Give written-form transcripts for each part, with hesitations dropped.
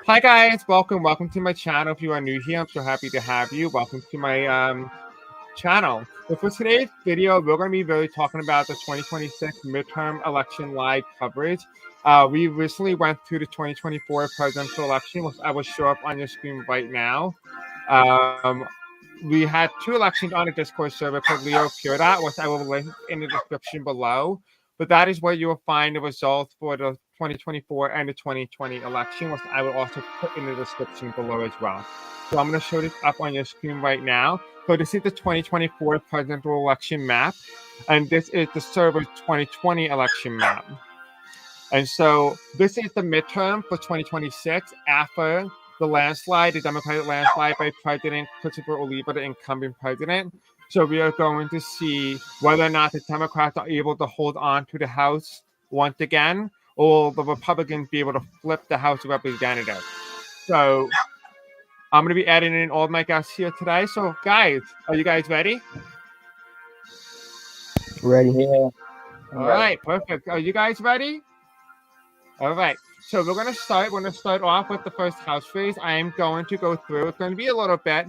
Hi guys, welcome to my channel. If you are new here, I'm so happy to have you. Welcome to my channel. So for today's video, we're going to be really talking about the 2026 midterm election live coverage. We recently went through the 2024 presidential election, which I will show up on your screen right now. Um, we had two elections on a Discord server called Leo Pure, which I will link in the description below. But that is where you will find the results for the 2024 and the 2020 election, which I will also put in the description below as well. So I'm going to show this up on your screen right now. So this is the 2024 presidential election map, and this is the server's 2020 election map. And so this is the midterm for 2026 after the landslide, the Democratic landslide by President Christopher Oliva, the incumbent president. So we are going to see whether or not the Democrats are able to hold on to the House once again, or the Republicans be able to flip the House of Representatives. So I'm going to be adding in all of my guests here today. So guys, are you guys ready? Ready? Yeah. All right, perfect. Are you guys ready? All right, so we're gonna start off with the first house race. I am going to go through. It's going to be a little bit,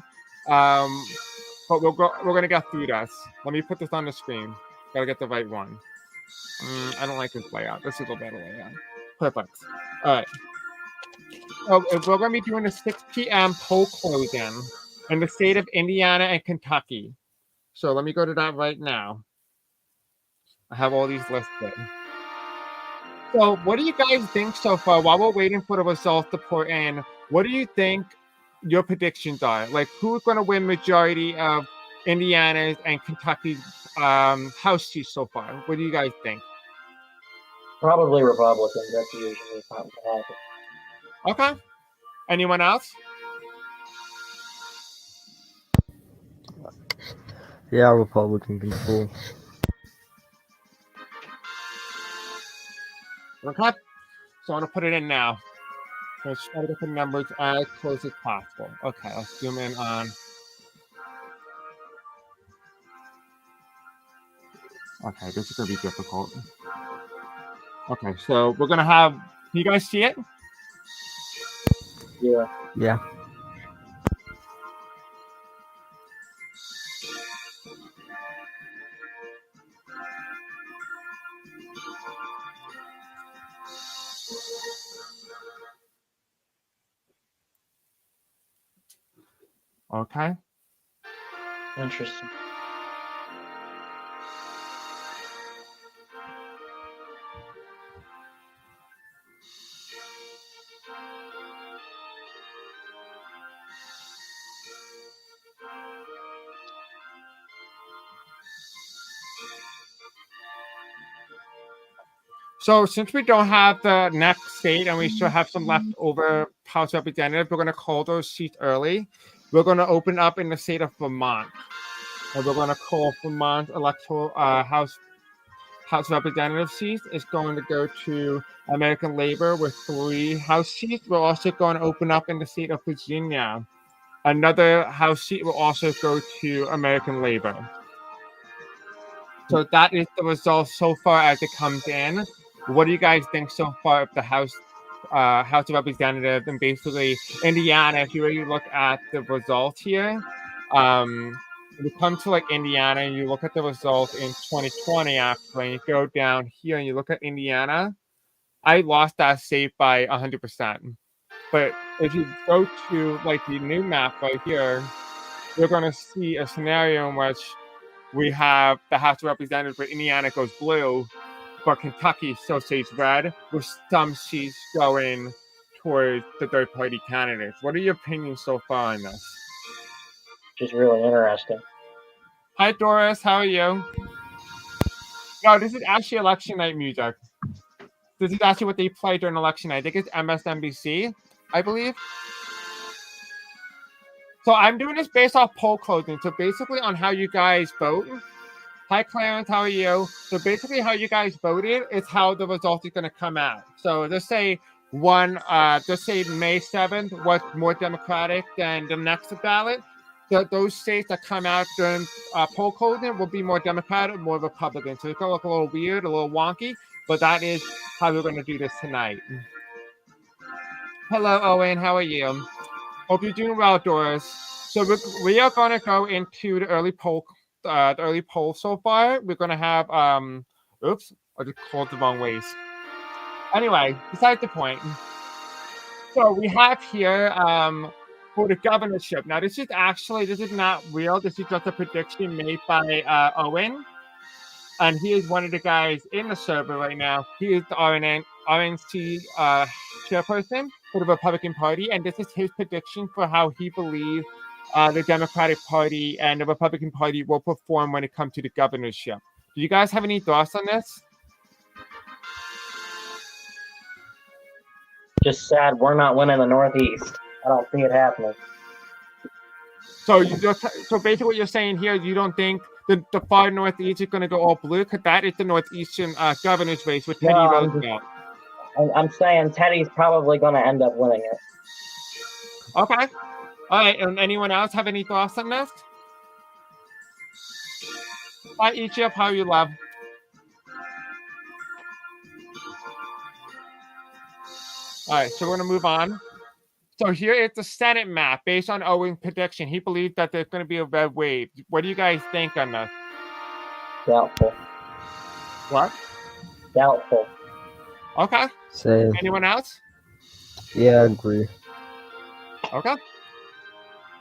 but we're gonna get through this. Let me put this on the screen. Gotta get the right one. I don't like this layout. This is a better layout. Perfect. All right. So we're gonna be doing a 6 p.m. poll closing in the state of Indiana and Kentucky. So let me go to that right now. I have all these listed. So, what do you guys think so far? While we're waiting for the results to pour in, what do you think your predictions are? Like, who's going to win majority of Indiana's and Kentucky's House seats so far? What do you guys think? Probably Republicans. That's usually not what happens. Okay. Anyone else? Yeah, Republican control. Okay. So I'm going to put it in now. Let's try to get the numbers as close as possible. Okay, let's zoom in on. Okay, this is going to be difficult. Okay, so we're going to have. Can you guys see it? Yeah. Yeah. Okay. Interesting. So since we don't have the next state and we still have some leftover House representatives, we're going to call those seats early. We're going to open up in the state of Vermont. And we're going to call Vermont electoral House representative seats. It's going to go to American Labor with 3 House seats. We're also going to open up in the state of Virginia. Another House seat will also go to American Labor. So that is the result so far as it comes in. What do you guys think so far of the House of Representatives and basically Indiana? If you really look at the results here, when it comes to like Indiana, and you look at the results in 2020 actually, and you go down here and you look at Indiana, I lost that state by 100%. But if you go to like the new map right here, you're going to see a scenario in which we have the House of Representatives where Indiana goes blue, but Kentucky still stays red, with some seats going towards the third party candidates. What are your opinions so far on this? Which is really interesting. Hi, Doris. How are you? No, this is actually election night music. This is actually what they play during election night. I think it's MSNBC, I believe. So I'm doing this based off poll closing. So basically on how you guys vote. Hi, Clarence. How are you? So basically how you guys voted is how the result is going to come out. So let's say May 7th was more Democratic than the next ballot. Those states that come out during poll closing will be more Democratic, more Republican. So it's going to look a little weird, a little wonky, but that is how we're going to do this tonight. Hello, Owen. How are you? Hope you're doing well, Doris. So we are going to go into the early poll. The early poll so far. We're going to have Oops, I just called the wrong ways. Anyway, besides the point. So we have here for the governorship. Now this is not real. This is just a prediction made by Owen, and he is one of the guys in the server right now. He is the RNC chairperson for the Republican Party, and this is his prediction for how he believes the Democratic Party and the Republican Party will perform when it comes to the governorship. Do you guys have any thoughts on this? Just sad we're not winning the Northeast. I don't see it happening. So basically what you're saying here, you don't think the far northeast is going to go all blue? Because that is the northeastern governor's race with Teddy Roosevelt. I'm saying Teddy's probably going to end up winning it. Okay. All right. And anyone else have any thoughts on this? Hi, Egypt. How are you, love? All right. So we're going to move on. So here is the Senate map based on Owen's prediction. He believes that there's going to be a red wave. What do you guys think on this? Doubtful. What? Doubtful. Okay. Same. Anyone else? Yeah, I agree. Okay.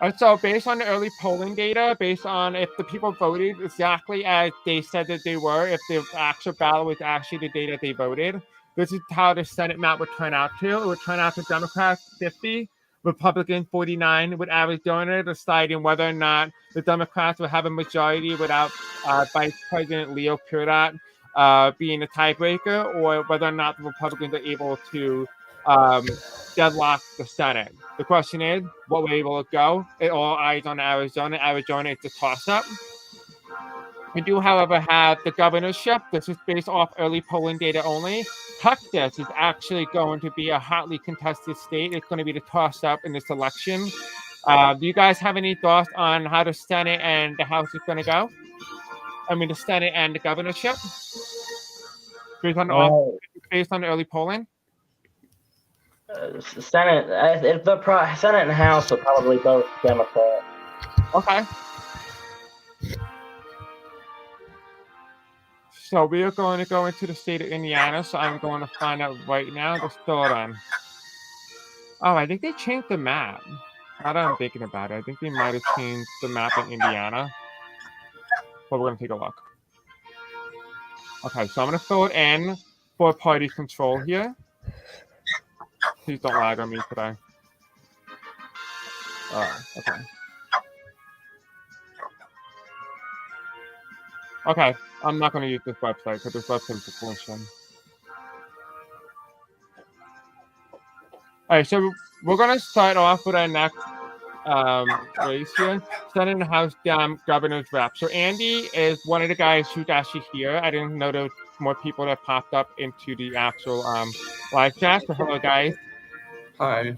And so based on the early polling data, based on if the people voted exactly as they said that they were, if the actual ballot was actually the day that they voted, this is how the Senate map would turn out to. It would turn out to Democrats 50, Republicans 49, with Arizona deciding whether or not the Democrats would have a majority without Vice President Leo Purdat being a tiebreaker, or whether or not the Republicans are able to deadlock the Senate. The question is, what way will it go? It all eyes on Arizona. Arizona is a toss-up. We do, however, have the governorship. This is based off early polling data only. Texas is actually going to be a hotly contested state. It's going to be the toss-up in this election. Do you guys have any thoughts on how the Senate and the House is going to go? I mean, the Senate and the governorship? Based on the early polling? Senate, if the Senate and House are probably both Democrat. Okay. So we are going to go into the state of Indiana. So I'm going to find out right now. Just hold on. Oh, I think they changed the map. Now that I'm thinking about it, I think they might have changed the map in Indiana. But we're going to take a look. Okay, so I'm going to fill it in for party control here. Please don't lag on me today. Okay. Okay, I'm not going to use this website because this website is a bullshit. Alright, so we're going to start off with our next race here. Senate and House Governor's Rep. So Andy is one of the guys who's actually here. I didn't know there was more people that popped up into the actual live chat. So hello, guys. Hi.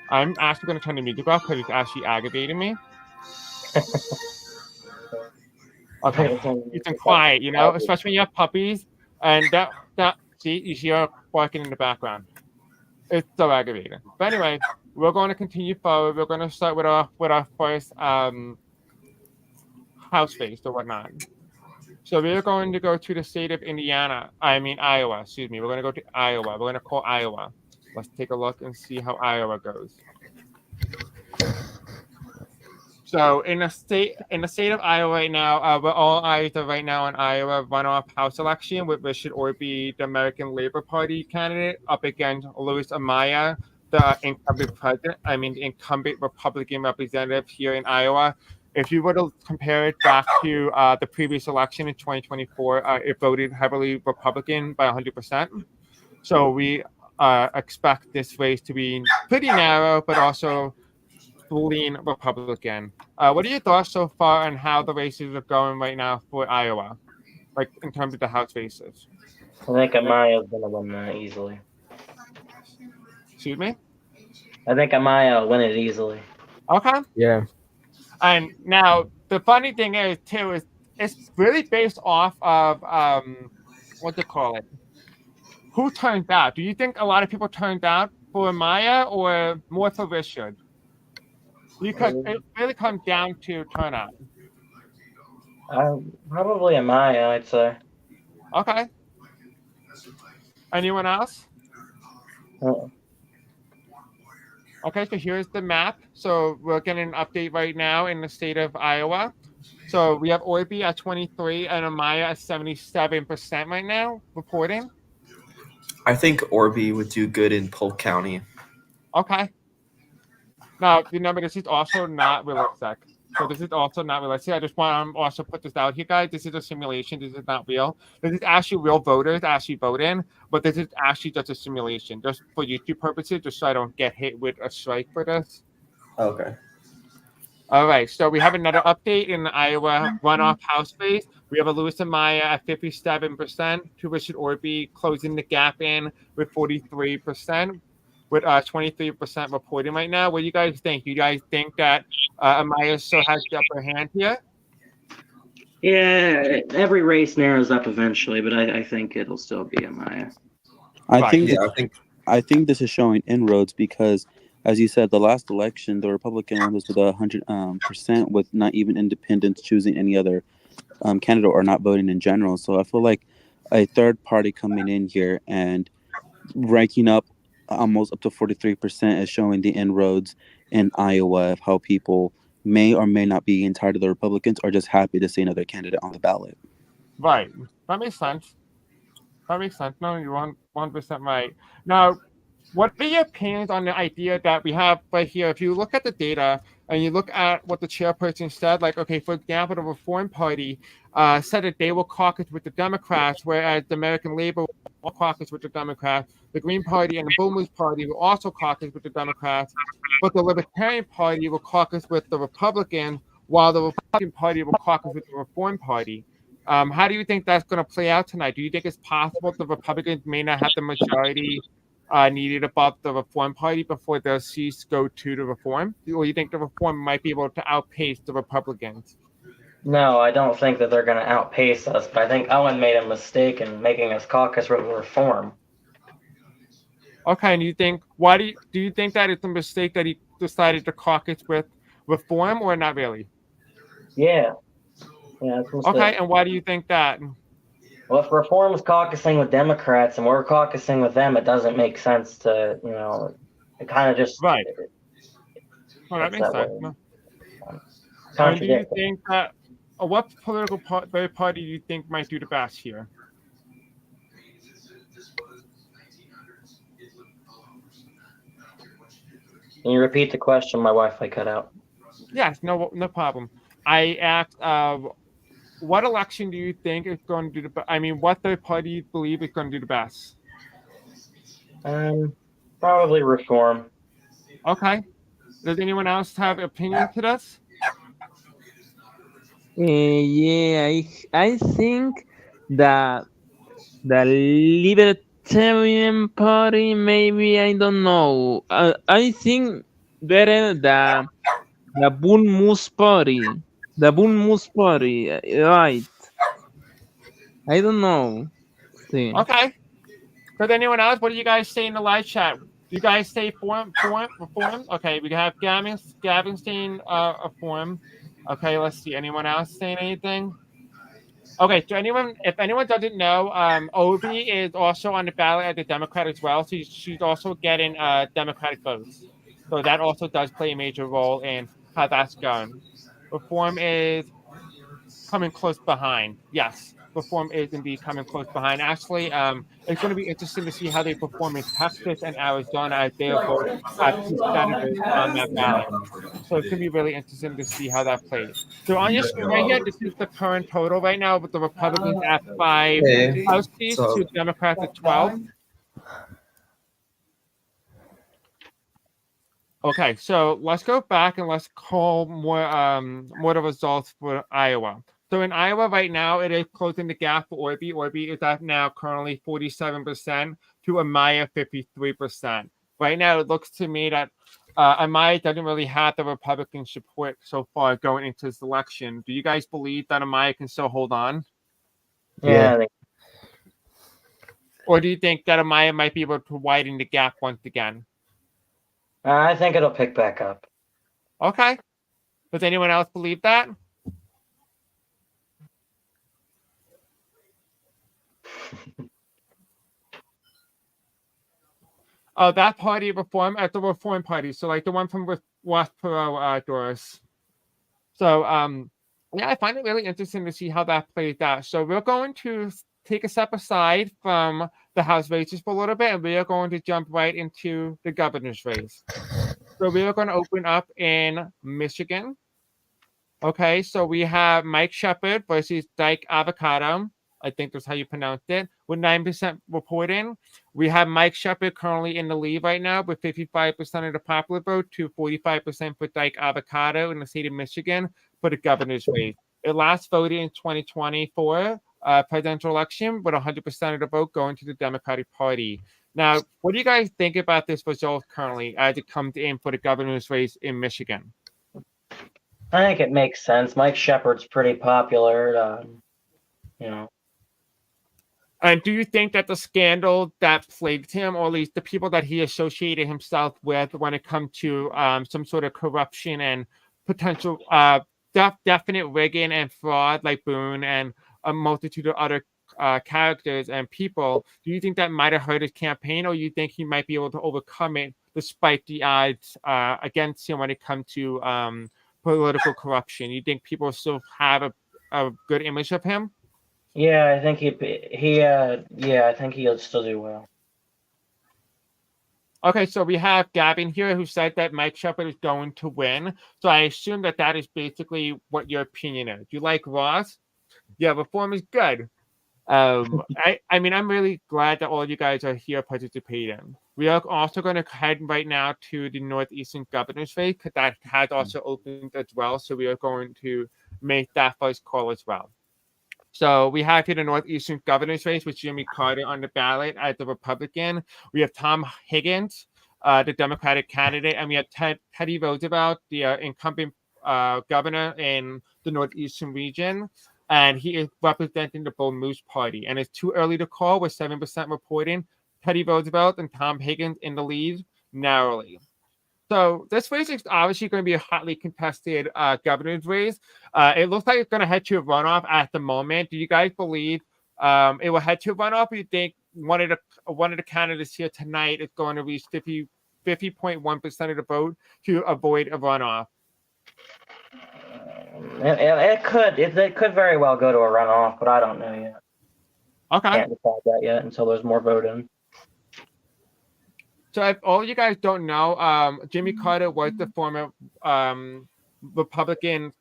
I'm actually going to turn the music off because it's actually aggravating me. Okay, it's quiet, you know, especially when you have puppies, and that see, you hear barking in the background. It's so aggravating. But anyway, we're going to continue forward. We're going to start with our first house face or whatnot. So we're going to go to the state of Iowa. Excuse me. We're going to go to Iowa. We're going to call Iowa. Let's take a look and see how Iowa goes. So in the state of Iowa right now, we're all eyes are right now on Iowa runoff House election with Richard Orby, the American Labor Party candidate, up against Louis Amaya, the incumbent Republican representative here in Iowa. If you were to compare it back to the previous election in 2024, it voted heavily Republican by 100%. So we expect this race to be pretty narrow, but also lean Republican. What are your thoughts so far on how the races are going right now for Iowa, like in terms of the House races? I think Amaya's going to win that easily. Excuse me? I think Amaya will win it easily. Okay. Yeah. And now the funny thing is too is it's really based off of what to call it. Who turned out? Do you think a lot of people turned out for Maya or more for Richard? Because it really comes down to turnout. Probably a Maya, I'd say. Okay. Anyone else? Uh, Okay, so here's the map. So we're getting an update right now in the state of Iowa. So we have Orby at 23 and Amaya at 77% right now reporting. I think Orby would do good in Polk County. Okay. Now, remember, this is also not realistic. So this is also not realistic. I just want to also put this out here, guys. This is a simulation. This is not real. This is actually real voters actually voting, but this is actually just a simulation, just for YouTube purposes, just so I don't get hit with a strike for this. Okay. All right, so we have another update in the Iowa runoff House race. We have a Lewis and Maya at 57%, to Richard Orby closing the gap in with 43%, with 23% reporting right now. What do you guys think? You guys think that Amaya still has the upper hand here? Yeah, every race narrows up eventually, but I think it'll still be a Maya. I think this is showing inroads because, as you said, the last election, the Republican won this with 100% with not even independents choosing any other candidate or not voting in general. So I feel like a third party coming in here and ranking up almost up to 43% is showing the inroads in Iowa of how people may or may not be tired of the Republicans or just happy to see another candidate on the ballot. Right. That makes sense. That makes sense. No, you're 100% right. Now, what are your opinions on the idea that we have right here? If you look at the data and you look at what the chairperson said, like, okay, for example, the Reform Party said that they will caucus with the Democrats, whereas the American Labor will caucus with the Democrats. The Green Party and the Boomers Party will also caucus with the Democrats, but the Libertarian Party will caucus with the Republicans, while the Republican Party will caucus with the Reform Party. How do you think that's going to play out tonight? Do you think it's possible the Republicans may not have the majority needed above the Reform Party before the seats go to the Reform? Or you think the Reform might be able to outpace the Republicans? No, I don't think that they're going to outpace us, but I think Owen made a mistake in making us caucus with Reform. Okay, and you think do you think that it's a mistake that he decided to caucus with Reform or not really? Yeah. Yeah, it's a mistake. Okay, and why do you think that? Well, if Reform's caucusing with Democrats and we're caucusing with them, it doesn't make sense to, it kind of just... Right. Well, that makes sense. No. And do you think that, what political party do you think might do the best here? Can you repeat the question? My Wi-Fi cut out. Yes, no problem. I asked, what election do you think is going to do the best? I mean, what third party do you believe is going to do the best? Probably Reform. Okay. Does anyone else have opinion to this? Yeah, I think that the Libertarian Party, maybe, I don't know. I think better the Bull Moose Party. The Bull Moose Party, right. I don't know. See. Okay. Does anyone else? What do you guys say in the live chat? Do you guys say Reform? Okay, we have Gavin saying Reform. Okay, let's see. Anyone else saying anything? Okay, so if anyone doesn't know, Obi is also on the ballot as a Democrat as well. So she's also getting Democratic votes. So that also does play a major role in how that's going. Reform is coming close behind. Yes, Reform is indeed coming close behind. Actually, it's going to be interesting to see how they perform in Texas and Arizona as they both have two senators on that ballot. So it's going to be really interesting to see how that plays. So on your screen right here, this is the current total right now with the Republicans at 5 House seats to Democrats at 12. Okay, so let's go back and let's call more the results for Iowa. So in Iowa right now, it is closing the gap for Orby. Orby is at now currently 47% to Amaya 53%. Right now, it looks to me that Amaya doesn't really have the Republican support so far going into this election. Do you guys believe that Amaya can still hold on? Yeah. Or do you think that Amaya might be able to widen the gap once again? I think it'll pick back up. Okay. Does anyone else believe that? Oh, that party reform at the reform party. So like the one from Westboro, Doris. So yeah, I find it really interesting to see how that plays out. So we're going to take a step aside from the House races for a little bit, and we are going to jump right into the governor's race. So we are going to open up in Michigan. Okay, so we have Mike Shepard versus Dyke Avocado. I think that's how you pronounce it. With 9% reporting, we have Mike Shepard currently in the lead right now with 55% of the popular vote to 45% for Dyke Avocado in the state of Michigan for the governor's race. It last voted in 2024 presidential election with 100% of the vote going to the Democratic Party. Now, what do you guys think about this result currently as it comes in for the governor's race in Michigan? I think it makes sense. Mike Shepard's pretty popular. You know. And do you think that the scandal that plagued him, or at least the people that he associated himself with when it comes to some sort of corruption and potential definite rigging and fraud like Boone and a multitude of other characters and people, do you think that might have hurt his campaign, or you think he might be able to overcome it despite the odds against him when it comes to political corruption? You think people still have a good image of him? Yeah, I think I think he'll still do well. Okay, so we have Gavin here who said that Mike Shepard is going to win. So I assume that that is basically what your opinion is. You like Ross? Yeah, reform is good. I mean, I'm really glad that all you guys are here participating. We are also going to head right now to the Northeastern Governor's race because that has also opened as well. So we are going to make that first call as well. So we have here the Northeastern Governor's race with Jimmy Carter on the ballot as the Republican. We have Tom Higgins, the Democratic candidate, and we have Teddy Roosevelt, the incumbent governor in the Northeastern region. And he is representing the Bull Moose Party. And it's too early to call with 7% reporting. Teddy Roosevelt and Tom Higgins in the lead narrowly. So this race is obviously going to be a hotly contested governor's race. It looks like it's going to head to a runoff at the moment. Do you guys believe it will head to a runoff? Or you think one of the candidates here tonight is going to reach 50.1% of the vote to avoid a runoff? It could very well go to a runoff, but I don't know yet. Okay. Can't decide that yet until there's more voting. So if all you guys don't know, Jimmy Carter was the former Republican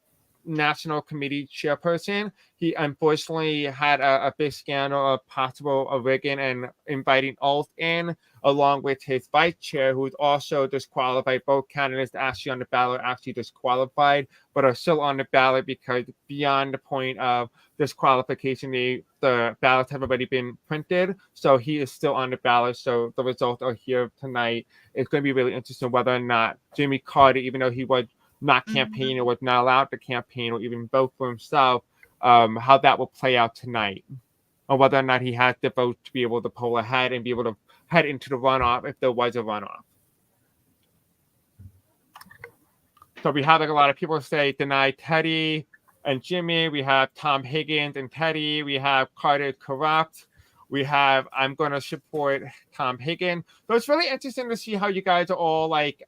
National Committee chairperson. He unfortunately had a big scandal of possible rigging and inviting oath in, along with his vice chair, who was also disqualified. Both candidates actually on the ballot actually disqualified, but are still on the ballot because beyond the point of disqualification, the ballots have already been printed. So he is still on the ballot. So the results are here tonight. It's going to be really interesting whether or not Jimmy Carter, even though he was not campaign or was not allowed to campaign or even vote for himself, how that will play out tonight, or whether or not he has the vote to be able to pull ahead and be able to head into the runoff if there was a runoff. So we have like a lot of people say deny Teddy and Jimmy. We have Tom Higgins and Teddy. We have Carter corrupt. We have I'm going to support Tom Higgins. So it's really interesting to see how you guys are all like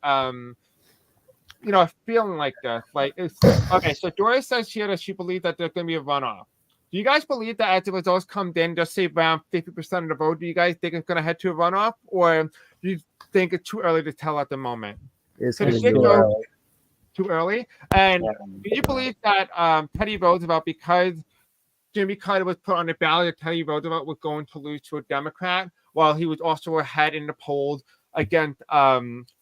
feeling like this. Like, okay, so Doris says here that she believes that there's going to be a runoff. Do you guys believe that as the results come in, just say around 50% of the vote, do you guys think it's going to head to a runoff? Or do you think it's too early to tell at the moment? It's So too too early. early? And do you believe that Teddy Roosevelt, because Jimmy Carter was put on the ballot, Teddy Roosevelt was going to lose to a Democrat, while he was also ahead in the polls against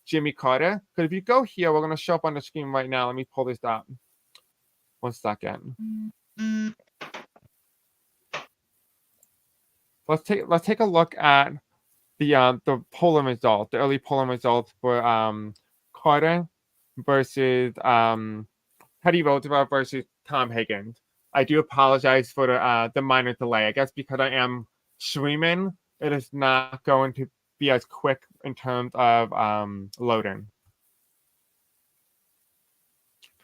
Jimmy Carter? Because if you go here, we're going to show up on the screen right now. Let me pull this up. 1 second. Let's take a look at the polling results, the early polling results for Carter versus Teddy Roosevelt versus Tom Higgins. I do apologize for the minor delay. I guess because I am streaming, it is not going to be as quick in terms of loading.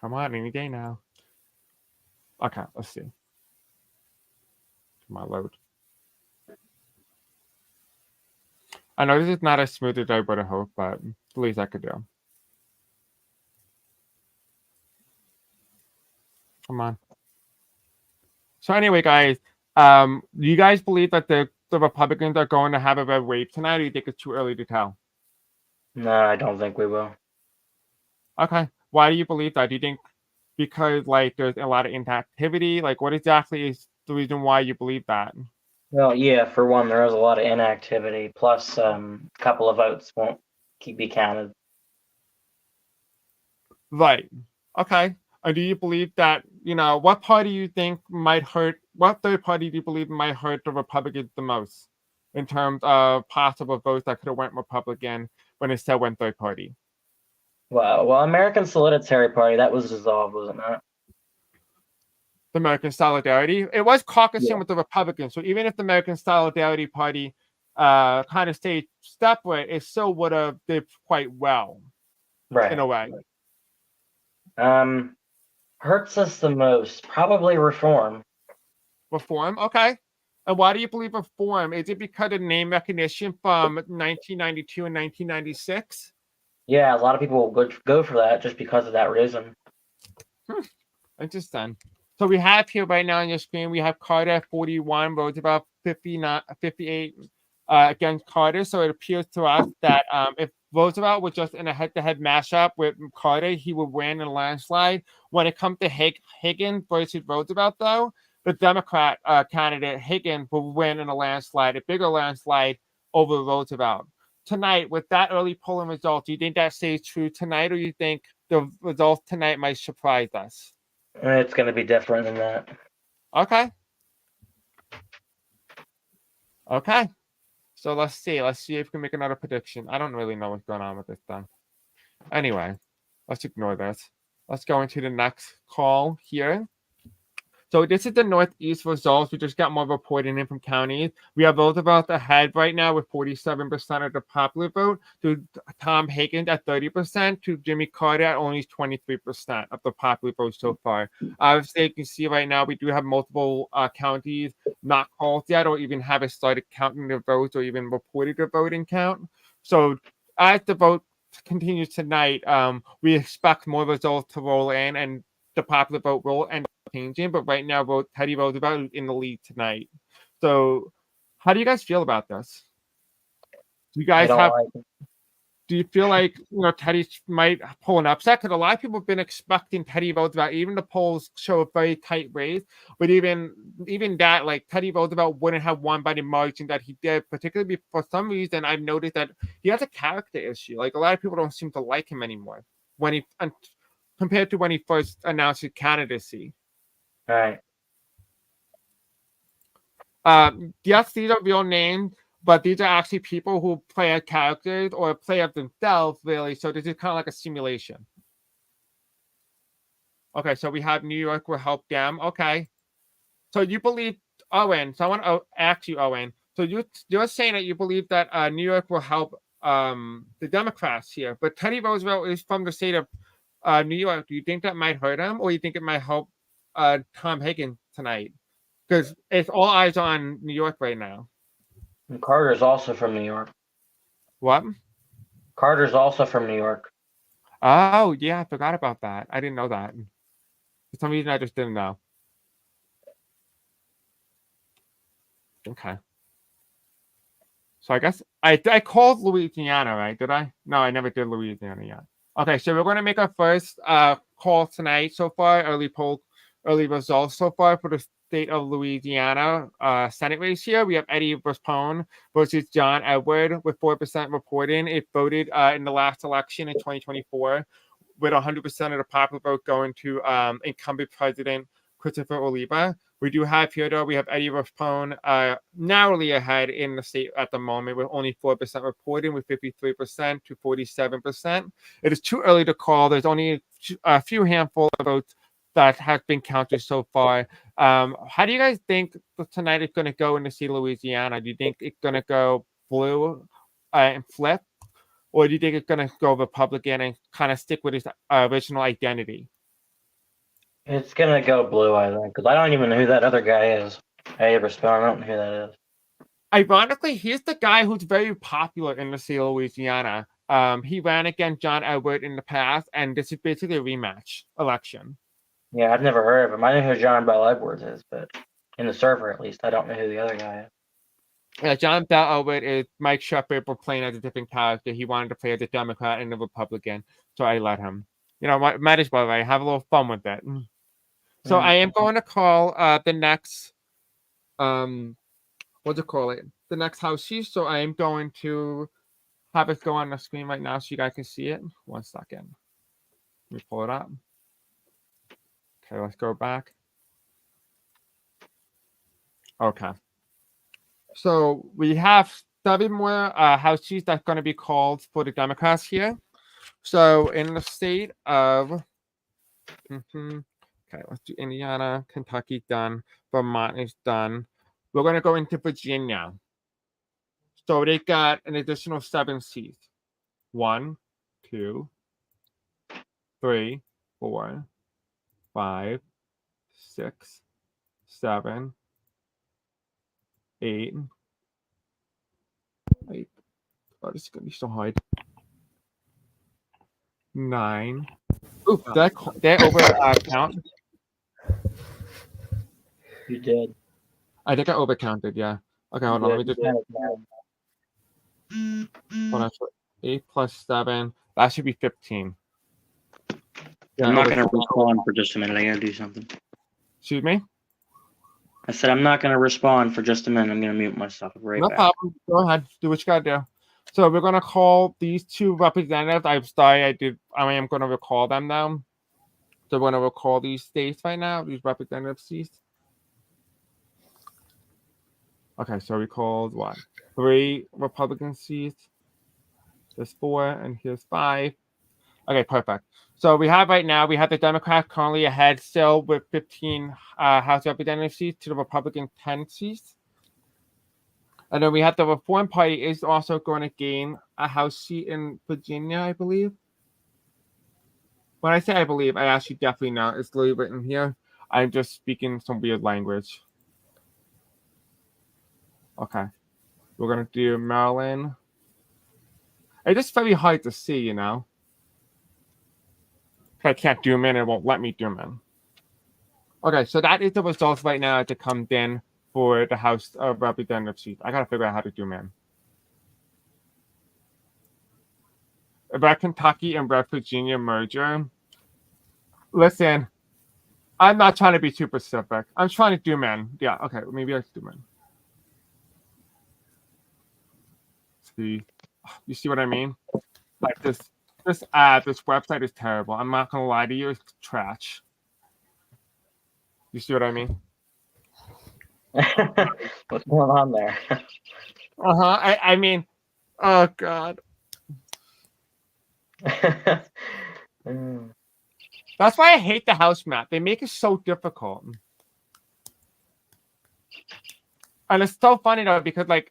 Come on, any day now. Okay, let's see. Come on, load. I know this is not as smooth as I would have hoped, but the least I could do. Come on. So anyway, guys, do you guys believe that the Republicans are going to have a red wave tonight, or do you think it's too early to tell? No, I don't think we will. Okay. Why do you believe that? Do you think because like there's a lot of inactivity? Like what exactly is the reason why you believe that? Well, yeah, for one, there is a lot of inactivity. Plus, a couple of votes won't be counted. Right. Okay. Do you believe that, what party you think might hurt, what third party do you believe might hurt the Republicans the most in terms of possible votes that could have went Republican when instead went third party? Well, American Solidarity Party, that was dissolved, was it not? The American Solidarity. It was caucusing Yeah. with the Republicans. So even if the American Solidarity Party kind of stayed separate, it still would have did quite well Right. in a way. Hurts us the most, probably Reform. Reform, okay. And why do you believe Reform? Is it because of name recognition from 1992 and 1996? Yeah, a lot of people will go for that just because of that reason. Interesting. So we have here right now on your screen, we have Carter at 41, Roosevelt 58 against Carter. So it appears to us that if Roosevelt was just in a head-to-head mashup with Carter, he would win in a landslide. When it comes to Higgins versus Roosevelt, though, the Democrat candidate Higgins will win in a landslide, a bigger landslide over Roosevelt. Tonight, with that early polling result, do you think that stays true tonight, or do you think the results tonight might surprise us? It's going to be different than that. Okay. Okay. So let's see. Let's see if we can make another prediction. I don't really know what's going on with this thing. Anyway, let's ignore this. Let's go into the next call here. So this is the Northeast results. We just got more reporting in from counties. We have Roosevelt ahead right now with 47% of the popular vote, to Tom Higgins at 30%, to Jimmy Carter at only 23% of the popular vote so far. Obviously, you can see right now we do have multiple counties not called yet, or even haven't started counting the votes, or even reported the voting count. So as the vote continues tonight, we expect more results to roll in, and the popular vote will end up changing, but right now Teddy Roosevelt in the lead tonight. So how do you guys feel about this? Do you guys do you feel like Teddy might pull an upset? Because a lot of people have been expecting Teddy Roosevelt, even the polls show a very tight race, but even that, like Teddy Roosevelt wouldn't have won by the margin that he did, particularly for some reason I've noticed that he has a character issue. Like a lot of people don't seem to like him anymore when he compared to when he first announced his candidacy. All right. Yes, these are real names, but these are actually people who play as characters or play as themselves, really. So this is kind of like a simulation. Okay, so we have New York will help them. Okay. So you believe, Owen, so I want to ask you, Owen. So you're saying that you believe that New York will help the Democrats here, but Teddy Roosevelt is from the state of New York. Do you think that might hurt him, or you think it might help Tom Higgins tonight? Because it's all eyes on New York right now. And Carter's also from New York. What? Carter's also from New York. Oh, yeah, I forgot about that. I didn't know that. For some reason, I just didn't know. Okay. So I guess I called Louisiana, right? Did I? No, I never did Louisiana yet. Okay, so we're going to make our first call tonight so far, early results so far for the state of Louisiana Senate race here. We have Eddie Raspone versus John Edward with 4% reporting. It voted in the last election in 2024 with 100% of the popular vote going to incumbent president Christopher Oliva. We do have here, though, we have Eddie Raspone narrowly ahead in the state at the moment with only 4% reporting, with 53% to 47%. It is too early to call. There's only a few handful of votes that have been counted so far. How do you guys think tonight is going to go in the state of Louisiana? Do you think it's going to go blue and flip? Or do you think it's going to go Republican and kind of stick with its original identity? It's gonna go blue, I think, because I don't even know who that other guy is. I don't know who that is. Ironically, he's the guy who's very popular in the state of Louisiana. He ran against John Edward in the past, and this is basically a rematch election. Yeah, I've never heard of him. I know who John Bell Edwards is, but in the server at least, I don't know who the other guy is. Yeah, John Bell Edward is Mike Shepard, but playing as a different character. He wanted to play as a Democrat and a Republican, so I let him. You know, might as well, right? Have a little fun with it. So I am going to call the next, what do you call it? The next house chief. So I am going to have it go on the screen right now so you guys can see it. 1 second. Let me pull it up. Okay, let's go back. Okay. So we have 7 more house chiefs that's going to be called for the Democrats here. So in the state of, okay, let's do Indiana, Kentucky done, Vermont is done. We're going to go into Virginia. So they got an additional 7 seats. 1, 2, 3, 4, 5, 6, 7, 8. Wait. Oh, this is gonna be so hard. 9. Ooh, did I over count? You did. I think I overcounted, yeah. Okay, hold on. Let me just hold on. 8 plus 7. That should be 15. Yeah, I'm not going to respond for just a minute. I got to do something. Excuse me? I said I'm not going to respond for just a minute. I'm going to mute myself right No back. problem. Go ahead. Do what you gotta do. So we're gonna call these 2 representatives. I'm sorry, I am gonna recall them now. So we're gonna recall these states right now, these representative seats. Okay, so we called what? 3 Republican seats. There's 4, and here's 5. Okay, perfect. So we have right now, we have the Democrats currently ahead still with 15 House Representative seats to the Republican 10 seats. And then we have the Reform Party is also going to gain a House seat in Virginia, I believe. When I say I believe, I actually definitely know. It's literally written here. I'm just speaking some weird language. Okay. We're going to do Maryland. It's just very hard to see, you know. If I can't zoom in, it won't let me zoom in. Okay, so that is the results right now to come in for the House of Representative seats. I got to figure out how to zoom in. About Kentucky and West Virginia merger. Listen, I'm not trying to be too specific. I'm trying to zoom in. Yeah, okay, maybe I zoom in. See, you see what I mean? Like this website is terrible. I'm not gonna lie to you, it's trash. You see what I mean? What's going on there? I mean, oh god. That's why I hate the house map. They make it so difficult. And it's so funny though, because like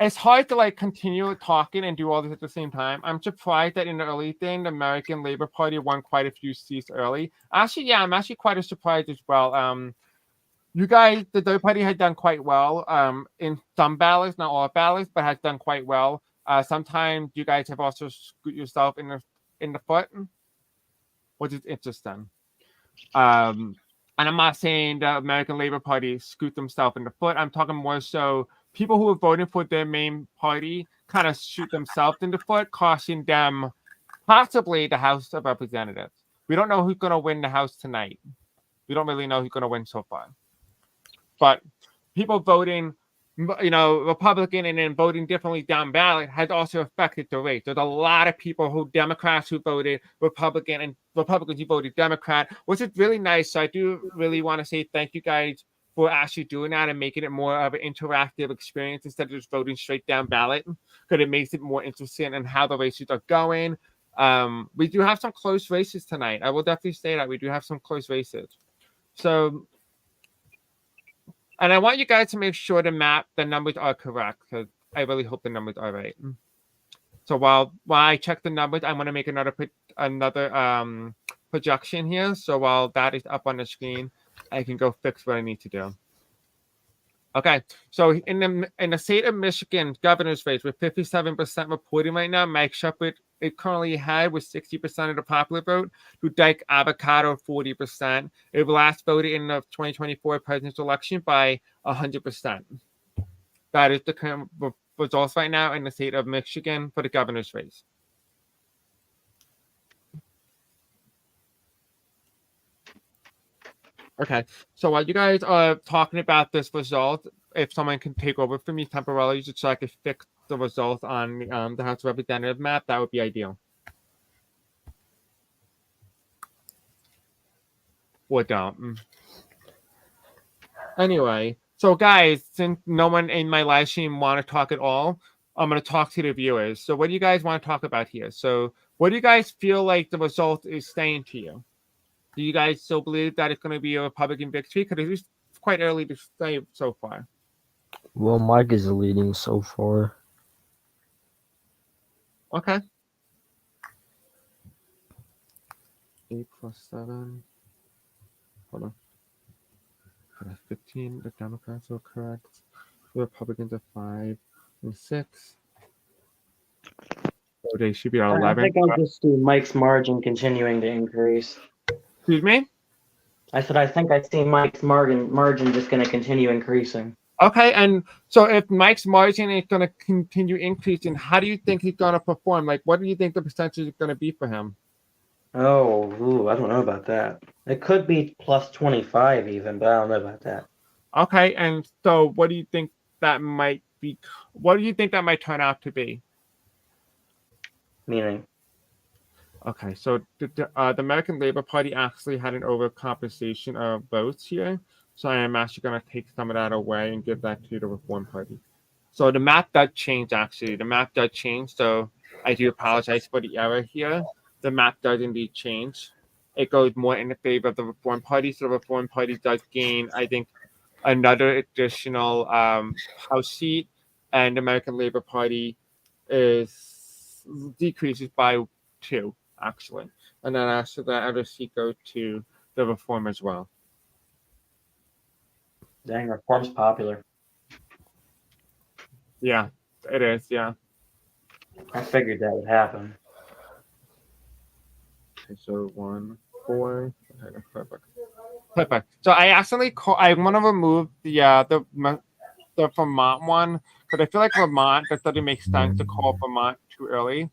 it's hard to like continue talking and do all this at the same time. I'm surprised that in the early thing, the American Labor Party won quite a few seats early. Actually, yeah, I'm actually quite surprised as well. You guys, the Labor Party had done quite well in some ballots, not all ballots, but has done quite well. Sometimes you guys have also screwed yourself in the foot, which is interesting. And I'm not saying the American Labor Party scoot themselves in the foot. I'm talking more so people who are voting for their main party kind of shoot themselves in the foot, costing them possibly the House of Representatives. We don't know who's going to win the House tonight. We don't really know who's going to win so far. But people voting, you know, Republican and then voting differently down ballot has also affected the race. There's a lot of people Democrats who voted Republican and Republicans who voted Democrat, which is really nice. So I do really want to say thank you guys for actually doing that and making it more of an interactive experience instead of just voting straight down ballot, because it makes it more interesting in how the races are going. We do have some close races tonight. I will definitely say that we do have some close races. So, and I want you guys to make sure the numbers are correct, because I really hope the numbers are right. So while I check the numbers, I'm going to make another projection here. So while that is up on the screen, I can go fix what I need to do. Okay, so in the state of Michigan governor's race with 57% reporting right now, Mike Shepard it currently had with 60% of the popular vote, Dudike Avocado 40%. It last voted in the 2024 presidential election by 100%. That is the current results right now in the state of Michigan for the governor's race. Okay, so while you guys are talking about this result, if someone can take over for me temporarily just so I can fix the result on the House of Representative map, that would be ideal. Or don't. Anyway, so guys, since no one in my live stream want to talk at all, I'm going to talk to the viewers. So what do you guys want to talk about here? So what do you guys feel like the result is saying to you? Do you guys still believe that it's going to be a Republican victory? Because it's quite early to say so far. Well, Mike is leading so far. Okay. 8 plus 7. Hold on. 15. The Democrats are correct. The Republicans are 5 and 6. So they should be at I 11. think I'll just see Mike's margin continuing to increase. Excuse me? I said I think I see Mike's margin just going to continue increasing. Okay, and so if Mike's margin is going to continue increasing, how do you think he's going to perform? Like, what do you think the percentage is going to be for him? Oh, I don't know about that. It could be plus 25 even, but I don't know about that. Okay, and so what do you think that might be? What do you think that might turn out to be? Meaning? Okay, so the American Labor Party actually had an overcompensation of votes here. So I am actually going to take some of that away and give that to the Reform Party. So the map does change, actually. The map does change, so I do apologize for the error here. The map does indeed change. It goes more in the favor of the Reform Party, so the Reform Party does gain, I think, another additional House seat, and the American Labor Party decreases by 2, actually. And then after that, other seat goes to the Reform as well. Dang, Reform's popular. Yeah, it is, yeah. I figured that would happen. Okay, so 1, 4. Okay, perfect. Perfect. So I accidentally I want to remove the Vermont one because I feel like Vermont that doesn't make sense to call Vermont too early.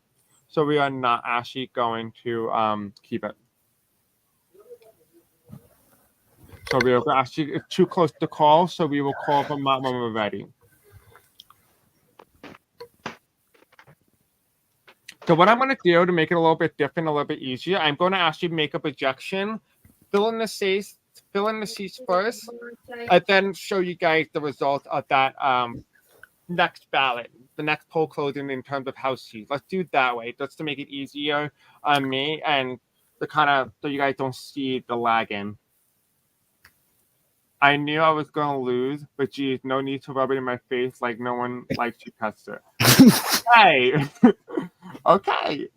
So we are not actually going to keep it. So we are actually it's too close to call, so we will call Vermont when we're ready. So what I'm going to do to make it a little bit different, a little bit easier, I'm going to actually make a projection, fill in the seats first, and then show you guys the result of that next ballot, the next poll closing in terms of House seats. Let's do it that way, just to make it easier on me and the kind of so you guys don't see the lag in. I knew I was going to lose, but geez, no need to rub it in my face like no one likes to test it. Hey, okay.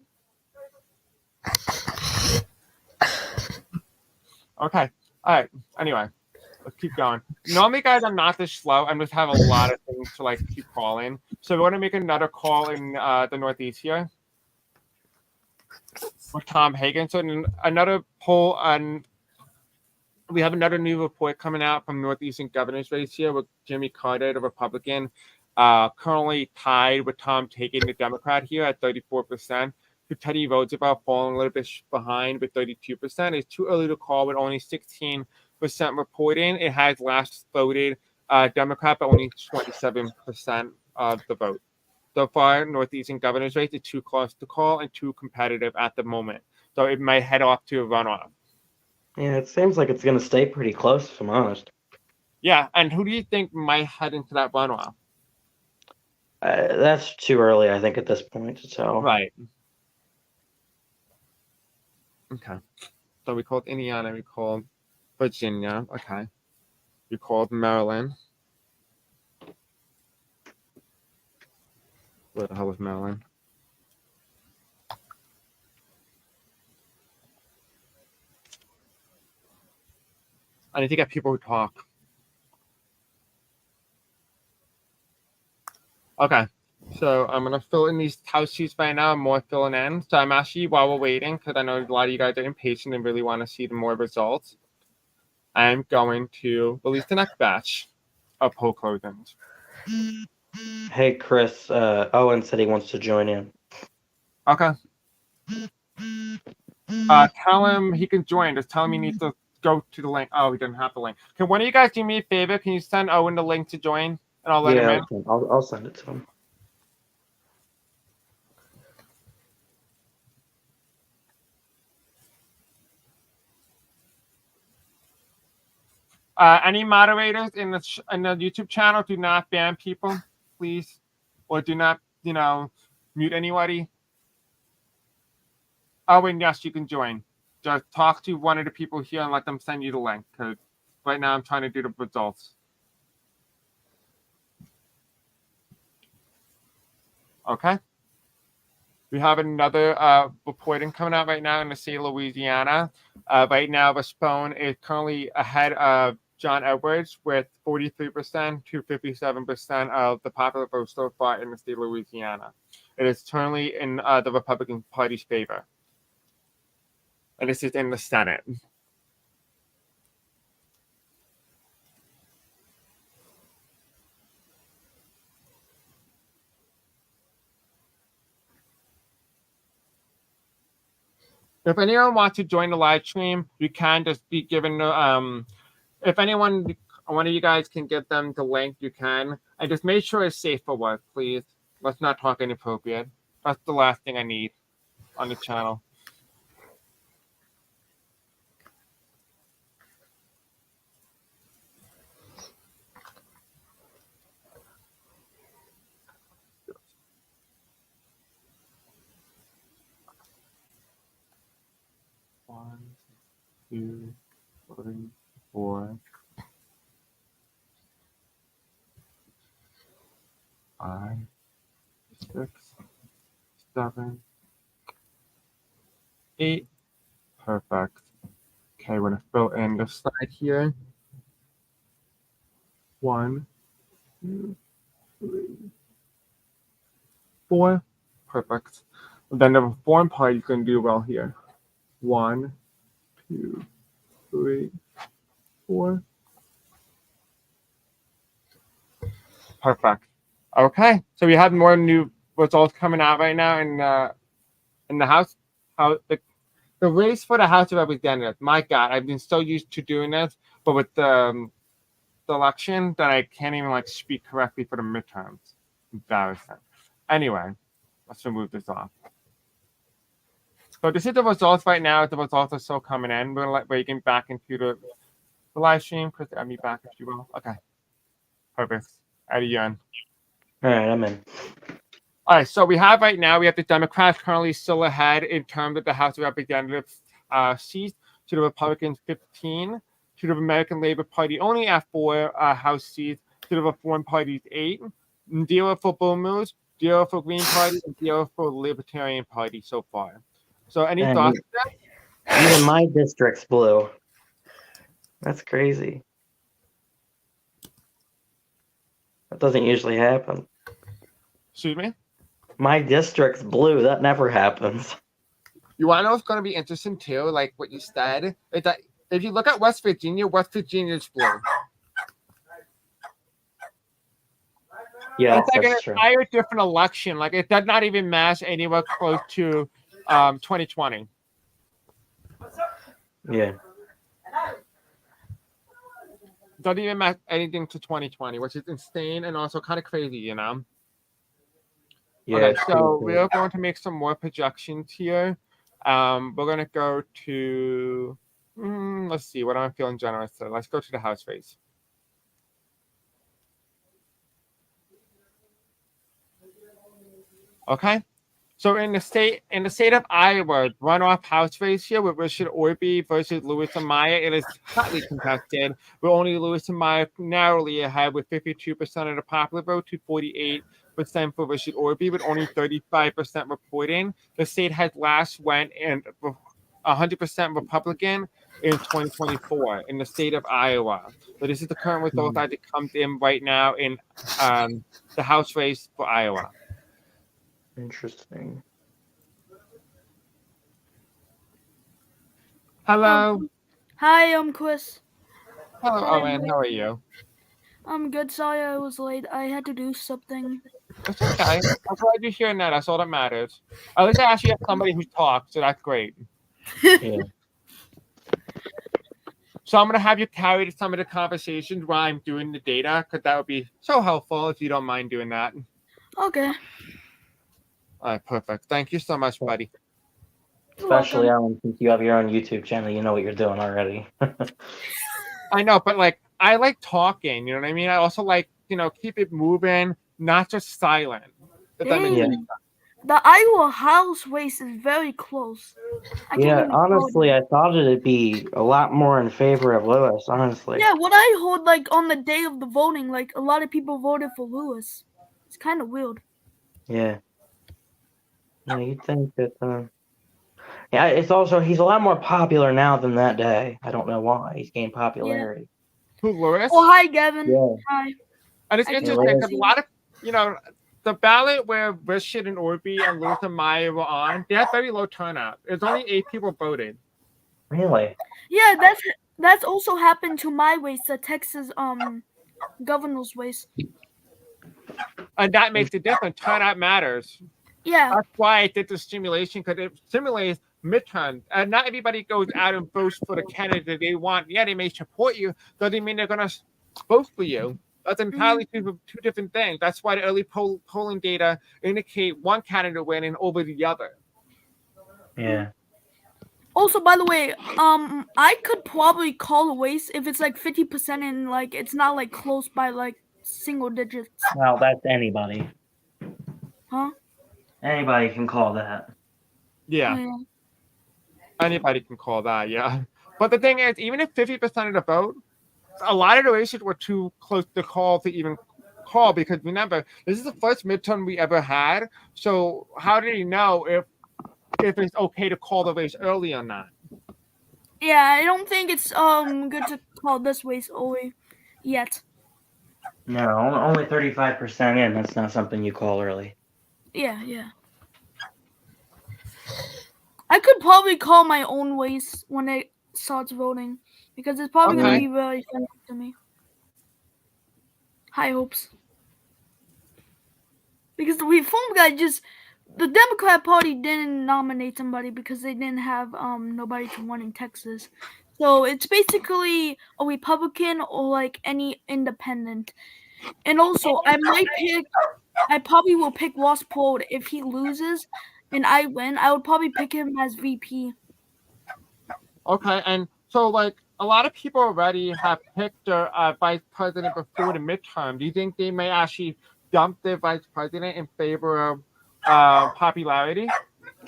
Okay. All right. Anyway, let's keep going. Normally, guys, I'm not this slow. I just have a lot of things to like keep calling. So we want to make another call in the Northeast here with Tom Hagen. So another poll on. We have another new report coming out from Northeastern governor's race here with Jimmy Carter, the Republican, currently tied with Tom Hagen, the Democrat, here at 34%. Teddy Roosevelt falling a little bit behind with 32%. It's too early to call with only 16% reporting. It has last voted Democrat, but only 27% of the vote. So far, Northeastern governor's race is too close to call and too competitive at the moment. So it might head off to a runoff. Yeah, it seems like it's going to stay pretty close, if I'm honest. Yeah, and who do you think might head into that runoff? That's too early, I think, at this point to tell. Right. Okay. So we called Indiana, we called Virginia. Okay. We called Maryland. Where the hell is Maryland? I need to get people who talk. Okay. So I'm going to fill in these house sheets right now. I'm more filling in. So I'm actually, while we're waiting, because I know a lot of you guys are impatient and really want to see the more results, I'm going to release the next batch of poll closings. Hey, Chris. Owen said he wants to join in. Okay. Tell him he can join. Just tell him he needs to go to the link. Oh, he didn't have the link. Can one of you guys do me a favor? Can you send Owen the link to join? And I'll let him in. Okay. I'll send it to him. Any moderators in the YouTube channel, do not ban people, please, or do not, mute anybody. Oh, and yes, you can join. Just talk to one of the people here and let them send you the link. Because right now I'm trying to do the results. Okay. We have another reporting coming out right now in the state of Louisiana. Right now, Raspone is currently ahead of John Edwards with 43% to 57% of the popular vote so far in the state of Louisiana. It is currently in the Republican Party's favor. And this is in the Senate. If anyone wants to join the live stream, you can just be given if one of you guys can get them the link, you can. And just make sure it's safe for work, please. Let's not talk inappropriate. That's the last thing I need on the channel. One, two, three, 4, 5, 6, 7, 8. Perfect. Okay, we're gonna fill in the slide here. 1, 2, 3, 4. Perfect. Then the reform part you can do well here. 1, 2, 3, 4. Perfect. Okay, so we have more new results coming out right now in the House. The race for the House of Representatives. My God, I've been so used to doing this, but with the election, that I can't even speak correctly for the midterms. Embarrassing. Anyway, let's remove this off. So this is the results right now. The results are still coming in. We're gonna let Reagan back into the live stream. Chris, add me back if you will. Okay. Perfect. Add you in. All right, I'm in. All right, so we have the Democrats currently still ahead in terms of the House of Representatives seats, to the Republicans 15, to the American Labor Party only at 4 House seats, to the Reform Party's 8, 0 for Bull Moose, 0 for Green Party, and 0 for the Libertarian Party so far. So any And thoughts? even my district's blue. That's crazy. That doesn't usually happen. Excuse me? My district's blue. That never happens. You want to know what's going to be interesting too? Like what you said, is that if you look at West Virginia is blue. Yeah, It's like an that's true. entire different election. Like it does not even match anywhere close to 2020. Yeah. Doesn't even match anything to 2020, which is insane and also kind of crazy, Yeah. Okay, it's so pretty we are going to make some more projections here. We're going to go to, let's see, what am I feeling generous to? Let's go to the House race. Okay, so in the state of Iowa, runoff House race here with Richard Orby versus Louis Amaya, it is hotly contested. With only Louis Amaya narrowly ahead with 52% of the popular vote to 48% for Richard Orby, with only 35% reporting. The state has last went and 100% Republican in 2024 in the state of Iowa. So this is the current result that comes in right now in the House race for Iowa. Interesting. Hello. Hi, I'm Chris. Hello, Sorry, Owen. How are you? I'm good. Sorry I was late. I had to do something. It's okay. I'm glad you're hearing that. That's all that matters. At least I actually have somebody who talks, so that's great. Yeah. So I'm going to have you carry some of the conversations while I'm doing the data, because that would be so helpful if you don't mind doing that. Okay. All right, perfect. Thank you so much, buddy. You're Especially welcome. Alan, since you have your own YouTube channel, you know what you're doing already. I know, but like I like talking, you know what I mean? I also like, keep it moving, not just silent. If that makes Dang. any sense. The Iowa House race is very close. I can't Yeah, even call honestly, it. I thought it'd be a lot more in favor of Lewis, honestly. Yeah, what I heard, like, on the day of the voting, like, a lot of people voted for Lewis. It's kind of weird. Yeah. Yeah, you'd think that, yeah, it's also, he's a lot more popular now than that day. I don't know why. He's gained popularity. Who, Lewis? Oh, hi, Gavin. Yeah. Hi. And it's I interesting just- because a lot of, the ballot where Richard and Orby and Lewis and Maya were on, they had very low turnout. There's only 8 people voted. Really? Yeah, that's also happened to my race, the Texas governor's race. And that makes a difference. Turnout matters. Yeah. That's why I did the simulation, because it simulates midterm. And not everybody goes out and votes for the candidate they want. Yeah, they may support you, doesn't mean they're going to vote for you. That's entirely two different things. That's why the early polling data indicate one candidate winning over the other. Yeah. Also, by the way, I could probably call a race if it's like 50% and like it's not like close by like single digits. Well, that's anybody. Huh? Anybody can call that. Yeah. Oh, yeah. Anybody can call that, yeah. But the thing is, even if 50% of the vote, a lot of the races were too close to call to even call, because remember, this is the first midterm we ever had. So how do you know if it's okay to call the race early or not? Yeah, I don't think it's good to call this race early yet. No, only 35% in. That's not something you call early. Yeah. I could probably call my own race when it starts voting because it's probably gonna Okay. be very fun to me. High hopes. Because the Reform guy the Democrat Party didn't nominate somebody because they didn't have nobody to run in Texas. So it's basically a Republican or like any independent. And also I probably will pick Ross Perot if he loses and I win. I would probably pick him as VP. Okay, and so like a lot of people already have picked their vice president before the midterm. Do you think they may actually dump their vice president in favor of popularity?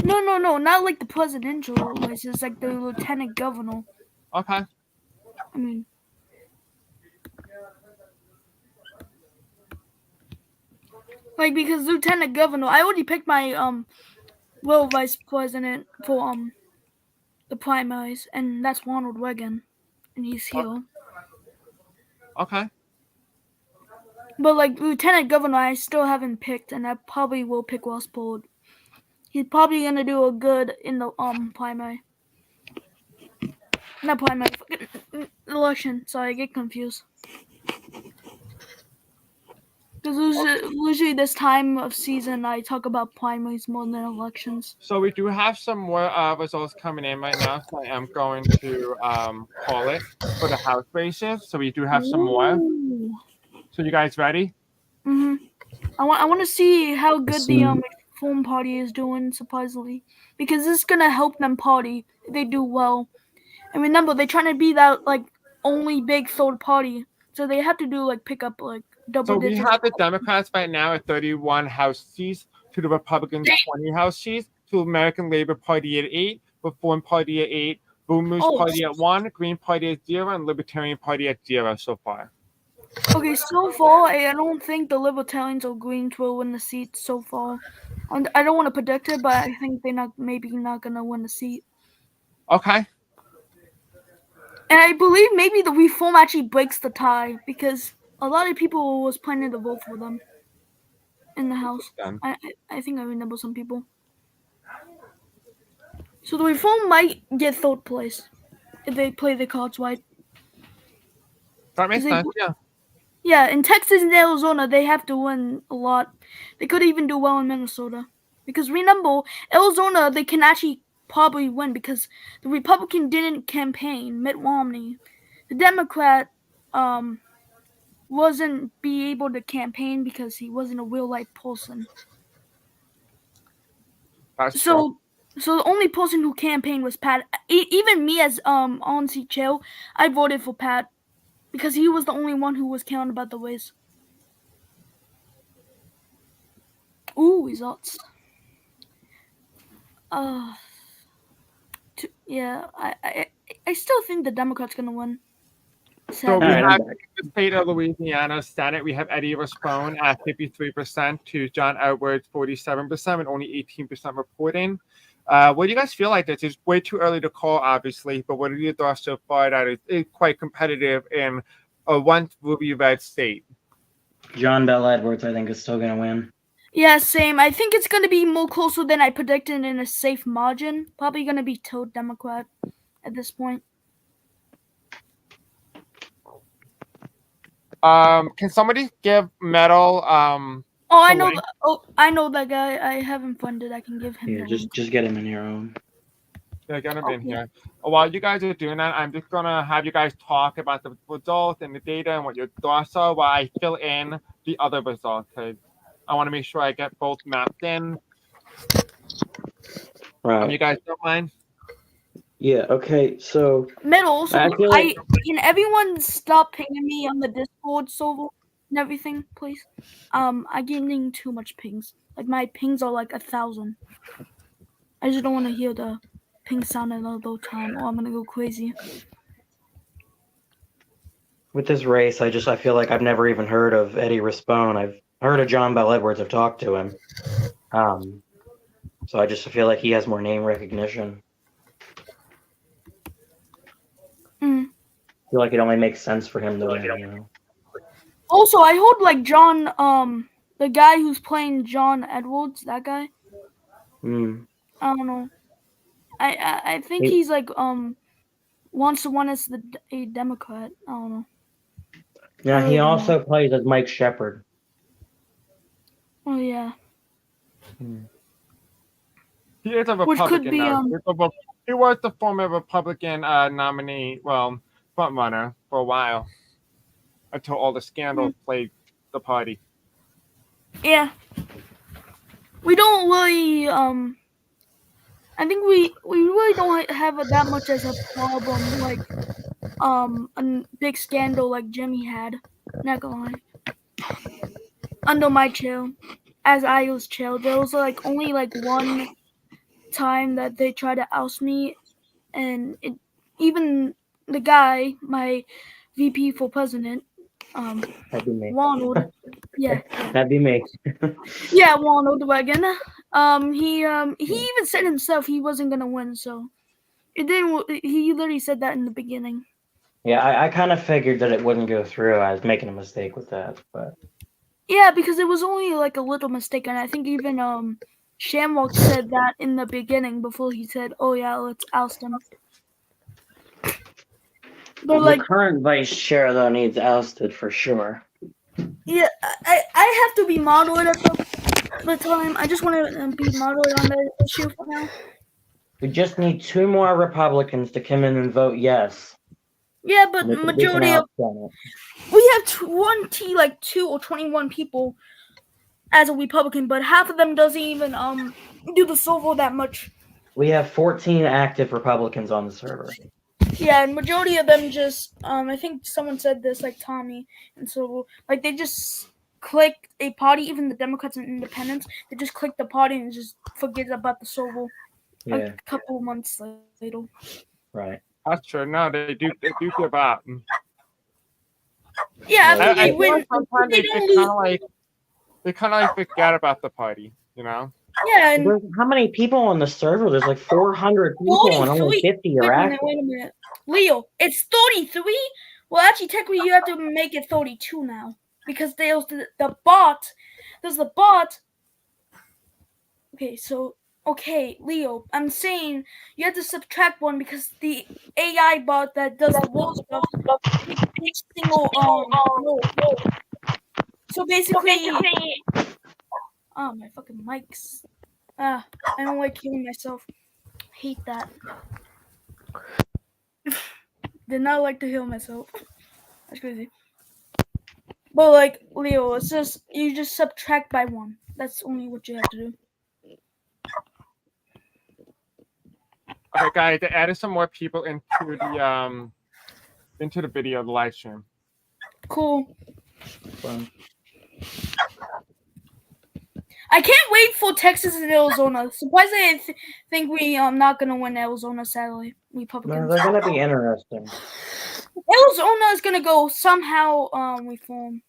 No, not like the presidential race. It's like the lieutenant governor. Okay. I mean, like because lieutenant governor, I already picked my real vice president for the primaries, and that's Ronald Reagan, and he's here. Okay. But like lieutenant governor, I still haven't picked, and I probably will pick Ross Perot. He's probably gonna do a good in the primary. Not primary, election. Sorry, I get confused. Because usually this time of season, I talk about primaries more than elections. So we do have some more results coming in right now. So I am going to call it for the House races. So we do have some more. Ooh. So you guys ready? I want to see how good See. the Reform Party is doing, supposedly, because this is gonna help them party if they do well. And remember, they're trying to be that like only big third party, so they have to do like pick up like double So we digits. have the Democrats right now at 31 House seats, to the Republicans 20 House seats, to American Labor Party at 8, Reform Party at 8, Boomers Oh. Party at 1, Green Party at 0, and Libertarian Party at 0 so far. Okay, so far, I don't think the Libertarians or Greens will win the seat so far. I don't want to predict it, but I think they're maybe not gonna win the seat. Okay. And I believe maybe the reform actually breaks the tie because a lot of people was planning to vote for them in the House. Done. I think I remember some people. So the reform might get third place if they play the cards right. That makes They- sense. Yeah. Yeah, in Texas and Arizona, they have to win a lot. They could even do well in Minnesota. Because remember, Arizona, they can actually probably win because the Republican didn't campaign, Mitt Romney. The Democrat wasn't be able to campaign because he wasn't a real life person. That's true. So the only person who campaigned was Pat. Even me as on-seat chair, I voted for Pat because he was the only one who was caring about the ways. Ooh, results. Yeah, I still think the Democrats gonna win. So we All right, I'm have back. the state of Louisiana Senate. We have Eddie Raspone at 53% to John Edwards 47%, and only 18% reporting. What do you guys feel like this? It's way too early to call, obviously, but what are your thoughts so far that it's quite competitive in a once ruby red state? John Bell Edwards, I think, is still gonna win. Yeah, same. I think it's gonna be more closer than I predicted in a safe margin. Probably gonna be told Democrat at this point. Can somebody give Metal Oh, I know. Away. I know that guy. I haven't funded. I can give him. Yeah, the just link. get him in your own. Yeah, get him in Okay. here. While you guys are doing that, I'm just gonna have you guys talk about the results and the data and what your thoughts are while I fill in the other results, because I want to make sure I get both mapped in. Right. You guys don't mind? Yeah. Okay. So Middle. So I feel like can everyone stop pinging me on the Discord server and everything, please? I'm getting too much pings. Like my pings are like 1,000. I just don't want to hear the ping sound another time, or I'm gonna go crazy. with this race, I feel like I've never even heard of Eddie Raspone. I've heard of John Bell Edwards. I've talked to him. So I just feel like he has more name recognition. Mm. I feel like it only makes sense for him to win. You know? Also, I heard like John, the guy who's playing John Edwards, that guy. Mm. I don't know. I think he's like wants to run as a Democrat. I don't know. Yeah, I he really don't also know. plays as Mike Shepard. Oh yeah. He is a Which could Republican be now. He was the former Republican nominee, well, front runner for a while, until all the scandals plagued the party. Yeah. We don't really I think we really don't have that much as a problem like a big scandal like Jimmy had. Not gonna lie. Under my chair, as I was chair, there was like only like one time that they tried to oust me, and even the guy, my VP for president, That'd be me. Ronald. Yeah. That'd be me. Yeah, Ronald Reagan. He even said himself he wasn't gonna win, so it didn't. He literally said that in the beginning. Yeah, I kind of figured that it wouldn't go through. I was making a mistake with that, but Yeah, because it was only like a little mistake, and I think even Shamrock said that in the beginning before he said, "Oh yeah, let's oust him." But like, the current vice chair though needs ousted for sure. yeah, I have to be moderate at the time. I just want to be moderate on the issue for now. We just need 2 more Republicans to come in and vote yes. Yeah, but We can majority of oust Senate. we have 2 or 21 people as a Republican, but half of them doesn't even do the server that much. We have 14 active Republicans on the server. Yeah, and majority of them just I think someone said this, like Tommy, and so like they just click a party, even the Democrats and Independents, they just click the party and just forget about the server Yeah, a couple months later. right. That's true. No, they do give up. Yeah, Yeah, after I they feel win, like sometimes they they don't kind of like forget about the party, you know? Yeah, and There's how many people on the server? There's like 400 people and only 50 are active. wait a minute. Leo, it's 33. Well, actually, technically, you have to make it 32 now because there's the bot. There's the bot. Okay, so Leo, I'm saying you have to subtract one because the AI bot that does the wall stuff takes each single roll. So basically, oh my fucking mics. I don't like killing myself. Hate that. Did not like to heal myself. That's crazy. But like Leo, it's just you just subtract by one. That's only what you have to do. Okay, guys, they added some more people into the video, the live stream. Cool. Fun. I can't wait for Texas and Arizona. Surprisingly, I think we not gonna win Arizona. Sadly, No, Republicans. they're gonna be interesting. Arizona is gonna go somehow reform.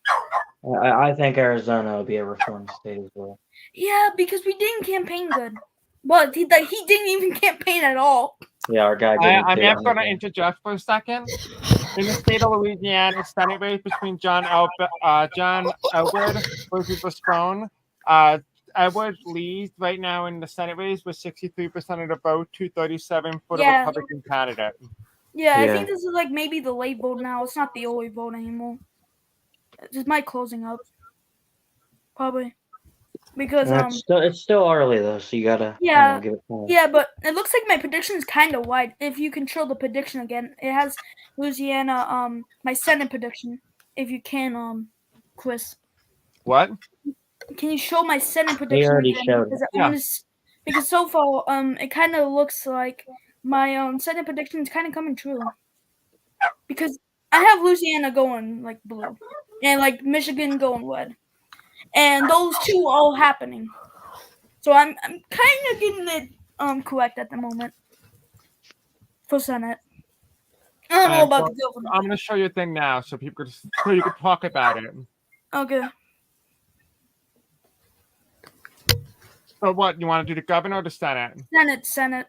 I think Arizona will be a reform state as well. Yeah, because we didn't campaign good. But he didn't even campaign at all. Yeah, our guy didn't I'm do going to anything. interject for a second. In the state of Louisiana, Senate race between John Elwood versus Lestrone. Edward leads right now in the Senate race with 63% of the vote, 237 for the Yeah. Republican candidate. Yeah, I Yeah. think this is like maybe the late vote now. It's not the early vote anymore. It's my closing up. Probably. Because It's still early though, so you gotta Yeah. give it time. yeah, but it looks like my prediction is kind of wide. If you control the prediction again, it has Louisiana. My Senate prediction. If you can, Chris, What? can you show my Senate prediction already again? showed Because, Yeah. because so far, it kind of looks like my Senate prediction is kind of coming true. Because I have Louisiana going like blue, and like Michigan going red, and those two all happening. So I'm kind of getting it correct at the moment for Senate. I don't know And about so the governor. I'm going to show you a thing now so you could talk about it. Okay. So what, you want to do the governor or the Senate? Senate.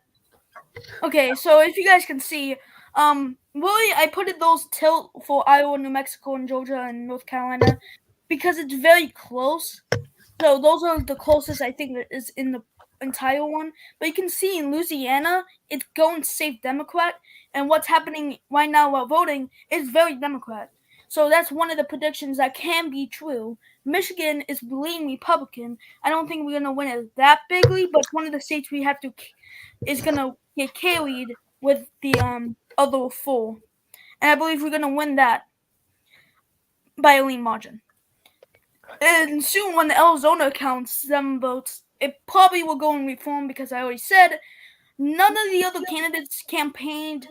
Okay, so if you guys can see, really I put in those tilt for Iowa, New Mexico, and Georgia and North Carolina because it's very close. So those are the closest I think that is in the entire one. But you can see in Louisiana, it's going safe Democrat, and what's happening right now while voting is very Democrat. So that's one of the predictions that can be true. Michigan is bleeding Republican. I don't think we're gonna win it that bigly, but one of the states we have to is gonna get carried with the other four, and I believe we're gonna win that by a lean margin. And soon, when the Arizona counts 7 votes, it probably will go in reform because I already said none of the other candidates campaigned.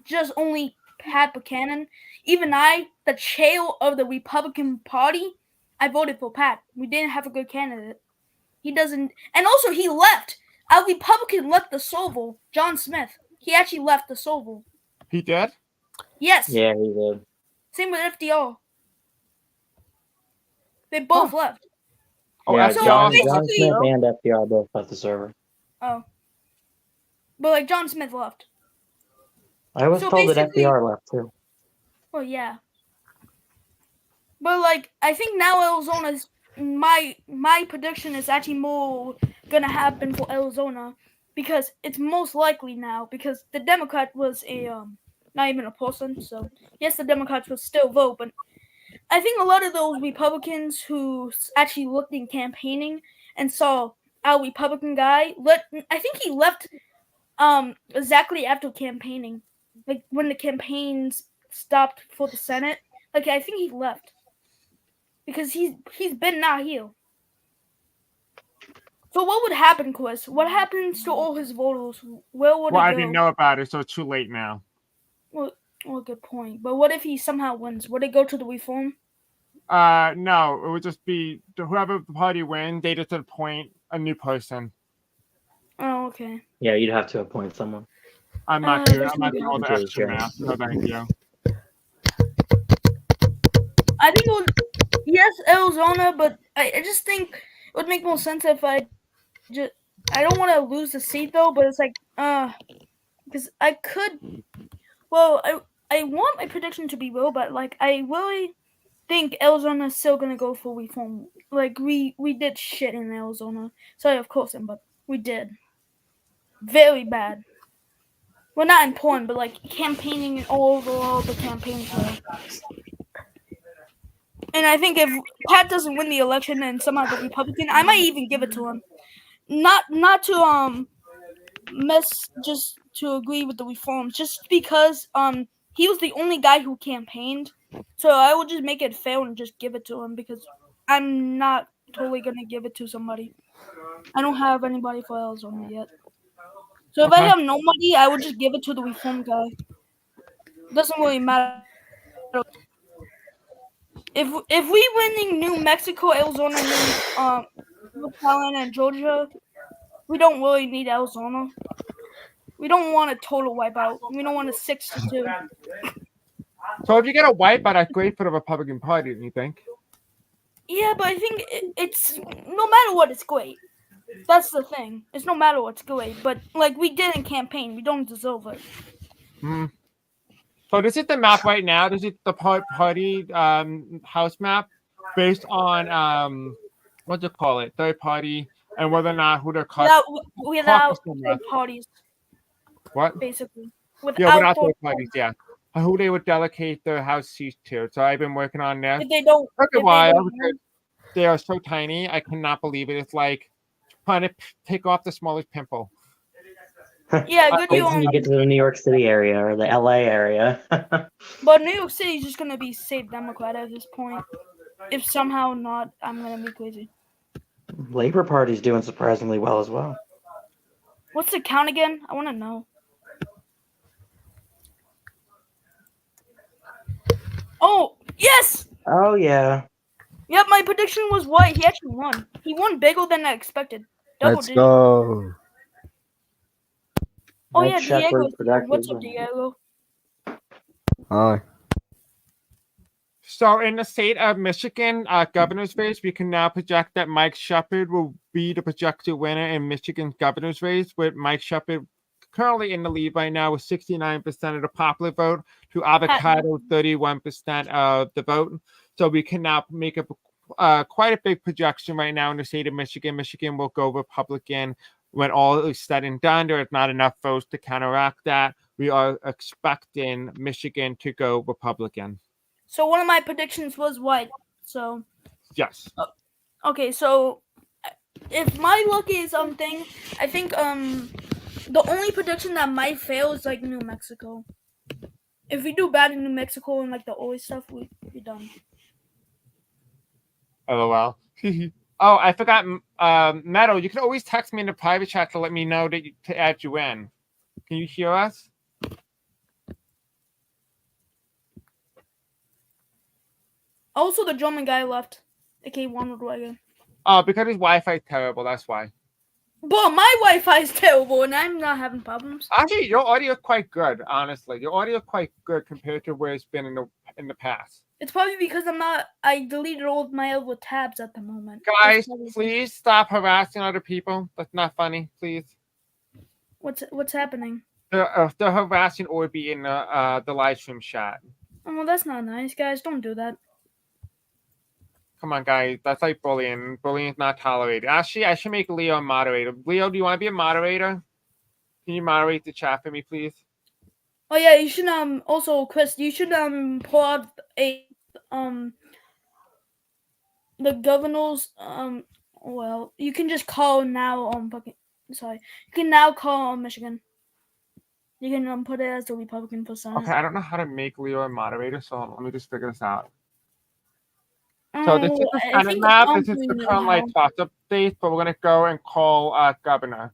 Just only Pat Buchanan. Even I, the chair of the Republican Party, I voted for Pat. We didn't have a good candidate. He doesn't, and also he left. A Republican left the Soval, John Smith. He actually left the Soval. He did? Yes. Yeah, he did. Same with FDR. They both left. Oh, Yeah, so John basically- Smith and FDR both left the server. Oh. But like John Smith left. I was So told that basically- FDR left too. Well, yeah. But like I think now Arizona's my prediction is actually more gonna happen for Arizona because it's most likely now because the Democrat was a not even a person, so yes, the Democrats will still vote, but I think a lot of those Republicans who actually looked in campaigning and saw our Republican guy, I think he left exactly after campaigning, like when the campaigns stopped for the Senate. Like I think he left because he's been not here. So what would happen, Chris? What happens to all his voters? Where would Well, it I go? didn't know about it, so it's too late now. Well, good point. But what if he somehow wins? Would it go to the reform? No, it would just be whoever the party wins, they just appoint a new person. Oh, okay. Yeah, you'd have to appoint someone. I'm not doing all the Okay, extra sure. math. No, thank you. I think it would, yes, Arizona, but I just think it would make more sense if I don't want to lose the seat though, but it's like because I could. Well, I want my prediction to be real, but like I really think Arizona's still gonna go for reform. Like we did shit in Arizona. Sorry, of course, but we did very bad. Well, not in porn, but like campaigning and overall the campaign trail. And I think if Pat doesn't win the election and somehow the Republican, I might even give it to him. Not to just to agree with the reforms, just because he was the only guy who campaigned. So I will just make it fair and just give it to him because I'm not totally gonna give it to somebody. I don't have anybody for Arizona yet. So if I Okay. have nobody, I would just give it to the reform guy. Doesn't really matter. If we winning New Mexico, Arizona, North Carolina, and Georgia, we don't really need Arizona. We don't want a total wipeout. We don't want a 6-2. So if you get a wipeout, that's great for the Republican Party, don't you think? Yeah, but I think it's no matter what, it's great. That's the thing. It's no matter what, it's great. But like we didn't campaign, we don't deserve it. So this is the map right now. This is the party house map based on what do you call it? Third party and whether or not who they're Without caucusing third with. parties, What? basically. Yeah, without third parties, yeah. Who they would delegate their house seats to. So I've been working on this. If they don't, Took a if while they don't because they are so tiny. I cannot believe it. It's like trying to pick off the smallest pimple. yeah, good Wait you till you get to the New York City area or the LA area. But New York City is just gonna be safe Democrat at this point. If somehow not, I'm gonna be crazy. Labor Party's doing surprisingly well as well. What's the count again? I want to know. Oh yes! Oh yeah. Yep, my prediction was right. He actually won. He won bigger than I expected. Double Let's digit. go. Oh Nice yeah, check Diego's for here. What's up, Diego? Hi. So in the state of Michigan, governor's race, we can now project that Mike Shepard will be the projected winner in Michigan's governor's race, with Mike Shepard currently in the lead right now with 69% of the popular vote to Avocado 31% of the vote. So we can now make quite a big projection right now in the state of Michigan. Michigan will go Republican when all is said and done. There is not enough votes to counteract that. We are expecting Michigan to go Republican. So one of my predictions was right. So yes. Okay, so if my luck is something, I think the only prediction that might fail is like New Mexico. If we do bad in New Mexico and like the oil stuff, we're done. LOL. Oh, I forgot. Meadow, you can always text me in the private chat to let me know that to add you in. Can you hear us? Also, the German guy left. aka Ronald Reagan. Oh, because his Wi-Fi is terrible. That's why. But my Wi-Fi is terrible, and I'm not having problems. Actually, your audio is quite good. Honestly, your audio is quite good compared to where it's been in the past. It's probably because I deleted all of my other tabs at the moment. Guys, please stop harassing other people. That's not funny, please. What's happening? They're harassing Orby in the live stream chat. Oh, well, that's not nice, guys. Don't do that. Come on, guys. That's like bullying. Bullying is not tolerated. Actually, I should make Leo a moderator. Leo, do you want to be a moderator? Can you moderate the chat for me, please? Oh yeah, you should also, Chris, you should pull out the governor's well, you can just call now you can now call Michigan. You can put it as the Republican for Senate. Okay, I don't know how to make Leo a moderator, so let me just figure this out. So this is the Senate map. This is the current light spots update, but we're gonna go and call governor.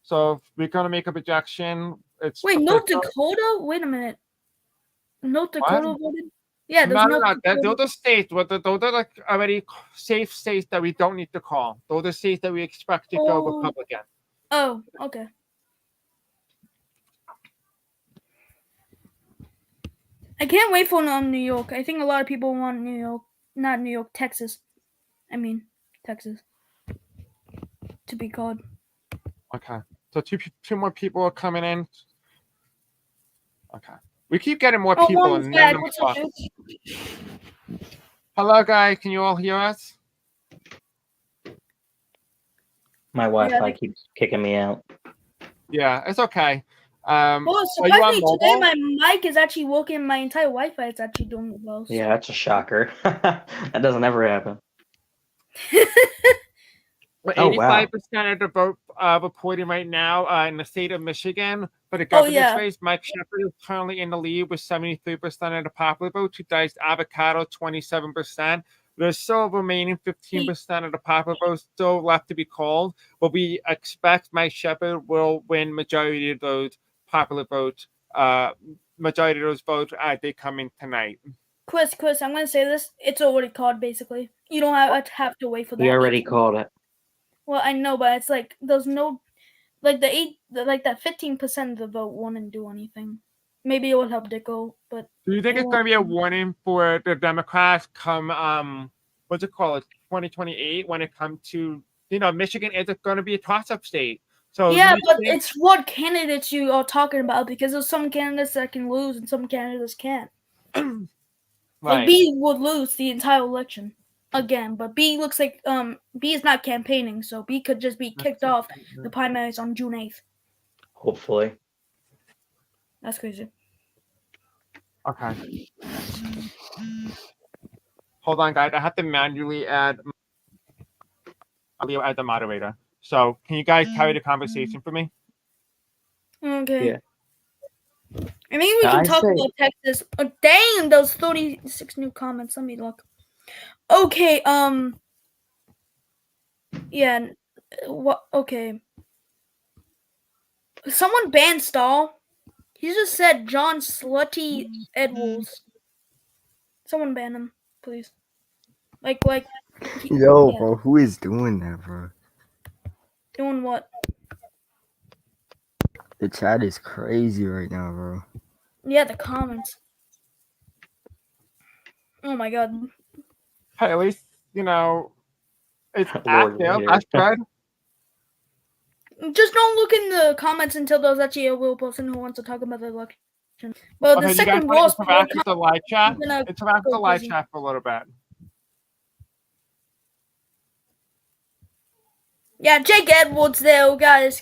So we're gonna make a projection. Wait, North Dakota? Wait a minute. North Dakota voted? Yeah, no. Those are states. Those are like already safe states that we don't need to call. Those are states that we expect to go Republican. Oh, okay. I can't wait for New York. I think a lot of people want New York, not New York, Texas. I mean, Texas to be called. Okay, so two more people are coming in. Okay. We keep getting more Oh, people Long's and back. none of What's them up, talk. dude? Hello, guys. Can you all hear us? My Wi-Fi keeps kicking me out. Yeah, it's okay. Well, Are you on surprisingly today mobile? my mic is actually working. My entire Wi-Fi is actually doing well. So. Yeah, that's a shocker. That doesn't ever happen. Well, Oh, wow. 85% of the vote reporting right now in the state of Michigan for the Oh, governor's yeah. race. Mike Shepard is currently in the lead with 73% of the popular vote. Two Dice Avocado, 27%. There's still remaining 15% of the popular vote still left to be called, but we expect Mike Shepard will win majority of those popular votes. Majority of those votes as they come in tonight. Chris, I'm gonna say this. It's already called, basically. You don't have to wait for that. He already 18. called it. Well, I know, but it's like there's no, like that 15% of the vote won't do anything. Maybe it will help Dicko, but Do you think it's going to be a warning for the Democrats come what's it called, 2028, when it comes to, Michigan is going to be a toss-up state. So yeah, you but think- it's what candidates you are talking about, because there's some candidates that can lose and some candidates can't. Like right. B would lose the entire election again, but B looks like B is not campaigning, so B could just be kicked off the primaries on June 8th. Hopefully. That's crazy. Okay. Hold on, guys. I have to manually add Leo as the moderator. So can you guys carry the conversation for me? Okay. Yeah. I mean, we can I talk say- about Texas. Oh, dang, those 36 new comments. Let me look. Okay, yeah, what? Okay. Someone banned Stahl. He just said John Slutty Edwards. Someone ban him, please. Like, Yo, yeah. bro, who is doing that, bro? Doing what? The chat is crazy right now, bro. Yeah, the comments. Oh my god. Hey, at least, it's Lord active. Vader. That's good. Just don't look in the comments until there's actually a real person who wants to talk about the election. But Okay, the you guys second want worst to interact with the live chat? I'm gonna Interact with go the live crazy. chat for a little bit. Yeah, Jake Edwards there, guys.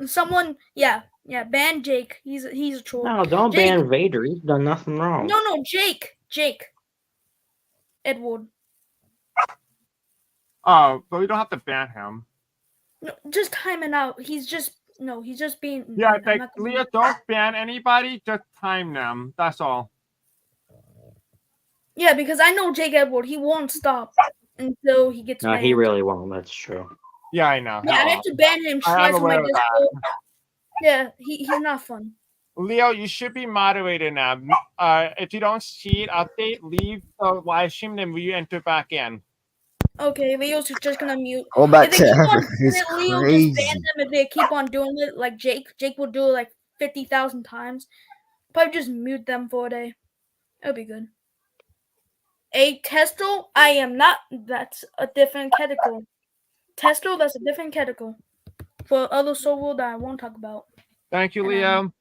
Someone, ban Jake. He's a troll. No, don't Jake. ban Vader. He's done nothing wrong. No, Jake Edward. Oh, but we don't have to ban him. No, just time it out. He's just being. Yeah, mean. I'm not gonna- Leo, don't ban anybody. Just time them. That's all. Yeah, because I know Jake Edward. He won't stop until he gets No, banned. he really won't. That's true. Yeah, I know. Yeah, I have to ban him I'm twice on my aware of that. Discord. Yeah, he's not fun. Leo, you should be moderated now. If you don't see it update, leave the live stream, then re-enter back in. Okay, Leo's just gonna mute. Go back If they to keep on Africa. doing It's it, Leo crazy. just ban them. If they keep on doing it, like Jake will do it like 50,000 times. Probably just mute them for a day. That'll be good. A Testo? I am not. That's a different category. Testo, that's a different category. For other server that I won't talk about. Thank you, And, Leo.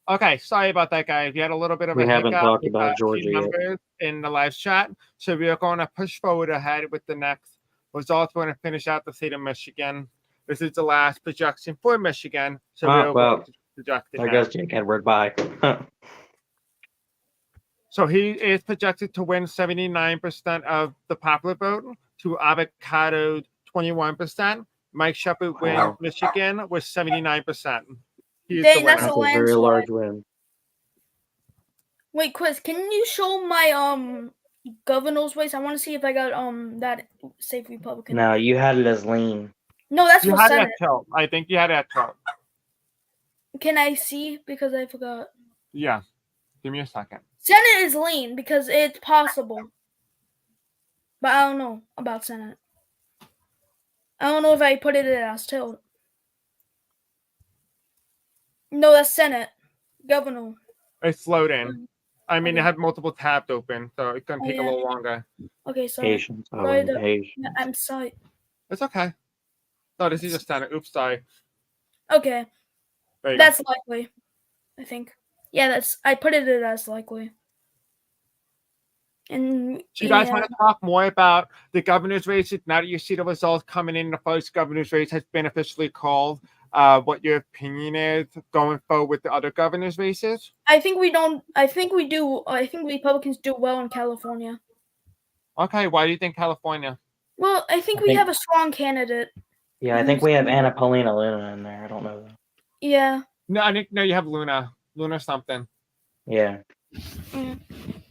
Okay, sorry about that, guys. We had a little bit of We a haven't hiccup talked with about a few Georgia yet. numbers in the live chat, so we are going to push forward ahead with the next results. We're going to finish out the state of Michigan. This is the last projection for Michigan, so we're going to project it There now. goes Jake Edward. Bye. So he is projected to win 79% of the popular vote, to Avocado 21%. Mike Shepard wins Wow. Michigan with 79%. He is Dang, the that's winner. That's a very landslide. large win. Wait, Chris, can you show my governor's race? I want to see if I got that safe Republican. No, you had it as lean. No, that's You for had Senate. that tilt. I think you had that tilt. Can I see? Because I forgot. Yeah. Give me a second. Senate is lean because it's possible. But I don't know about Senate. I don't know if I put it as tilt. No, that's Senate. Governor. It's loading. I mean, it Okay. had multiple tabs open, so it's going to Oh, take a yeah. little longer. Okay, sorry. Patience. Oh, Sorry, patience. I'm sorry. It's okay. No, this is just standard. Oops, sorry. Okay, There you that's likely. I think. Yeah, I put it as likely. And So you guys yeah, want to talk more about the governor's races now that you see the results coming in? The first governor's race has been officially called. What your opinion is going forward with the other governor's races? I think we don't. I think we do. I think Republicans do well in California. Okay, why do you think California? Well, I think we have a strong candidate. Yeah, I think we have Anna Paulina Luna in there. I don't know. Yeah. No, I think no. You have Luna something. Yeah.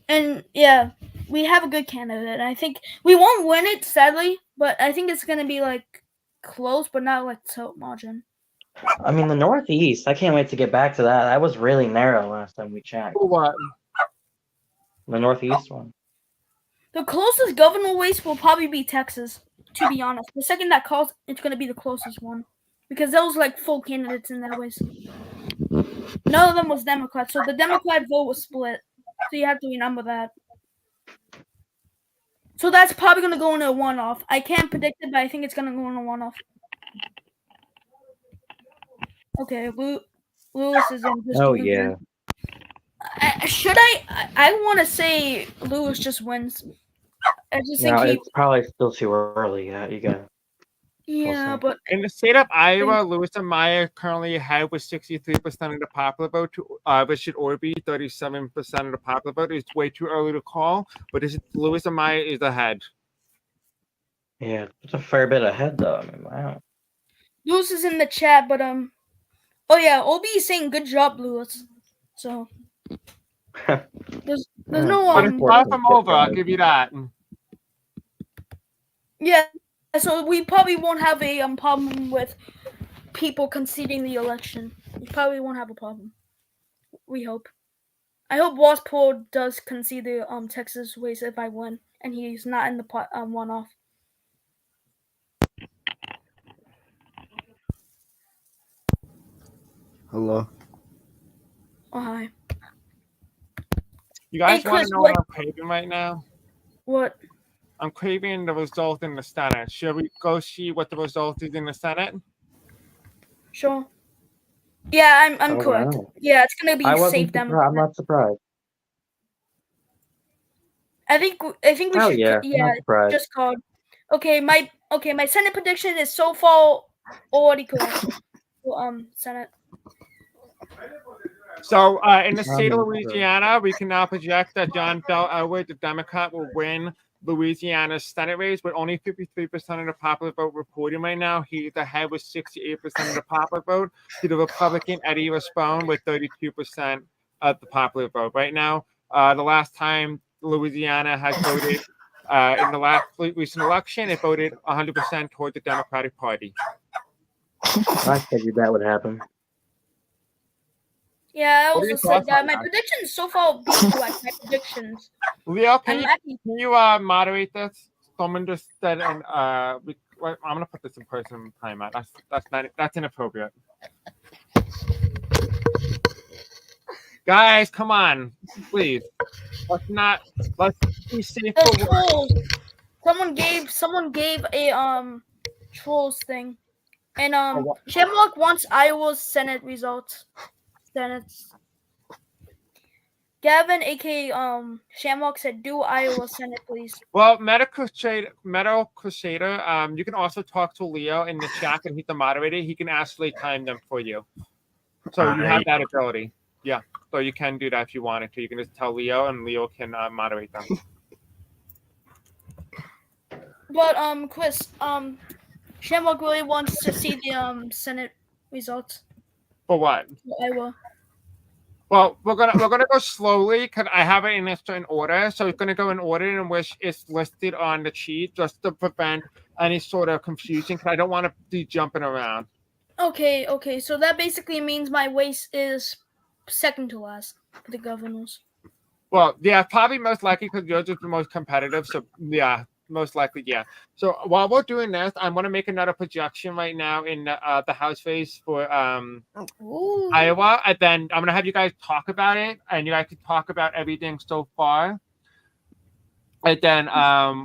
And yeah, we have a good candidate. I think we won't win it, sadly, but I think it's gonna be like close, but not like tilt margin. I mean, the Northeast. I can't wait to get back to that. That was really narrow last time we checked. For what? The Northeast one. The closest governor race will probably be Texas. To be honest, the second that calls, it's gonna be the closest one, because there was like full candidates in that race. None of them was Democrats, so the Democrat vote was split. So you have to remember that. So that's probably gonna go in a one-off. I can't predict it, but I think it's gonna go in a one-off. Okay, Lewis is in. Oh yeah. I want to say Lewis just wins. I just think No, he. it's probably still too early. Yeah, you got. Yeah, but In the state of Iowa, Lewis and Meyer currently ahead with 63% of the popular vote to Richard Orby, 37% of the popular vote. It's way too early to call, but Lewis and Meyer is ahead. Yeah, it's a fair bit ahead though. I mean, wow. Lewis is in the chat, but oh yeah, Obi is saying good job, Lewis. So there's no But it's far from over. I'll give you that. Yeah, so we probably won't have a problem with people conceding the election. We probably won't have a problem. We hope. I hope Wasport does concede the Texas race if I win, and he's not in the one-off. Hello. Oh hi. You guys Hey, want Chris, to know what I'm craving right now? What? I'm craving the result in the Senate. Should we go see what the result is in the Senate? Sure. Yeah, I'm correct. Wow. Yeah, it's gonna be safe. I'm not surprised. I think we Oh, should. yeah, Yeah, not surprised. just called. Okay, my Senate prediction is so far already correct. Senate. So in the state of Louisiana, we can now project that John Bel Edwards, the Democrat, will win Louisiana's Senate race with only 53% of the popular vote reporting right now. He's ahead with 68% of the popular vote to the Republican Eddie Raspone with 32% of the popular vote. Right now, the last time Louisiana has voted in the last recent election, it voted 100% toward the Democratic Party. I figured that would happen. Yeah, I What are your also said thoughts that on my that? predictions so far beat like my predictions. Leo, can I'm you moderate this? Someone just said, and I'm gonna put this in person timeout. That's inappropriate. Guys, come on, please. Let's be safe. Trolls. Someone gave a trolls thing, and Shamrock wants Iowa's Senate results. Senate's. Gavin, aka Shamrock, said, "Do Iowa Senate, please." Well, Medical Crusader, you can also talk to Leo in the chat, and he's the moderator. He can actually time them for you. So you have that ability. Yeah. So you can do that if you wanted to. You can just tell Leo, and Leo can moderate them. But Chris, Shamrock really wants to see the Senate results. For what? For Iowa. Well, we're gonna go slowly because I have it in a certain order. So it's gonna go in order in which it's listed on the sheet, just to prevent any sort of confusion. Because I don't want to be jumping around. Okay. So that basically means my race is second to last for the governors. Well, yeah, probably most likely because yours is the most competitive. So yeah, most likely, yeah. So while we're doing this, I'm gonna make another projection right now in the House race for Iowa, and then I'm gonna have you guys talk about it, and you guys can talk about everything so far. And then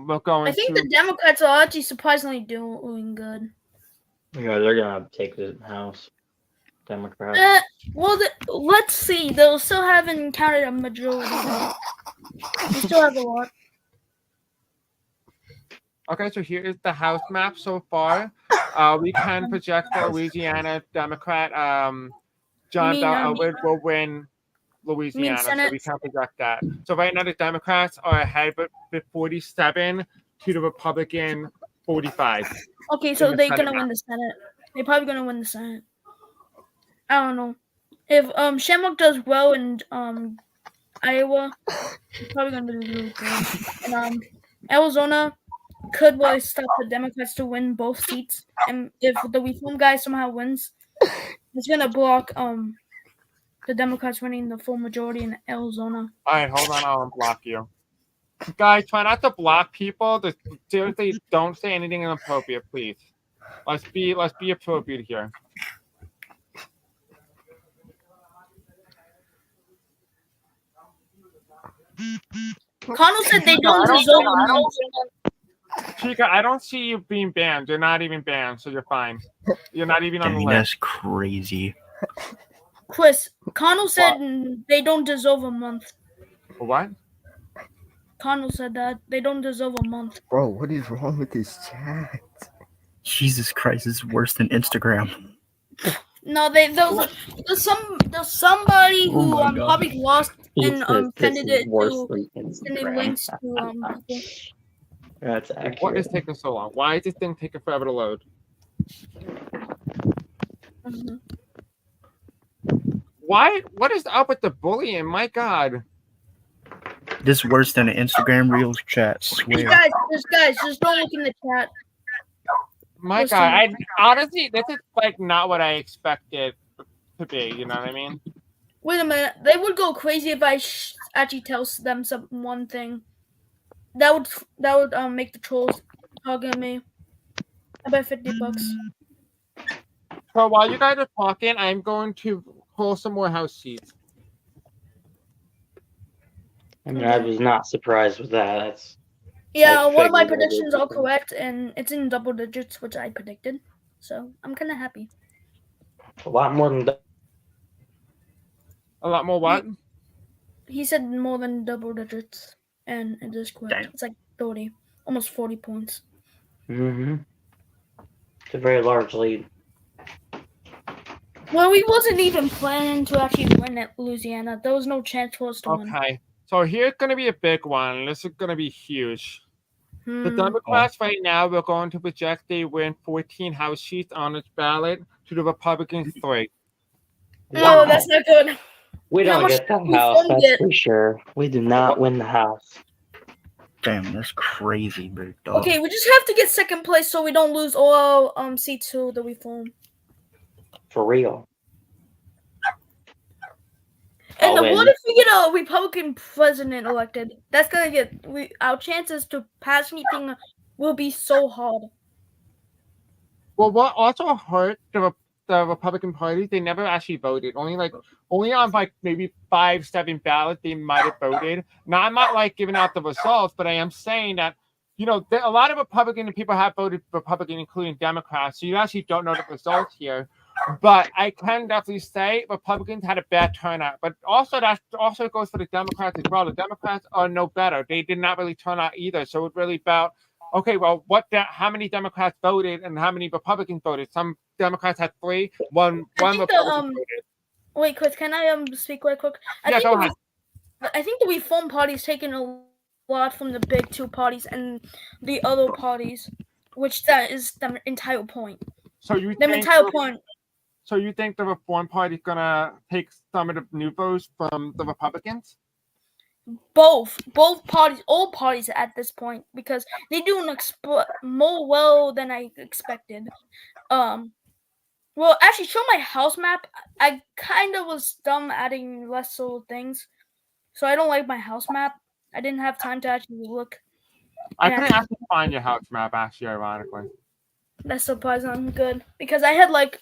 we're going. I think the Democrats are actually surprisingly doing good. Yeah, they're gonna take the House. Democrats. Well, let's see. They'll still haven't counted a majority. We still have a lot. Okay, so here is the House map so far. We can project for Louisiana Democrat. John mean, Bell Elwood will win Louisiana, so Senate? we can project that. So right now the Democrats are ahead with 47 to the Republican 45. Okay, so the they're Senate gonna map. win the Senate. They're probably gonna win the Senate. I don't know. If Shamrock does well in Iowa, he's probably gonna do really good. And Arizona could really stop the Democrats to win both seats. And if the Reform guy somehow wins, it's gonna block the Democrats winning the full majority in Arizona. All right, hold on, I'll unblock you. Guys, try not to block people. Just seriously, don't say anything inappropriate, please. Let's be appropriate here. Connell said they don't deserve a month. Chica, I don't see you being banned. You're not even banned, so you're fine. You're not even on the Dang, list. that's crazy. Chris, Connell said they don't deserve a month. What? Connell said that they don't deserve a month. Bro, what is wrong with this chat? Jesus Christ, it's worse than Instagram. No, there's somebody Oh who my God. probably lost and This sending is it worse to than sending Instagram. links to people. That's accurate. What is taking so long? Why is this thing taking forever to load? Mhm. Why? What is up with the bullying? My God. This is worse than an Instagram Reels chat. Swear. Guys, just don't look in the chat. My Listen. God. I honestly, this is like not what I expected to be. You know what I mean? Wait a minute. They would go crazy if I actually tell them one thing. That would make the trolls target me. I bet $50. So while you guys are talking, I'm going to pull some more house seats. I mean, I was not surprised with that. That's Yeah, I one of my figured that predictions would are be- correct, and it's in double digits, which I predicted. So I'm kind of happy. a lot more than that. A lot more what? He said more than double digits, and it is correct. Damn. It's like 30, almost 40 points. Mm-hmm. It's a very large lead. Well, we wasn't even planning to actually win at Louisiana. There was no chance for us to win. Okay. So here's going to be a big one. This is going to be huge. The Democrats right now, we're going to project they win 14 House seats on this ballot to the Republicans 3. No, that's not good. We How don't much get the did we house, fund that's get? for sure. We do not win the house. Damn, that's crazy, big dog. Okay, we just have to get second place so we don't lose all our seats to the Reform. For real. And I'll what win. if we get a Republican president elected? That's gonna get our chances to pass anything will be so hard. Well, what also hurt the Republican Party, they never actually voted. Only on like maybe 5-7 ballots they might have voted. Now I'm not like giving out the results, but I am saying that a lot of Republican people have voted Republican, including Democrats. So you actually don't know the results here. But I can definitely say Republicans had a bad turnout. But also that also goes for the Democrats as well. The Democrats are no better. They did not really turn out either. So it's really about okay, well, how many Democrats voted and how many Republicans voted? Some Democrats had 3, one Republican voted. Wait, Chris, can I speak right quick? Yeah, go ahead. I think the Reform Party's taken a lot from the big two parties and the other parties, which that is the entire point. So you The think entire point. So you think the Reform Party is gonna take some of the new votes from the Republicans? Both parties, all parties at this point, because they do more well than I expected. Well, actually, show my house map. I kind of was dumb adding less little things, so I don't like my house map. I didn't have time to actually look. I couldn't actually find your house map, actually, ironically. That's surprising. I'm good because I had like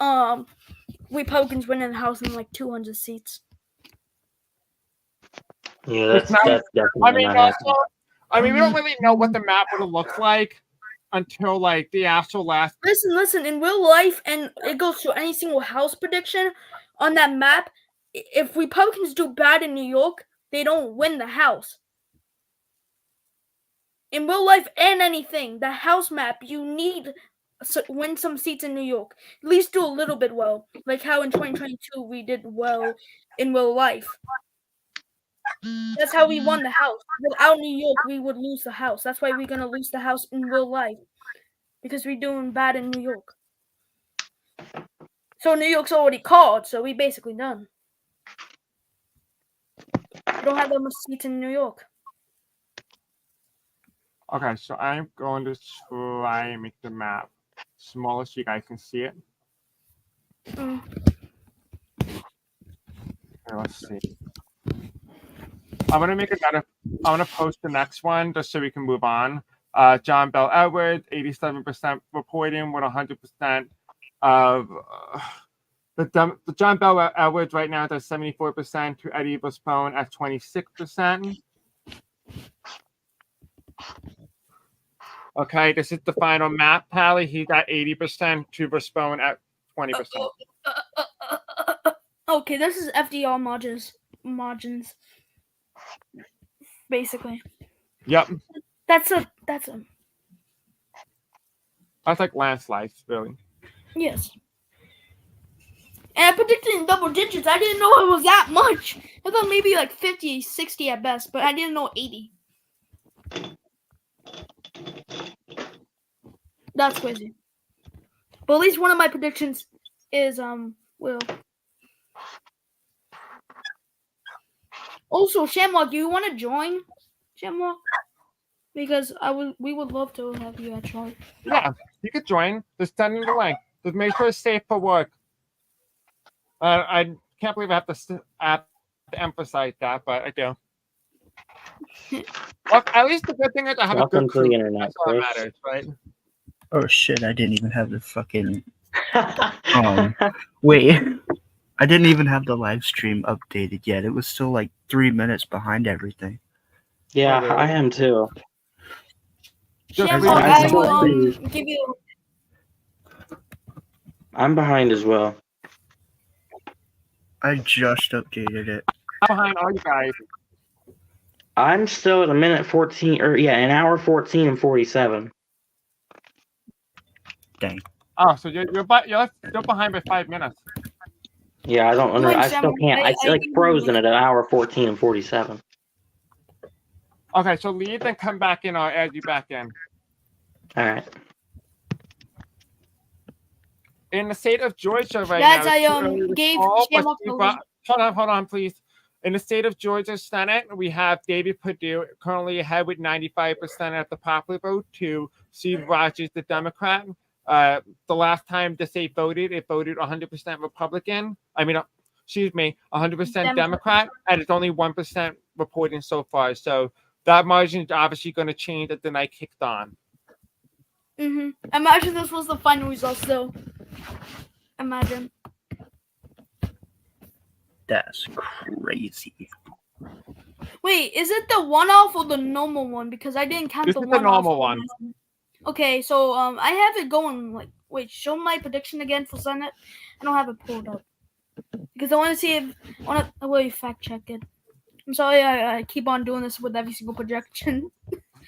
Republicans winning the house in like 200 seats. Yeah, that's definitely I mean, not also, we don't really know what the map would have looked like. until like the actual last. Listen. In real life, and it goes to any single house prediction on that map. If Republicans do bad in New York, they don't win the house. In real life and anything, the house map, you need to win some seats in New York. At least do a little bit well, like how in 2022 we did well in real life. That's how we won the house. Without New York, we would lose the house. That's why we're gonna lose the house in real life, because we're doing bad in New York. So New York's already called, so we basically done. We don't have that much seats in New York. Okay, so I'm going to try and make the map smaller so you guys can see it. Mm. Okay, let's see. I'm gonna post the next one just so we can move on. John Bell Edwards, 87% reporting with 100% of the John Bell Edwards right now does 74% to Eddie Postpone at 26%. Okay, this is the final map tally. He's at 80% to Postpone at 20%. Okay, this is FDR margins. Basically. Yep. That's like landslides, really. yes. And I predicted in double digits. I didn't know it was that much. I thought maybe like 50, 60 at best, but I didn't know 80. That's crazy. But at least one of my predictions is Will. Also, Shamrock, do you want to join? Shamrock? Because we would love to have you at Charlie. Yeah, you could join. Just send me the link. Just make sure it's safe for work. I can't believe I have to emphasize that, but I do. Well, at least the good thing is I have Welcome a good to the crew. internet, That's all that Chris. matters, right? Oh shit! I didn't even have the fucking. Wait. I didn't even have the live stream updated yet. It was still like 3 minutes behind everything. Yeah, Oh, really? I am too. Shamrock, I I still will see- give you. I'm behind as well. I just updated it. I'm behind all you guys. I'm still at a minute 14, or yeah, an hour 14 and 47. Dang. Oh, so you're behind by 5 minutes. Yeah, I don't under. Behind I still Shamrock, can't. I like frozen at an hour 14 and 47. Okay, so leave and come back in. I'll add you back in. All right. In the state of Georgia right Guys, now, I it's too early to gave call, but Shamrock Steve the Ro- Hold on, please. In the state of Georgia Senate, we have David Perdue currently ahead with 95% at the popular vote to Steve Rogers, the Democrat. The last time the state voted, it voted 100% Republican. 100% Democrat, and it's only 1% reporting so far. So that margin is obviously going to change as the night kicked on. Imagine this was the final result, though. Imagine. That's crazy. Wait, is it the one-off or the normal one? Because I didn't count This the is the one-off. normal one. Okay, so I have it going like. Wait, show my prediction again for Senate. I don't have it pulled up because I want to see if I want to fact check it. I'm sorry, I keep on doing this with every single projection.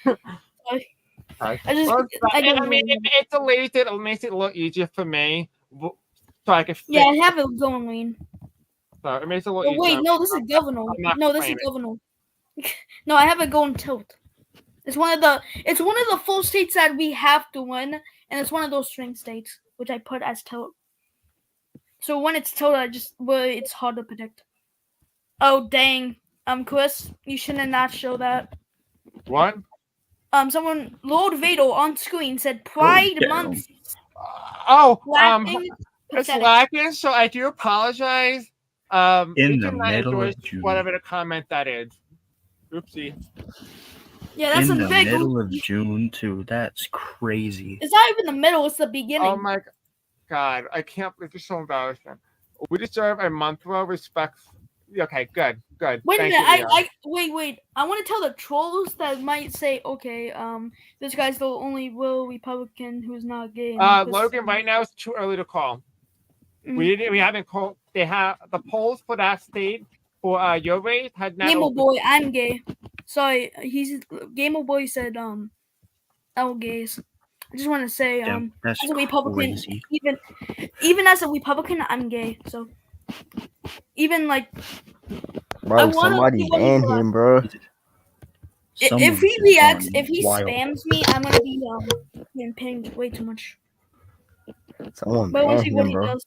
I just, Well, I don't I mean, really- it delays it. It makes it a little easier for me, so I can fix yeah, I it. have it going, Wayne. So it makes it a Oh, little wait, easier. no, this is governor. I'm not No, this is playing it. governor. No, I have it going tilt. It's one of the full states that we have to win, and it's one of those string states which I put as tilt. So when it's tilt, it's hard to predict. Oh dang, Chris, you shouldn't not show that. What? Lord Vader on screen said Pride Month. It's pathetic. lacking, so I do apologize. In We the do not middle enjoy of June. whatever the comment that is. Oopsie. Yeah, that's In a the big. middle of June, too. That's crazy. It's not even the middle; it's the beginning. Oh my God, I can't believe it's so embarrassing. We deserve a month of respect. Okay, good. Wait a Thank minute. you, Leo. Wait. I want to tell the trolls that might say, okay, this guy's the only real Republican who's not gay. and Logan, right now it's too early to call. Mm. We haven't called. They have the polls for that state for your race had not Gamer opened. Boy, I'm gay. Sorry, Gamer Boy said all gays. I just want to say That's as a Republican, crazy. even as a Republican, I'm gay. So even like Bro, I want to somebody be voting ban for him, bro. if Someone's he just reacts, gone if he wild. spams me, I'm gonna be getting pinged way too much. Someone But I want ban to see what him, he bro. does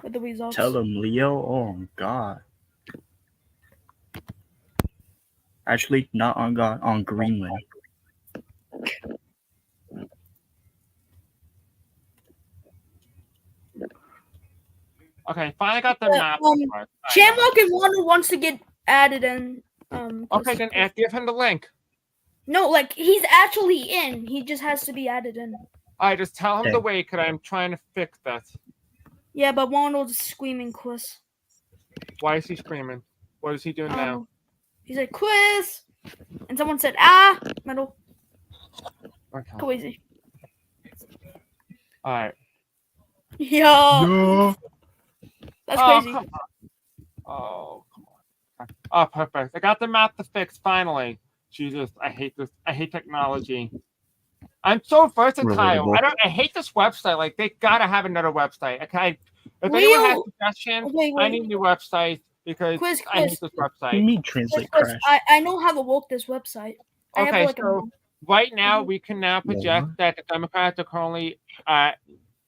with the results. Tell him, Leo. Oh God. Actually, not on God, on Greenland. Okay, finally got the map. Shamrock is one who wants to get added in. Okay, then give him the link. No, like he's actually in. He just has to be added in. All right, just tell him to Okay. wait, because I'm trying to fix this. Yeah, but Ronald's screaming Quiz. Why is he screaming? What is he doing now? He said Quiz, and someone said metal. Okay. Go easy. All right. Yeah. That's crazy. Come on. Oh, come on. Oh, perfect. I got the map to fix finally. Jesus, I hate this. I hate technology. I'm so versatile. Relatable. I hate this website. Like, they gotta have another website. Okay. If Leo- anyone has suggestions, Wait. I need new websites because Quiz. I hate this You website. mean translate Quiz, crash? I know how to work this website. I have Okay, like so right now we can now project that the Democrats are currently at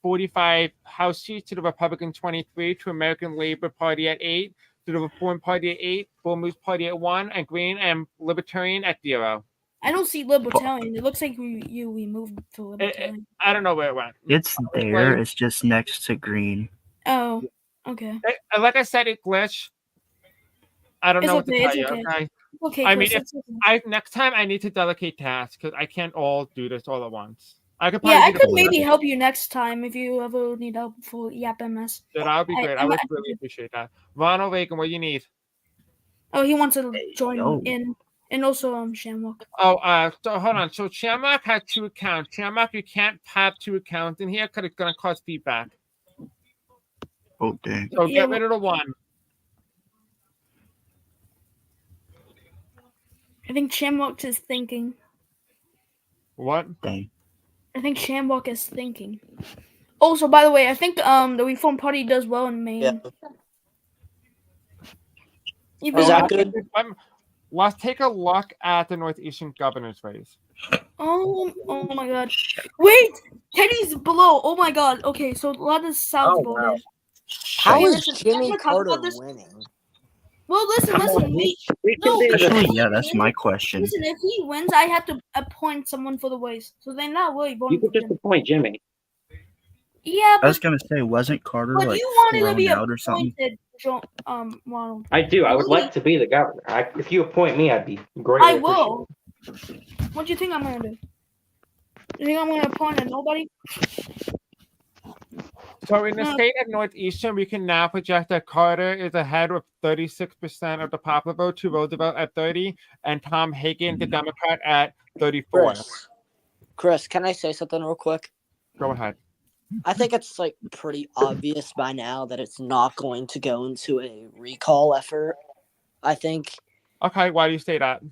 45 House seats, to the Republican 23, to American Labor Party at 8, to the Reform Party at 8, Full Moose Party at 1, and Green and Libertarian at 0. I don't see libertarian. It looks like we moved to libertarian. I don't know where it went. It's there. It's just next to green. Oh, okay. Like I said, it glitched. I don't It's know what to okay, tell it's you. okay. Okay. Okay, I mean, Chris, if it's okay. next time I need to delegate tasks because I can't all do this all at once. I could probably Yeah, I do could the- maybe help you next time if you ever need help for Yap MS. That would be great. I would really appreciate that. Ronald Reagan, what do you need? Oh, he wants to join yo. in, and also Shamrock. Oh, so hold on. So Shamrock had 2 accounts. Shamrock, you can't have 2 accounts in here because it's going to cause feedback. Oh dang. So Yeah, get rid of the one. I think Shamrock is thinking. What? Dang. I think Shamrock is thinking. Also, by the way, I think the Reform Party does well in Maine. Yeah. Even Is though- that good? Let's take a look at the Northeastern governor's race. Oh my God! Wait, Teddy's below. Oh my God. Okay, so a lot of South voted. How Hey, is listen, I'm Jimmy gonna talk Carter about this. winning? Well, listen. We can No, do this. Actually, yeah, that's my question. Listen, if he wins, I have to appoint someone for the race. So they're not really You voting could for just him. appoint Jimmy. Yeah, I but, was gonna say, wasn't Carter but like you wanted to thrown be out or something? appointed, Ronald. I do. I would Really? like to be the governor. If you appoint me, I'd be great. I will. What do you think I'm gonna do? You think I'm gonna appoint a nobody? So in the No. state of Northeastern, we can now project that Carter is ahead with 36% of the popular vote, to Roosevelt at 30, and Tom Hagen, the Democrat, at 34. Chris, can I say something real quick? Go ahead. I think it's like pretty obvious by now that it's not going to go into a recall effort. I think. Okay, why do you say that?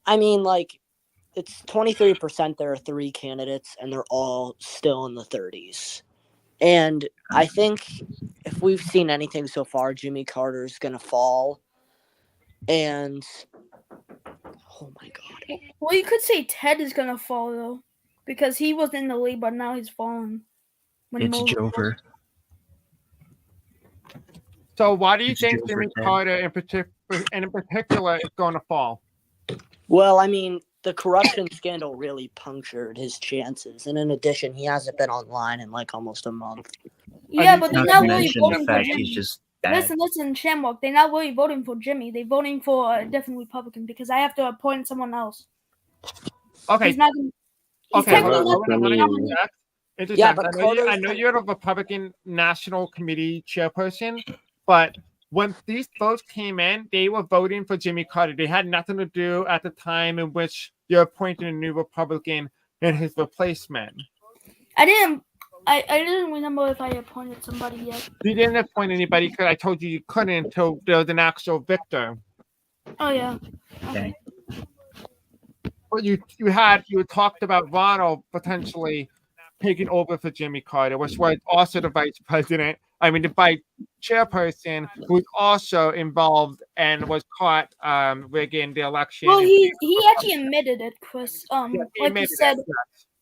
I mean, like, it's 23%. There are 3 candidates, and they're all still in the 30s. And I think if we've seen anything so far, Jimmy Carter's going to fall. And, oh my God. Well, you could say Ted is gonna fall though, because he was in the lead, but now he's fallen. It's Jover. So why do you It's think Joe Jimmy Ted. Carter in particular is going to fall? Well, I mean, the corruption scandal really punctured his chances. And in addition, he hasn't been online in like almost a month. Yeah, but they're Not not to really mention voting the for fact Jimmy. he's just bad. Listen, Shamrock. They're not really voting for Jimmy. They're voting for a different Republican because I have to appoint someone else. Okay. He's not. He's Okay. technically Hold not on, the nominee. Yeah, but I know you're a Republican National Committee chairperson, but when these votes came in, they were voting for Jimmy Carter. They had nothing to do at the time in which you're appointing a new Republican and his replacement. I didn't remember if I appointed somebody yet. You didn't appoint anybody because I told you couldn't until there was an actual victor. Oh yeah. Okay. But you talked about Ronald potentially taking over for Jimmy Carter, which was also the vice president. I mean, the vice chairperson who was also involved and was caught rigging the election. Well, he actually admitted it, Chris. Like you said,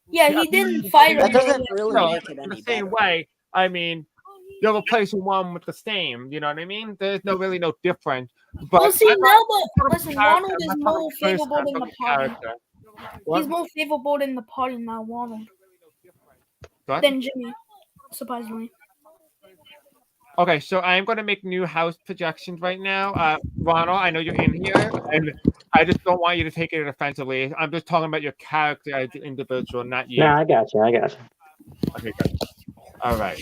yeah, he didn't fire That him. doesn't really No, make it in any the same better. way, I mean, you're replacing one with the same. You know what I mean? There's no difference. But Well, see, I'm now not- that listen, Ronald is I'm more talking first favorable than the about party. character. What? He's more favorable than the party now, Ronald, What? than Jimmy, surprisingly. Okay, so I'm going to make new house projections right now. Ronald, I know you're in here, and I just don't want you to take it offensively. I'm just talking about your character as an individual, not you. No, I got you. Okay, good. All right.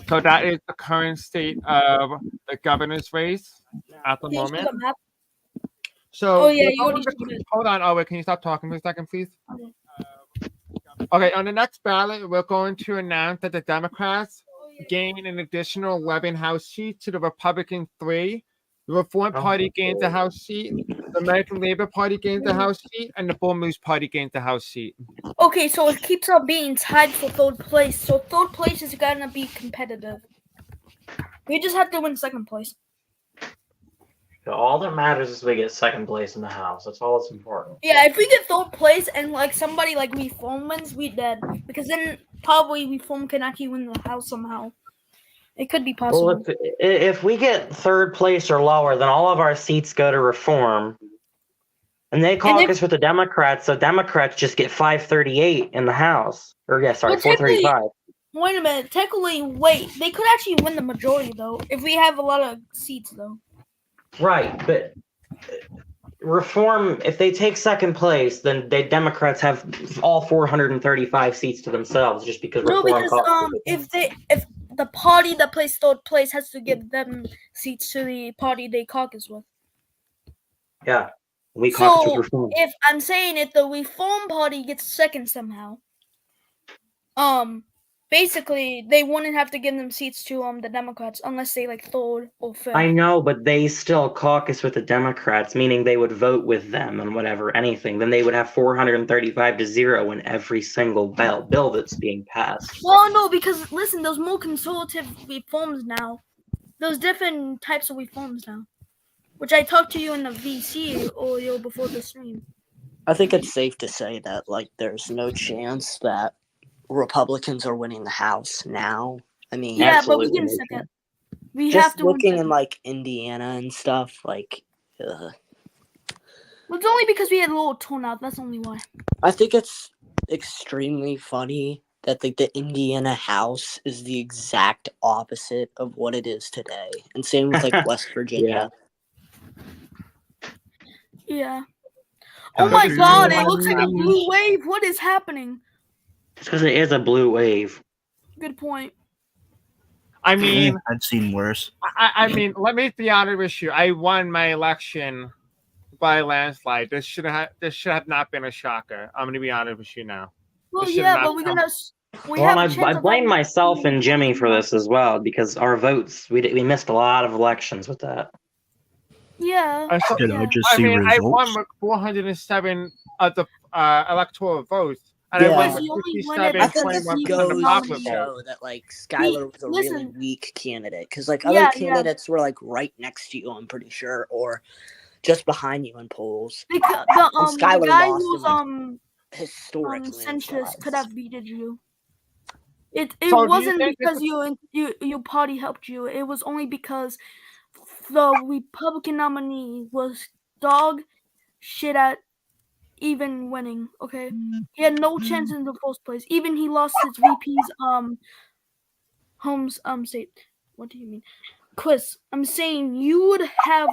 So that is the current state of the governor's race at the Can you show moment. the map? So, Oh yeah, you already showed it. hold on. Oh, wait, can you stop talking for a second, please? Okay. Okay, on the next ballot, we're going to announce that the Democrats gain an additional 11 House seats to the Republican 3. The Reform Party gains a House seat. The American Labor Party gains a House seat, and the Bull Moose Party gains a House seat. Okay, so it keeps on being tied for third place. So third place is gonna be competitive. We just have to win second place. All that matters is we get second place in the house. That's all that's important. Yeah, if we get third place and like somebody like Reform wins, we dead. Because then probably Reform can actually win the house somehow. It could be possible. Well, if we get third place or lower, then all of our seats go to Reform. And they caucus with the Democrats, so Democrats just get 538 in the House. Or, yeah, sorry, Well, technically- 435. Wait a minute. Technically, wait. They could actually win the majority though, if we have a lot of seats though. Right, but Reform, if they take second place, then the Democrats have all 435 seats to themselves just because No, Reform because caucus. if the party that plays third place has to give them seats to the party they caucus with. Yeah, we caucus with So Reform. if I'm saying if the Reform Party gets second somehow, basically they wouldn't have to give them seats to the Democrats unless they like third or fifth. I know, but they still caucus with the Democrats, meaning they would vote with them on whatever, anything. Then they would have 435 to 0 in every single bill that's being passed. Well, no, because listen, there's more conservative reforms now. There's different types of reforms now, which I talked to you in the VC earlier before the stream. I think it's safe to say that like there's no chance that Republicans are winning the House now. I mean, Yeah, but we absolutely can no second. We just have to win looking in second. like Indiana and stuff, like Well, it's only because we had a little turnout. That's only why. I think it's extremely funny that like the Indiana House is the exact opposite of what it is today, and same with like West Virginia. Yeah. Oh my God! It looks like a blue wave. What is happening? It's because it is a blue wave. Good point. I mean, I've seen worse. I mean, let me be honest with you. I won my election by landslide. This should have not been a shocker. I'm gonna be honest with you now. Well, This should yeah, not but we're come- gonna. We Well, have a I chance of blame having- myself and Jimmy for this as well because our votes, we missed a lot of elections with that. Yeah. Did I just I see mean, I won results? with 407 of the electoral votes, and Yeah. I won Because with you only won it 57, because I think this 21% of goes the to popular vote. show that like Skylar was a really listen. weak candidate because like Yeah, other yeah. candidates were like right next to you, I'm pretty sure, or just behind you in polls. Because the Skylar guy lost who in, was Historically, centrist could have beaten you. It So do you wasn't think this because your party helped you. It was only because the Republican nominee was dog shit at even winning. Okay, he had no chance in the first place. Even he lost his VP's home state. What do you mean, Chris? I'm saying you would have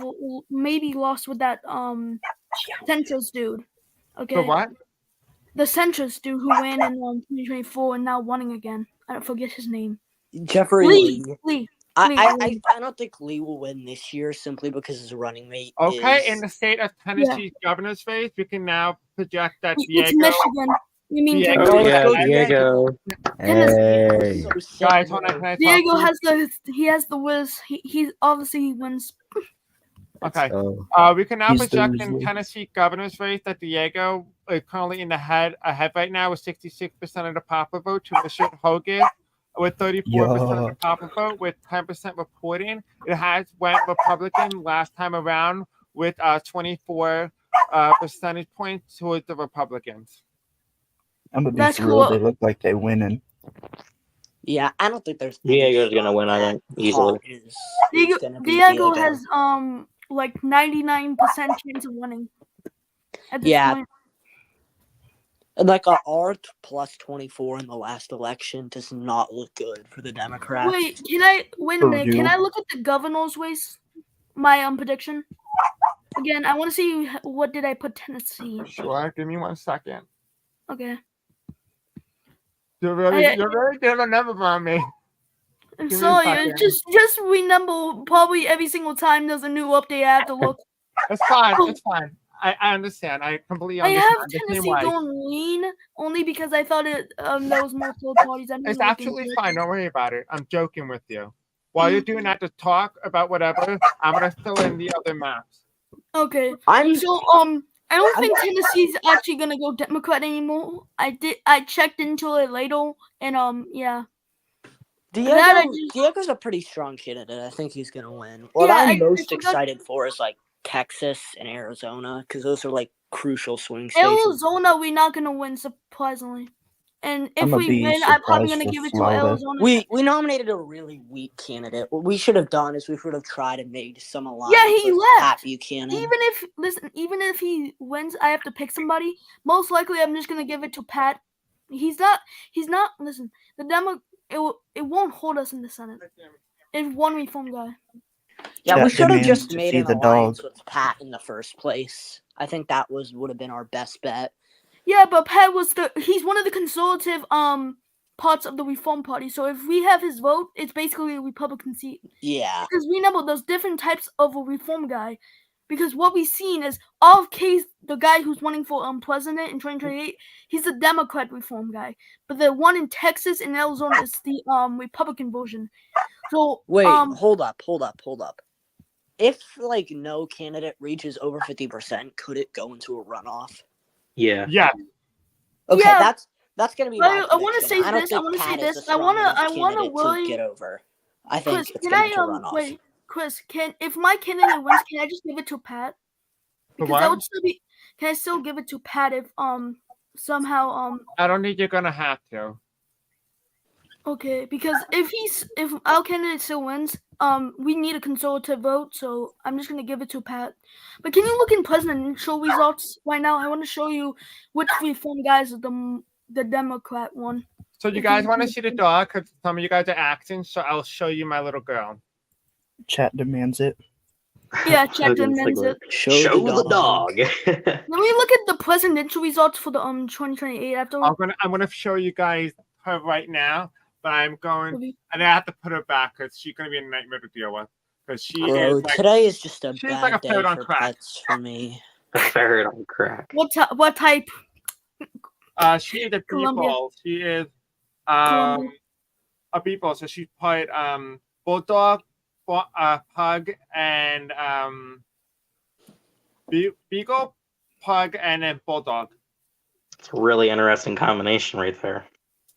maybe lost with that centrist dude. Okay. For what? The centrist dude who ran in 2024 and now winning again. I don't forget his name. Jeffrey Lee. Lee. Lee. I don't think Lee will win this year simply because his running mate Okay, is. in the state of Tennessee's governor's race, we can now project that It's Diego. Michigan. You mean Diego, Tennessee? Yeah, go Diego. Tennessee. Hey. So sick, guys, hold on, bro. can I talk Diego to you? has the whiz. He's obviously he wins. Okay. So, We can now He's the project in Weasley. Tennessee governor's race that Diego is currently ahead right now with 66% of the popular vote to Richard Hogan with 34% of the popular vote with 10% reporting. It has went Republican last time around with 24 percentage points towards the Republicans. I'm gonna be That's real. cool. They look like they winning. Yeah, I don't think there's. any Diego's gonna shot win, I that think, easily. Hawk is Diego, gonna be Diego has like 99% chance of winning at this Yeah. point. Like a R plus 24 in the last election does not look good for the Democrats. Wait a minute. Can Purdue. I look at the governor's race? My prediction. Again, I want to see what did I put Tennessee. Sure, give me 1 second. Okay. You're really good at number on me. I'm Give me a sorry. second. Just remember, probably every single time there's a new update, I have to look. It's fine. It's fine. I understand. I completely I understand. have The same Tennessee way. going lean only because I thought it there was more third parties. I didn't It's look absolutely into it. fine. Don't worry about it. I'm joking with you. While you're doing that to talk about whatever, I'm gonna fill in the other maps. Okay. I'm So I don't think Tennessee's actually gonna go Democrat anymore. I checked into it later and yeah. Diego's a pretty strong candidate. I think he's gonna win. What Yeah, I'm I most forgot- excited for is like Texas and Arizona because those are like crucial swing states. Arizona, we're not gonna win surprisingly. And if I'ma we be win, I'm probably surprised gonna for give it to Florida. Arizona. We nominated a really weak candidate. What we should have done is we should have tried and made some alliance. Yeah, he with left. Pat Buchanan. Even if he wins, I have to pick somebody. Most likely, I'm just gonna give it to Pat. He's not. Listen, the demo. It won't hold us in the Senate. It's one reform guy. Yeah, we Chat should have demands just to made see an the alliance dog. with Pat in the first place. I think that would have been our best bet. Yeah, but Pat he's one of the conservative parts of the Reform Party. So if we have his vote, it's basically a Republican seat. Yeah. Because remember, there's different types of a reform guy. Because what we've seen is the guy who's running for president in 2028, he's a Democrat reform guy. But the one in Texas and Arizona is the Republican version. So Wait, hold up. If like no candidate reaches over 50%, could it go into a runoff? Yeah. Yeah. Okay, Yeah. that's gonna be But my I wanna prediction. say I don't this, think I wanna say Pat is this, a I strong wanna- enough I wanna candidate really- to get over. I think Chris, it's can going I to runoff. wait, Chris, if my candidate wins, can I just give it to Pat? For Because that what? would still be. Can I still give it to Pat if somehow I don't think you're gonna have to. okay, because if our candidate still wins, we need a conservative vote, so I'm just gonna give it to Pat. But can you look in presidential results right now? I want to show you which reform guys are the Democrat one. So you If guys you- want to see the dog? Because some of you guys are acting, so I'll show you my little girl. Chat demands it. Yeah, check Okay, them it's like, it. Show the dog. Let me look at the presidential results for the 2028 after. I'm gonna show you guys her right now, but and I have to put her back because she's gonna be a nightmare to deal with. Because she Bro, is like, today is just a she's bad like a day ferret on for crack. pets for me. A ferret on crack. What type? She is a Columbia. beetle. She is Columbia. a beetle. So she put bulldog, pug, and beagle, pug, and then bulldog. It's a really interesting combination right there.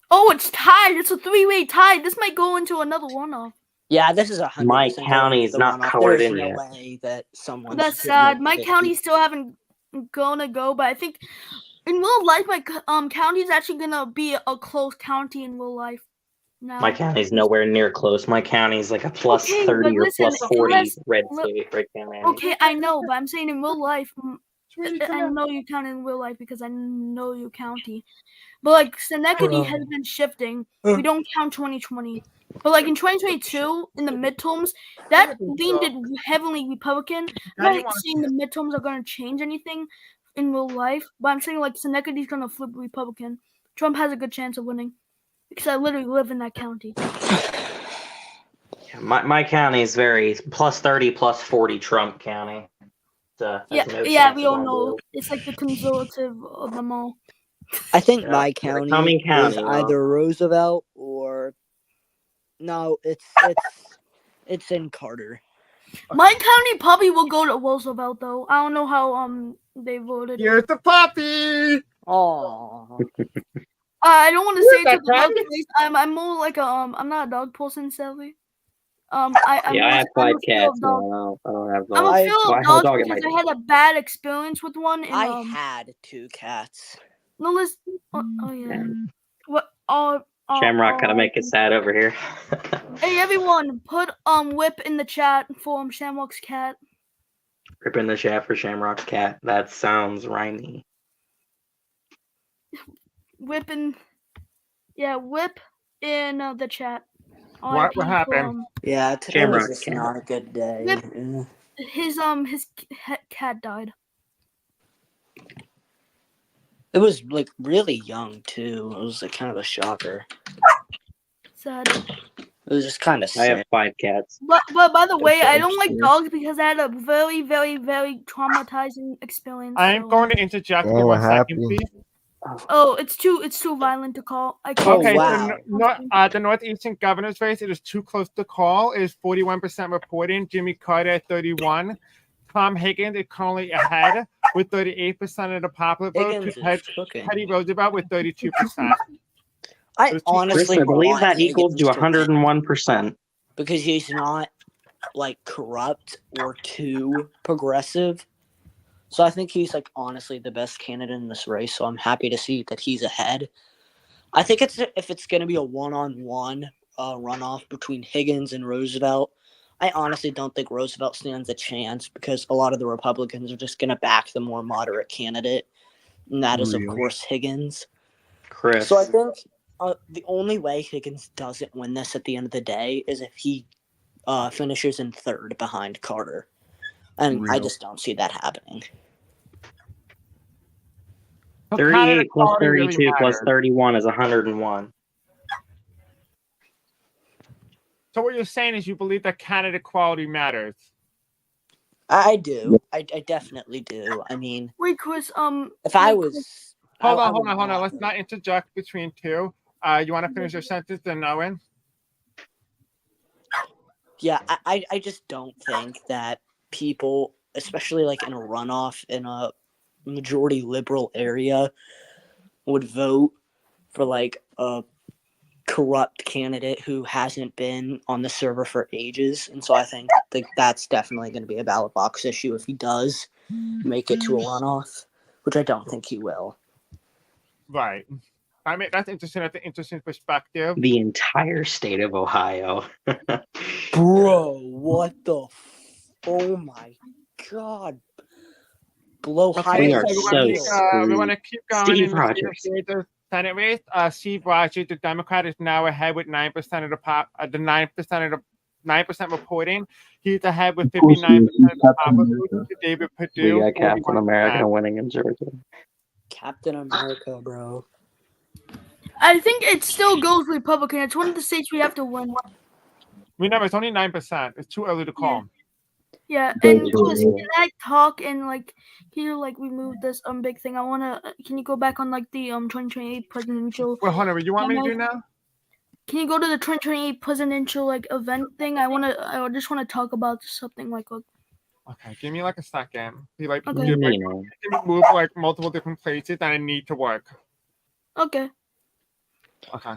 Oh, it's tied. It's a 3-way tie. This might go into another runoff. Yeah, this is 100%. My county is not colored in There's yet. no way that someone. That's sad. My county still haven't gonna go, but I think in real life, my county is actually gonna be a close county in real life. Now. My county's nowhere near close. My county's like a plus Okay, 30 but or listen, plus 40 let's- red let- state right there, man. Okay, I know, but I'm saying in real life, I know you count in real life because I know your county. But like Schenectady has been shifting. We don't count 2020. But like in 2022, in the midterms, that leaned it heavily Republican. I'm not saying the midterms are going to change anything in real life, but I'm saying like Schenectady's going to flip Republican. Trump has a good chance of winning because I literally live in that county. my county is very plus 30, plus 40 Trump County. Yeah, there's no yeah, chance we of all that know. deal. It's like the conservative of them all. I think Yeah, my we're county Cumming County, is well. either Roosevelt or no, it's in Carter. My county probably will go to Roosevelt though. I don't know how they voted. Here's the puppy. Oh, I don't want to say it to that the dog puppy? face. I'm more like a I'm not a dog person, sadly. I'm Yeah, I have I'm 5 a fear cats. of No, dogs. I don't have I'm a dogs. fear Well, I of have a dogs dog at my because house. I had a bad experience with one. And I had 2 cats. no, listen. Oh yeah. What? Shamrock kind of make it sad over here. Hey everyone, put whip in the chat for Shamrock's cat. Rip in the chat for Shamrock's cat. That sounds rhymey. Whip in the chat. What RIP happened? Yeah, today was Shamrock just cat. not a good day. Whip. Yeah. His cat died. It was like really young too. It was like kind of a shocker. Sad. It was just kind of I have sad. 5 cats. But by the way, I don't like Yeah. dogs because I had a very, very, very traumatizing experience. I'm so- going to interject Dang, for what 1 second, happened? please. Oh, it's too violent to call. I can't. Oh, Okay, wow. so the Northeastern governor's race, it is too close to call. It is 41% reporting. Jimmy Carter at 31. Tom Higgins is currently ahead with 38% of the popular vote. Higgins To is cooking. Teddy Roosevelt with 32%. I Chris, honestly I believe want that equals to Higgins win 101%. because he's not like corrupt or too progressive. So I think he's like honestly the best candidate in this race. So I'm happy to see that he's ahead. I think if it's going to be a one-on-one runoff between Higgins and Roosevelt, I honestly don't think Roosevelt stands a chance because a lot of the Republicans are just going to back the more moderate candidate, and that is of Really? course Higgins. Chris. So I think the only way Higgins doesn't win this at the end of the day is if he finishes in third behind Carter. And I Real. just don't see that happening. 38 plus Quality really 32 plus matters. 31 is 101. So what you're saying is you believe that candidate quality matters. I do. I definitely do. I mean, Wait, Chris. if I wait, was... Hold I on. would Let's not interject between two. You want to finish your sentence, then Owen? Yeah, I just don't think that people, especially like in a runoff in a majority liberal area, would vote for like a corrupt candidate who hasn't been on the server for ages. And so I think that's definitely going to be a ballot box issue if he does make it to a runoff, which I don't think he will. Right. I mean, that's interesting. That's an interesting perspective. The entire state of Ohio. Bro, what the? Oh my god! Blow Okay, high We are so so we want to keep going Steve in the Rogers. the Senate race. Steve Rogers, the Democrat, is now ahead with 9% of the 9% of the 9% reporting. He's ahead with 59% of the popular vote to David We Perdue. got Captain 41%. America winning in Georgia. Captain America, bro. I think it still goes Republican. It's one of the states we have to win. Remember, it's only 9%. It's too early to call. Yeah, and Chris, can I talk and like can you like remove this big thing? I wanna. Can you go back on like the 2028 presidential? Well, Hunter, you want me to do now? Can you go to the 2028 presidential like event thing? I just want to talk about something like. Okay, give me like a second. He like Okay. give, like move like multiple different places that I need to work. Okay. Okay.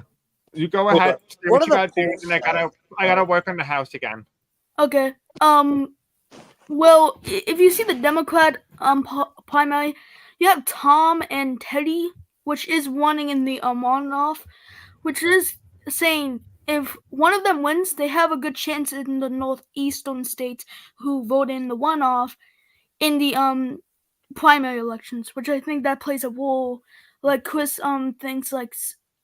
You go ahead. Do what what you are the gotta do, polls and I gotta work on the house again. Okay. Well, if you see the Democrat primary, you have Tom and Teddy, which is running in the runoff, which is saying if one of them wins, they have a good chance in the northeastern states who vote in the runoff in the primary elections, which I think that plays a role. Like Chris thinks like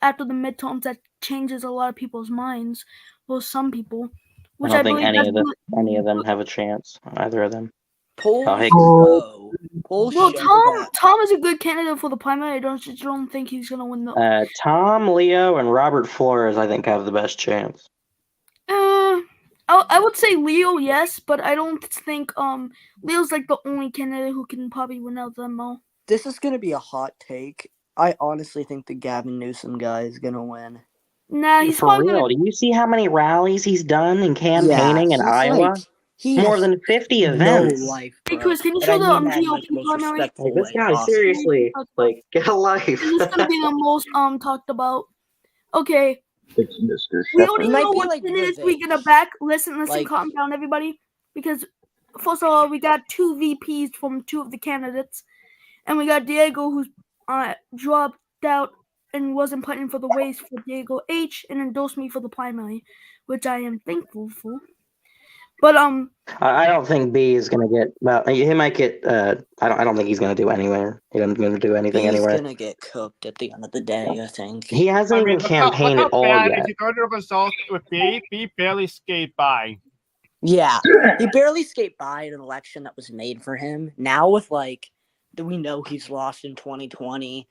after the midterms that changes a lot of people's minds. Well, some people. I Which don't I think believe any of them have a chance. Either of them. Polls Higgins. show. Polls Well, show that. Tom is a good candidate for the primary. I don't think he's gonna win Tom, Leo, and Robert Flores, I think, have the best chance. I would say Leo, yes, but I don't think Leo's like the only candidate who can probably win out of them all. This is gonna be a hot take. I honestly think the Gavin Newsom guy is gonna win. Nah, he's For probably real, gonna. do you see how many rallies he's done in campaigning in he's Iowa? like he More has than 50 no events. life, Hey bro. Chris, can you And show I the mean that in like the GOP most primary? respectful Like, this way guy, possible. seriously, like, get a life. This is gonna be the most talked about. Okay, It's Mr. we don't He even might know be what like candidates we gonna Vivek. back. Listen, Like- calm down, everybody, because first of all, we got 2 VPs from 2 of the candidates, and we got Diego who's dropped out and wasn't put in for the race for Diego H and endorsed me for the primary, which I am thankful for. But I don't think B is gonna get. Well, he might get. I don't think he's gonna do anywhere. He doesn't gonna do anything He's anywhere. gonna get cooked at the end of the day, I think. He hasn't even campaigned at all bad yet. if you go to the results with B barely skate by. Yeah, he barely escaped by an election that was made for him. Now with like, we know he's lost in 2020.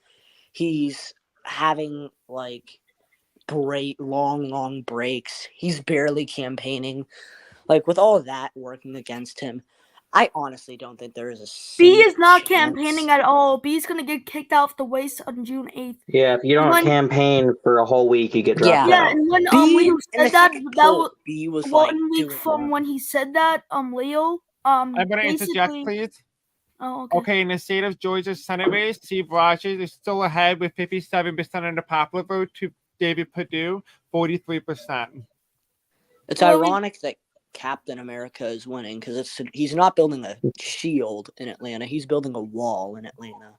He's having like great long breaks. He's barely campaigning. Like with all of that working against him, I honestly don't think there is a B single is not chance. campaigning at all. B is gonna get kicked off the race on June 8th. Yeah, if you don't campaign for a whole week, you get dropped Yeah, out. and when B Leo in the said that, second that poll, was B was 1 like week doing from well. when he said that. Leo, I'm gonna interject, basically. please. Oh, okay. Okay, in the state of Georgia Senate race, Steve Rogers is still ahead with 57% of the popular vote to David Perdue, 43%. It's Well, ironic that Captain America is winning because he's not building a shield in Atlanta. He's building a wall in Atlanta.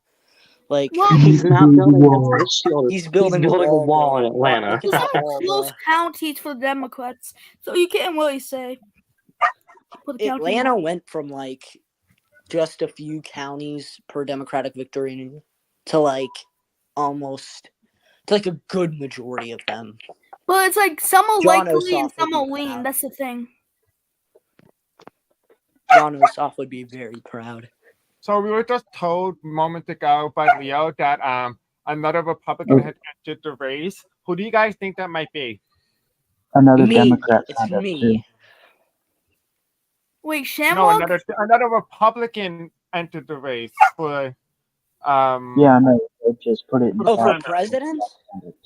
Like Well, He's not building a shield. he's building a wall bro. in Atlanta. Look at there's that some wall, close bro. counties for the Democrats, so you can't really say. Put a county Atlanta on. went from like just a few counties per Democratic victory to like almost to like a good majority of them. Well, it's like some are John likely and Ossoff some would are be lean. proud. That's the thing. John Ossoff would be very proud. So we were just told a moment ago by Leo that another Republican had entered the race. Who do you guys think that might be? Another Me. Democrat It's signed up me. too. Wait, No, Shamrock? another Republican entered the race for Yeah, I know. They just put it in Oh, for chat. president?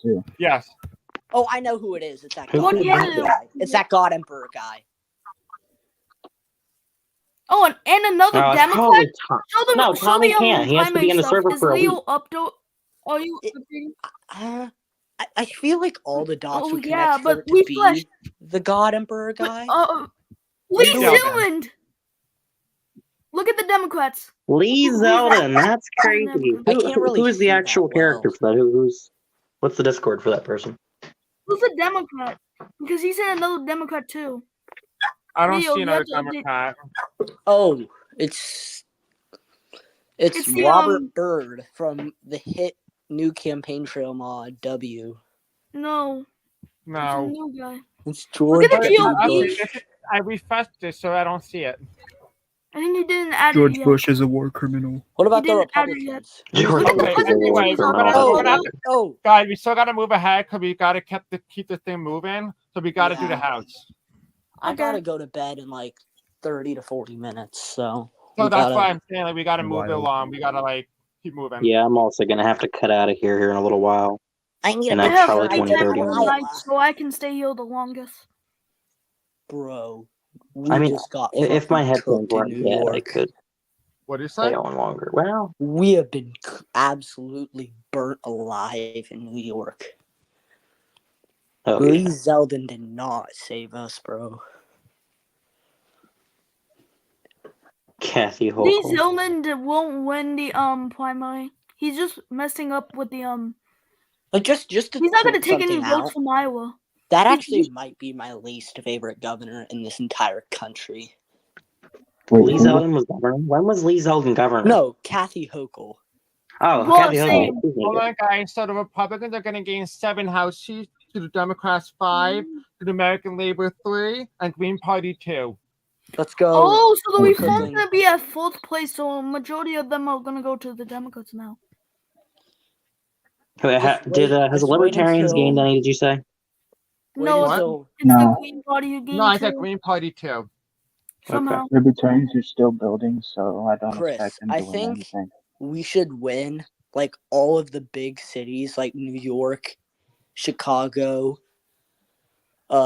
Too. Yes. Oh, I know who it is. It's that Who God could Emperor that be? guy. It's that God Emperor guy. Oh, and another No, it's Democrat? probably Tom. Show the, No, show Tommy the can't. He has to be primary in the stuff. server Is for a Leo week. up to? Are you? I feel like all the dots Oh would yeah, connect for but it to we be flashed. the God Emperor guy. Lee Zeldin. Zealand. Look at the Democrats. Lee Who's that? Zeldin. That's crazy. I can't really Who's the see actual that well. character for that? Who's what's the Discord for that person? Who's a Democrat? Because he said another Democrat too. I don't Leo, see you another have to update. Democrat. Oh, it's It's the, Robert Byrd from the hit new campaign trail mod W. No. It's a No. new guy. It's George Look at the W. GOP. Bush. I refreshed it so I don't see it. I think he didn't add it George yet. Bush is a war criminal. What about He the didn't add it yet. Republicans? George Look at the Okay, president. anyway, He's we're up gonna, there. we're gonna have to, Oh, guys, we still gotta move ahead because we gotta keep this thing moving. So we gotta do the Yeah. house. I Okay. gotta go to bed in like 30 to 40 minutes, so So we that's gotta- why I'm saying like we gotta move it Wild. along. We gotta like keep moving. Yeah, I'm also gonna have to cut out of here in a little while. I need And a that's have probably I 20, have 30 all minutes. night, so I can stay here the longest. Bro, we I mean, just got if my fucking headphones cooked in weren't New dead, I York. could What do you stay say? on longer. Well, We have been absolutely burnt alive in New York. oh Lee yeah. Zeldin did not save us, bro. Kathy Lee Hochul. Zealand won't win the primary. He's just messing up with the Like just to He's not gonna point take any something votes out, from Iowa. that He's- actually might be my least favorite governor in this entire country. Wait, Lee who? Zeldin was governor. When was Lee Zeldin governor? No, Kathy Hochul. Oh, Well, Kathy same. Hochul. Excuse me. Hold on, guys. So the Republicans are gonna gain 7 House seats, to the Democrats 5, to the American Labor 3, and Green Party 2. Let's go. Oh, so the We're reform's cooking. gonna be at 4th place, so a majority of them are gonna go to the Democrats now. Has Just the wait Libertarians until- gained any? Did you say? No, Wait it's, until it's the No. Green Party who gained No, I said 2 Green Party too. somehow. Libertarians are still building, so I don't Chris, expect them I to win think anything. we should win like all of the big cities like New York, Chicago,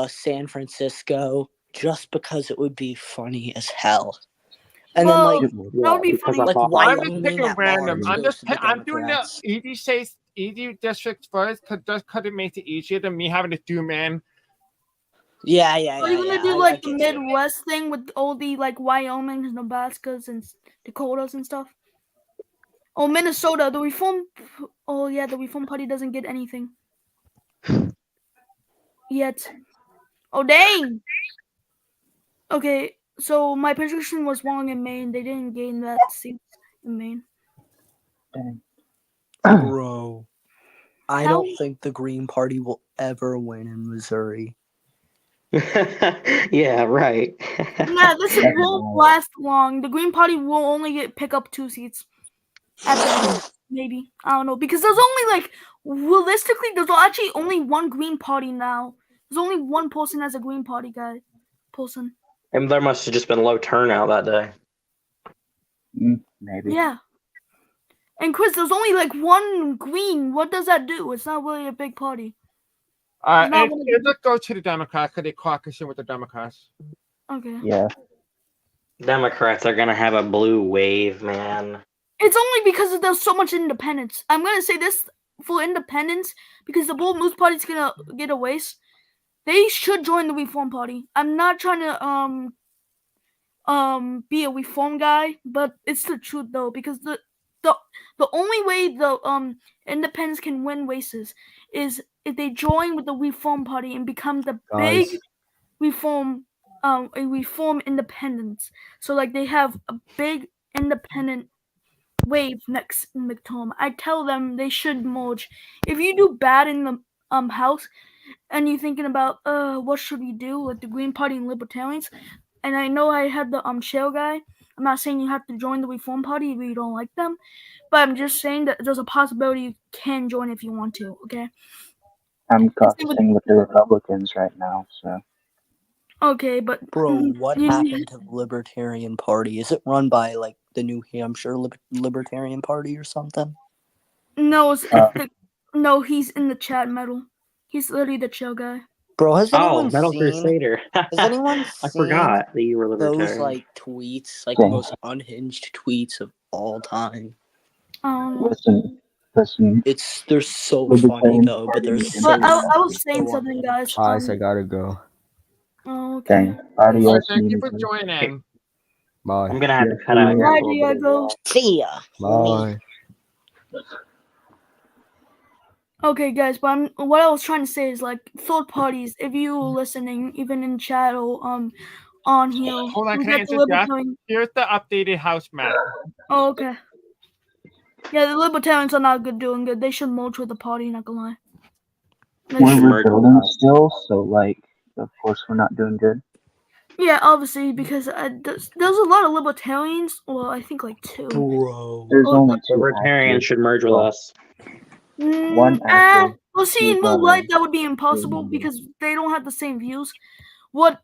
San Francisco, just because it would be funny as hell. And then Well, like that would be because funny. that's like awful. I'm just Wyoming picking at random. large goes to the I'm doing the Democrats. easy districts first, just because it makes it easier than me having to do, man. Yeah. Are you gonna do I like the get you. Midwest thing with all the like Wyoming, Nebraskas, and Dakotas and stuff? Oh, Minnesota, the Reform. Oh yeah, the Reform Party doesn't get anything yet. Oh dang. Okay, so my prediction was wrong in Maine. They didn't gain that seat in Maine. Dang. Bro, I don't think the Green Party will ever win in Missouri. Yeah, right. Yeah, this won't last long. The Green Party will only pick up 2 seats at the most, maybe. I don't know, because there's only like realistically, there's actually only one Green Party now. There's only one person as a Green Party person. And there must have just been low turnout that day. Maybe. Yeah. And Chris, there's only like one Green. What does that do? It's not really a big party. Let's go to the Democrats because they caucusing with the Democrats. Okay. Yeah. Democrats are gonna have a blue wave, man. It's only because there's so much independence. I'm gonna say this for independence because the Bold Moose Party's gonna get a waste. They should join the Reform Party. I'm not trying to be a reform guy, but it's the truth though, because the only way the independents can win races is if they join with the Reform Party and become the big reform a reform independence. So like they have a big independent wave next midterm. I tell them they should merge. If you do bad in the house and you're thinking about what should we do with the Green Party and Libertarians, and I know I had the shell guy. I'm not saying you have to join the Reform Party if you don't like them, but I'm just saying that there's a possibility you can join if you want to. Okay. I'm caucusing with the Republicans right now, so. Okay, but bro, what happened to the Libertarian Party? Is it run by like the New Hampshire Libertarian Party or something? No, no, he's in the chat metal. He's literally the chill guy. Bro, has anyone Metal seen? Crusader. Has anyone I seen forgot that you were libertarian. those like tweets, like the most unhinged tweets of all time? Listen. They're so funny though, but they're so. But I was saying something, guys. Guys, I gotta go. Oh, okay. Adios. Thank you for joining. Bye. I'm gonna have to cut out here. Bye, Diego. See ya. Bye. Okay, guys, but what I was trying to say is like third parties. If you listening, even in chat or on here, Hold on, we can I got the answer Jack? Libertarian. Here's the updated House map. Oh, okay. Yeah, the Libertarians are not doing good. They should merge with the party. Not gonna lie. We're building still, so like, of course, we're not doing good. Yeah, obviously, because there's a lot of libertarians. Well, I think like 2. Bro, there's only 2. Libertarians should merge with us. One active. Well, see, in real life that would be impossible because they don't have the same views. Well,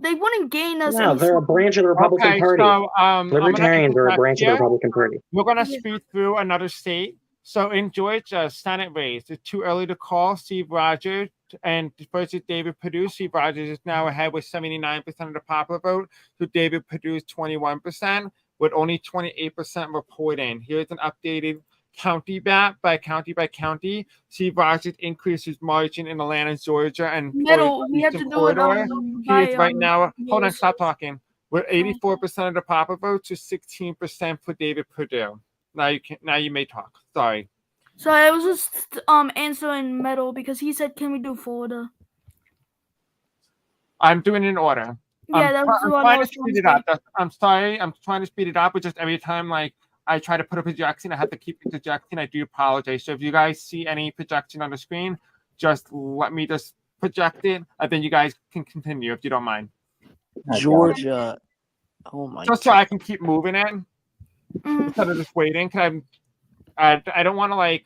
they wouldn't gain us. No, they're a branch of the Republican Party. So, Libertarians are a branch of the Republican Party. We're gonna speed through another state. So in Georgia, Senate race. It's too early to call. Steve Rogers and versus David Perdue. Steve Rogers is now ahead with 79% of the popular vote. So David Perdue 21%, with only 28% reporting. Here's an updated county map by county. Steve Rogers increased his margin in Atlanta, Georgia, and Middle. We have to do it he is right now. Hold on, stop talking. With 84% of the popular vote to 16% for David Perdue. Now you may talk. Sorry. So I was just answering Metal because he said, "Can we do Florida?" I'm doing it in order. Yeah, that's I'm what I trying to was speed it up. I'm sorry. I'm trying to speed it up, but just every time like I try to put a projection, I have to keep projecting. I do apologize. So if you guys see any projection on the screen, just let me just project it, and then you guys can continue if you don't mind. Georgia. Oh my. Just so I can keep moving it instead of just waiting. I don't want to like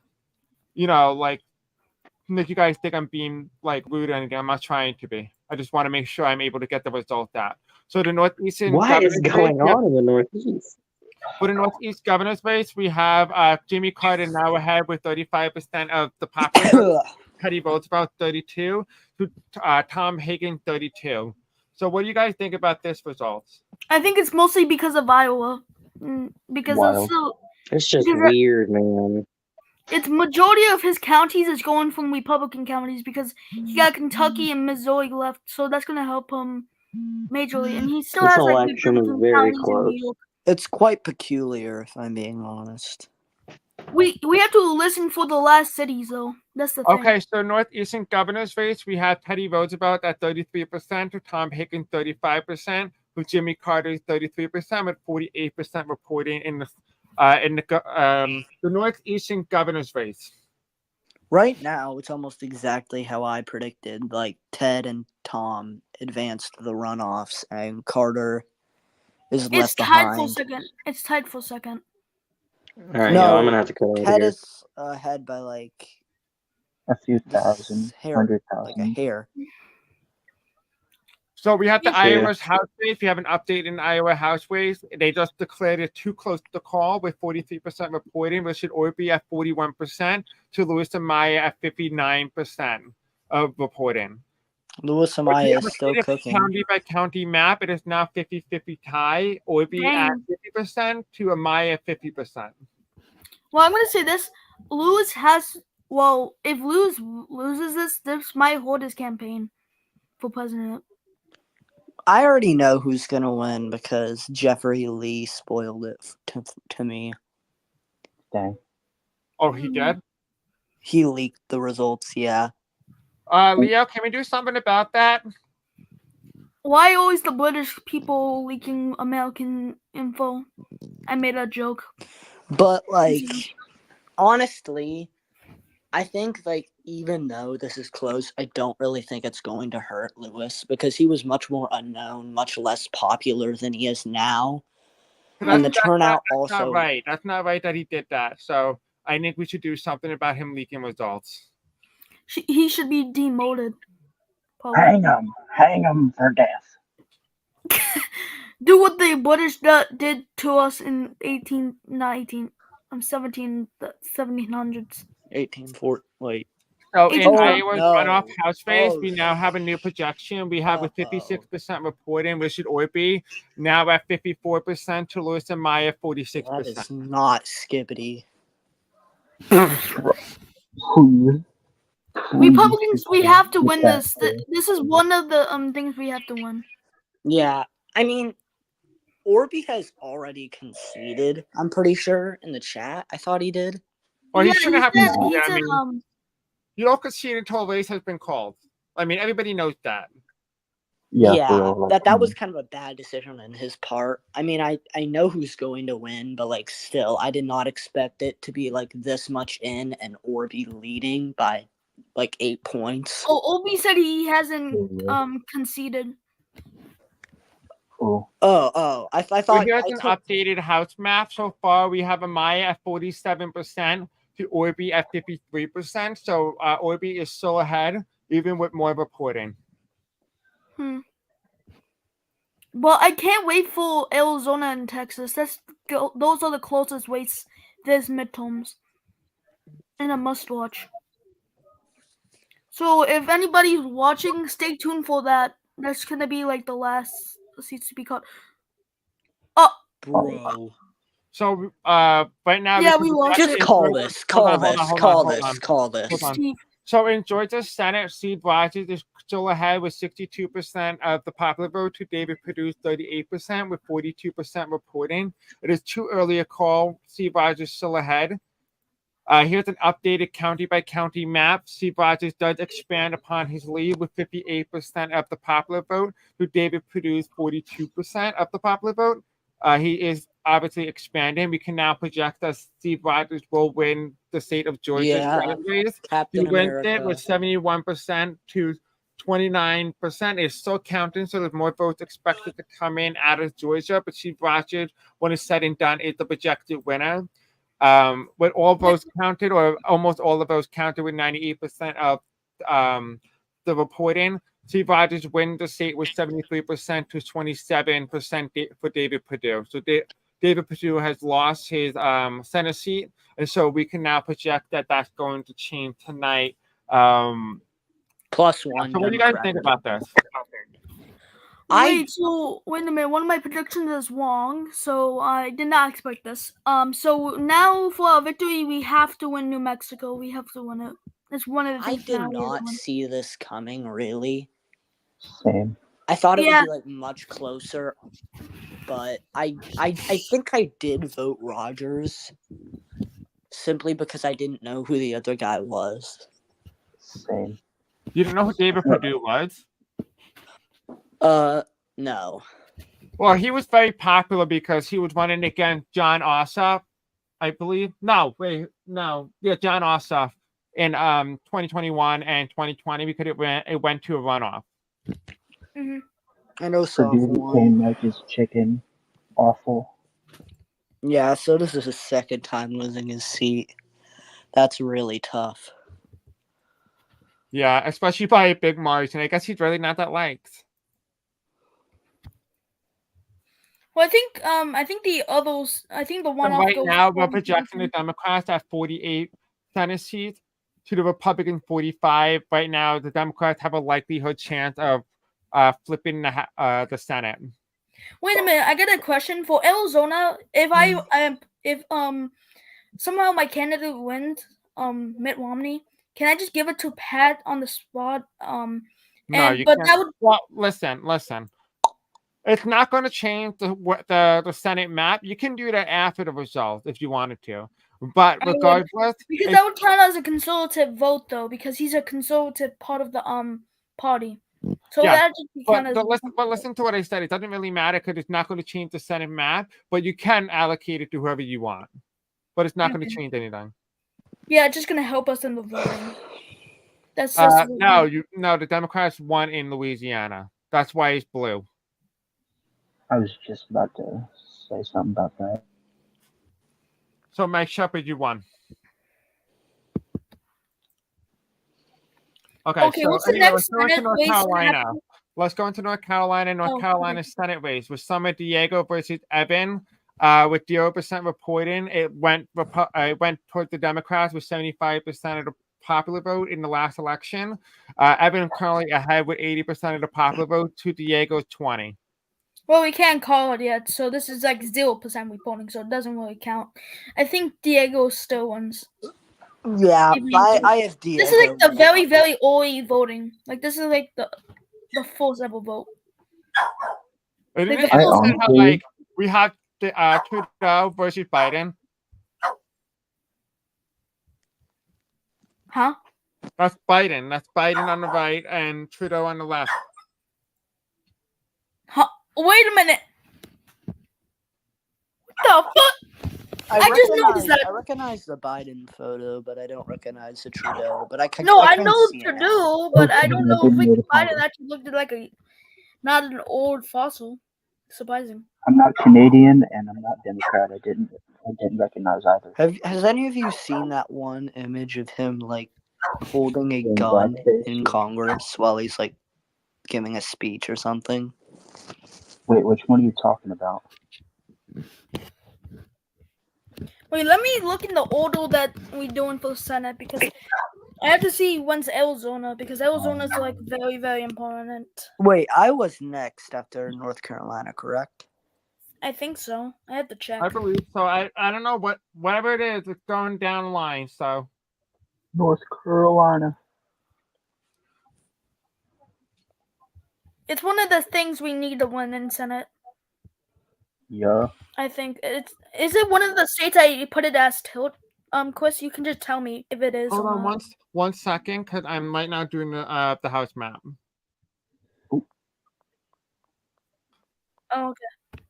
make you guys think I'm being like rude or anything. I'm not trying to be. I just want to make sure I'm able to get the result out. So the Northeastern What is governor's race, going on in the Northeast? for the Northeast governor's race, we have Jimmy Carter now ahead with 35% of the popular vote. Petty votes about 32 to Tom Hagen 32. So what do you guys think about this result? I think it's mostly because of Iowa, because it's Wild. so. It's just Because weird, man. it's majority of his counties is going from Republican counties because he got Kentucky and Missouri left, so that's gonna help him majorly. And he still This has like election is Republican very counties in close. New York. It's quite peculiar, if I'm being honest. We have to listen for the last cities though. That's the thing. Okay, so Northeastern governor's race, we have Petty Roosevelt at 33%, to Tom Hagen 35%, with Jimmy Carter 33%, with 48% reporting in the Northeastern governor's race. Right now, it's almost exactly how I predicted. Like, Ted and Tom advanced the runoffs, and Carter is It's left tied for behind. second. It's tied for second. All right, No, yo, I'm gonna have to cut out Ted here. is ahead by like A few this thousand, hair, 100,000. like a hair. So we have the Yeah. Iowa's House race. We have an update in Iowa House race. They just declared it too close to call with 43% reporting, which should be at 41%, to Louis and Maya at 59% of reporting. Louis Amaya is still cooking. County by county map, it is now 50-50 tie. Orby at Dang. 50% to Amaya 50%. Well, I'm gonna say this: Lewis has. Well, if Lewis loses this might hold his campaign for president. I already know who's gonna win because Jeffrey Lee spoiled it to me. Dang. Oh, he did? He leaked the results. Yeah. Leo, can we do something about that? Why always the British people leaking American info? I made a joke. But like, honestly, I think like even though this is close, I don't really think it's going to hurt Lewis because he was much more unknown, much less popular than he is now. And the turnout that's also. not right. That's not right that he did that. So I think we should do something about him leaking results. He should be demoted. Hang him for death. Do what the British did to us in 1700s. 1840. So in Oh, Iowa's no. runoff House race, Oh, we now have a new projection. We have a 56% reporting, which should Orby now at 54%, to Lewis and Maya 46%. That is not Skippity. Republicans, we have to win this. This is one of the things we have to win. Yeah, I mean, Orby has already conceded. I'm pretty sure in the chat. I thought he did. Well, Yeah, he shouldn't have he conceded. said, I mean, you don't concede until a race has been called. I mean, everybody knows that. Yeah, that was kind of a bad decision on his part. I mean, I know who's going to win, but like still, I did not expect it to be like this much in and Orby leading by like 8 points. Oh, Orby said he hasn't conceded. Cool. I thought. So here's an updated house map. So far, we have Amaya at 47%, to Orby at 53%. So Orby is still ahead, even with more reporting. Well, I can't wait for Arizona and Texas. Those are the closest races this midterms, and a must watch. So if anybody's watching, stay tuned for that. That's gonna be like the last seats to be called. Oh, bro. So right now, yeah, we lost. Just call this. Call this. So in Georgia's Senate, Steve Rogers is still ahead with 62% of the popular vote, to David Perdue's 38% with 42% reporting. It is too early a call. Steve Rogers still ahead. Here's an updated county by county map. Steve Rogers does expand upon his lead with 58% of the popular vote, to David Perdue's 42% of the popular vote. He is obviously expanding. We can now project that Steve Rogers will win the state of Georgia. He went it with 71% to 29%. It's still counting, so there's more votes expected to come in out of Georgia. But Steve Rogers, when it's said and done, is the projected winner. with all votes counted, or almost all of those counted, with 98% of the reporting, Steve Rogers wins the state with 73% to 27% for David Perdue. So David Perdue has lost his Senate seat, and so we can now project that that's going to change tonight. Plus one. So what do you guys think about this? Wait a minute. One of my predictions is wrong, so I did not expect this. So now for our victory, we have to win New Mexico. We have to win it. It's one of the I things. did not see this coming, really. Same. I thought it would be like much closer, but I think I did vote Rogers simply because I didn't know who the other guy was. Same. You don't know who David Perdue was? No. Well, he was very popular because he was running against John Ossoff, I believe. Yeah, John Ossoff in 2021 and 2020 because it went to a runoff. Mm-hmm. I know Purdue became like his chicken. Awful. Yeah, so this is his second time losing his seat. That's really tough. Yeah, especially by a big margin. I guess he's really not that liked. Well, I think the others. I think the one So right now we're projecting the Democrats at 48 Senate seats to the Republican 45. Right now, the Democrats have a likelihood chance of flipping the Senate. Wait a minute, I got a question for Arizona. If somehow my candidate wins, Mitt Romney, can I just give it to Pat on the spot? No, you but can't. that would. Well, listen. It's not going to change the Senate map. You can do that after the result if you wanted to. But regardless, because that would count as a conservative vote, though, because he's a conservative part of the party. So that just count as. But listen to what I said. It doesn't really matter because it's not going to change the Senate map. But you can allocate it to whoever you want. But it's not going to change anything. Yeah, it's just going to help us in the voting. That's no. The Democrats won in Louisiana. That's why it's blue. I was just about to say something about that. So, Mike Shepard, you won. Okay, so what's the anyway, next let's go into North race Carolina. Let's go into North Carolina. North Carolina Senate race with Summer Diego versus Evan. With 0% reporting, it went toward the Democrats with 75% of the popular vote in the last election. Evan currently ahead with 80% of the popular vote to Diego's 20%. Well, we can't call it yet, so this is like 0% reporting, so it doesn't really count. I think Diego still wins. Yeah, I have Diego. This is like the very, very early voting. Like this is like the first ever vote. Isn't it interesting how like we have the Trudeau versus Biden? Huh? That's Biden. That's Biden on the right and Trudeau on the left. Huh? Wait a minute. What the fuck? I just noticed that. I recognize the Biden photo, but I don't recognize the Trudeau. But I know Trudeau, but I don't know if Biden actually looked like not an old fossil. Surprising. I'm not Canadian and I'm not Democrat. I didn't recognize either. Has any of you seen that one image of him like holding a gun in Congress while he's like giving a speech or something? Wait, which one are you talking about? Wait, let me look in the order that we're doing for the Senate because I have to see when's Arizona because Arizona's like very, very important. Wait, I was next after North Carolina, correct? I think so. I have to check. I believe so. I don't know whatever it is. It's going down the line. So North Carolina. It's one of the things we need to win in Senate. Yeah. I think is it one of the states I put it as tilt? Chris, you can just tell me if it is. Hold on one second, because I'm right now doing the house map. Oh, okay.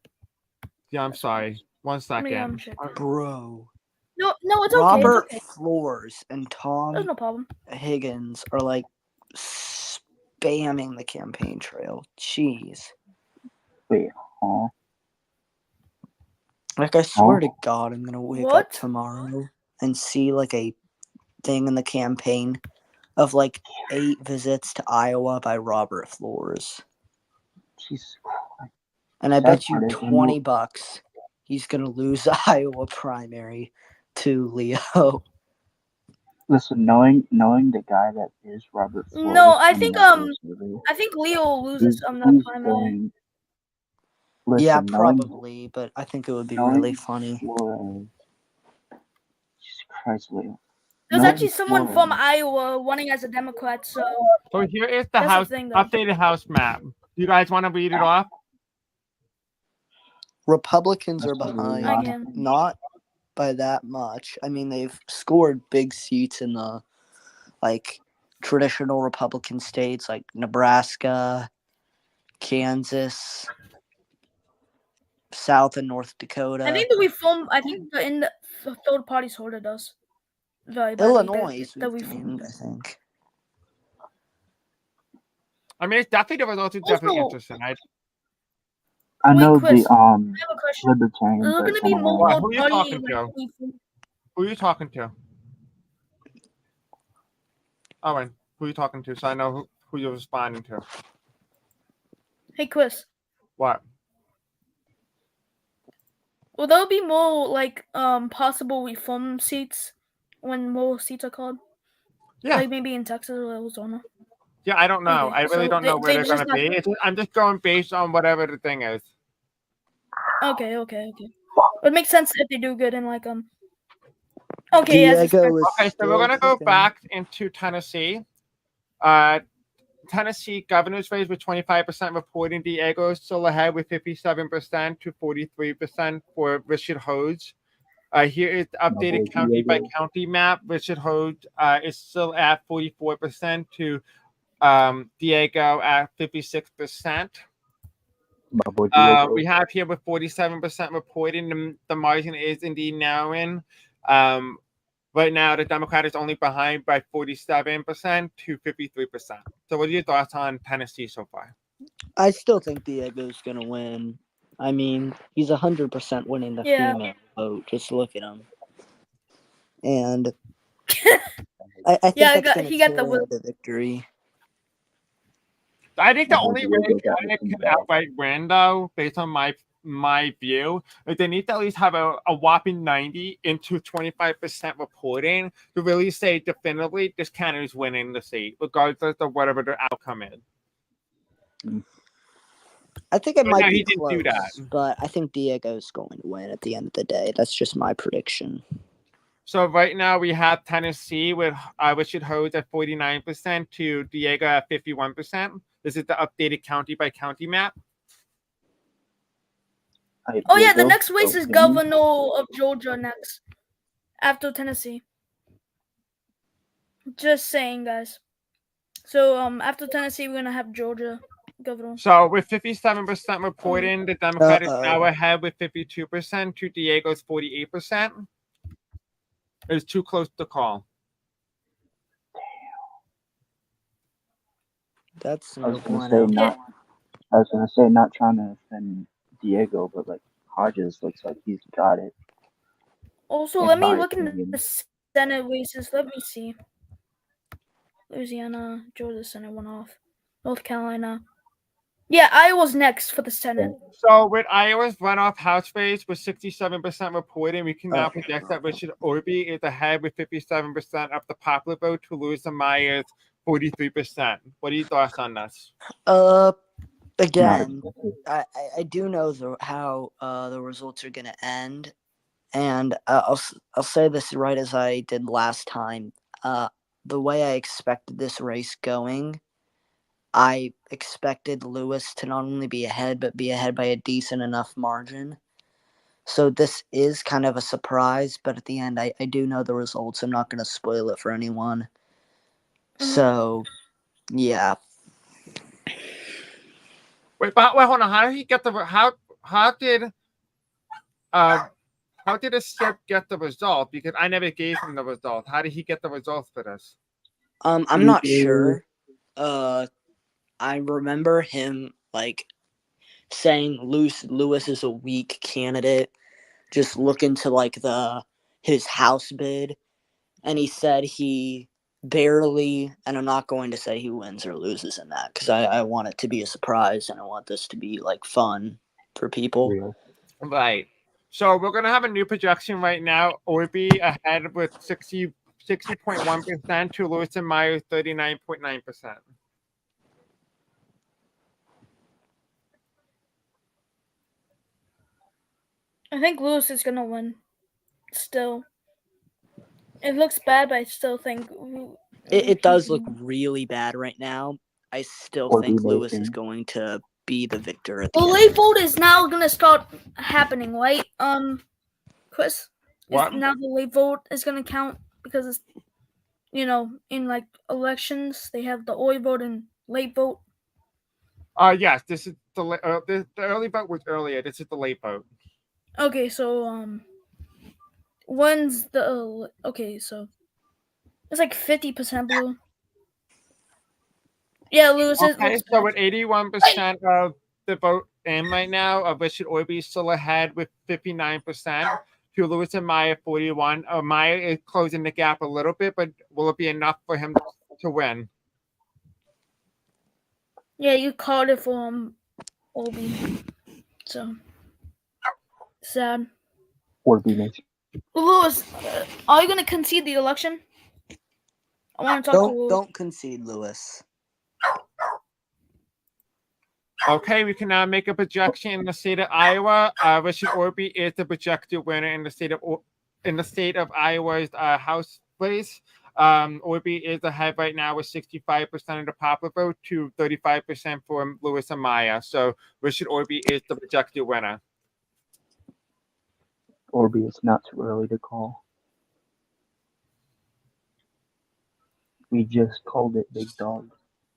Yeah, I'm sorry. 1 second. Bro. No, it's Robert okay. Flores and Tom There's no problem. Higgins are like spamming the campaign trail. Jeez. Wait, huh? Like, I swear to God, I'm gonna wake What? up tomorrow and see like a thing in the campaign of like 8 visits to Iowa by Robert Flores. Jesus. And I Sad bet you part is $20 he's gonna lose the Iowa primary to Leo. Listen, knowing the guy that is Robert Flores. No, I from think the survey, I think Leo loses that he's primary. going. Listen, Yeah, knowing probably, but I think it would be really funny. Flores, Jesus Christ, Leo. There's Knowing actually someone Flores, from Iowa running as a Democrat, so So here is the that's house the thing, though. updated house map. You guys want to read it off? Republicans are That's a behind, lot Again. of not by that much. I mean, they've scored big seats in the like traditional Republican states like Nebraska, Kansas, South and North Dakota. I think the third party sort of does very badly. Illinois that we weakened, I think. I mean, it's definitely the results are definitely Also- interesting. I Wait, know Chris, the I have a question. libertarians Is there are going to be gonna more win. What? Who are you party? talking to? Who are you talking to? Owen, who are you talking to? So I know who you're responding to. Hey, Chris. What? Will there be more like possible reform seats when more seats are called? Yeah. Like maybe in Texas or Arizona. Yeah, I don't know. Okay, I really so don't know where they they're going just to be. I'm just going based on whatever the thing is. Okay. It makes sense if they do good in like Okay, yes. Diego is Okay, so we're still going to go cooking. back into Tennessee. Tennessee governor's race with 25% reporting. Diego is still ahead with 57% to 43% for Richard Hodes. Here is the updated county by county map. Richard Hodes is still at 44% to Diego at 56%. We have here with 47% reporting. The margin is indeed narrowing. Right now, the Democrat is only behind by 47% to 53%. So, what are your thoughts on Tennessee so far? I still think Diego's gonna win. I mean, he's 100% winning the female vote. Just look at him. And I think that's gonna carry the victory. I think the only way Canada can outright win, though, based on my view, is they need to at least have a whopping 90 into 25% reporting to really say definitively this Canada's winning the seat, regardless of whatever the outcome is. I think it But might no, be he didn't close, do that. but I think Diego's going to win at the end of the day. That's just my prediction. So right now we have Tennessee with Richard Hodes at 49% to Diego at 51%. This is the updated county by county map. Oh yeah, the next race is governor of Georgia next, after Tennessee. Just saying, guys. So after Tennessee, we're gonna have Georgia governor. So with 57% reporting, the Democrat is now ahead with 52% to Diego's 48%. It's too close to call. That's I was gonna say not trying to offend Diego, but like Hodges looks like he's got it. Also, let me look in the Senate races. Let me see. Louisiana, Georgia Senate went off. North Carolina. Yeah, Iowa's next for the Senate. So with Iowa's runoff House race with 67% reporting, we can now project that Richard Orby is ahead with 57% of the popular vote to Louisa Myers 43%. What are your thoughts on this? Again, I do know how the results are going to end, and I'll say this right as I did last time. The way I expected this race going, I expected Lewis to not only be ahead, but be ahead by a decent enough margin. So this is kind of a surprise, but at the end, I do know the results. I'm not going to spoil it for anyone. So, yeah. Wait, hold on. How did he get the how did a skip get the result? Because I never gave him the result. How did he get the results for this? I'm not sure. I remember him like saying Lewis is a weak candidate, just look into like his House bid, and he said he barely, and I'm not going to say he wins or loses in that because I want it to be a surprise and I want this to be like fun for people. Real. Right. So we're gonna have a new projection right now. Orby ahead with 60.1% to Lewis and Meyer 39.9%. I think Lewis is gonna win. Still, it looks bad, but I still think It does look really bad right now. I still Orby think Lewis Nation. is going to be the victor at the the end. late vote is now gonna start happening, right? Chris, What? now the late vote is gonna count because it's, in like elections they have the early vote and late vote. Yes, this is the early vote was earlier. This is the late vote. Okay, so when's the okay? So it's like 50% blue. Yeah, Lewis. It Okay, looks so bad. with 81% of the vote in right now, of Richard Orby still ahead with 59%. To Lewis and Meyer 41. Meyer is closing the gap a little bit, but will it be enough for him to win? Yeah, you called it for Obi. So sad. Orby Nation. Lewis, are you gonna concede the election? I want to talk to Lewis. Don't concede, Lewis. Okay, we can now make a projection in the state of Iowa. Richard Orby is the projected winner in the state of Iowa's House race. Orby is ahead right now with 65% of the popular vote to 35% for Lewis and Meyer. So Richard Orby is the projected winner. Orby, it's not too early to call. We just called it big dog.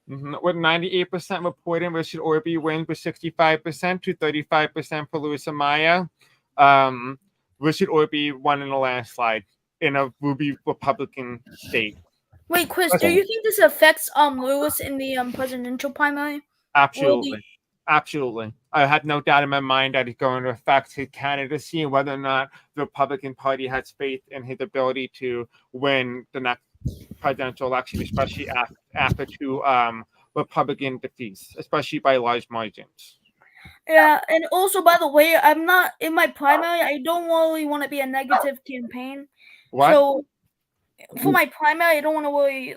With 98% reporting, Richard Orby wins with 65% to 35% for Lewis and Meyer. Richard Orby won in the landslide in a Ruby Republican state. Wait, Chris, do you think this affects Lewis in the presidential primary? Absolutely. Absolutely. I have no doubt in my mind that it's going to affect his candidacy and whether or not the Republican Party has faith in his ability to win the next presidential election, especially after two Republican defeats, especially by large margins. Yeah, and also, by the way, I'm not in my primary. I don't really want to be a negative campaign. What? So for my primary, I don't want to really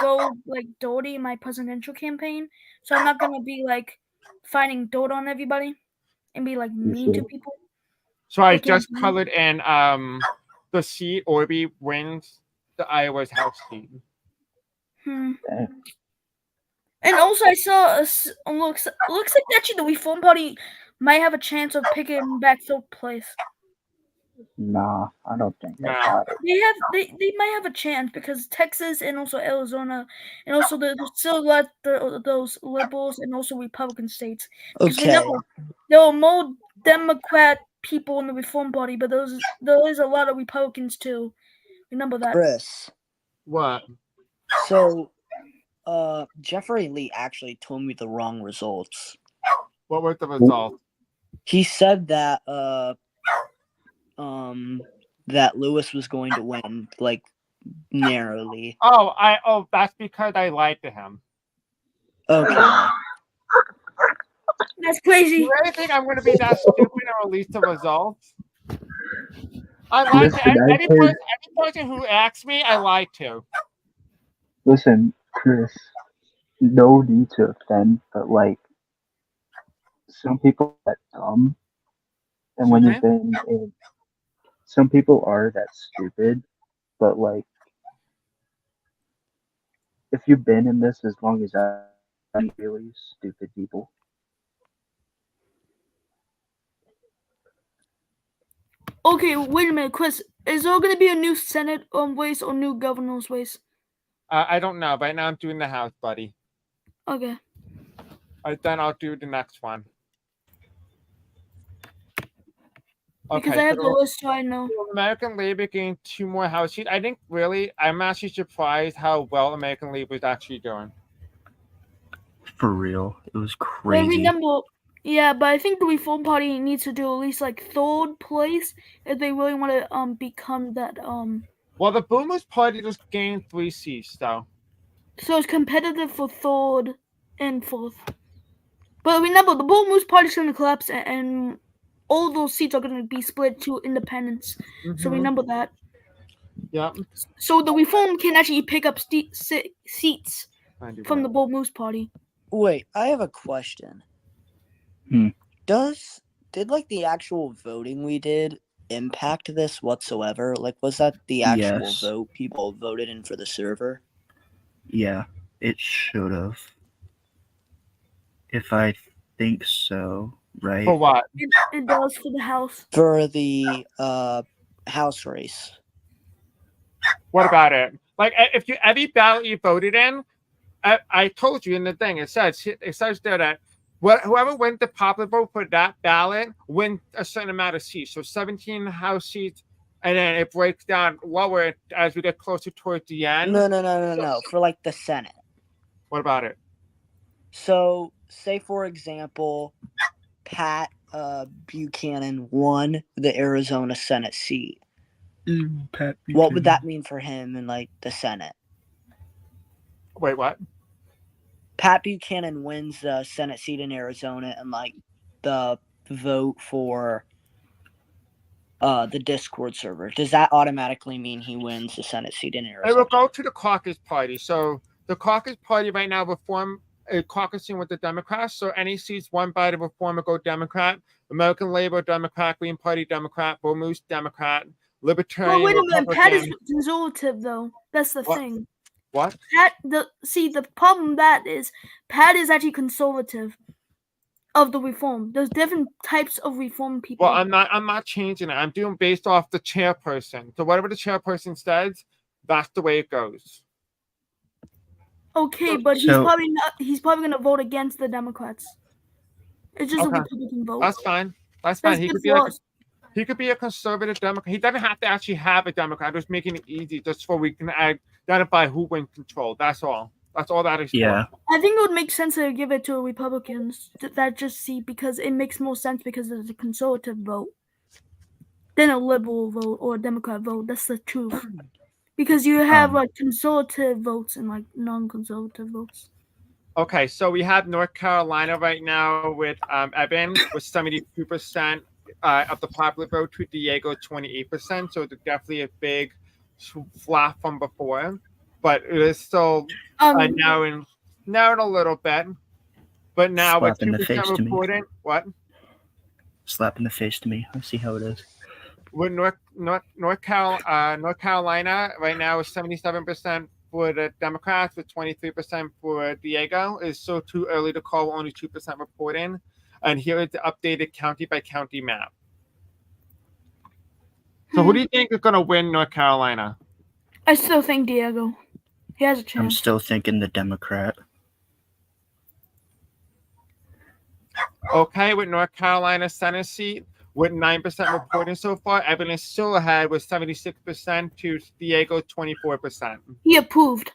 go dirty in my presidential campaign. So I'm not gonna be finding dirt on everybody and be mean to people. So I just colored in the seat. Orby wins the Iowa's House seat. And also, I saw looks like actually the Reform Party might have a chance of picking back third place. Nah, I don't think they got it. They might have a chance because Texas and also Arizona and also there's still those liberals and also Republican states. Because remember, there are more Democrat people in the Reform Party, but there is a lot of Republicans too. Remember that. Chris. What? So Jeffrey Lee actually told me the wrong results. What was the result? He said that that Lewis was going to win narrowly. That's because I lied to him. Okay. That's crazy. You really think I'm going to be that stupid and release the results? I lied to every person who asked me. I lied to. Listen, Chris, no need to offend, but some people are that dumb, and when you've been in, some people are that stupid, but if you've been in this as long as I'm really stupid people. Okay, wait a minute, Chris. Is there going to be a new Senate race or new governor's race? I don't know. Right now I'm doing the House, buddy. Okay. Then I'll do the next one. Because I have the list, so I know. American Labor gained 2 more House seats. I think I'm actually surprised how well American Labor is actually doing. For real, it was crazy. But remember, Yeah, but I think the Reform Party needs to do at least like third place if they really want to become that Well, the Boomers Party just gained 3 seats, though. So it's competitive for third and fourth. But remember, the Bull Moose Party's going to collapse, and all those seats are going to be split to independents. So Mhm. remember that. Yep. So the Reform can actually pick up seats from the Bull Moose Party. Wait, I have a question. Did like the actual voting we did impact this whatsoever? Like, was that the actual Yes. vote people voted in for the server? Yeah, it should have. If I think so, right? For what? It does for the House. For the House race. What about it? Like, if you every ballot you voted in, I told you in the thing. It says there that whoever wins the popular vote for that ballot wins a certain amount of seats. So 17 House seats, and then it breaks down lower as we get closer towards the end. No. For like the Senate. What about it? So, say for example, Pat Buchanan won the Arizona Senate seat. Pat Buchanan. What would that mean for him in like the Senate? Wait, what? Pat Buchanan wins the Senate seat in Arizona, and like the vote for the Discord server. Does that automatically mean he wins the Senate seat in Arizona? It will go to the caucus party. So the caucus party right now will form a caucusing with the Democrats. So any seats won by the Reform will go Democrat, American Labor Democrat, Green Party Democrat, Bull Moose Democrat, Libertarian. Well, wait a minute. Pat is Republican. conservative, though. That's the thing. What? Pat, the problem with that is Pat is actually conservative of the Reform. There's different types of Reform people. Well, I'm not changing it. I'm doing based off the chairperson. So whatever the chairperson says, that's the way it goes. Okay, but he's probably not. He's probably going to vote against the Democrats. It's just a Republican vote. That's fine. That's fine. He could be a conservative Democrat. He doesn't have to actually have a Democrat. I'm just making it easy just so we can identify who wins control. That's all. That's all that is. Yeah. I think it would make sense to give it to a Republicans that just see because it makes more sense because it's a conservative vote than a liberal vote or a Democrat vote. That's the truth. Because you have like conservative votes and like non-conservative votes. Okay, so we have North Carolina right now with Evan with 72% of the popular vote, to Diego 28%. So it's definitely a big flop from before, but it is still now in a little bit. But now Slap with in the face 2% to me. reporting, what? Slap in the face to me. I see how it is. With North Carolina right now is 77% for the Democrats, with 23% for Diego. It's so too early to call, only 2% reporting. And here is the updated county by county map. So who do you think is going to win North Carolina? I still think Diego. He has a chance. I'm still thinking the Democrat. Okay, with North Carolina Senate seat, with 9% reporting so far, Evan is still ahead with 76% to Diego 24%. He approved.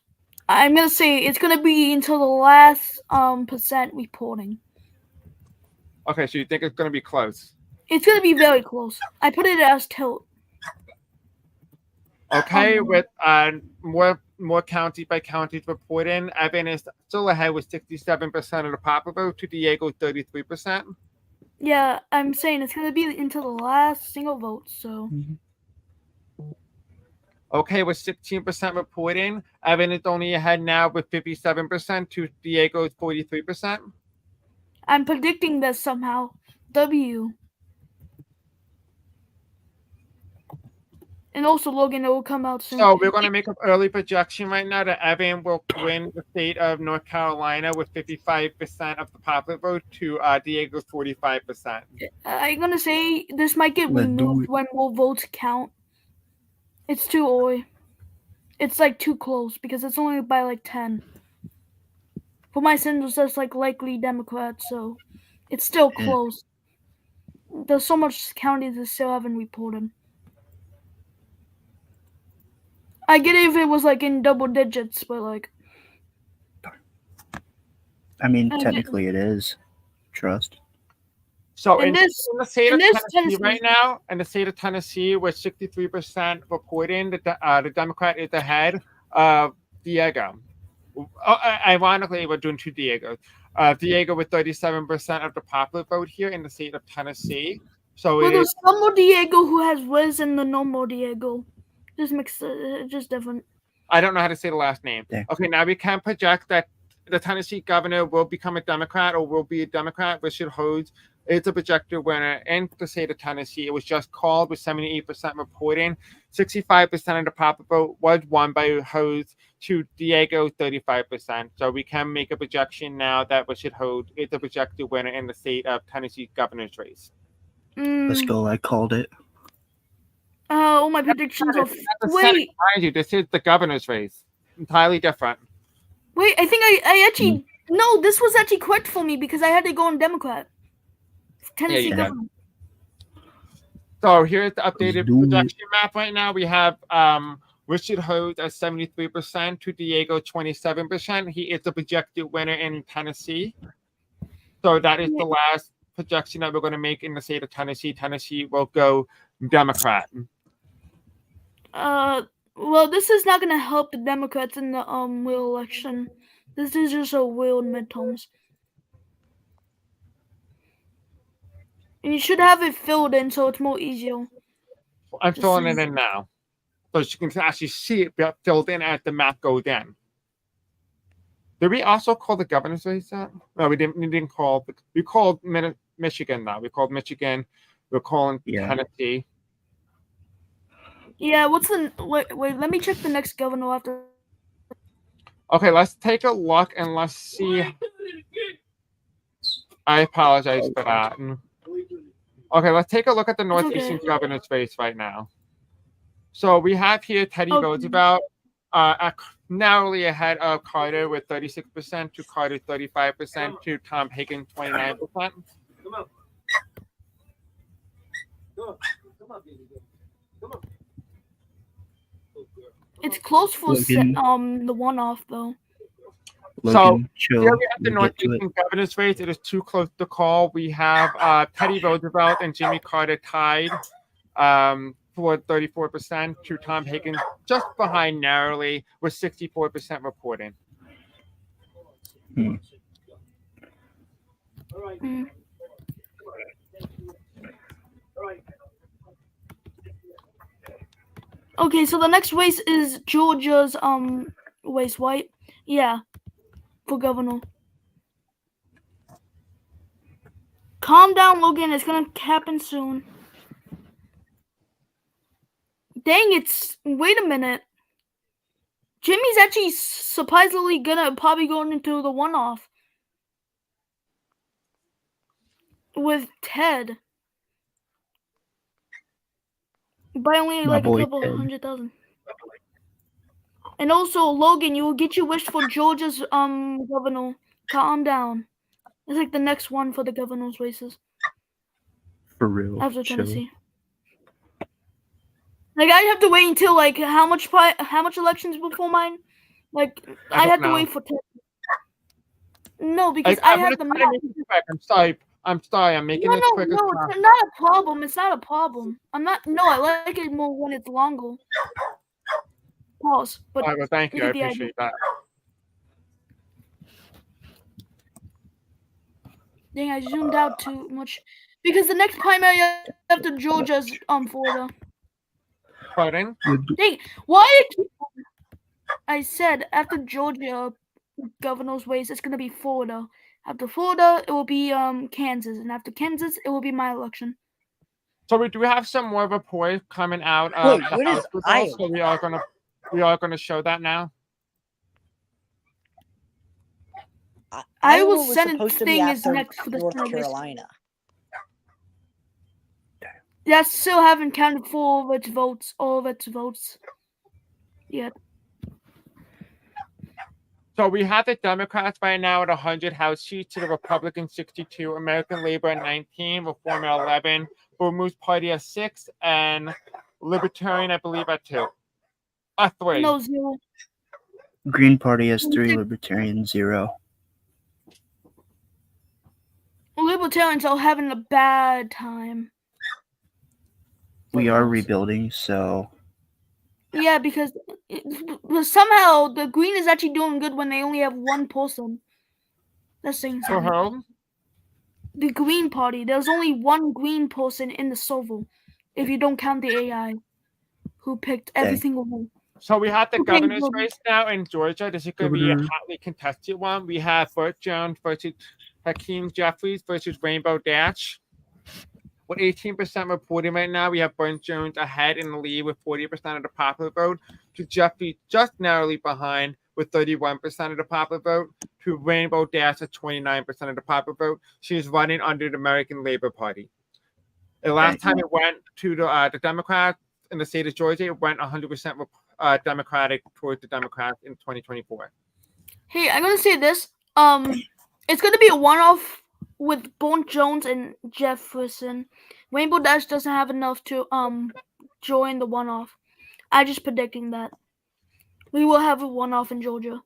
I'm gonna say it's gonna be until the last percent reporting. Okay, so you think it's going to be close? It's gonna be very close. I put it as tilt. Okay, with more county by county reporting, Evan is still ahead with 67% of the popular vote to Diego 33%. Yeah, I'm saying it's gonna be until the last single vote. So. Okay, with 16% reporting, Evan is only ahead now with 57% to Diego's 43%. I'm predicting this somehow. W. And also, Logan, it will come out soon. So we're going to make an early projection right now that Evan will win the state of North Carolina with 55% of the popular vote to Diego's 45%. I'm going to say this might get removed when more votes count. It's too early. It's like too close because it's only by like 10. For my sins, that's like likely Democrats, so it's still close. There's so much counties that still haven't reported. I get it if it was like in double digits, but like. I mean, technically it is. Trust. So And in this- the state of and this Tennessee Tennessee- right now, in the state of Tennessee, with 63% reporting, the Democrat is ahead of Diego. Ironically, we're doing two Diegos. Diego with 37% of the popular vote here in the state of Tennessee. So Well, it there's is. some more Diego who has Wiz and the normal Diego. Just mix it, just different. I don't know how to say the last name. There. Okay, now we can project that the Tennessee governor will become a Democrat or will be a Democrat. Richard Hose is a projected winner in the state of Tennessee. It was just called with 78% reporting. 65% of the popular vote was won by Hose to Diego, 35%. So we can make a projection now that Richard Hose is a projected winner in the state of Tennessee governor's race. Let's go. I called it. All my predictions are. Wait, Mind you, this is the governor's race. Entirely different. wait. I think I actually no. This was actually correct for me because I had to go on Democrat. Tennessee you did. governor. So here's the updated do it. projection map right now. We have Richard Hose at 73% to Diego 27%. He is the projected winner in Tennessee. So that is the last projection that we're going to make in the state of Tennessee. Tennessee will go Democrat. Well, this is not gonna help the Democrats in the real election. This is just a real midterms. And you should have it filled in so it's more easier. I'm Just filling it use- in now. So you can actually see it filled in as the map goes in. Did we also call the governor's race that? No, we didn't. We didn't call. We called Michigan now. We called Michigan. We're calling Yeah. Tennessee. Yeah, what's the wait, let me check the next governor after. Okay, let's take a look and let's see. I apologize for that. Okay, let's take a look at the Northeastern okay. governor's race right now. So we have here Teddy Okay. Roosevelt narrowly ahead of Carter with 36% to Carter 35% to Tom Higgins 29%. It's close for Logan. the one off though. Logan, chill. Here we have the We'll get to it. Northeastern governor's race. It is too close to call. We have Teddy Roosevelt and Jimmy Carter tied for 34% to Tom Higgins, just behind narrowly with 64% reporting. Mm. Okay, so the next race is Georgia's race, right? Yeah, for governor. Calm down, Logan. It's gonna happen soon. Dang, wait a minute. Jimmy's actually surprisingly probably going into the one-off with Ted by only My like a boy couple Ted. 100,000. And also, Logan, you will get your wish for Georgia's governor. Calm down. It's like the next one for the governor's races For real. after Chill. Tennessee. Like I have to wait until like how much elections before mine? Like I don't have to know. wait for Ted. No, because I have the map. I'm sorry. I'm making No, it no, quick as no, possible. it's not a problem. It's not a problem. I'm not. No, I like it more when it's longer. Pause. But All right, well, thank you. I get the idea. appreciate that. Dang, I zoomed out too much because the next primary after Georgia's Florida. Pardon? Dang, why? I said after Georgia governor's race, it's gonna be Florida. After Florida, it will be Kansas, and after Kansas, it will be my election. So we do have some more reports coming out Wait, of the what is House results. Iowa? So we are gonna show that now. Iowa Iowa's was Senate supposed to be thing is after next for the North Senate race. Carolina. Yeah, still haven't counted all of its votes yet. So we have the Democrats right now at 100 House seats to the Republicans 62, American Labor at 19, Reform at 11, Moose Party at 6, and Libertarian, I believe, at 2. 3. No, 0. Green Party has 3, Libertarian 0. Libertarians are having a bad time. We are rebuilding, so Yeah, because somehow the Green is actually doing good when they only have one person. That's saying For something. who? The Green Party. There's only one Green person in the server, if you don't count the AI, who picked every Dang. single one. So we have the Okay, governor's well- race now in Georgia. This is going to be a Governor. hotly contested one. We have Burt Jones versus Hakeem Jeffries versus Rainbow Dash. With 18% reporting right now, we have Burt Jones ahead in the lead with 40% of the popular vote, to Jeffries just narrowly behind with 31% of the popular vote, to Rainbow Dash at 29% of the popular vote. She is running under the American Labor Party. The last time it went to the Democrats in the state of Georgia, it went 100% Democratic towards the Democrats in 2024. Hey, I'm gonna say this. It's gonna be a one-off with Bone Jones and Jefferson. Rainbow Dash doesn't have enough to join the one-off. I'm just predicting that we will have a one-off in Georgia.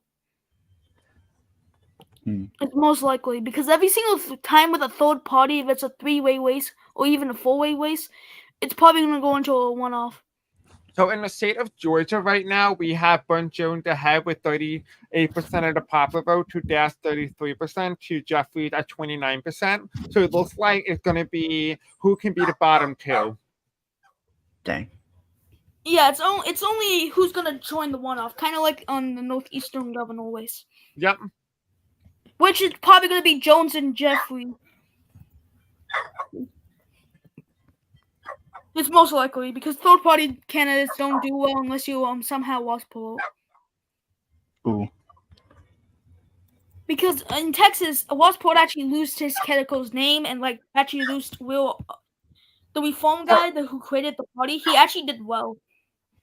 It's most likely because every single time with a third party, if it's a three-way race or even a four-way race, it's probably gonna go into a one-off. So in the state of Georgia right now, we have Burt Jones ahead with 38% of the popular vote, to Dash 33%, to Jeffries at 29%. So it looks like it's going to be who can be the bottom two. Dang. Yeah, it's only who's gonna join the one-off, kind of like on the northeastern governor race. Yep. Which is probably gonna be Jones and Jeffrey. It's most likely because third-party candidates don't do well unless you somehow lost poll. Ooh. Because in Texas, Wasport actually lost his Kedeko's name and like actually lost Will, the reform guy who created the party. He actually did well.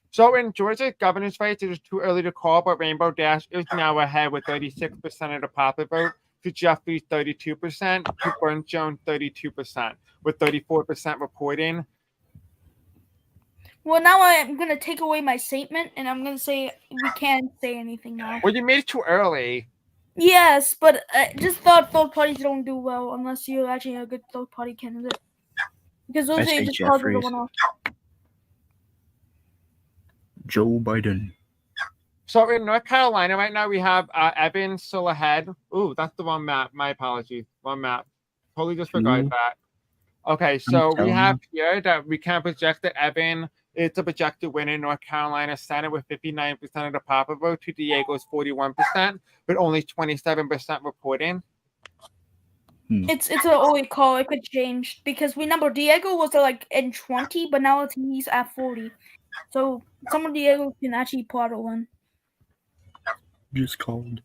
So in Georgia governor's race, it is too early to call, but Rainbow Dash is now ahead with 36% of the popular vote, to Jeffries 32%, to Burt Jones 32%, with 34% reporting. Well, now I'm gonna take away my statement and I'm gonna say we can't say anything now. Well, you made it too early. Yes, but I just thought third parties don't do well unless you're actually a good third party candidate. Because those I are say just causes the Jeffries. one-off. Joe Biden. So in North Carolina right now, we have Evan still ahead. Ooh, that's the wrong map. My apologies. Wrong map. Totally disregard Ooh. that. Okay, so we telling have here that we can project that Evan is the projected winner in North Carolina Senate with 59% of the popular vote, to Diego's 41%, but only 27% reporting. It's an early call. It could change because we number Diego was like in 20, but now he's at 40. So some of Diego can actually pull out a one. Just called.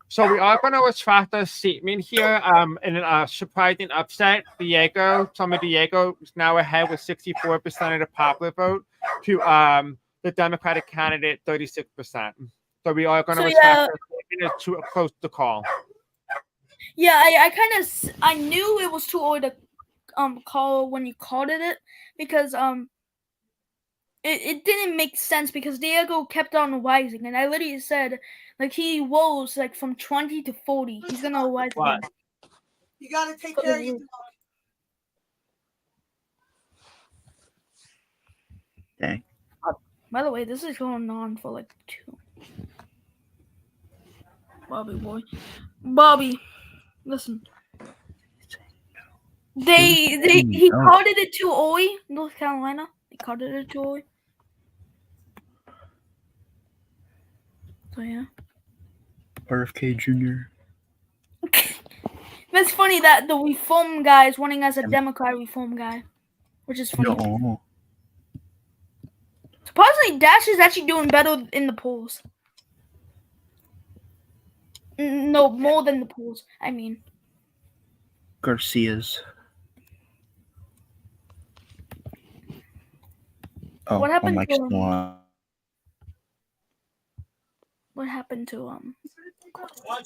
So we are going to attract a statement here in a surprising upset. Some of Diego is now ahead with 64% of the popular vote, to the Democratic candidate 36%. So we are going to attract a statement to close the call. Yeah, I knew it was too early to call when you called it because it didn't make sense because Diego kept on rising and I literally said like he rose like from 20 to 40. He's gonna rise again. You gotta take care of your dog. Dang. By the way, this is going on for like 2. Bobby, listen. He called it too early, North Carolina. He called it too early. So yeah. RFK Jr. It's funny that the reform guy is running as a Democrat reform guy, which is funny. No. Supposedly, Dash is actually doing better in the polls. No, more than the polls. I mean, Garcia's. Oh, what happened Mike's to still on. What happened to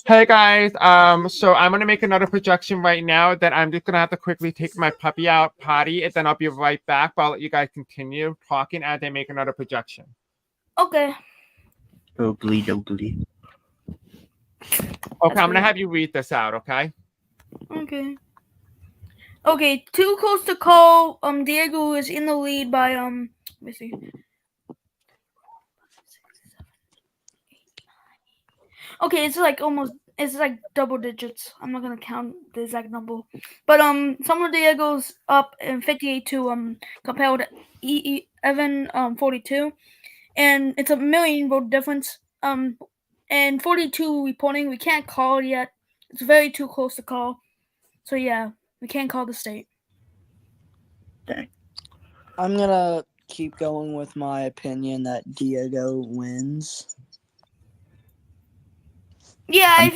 Hey guys, so I'm gonna make another projection right now. That I'm just gonna have to quickly take my puppy out potty, and then I'll be right back. But I'll let you guys continue talking as I make another projection. Okay. Ogly. Okay, I'm gonna have you read this out. Okay. Okay. Okay, too close to call. Diego is in the lead by let me see. Okay, it's like double digits. I'm not gonna count the exact number, but Summer Diego's up in 58 to compared to Evan 42, and it's a million vote difference. And 42 reporting, we can't call it yet. It's very too close to call. So yeah, we can't call the state. Dang. I'm gonna keep going with my opinion that Diego wins. Yeah, I'm I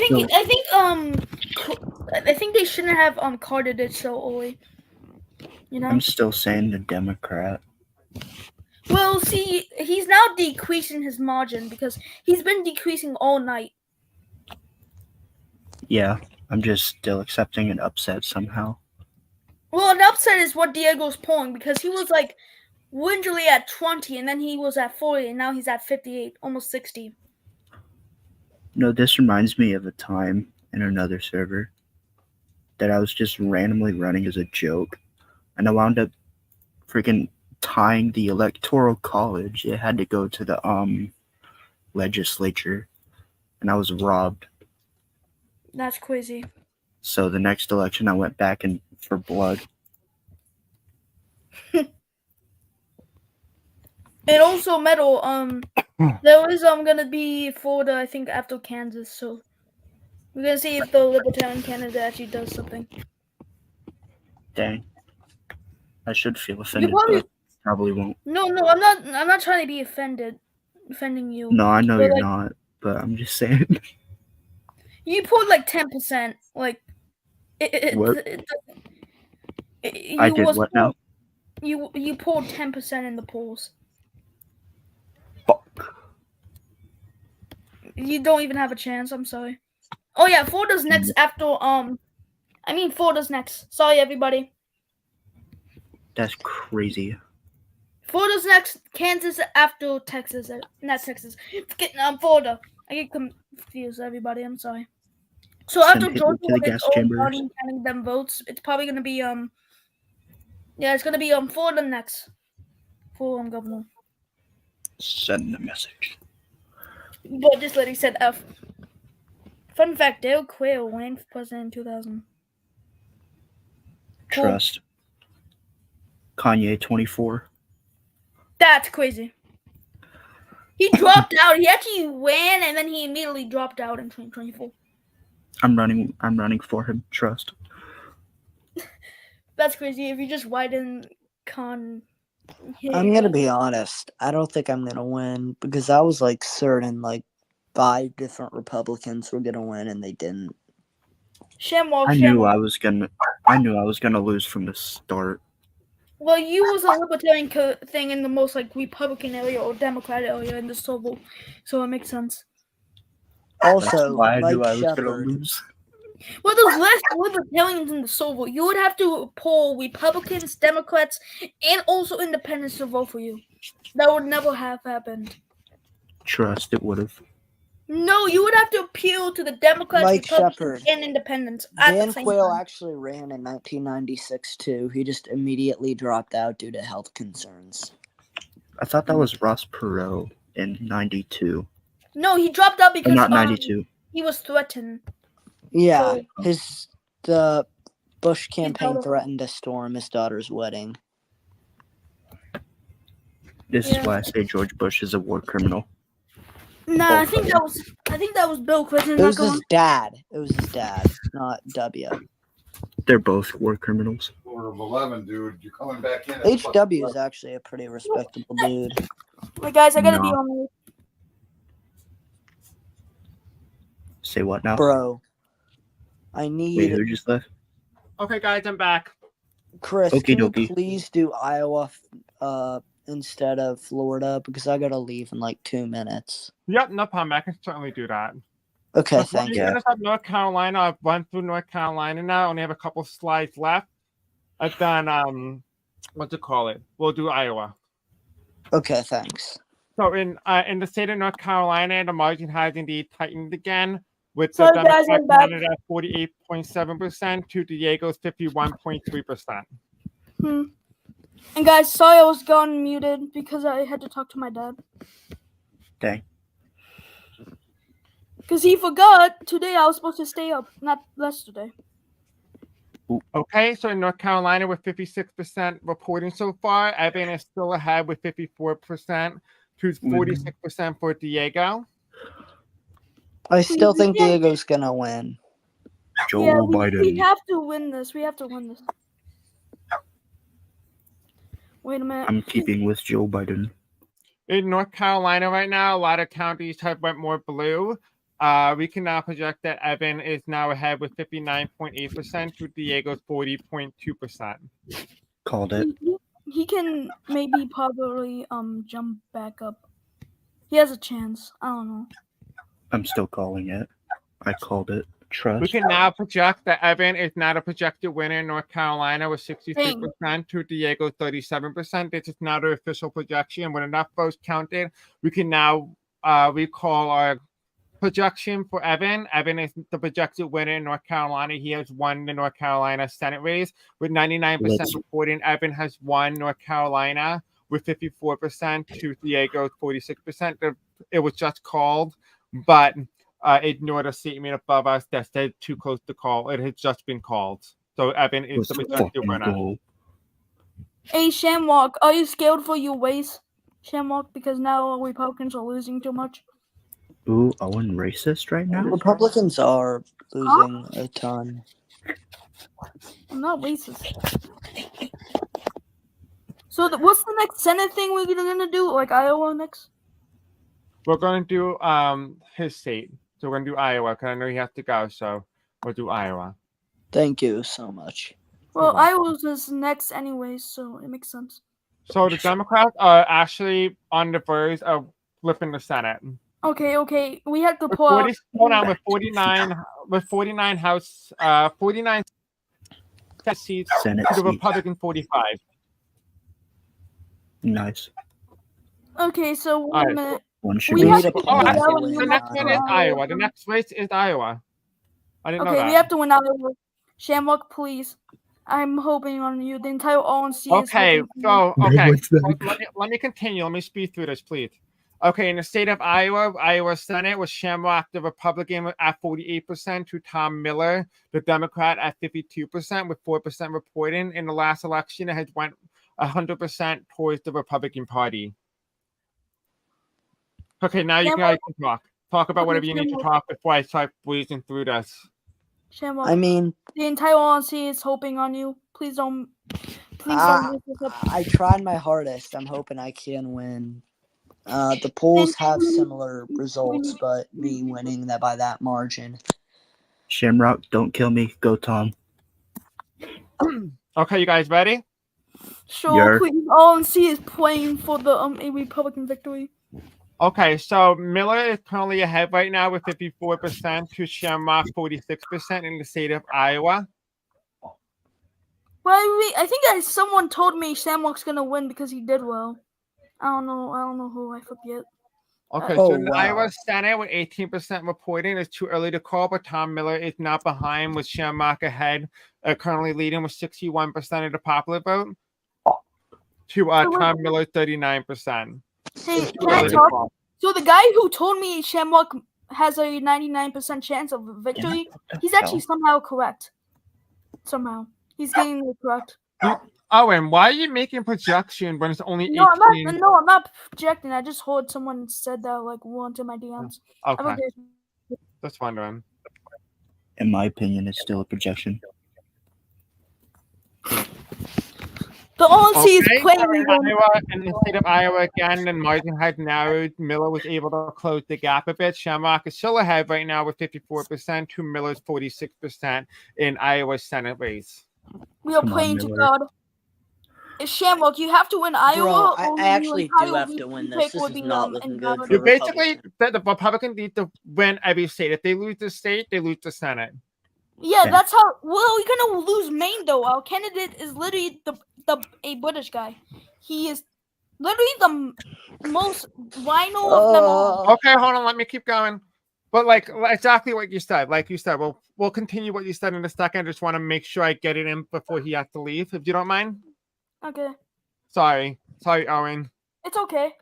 think they shouldn't have carded it so early. You know. I'm still saying the Democrat. Well, see, he's now decreasing his margin because he's been decreasing all night. Yeah, I'm just still accepting an upset somehow. Well, an upset is what Diego's pulling because he was like literally at 20 and then he was at 40 and now he's at 58, almost 60. No, this reminds me of a time in another server that I was just randomly running as a joke, and I wound up freaking tying the electoral college. It had to go to the legislature, and I was robbed. That's crazy. So the next election, I went back and for blood. And also metal, there is gonna be Florida, I think, after Kansas, so we're gonna see if the Libertarian candidate actually does something. Dang, I should feel offended, but probably won't. No, I'm not trying to be offending you. No, I know but, you're like, not, but I'm just saying. You pulled like 10%, like What? you I did what now? You pulled 10% in the polls. Fuck. You don't even have a chance. I'm sorry. Oh yeah, Florida's next after Florida's next. Sorry everybody. That's crazy. Florida's next. Kansas after Texas. Not Texas. Florida. I get confused. Everybody. I'm sorry. So after Georgia to the gas chambers. counting them votes, it's probably gonna be it's gonna be Florida next for governor. Send a message. But this lady said F. Fun fact: Dale Quayle ran for president in 2000. Cool. Trust. Kanye 24. That's crazy. He dropped out. He actually ran and then he immediately dropped out in 2024. I'm running for him. Trust. That's crazy. If you just widen I'm gonna be honest. I don't think I'm gonna win because I was like certain like 5 different Republicans were gonna win and they didn't. I knew I was gonna lose from the start. Well, you was a libertarian thing in the most like Republican area or Democrat area in the Civil, so it makes sense. Also, that's why I knew like I was gonna Shepard. lose. Well, there's less libertarians in the Civil. You would have to poll Republicans, Democrats, and also independents to vote for you. That would never have happened. Trust, it would have. No, you would have to appeal to the Democrats, Like Republicans, Shepard. and independents at Dan the same Quayle time. actually ran in 1996 too. He just immediately dropped out due to health concerns. I thought that was Ross Perot in 92. No, he dropped out because not 92. He was threatened. Yeah, So, the Bush campaign threatened to storm his daughter's wedding. This is why I say George Bush is a war criminal. Nah, I think that was Bill Clinton. It was his dad. It was his dad, not W. They're both war criminals. Order of 11, dude. You're coming back in. HW is actually a pretty respectable dude. Wait, guys, I gotta be on. Say what now? Bro, I need. Wait, who just left? Okay, guys, I'm back. Chris, Okie can you dokie. please do Iowa instead of Florida? Because I gotta leave in like 2 minutes. Yep, no problem. I can certainly do that. Okay, Before thank we you. finish up North Carolina, I've run through North Carolina now. I only have a couple slides left. I've done what's it call it? We'll do Iowa. Okay, thanks. So in the state of North Carolina, the margin has indeed tightened again. with the Sorry, guys, Democrat I'm back. candidate at 48.7% to Diego's 51.3%. And guys, sorry I was gone muted because I had to talk to my dad. Dang. Because he forgot today I was supposed to stay up, not yesterday. Okay, so in North Carolina with 56% reporting so far, Evan is still ahead with 54% to 46% for Diego. I still think Diego's gonna win. Joe we Biden. have to win this. We have to win this. Wait a minute. I'm keeping with Joe Biden. In North Carolina right now, a lot of counties have went more blue. We can now project that Evan is now ahead with 59.8% to Diego's 40.2%. Called it. He can maybe probably jump back up. He has a chance. I don't know. I'm still calling it. I called it. Trust. We can now project that Evan is not a projected winner in North Carolina with 63% to Diego's 37%. This is not an official projection. When enough votes counted, we can now recall our projection for Evan. Evan is the projected winner in North Carolina. He has won the North Carolina Senate race with 99% reporting. Evan has won North Carolina with 54% to Diego's 46%. It was just called, but ignored a statement above us that said too close to call. It has just been called. So Evan is the projected winner. Hey, Shamrock, are you scared for your ways, Shamrock? Because now Republicans are losing too much. Ooh, Owen racist right now? Republicans are losing a ton. I'm not racist. So what's the next Senate thing we're gonna do? Like Iowa next? We're going to do his state. So we're going to do Iowa because I know he has to go. So we'll do Iowa. Thank you so much. Well, Iowa's is next anyway, so it makes sense. So the Democrats are actually on the verge of flipping the Senate. Okay. We have to pull out. Hold on, with 49 House, 49 seats Senate to the seats. Republican 45. Nice. Okay, so wait a minute. One should We be have six. to The next one is Iowa. The next race is Iowa. I didn't know Okay, that. we have to win Iowa. Shamrock, please. I'm hoping on you. The entire RNC is Okay, hoping so on you. let me continue. Let me speed through this, please. Okay, in the state of Iowa Senate was Shamrock, the Republican, at 48% to Tom Miller, the Democrat, at 52%, with 4% reporting. In the last election, it had went 100% towards the Republican Party. Okay, now you guys can talk. Talk about whatever you need to talk before I start breezing through this. Shamrock, I mean, the entire RNC is hoping on you. Please don't mess this up. I tried my hardest. I'm hoping I can win. The polls have similar results, but me winning that by that margin. Shamrock, don't kill me. Go, Tom. Okay, you guys ready? Sure, please. RNC is playing for the a Republican victory. Okay, so Miller is currently ahead right now with 54% to Shamrock 46% in the state of Iowa. Well, I think someone told me Shamrock's gonna win because he did well. I don't know who. I forget. Okay, so in the Iowa Senate with 18% reporting, it's too early to call, but Tom Miller is not behind with Shamrock ahead, currently leading with 61% of the popular vote to Tom Miller 39%. Hey, can I talk? So the guy who told me Shamrock has a 99% chance of victory, he's actually somehow correct. Somehow. He's getting it correct. Owen, why are you making projection when it's only 18? No, I'm not projecting. I just heard someone said that like once in my DMs. Okay. Just wondering. In my opinion, it's still a projection. The RNC is playing in the state of Iowa again, and margin had narrowed. Miller was able to close the gap a bit. Shamrock is still ahead right now with 54% to Miller's 46% in Iowa's Senate race. We are praying to God. Shamrock, you have to win Iowa. Bro, I actually do have to win this. This is not looking good for basically, the Republicans need to win every state. If they lose the state, they lose the Senate. Yeah, that's how. Well, we're gonna lose Maine though. Our candidate is literally a British guy. He is literally the most rhino of them all. Okay, hold on. Let me keep going. But like exactly what you said, we'll continue what you said in a second. I just want to make sure I get it in before he has to leave, if you don't mind. Okay. Sorry, Owen. It's okay.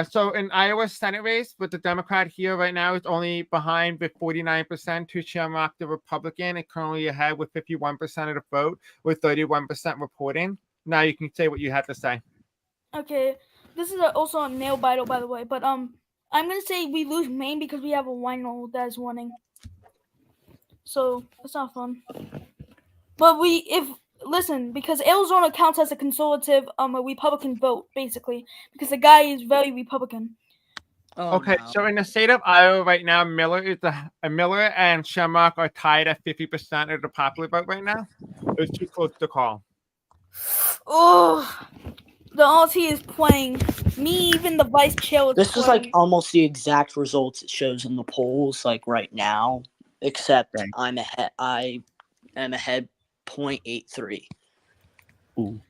So in Iowa Senate race, with the Democrat here right now is only behind with 49% to Shamrock, the Republican, and currently ahead with 51% of the vote, with 31% reporting. Now you can say what you had to say. Okay. This is also a nail biter, by the way. But I'm gonna say we lose Maine because we have a wino that is winning. So it's not fun. But listen, because Arizona counts as a conservative, a Republican vote, basically, because the guy is very Republican. Oh, Okay, no. so in the state of Iowa right now, Miller and Shamrock are tied at 50% of the popular vote right now. It's too close to call. Oh, the RT is playing. Me, even the vice chair was This is playing. like almost the exact results it shows in the polls, like right now, except I'm ahead. I am ahead 0.83. Ooh.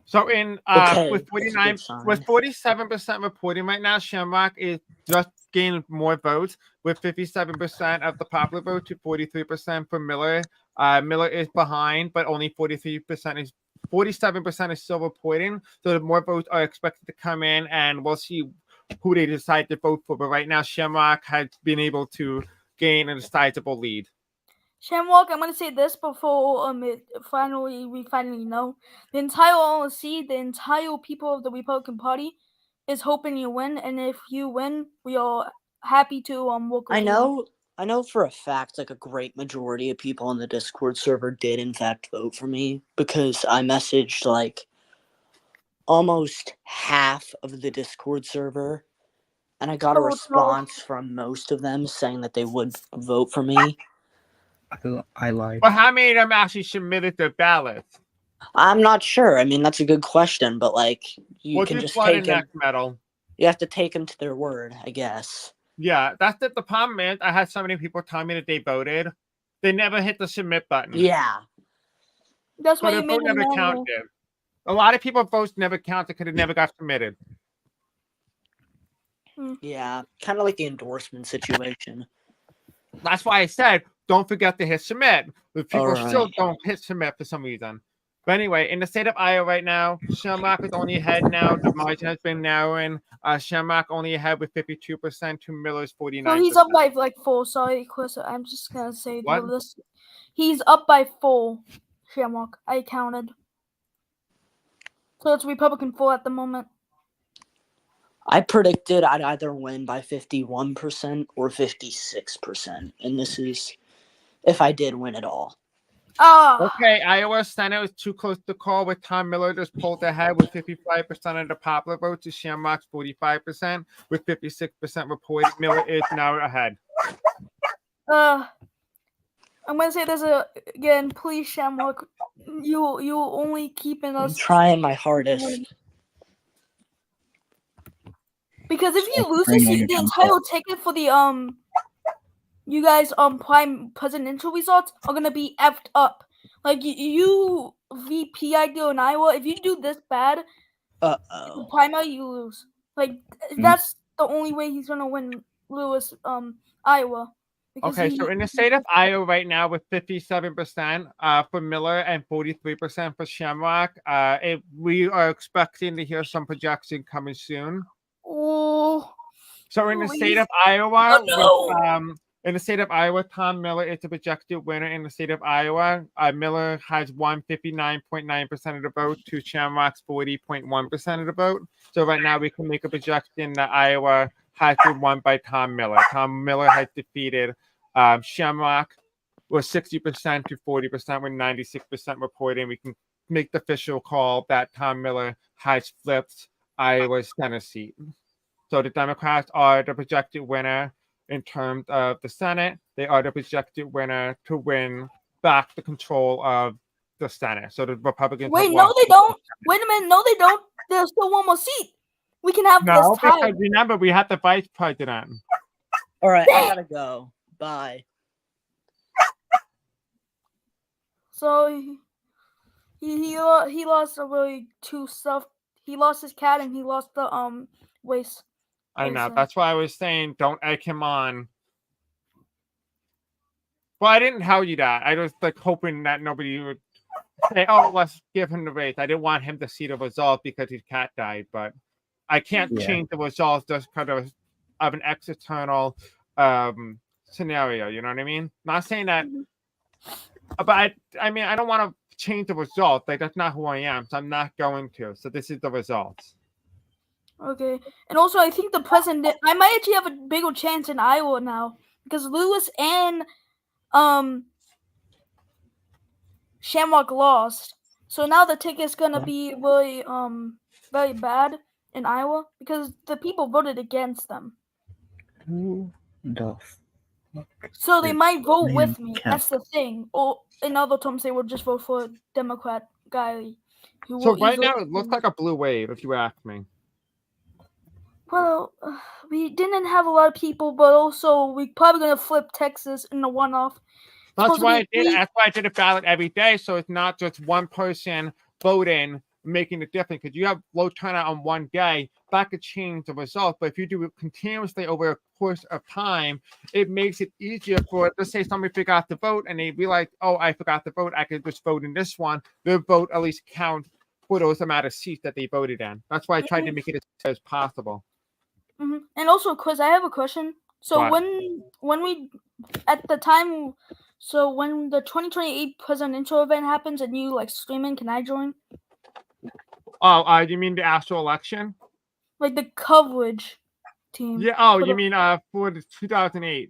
So in Okay, with that's a 49 good sign. with 47% reporting right now, Shamrock is just gaining more votes with 57% of the popular vote to 43% for Miller. Miller is behind, but only 47% is still reporting. So the more votes are expected to come in, and we'll see who they decide to vote for. But right now, Shamrock has been able to gain a sizable lead. Shamrock, I'm gonna say this before we finally know. The entire LLC, the entire people of the Republican Party, is hoping you win, and if you win, we are happy to work with you. I know for a fact, like a great majority of people on the Discord server did in fact vote for me because I messaged like almost half of the Discord server, and I got a response from most of them saying that they would vote for me. I lied. But how many of them actually submitted their ballots? I'm not sure. I mean, that's a good question, but like you We'll can just just take them. next medal. You have to take them to their word, I guess. Yeah, that's the problem is I had so many people tell me that they voted. They never hit the submit button. Yeah. That's So why their you made vote never them counted. A lot of people's votes never counted because it never got submitted. Yeah, kind of like the endorsement situation. That's why I said don't forget to hit submit. But people still Alright. don't hit submit for some reason. But anyway, in the state of Iowa right now, Shamrock is only ahead now. The margin has been narrowing. Shamrock only ahead with 52% to Miller's 49%. So he's up by like 4. Sorry, Chris. I'm just gonna say What? this. He's up by 4. Shamrock. I counted. So it's Republican 4 at the moment. I predicted I'd either win by 51% or 56%, and this is if I did win at all. Okay, Iowa Senate is too close to call with Tom Miller just pulled ahead with 55% of the popular vote to Shamrock's 45% with 56% reported. Miller is now ahead. I'm gonna say this again. Please, Shamrock. You only keeping us. I'm trying my hardest. Because if you lose this, the entire ticket for the you guys prime presidential results are gonna be effed up. Like you VP ideal in Iowa, if you do this bad, the primary you lose. Like that's the only way he's gonna win Lewis Iowa. Okay, so in the state of Iowa right now with 57% for Miller and 43% for Shamrock, we are expecting to hear some projection coming soon. Oh. So in the state of Iowa, no. In the state of Iowa, Tom Miller is the projected winner in the state of Iowa. Miller has won 59.9% of the vote to Shamrock's 40.1% of the vote. So right now we can make a projection that Iowa has been won by Tom Miller. Tom Miller has defeated Shamrock with 60% to 40% with 96% reporting. We can make the official call that Tom Miller has flipped Iowa's Senate seat. So the Democrats are the projected winner in terms of the Senate. They are the projected winner to win back the control of the Senate. So the Republicans. Wait, no, they don't. Wait a minute, no, they don't. There's still one more seat. We can have this tied. Because remember, we have the vice president. All right, I gotta go. Bye. So he lost a really two stuff. He lost his cat and he lost the waist. I know. That's why I was saying don't egg him on. Well, I didn't tell you that. I was like hoping that nobody would say, "Oh, let's give him the race." I didn't want him to see the result because his cat died, but I can't Yeah. change the results just kind of an external scenario. You know what I mean? Not saying that, but I mean, I don't want to change the result. Like that's not who I am, so I'm not going to. So this is the results. Okay, and also I think the president. I might actually have a bigger chance in Iowa now because Lewis and Shamrock lost. So now the ticket's gonna be really very bad in Iowa because the people voted against them. Who the So they might vote Man, with me. Kemp. That's the thing. Or in other terms, they will just vote for a Democrat guy who So will right easily. now it looks like a blue wave, if you ask me. Well, we didn't have a lot of people, but also we probably gonna flip Texas in the one-off. That's why I did a ballot every day, so it's not just one person voting making a difference. Because you have low turnout on one day, that could change the result. But if you do it continuously over a course of time, it makes it easier for, let's say somebody forgot to vote and they realize, oh, I forgot to vote, I could just vote in this one. Their vote at least count for those amount of seats that they voted in. That's why I tried to make it as fair as possible. Mm-hmm. And also, Chris, I have a question. So What? when we at the time, so when the 2028 presidential event happens and you like streaming, can I join? Oh, you mean the actual election? Like the coverage team. Yeah. Oh, for you the mean for the 2008?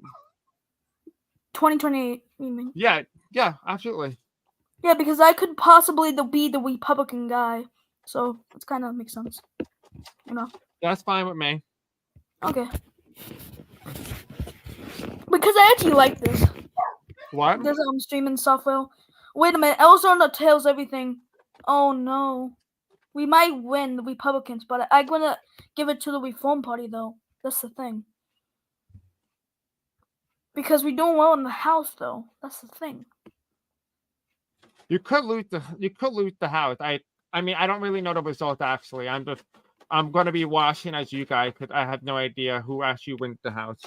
2028? You mean? Yeah. Yeah. Absolutely. Yeah, because I could possibly be the Republican guy, so it's kind of makes sense. You know. That's fine with me. Okay. Because I actually like this. What? This streaming software. Wait a minute, Arizona tells everything. Oh no. We might win the Republicans, but I'm gonna give it to the Reform Party though. That's the thing. Because we're doing well in the House though. That's the thing. You could lose the House. I mean I don't really know the result actually. I'm gonna be watching as you guys because I have no idea who actually wins the House.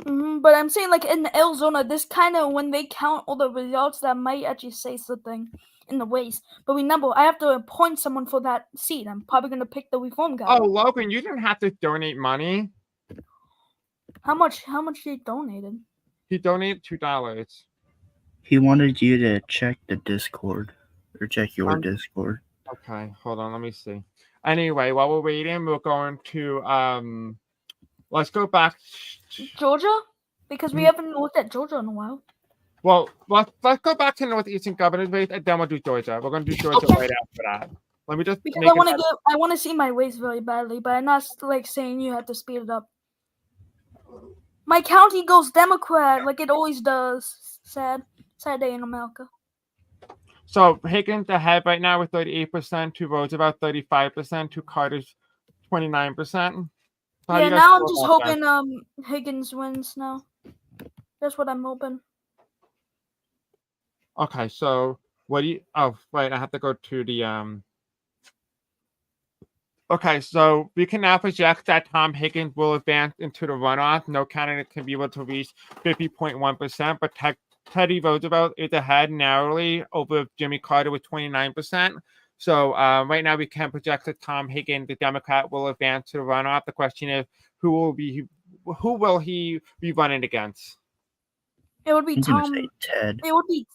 But I'm saying like in Arizona, this kind of when they count all the results, that might actually say something in the race. But remember, I have to appoint someone for that seat. I'm probably gonna pick the Reform guy. Oh, Logan, you didn't have to donate money. How much he donated? He donated $2. He wanted you to check the Discord or check your Discord. Okay, hold on, let me see. Anyway, while we're waiting, we're going to let's go back Georgia, because we haven't looked at Georgia in a while. Well, let's go back to Northeastern governor's race, and then we'll do Georgia. We're going to do Georgia right after that. Let me just because make I want to see my race very badly, but I'm not like saying you have to speed it up. My county goes Democrat like it always does. Sad day in America. So Higgins ahead right now with 38%, to Roosevelt 35%, to Carter's 29%. Yeah, now I'm just hoping Higgins wins now. That's what I'm hoping. Okay, so what do you? Oh, right, I have to go to the Okay, so we can now project that Tom Higgins will advance into the runoff. No candidate can be able to reach 50.1%, but Teddy Roosevelt is ahead narrowly over Jimmy Carter with 29%. So right now we can project that Tom Higgins, the Democrat, will advance to the runoff. The question is, who will he be running against? It would be I'm gonna Tom. say Ted. It would be,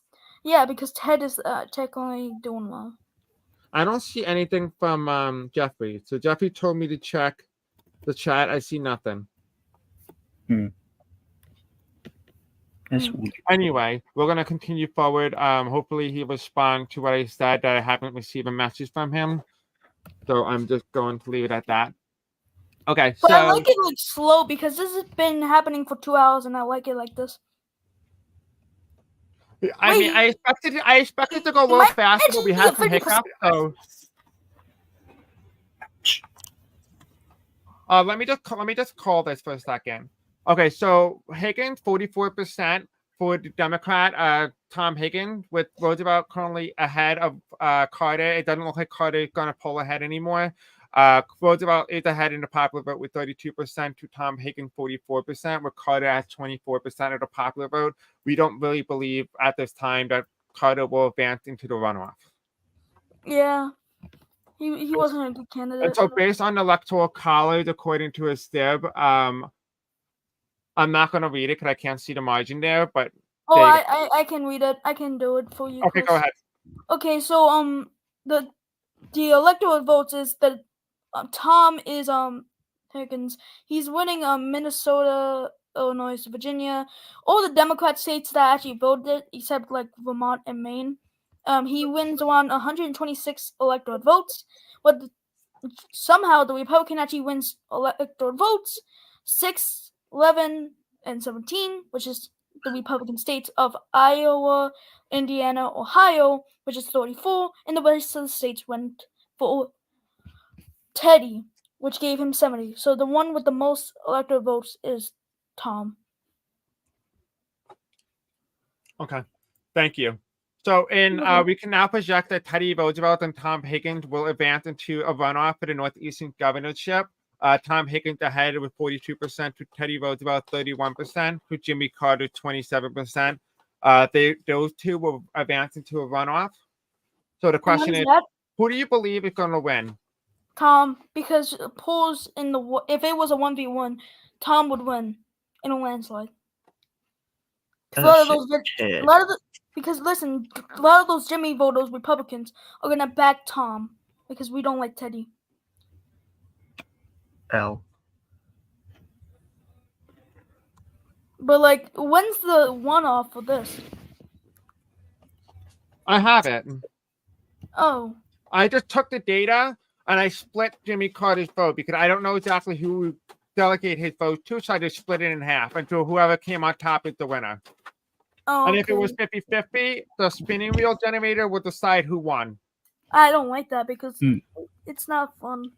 yeah, because Ted is technically doing well. I don't see anything from Jeffrey. So Jeffrey told me to check the chat. I see nothing. That's weird. Anyway, we're gonna continue forward. Hopefully he responds to what I said, that I haven't received a message from him. So I'm just going to leave it at that. Okay, But so I like it like slow because this has been happening for 2 hours, and I like it like this. I mean, I expected to go a little faster, but we had some hiccups. So let me just call this for a second. Okay, so Higgins 44% for the Democrat, Tom Higgins, with Roosevelt currently ahead of Carter. It doesn't look like Carter is gonna pull ahead anymore. Roosevelt is ahead in the popular vote with 32% to Tom Higgins 44%, with Carter at 24% of the popular vote. We don't really believe at this time that Carter will advance into the runoff. Yeah. He wasn't a good candidate. And so based on the Electoral College, according to his STIB, I'm not going to read it because I can't see the margin there, but Oh, there you go. I can read it. I can do it for you. Okay, Chris. go ahead. Okay, so the electoral votes is that Tom is Higgins. He's winning Minnesota, Illinois, Virginia, all the Democrat states that actually voted except like Vermont and Maine. He wins around 126 electoral votes, but somehow the Republican actually wins electoral votes 6, 11, and 17, which is the Republican states of Iowa, Indiana, Ohio, which is 34, and the rest of the states went for Teddy, which gave him 70. So the one with the most electoral votes is Tom. Okay, thank you. So we can now project that Teddy Roosevelt and Tom Higgins will advance into a runoff for the Northeastern governorship. Tom Higgins ahead with 42% to Teddy Roosevelt 31% to Jimmy Carter 27%. Those two will advance into a runoff. So the question is, who do you believe is going to win? Tom, because polls if it was a 1v1, Tom would win in a landslide. Because listen, a lot of those Jimmy voters, Republicans, are gonna back Tom because we don't like Teddy. L. But like, when's the one-off for this? I have it. Oh. I just took the data and I split Jimmy Carter's vote because I don't know exactly who to delegate his vote to, so I just split it in half until whoever came on top is the winner. Oh, and if it was 50-50, the spinning wheel generator would decide who won. I don't like that because it's not fun.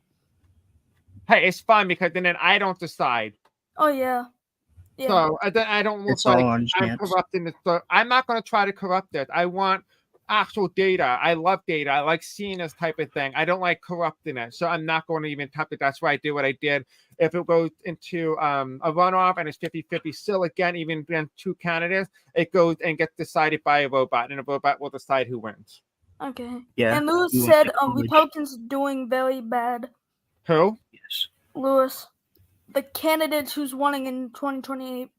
Hey, it's fun because then I don't decide. Oh yeah. So then I don't look It's like all on I'm chance. corrupting it. So I'm not going to try to corrupt it. I want actual data. I love data. I like seeing this type of thing. I don't like corrupting it. So I'm not going to even touch it. That's why I did what I did. If it goes into a runoff and it's 50-50 still, again, even then two candidates, it goes and gets decided by a robot, and a robot will decide who wins. Okay. Yeah. And Lewis said Republicans doing very bad. Who? Yes. Lewis. The candidate who's running in 2028.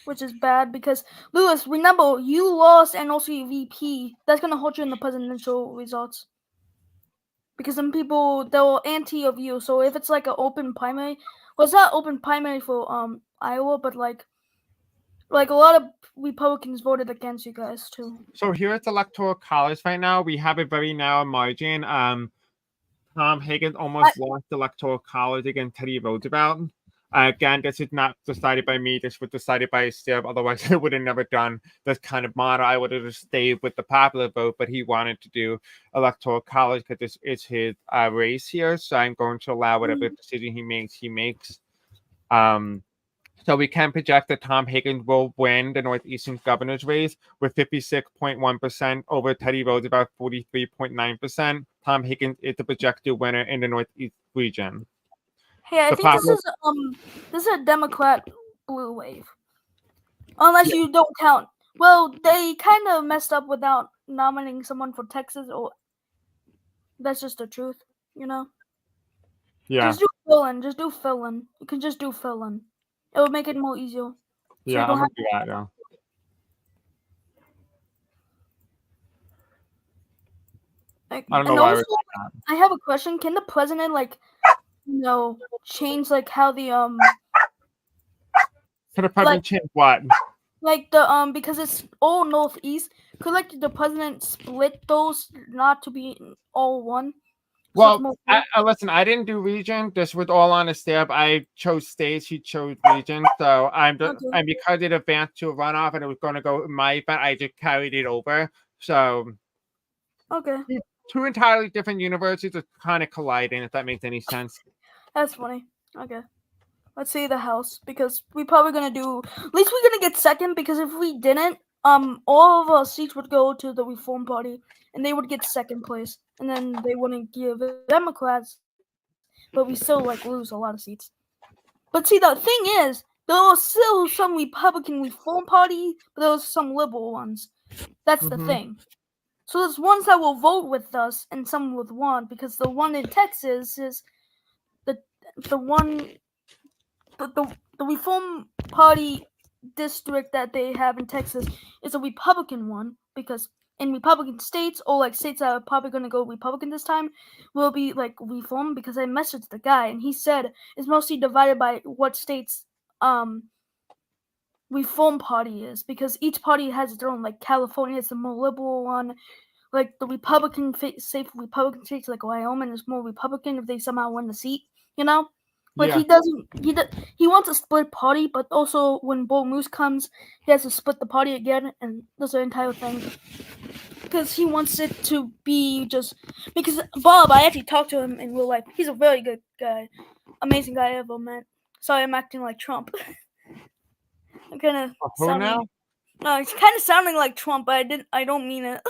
Which is bad because, Lewis, remember, you lost and also your VP. That's going to hold you in the presidential results. Because some people, they're anti of you. So if it's like an open primary, well, it's not open primary for Iowa, but like a lot of Republicans voted against you guys too. So here at the Electoral College right now, we have a very narrow margin. Tom Higgins almost lost the Electoral College against Teddy Roosevelt. Again, this is not decided by me. This was decided by STIB. Otherwise, I would have never done this kind of model. I would have just stayed with the popular vote, but he wanted to do Electoral College because this is his race here. So I'm going to allow whatever decision he makes. So we can project that Tom Higgins will win the Northeastern governor's race with 56.1% over Teddy Roosevelt 43.9%. Tom Higgins is the projected winner in the Northeast region. Hey, I think this is a Democrat blue wave. Unless you don't count. Well, they kind of messed up without nominating someone for Texas, or that's just the truth, you know? Yeah. Just do fill-in. Just do fill-in. You can just do fill-in. It would make it more easier. Yeah, I'm going to do that now. I don't know why. Also, I have a question. Can the president, change, how the, Can the president change what? Because it's all Northeast, could, the president split those not to be all one? Well, listen, I didn't do region. This was all on a STIB. I chose states. He chose region. So and because it advanced to a runoff and it was going to go in my event, I just carried it over. So two entirely different universities are kind of colliding, if that makes any sense. That's funny. Okay. Let's see the House, because we're probably going to do, at least we're going to get second, because if we didn't, all of our seats would go to the Reform Party, and they would get second place, and then they wouldn't give Democrats but we still like lose a lot of seats. But see, the thing is, there are still some Republican Reform Party, but there are some liberal ones. That's the thing. So there's ones that will vote with us, and some with one, because the one in Texas is the Reform Party district that they have in Texas is a Republican one, because in Republican states, or like states that are probably going to go Republican this time, will be like Reform, because I messaged the guy and he said it's mostly divided by what states Reform Party is, because each party has its own. Like California is the more liberal one. Like the Republican safe Republican states, like Wyoming, is more Republican if they somehow win the seat. You know, like Yeah. he wants a split party, but also when Bull Moose comes, he has to split the party again, and that's the entire thing. Because he wants it to be just because Bob, I actually talked to him in real life. He's a very good guy, amazing guy I ever met. Sorry, I'm acting like Trump. I'm kind of Who now? No, it's kind of sounding like Trump, but I don't mean it.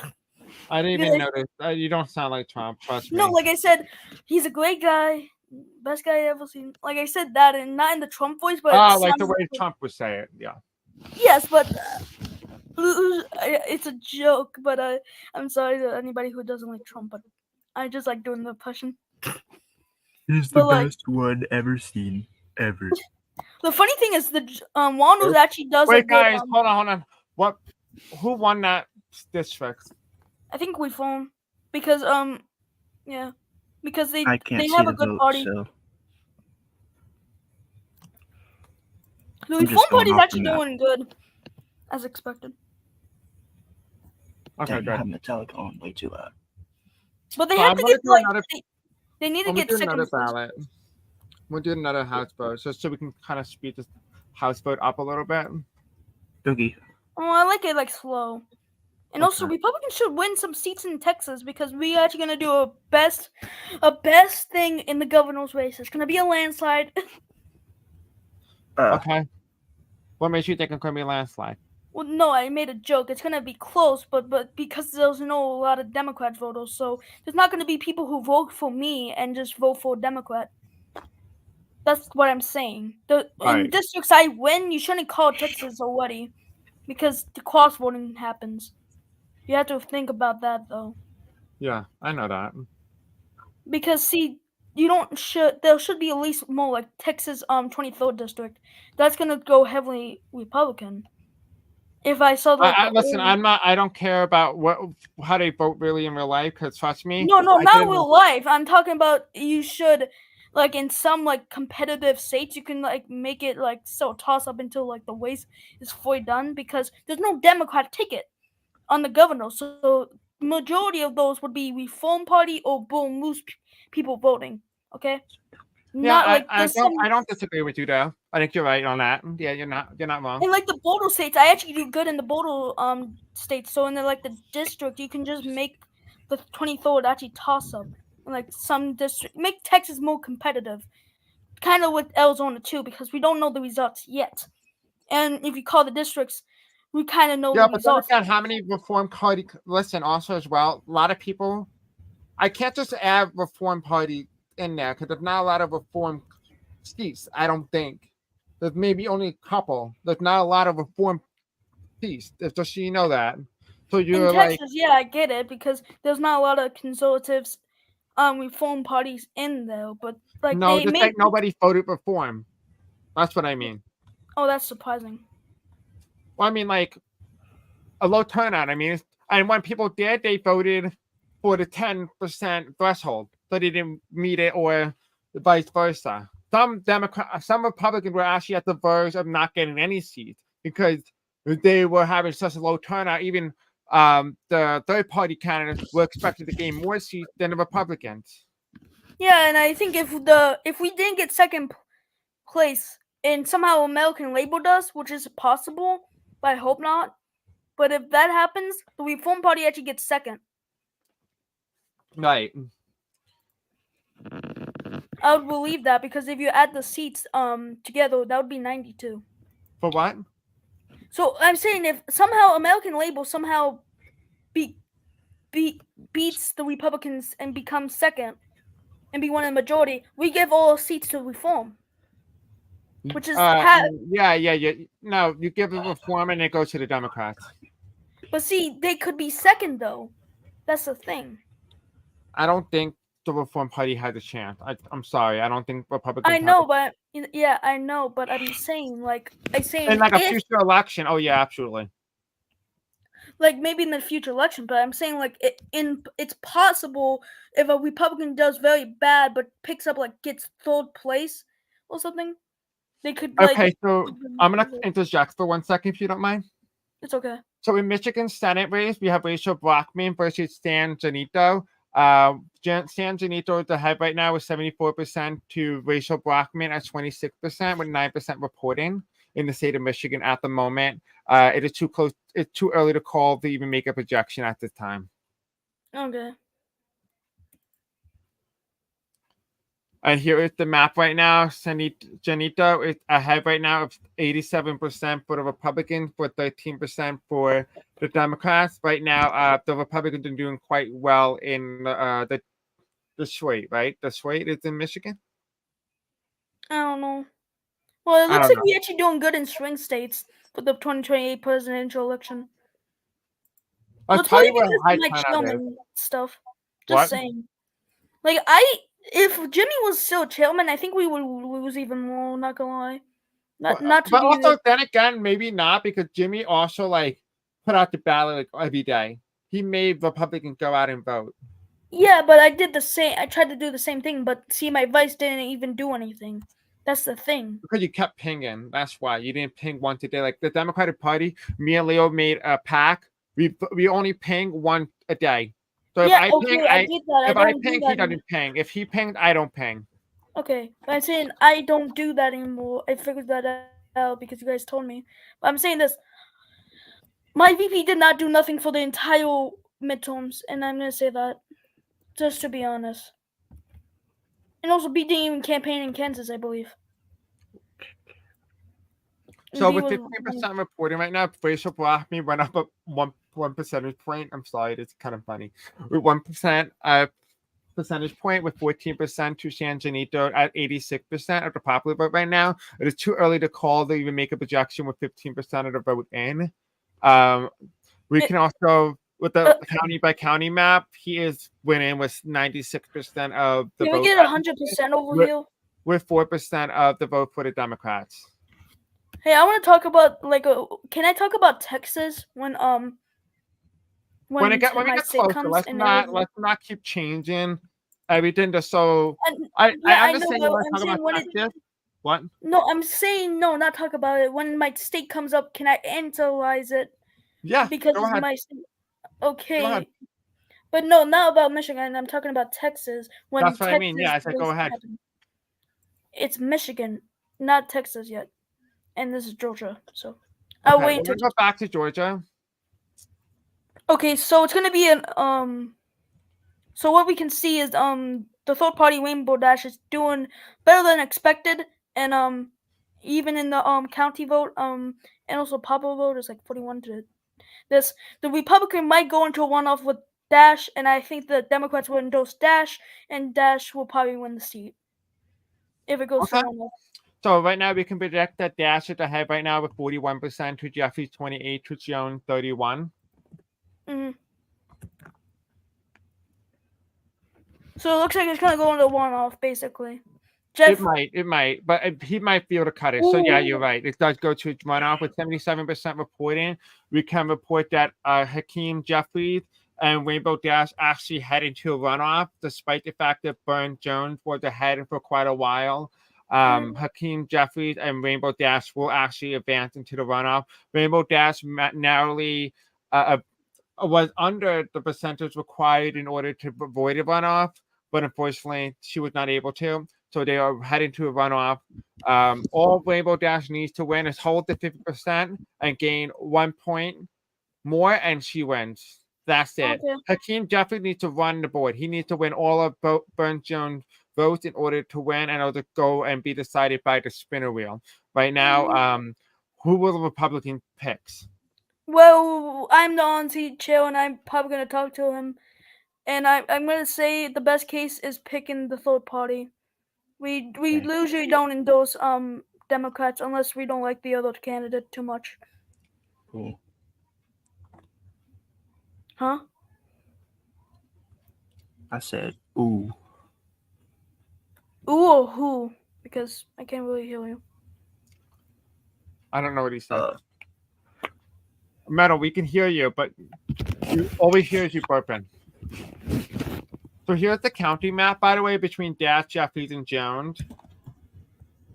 I didn't even notice. You don't sound like Trump. Trust me. No, like I said, he's a great guy, best guy I ever seen. Like I said that, and not in the Trump voice, but like the way Trump would say it. Yeah. Yes, but it's a joke. But I'm sorry to anybody who doesn't like Trump, but I just like doing the impression. He's the best one ever seen, ever. The funny thing is, the Wanders actually does. Wait, guys, hold on. Who won that district? I think we phone because yeah, because they have a good party. So. The Reform Party is actually doing good, as expected. Okay, good. I have Metallica on way too loud. But they have to get like they need to get another ballot. We'll do another house vote, so we can kind of speed this house vote up a little bit. Okay. Oh, I like it like slow. And also, Republicans should win some seats in Texas, because we are actually gonna do a best thing in the governor's race. It's gonna be a landslide. Okay. What makes you think it's gonna be a landslide? Well, no, I made a joke. It's gonna be close, but because there's a lot of Democrat voters, so there's not gonna be people who vote for me and just vote for a Democrat. That's what I'm saying. In districts I win, you shouldn't call Texas already, because the cross voting happens. You have to think about that, though. Yeah, I know that. Because see, there should be at least more like Texas 23rd district. That's gonna go heavily Republican. If I saw listen, I don't care about how they vote really in real life, because trust me. No, not real life. I'm talking about you should, like in some like competitive states, you can like make it like so toss up until like the race is fully done, because there's no Democrat ticket on the governor, so majority of those would be Reform Party or Bull Moose people voting. Okay. Yeah, I don't disagree with you though. I think you're right on that. Yeah, you're not wrong. In like the border states, I actually do good in the border states. So in the district, you can just make the 23rd actually toss up. And like some district, make Texas more competitive. Kind of with Arizona too, because we don't know the results yet. And if you call the districts, we kind of know the results. Yeah, but how many Reform Party? Listen, also as well, a lot of people. I can't just add Reform Party in there, because there's not a lot of Reform seats. I don't think there's maybe only a couple. There's not a lot of Reform seats. Just so you know that. So you're in Texas, yeah, I get it, because there's not a lot of conservatives, Reform parties in there. But like nobody voted Reform. That's what I mean. Oh, that's surprising. Well, I mean, like a low turnout. I mean, and when people did, they voted for the 10% threshold, so they didn't meet it, or vice versa. Some Republicans were actually at the verge of not getting any seats because they were having such a low turnout. Even the third-party candidates were expected to gain more seats than the Republicans. Yeah, and I think if we didn't get second place and somehow American labeled us, which is possible, but I hope not. But if that happens, the Reform Party actually gets second. Right. I would believe that, because if you add the seats together, that would be 92. For what? So I'm saying if somehow American label somehow beats the Republicans and becomes second, and be one in the majority, we give all seats to Reform, which is half. Yeah. No, you give it Reform and it goes to the Democrats. But see, they could be second though. That's the thing. I don't think the Reform Party had a chance. I'm sorry. I don't think Republicans. I know, but yeah, I know, but I'm saying In like a if future election. Oh yeah, absolutely. like maybe in the future election, but I'm saying like it's possible if a Republican does very bad but picks up like gets third place or something, they could like. Okay, so I'm gonna interject for 1 second if you don't mind. It's okay. So in Michigan Senate race, we have Rachel Brockman versus Stan Janito. Stan Janito, the head right now, is 74% to Rachel Brockman at 26%, with 9% reporting in the state of Michigan at the moment. It is too close. It's too early to call to even make a projection at this time. Okay. And here is the map right now. Janito is ahead right now of 87% for the Republicans, for 13% for the Democrats. Right now, the Republicans are doing quite well in the Detroit, right? Detroit is in Michigan. I don't know. Well, it looks like we're actually doing good in swing states for the 2028 presidential election. I'll Let's tell probably you what high Mike turnout is. Chairman stuff. Just What? saying. Like if Jimmy was still chairman, I think we would lose even more. Not gonna lie. Not to But be also, then again, maybe not, because Jimmy also like put out the ballot like every day. He made Republicans go out and vote. Yeah, but I did the same. I tried to do the same thing, but see, my vice didn't even do anything. That's the thing. Because you kept pinging. That's why you didn't ping once a day. Like the Democratic Party, me and Leo made a pact. We only ping one a day. So if Yeah, I okay, ping, I did that. if I I don't do ping, that he doesn't ping. If he pinged, I don't ping. Okay, but I'm saying I don't do that anymore. I figured that out because you guys told me. But I'm saying this. My VP did not do nothing for the entire midterms, and I'm gonna say that, just to be honest. And also, B didn't even campaign in Kansas, I believe. So with 15% reporting right now, Rachel Brockman went up one percentage point. I'm sorry, it's kind of funny. With 1% percentage point, with 14% to San Janito at 86% of the popular vote right now. It is too early to call to even make a projection with 15% of the vote in. We can also, with the county by county map, he is winning with 96% of the vote. Can we get 100% over here? With 4% of the vote for the Democrats. Hey, I want to talk about can I talk about Texas when we get closer, let's not keep changing everything just so I understand you want to talk about Texas. What? No, I'm saying no, not talk about it. When my state comes up, can I analyze it? Yeah, because go ahead. my state. Okay, but no, not about Michigan. I'm talking about Texas. When that's what I mean. Yeah, I said go ahead. It's Michigan, not Texas yet, and this is Georgia. So I'll wait. We're gonna go back to Georgia. Okay, so it's gonna be an So what we can see is the third party Rainbow Dash is doing better than expected, and even in the county vote and also popular vote is like 41 to this. The Republican might go into a runoff with Dash, and I think the Democrats will endorse Dash, and Dash will probably win the seat if it goes to runoff. So right now we can project that Dash is ahead right now with 41% to Jeffrey's 28 to Joan 31. Mm-hmm. So it looks like it's gonna go into one-off, basically. It might, but he might be able to cut it. So yeah, you're right. It does go to runoff with 77% reporting. We can report that Hakeem Jeffries and Rainbow Dash actually head into a runoff, despite the fact that Burn Jones was ahead for quite a while. Hakeem Jeffries and Rainbow Dash will actually advance into the runoff. Rainbow Dash narrowly was under the percentage required in order to avoid a runoff, but unfortunately she was not able to. So they are heading to a runoff. All Rainbow Dash needs to win is hold the 50% and gain 1 point more, and she wins. That's it. Okay. Hakeem Jeffrey needs to run the board. He needs to win all of Burns Jones' votes in order to win, and it'll go and be decided by the spinner wheel. Right now, who will the Republican picks? Well, I'm the on-seat chair, and I'm probably going to talk to him. and I'm gonna say the best case is picking the third party. We usually don't endorse Democrats unless we don't like the other candidate too much. Cool. Huh? I said, ooh. Ooh or who? Because I can't really hear you. I don't know what he said. Metal, we can hear you, but all we hear is you burping. So here's the county map, by the way, between Dash, Jeffries, and Jones.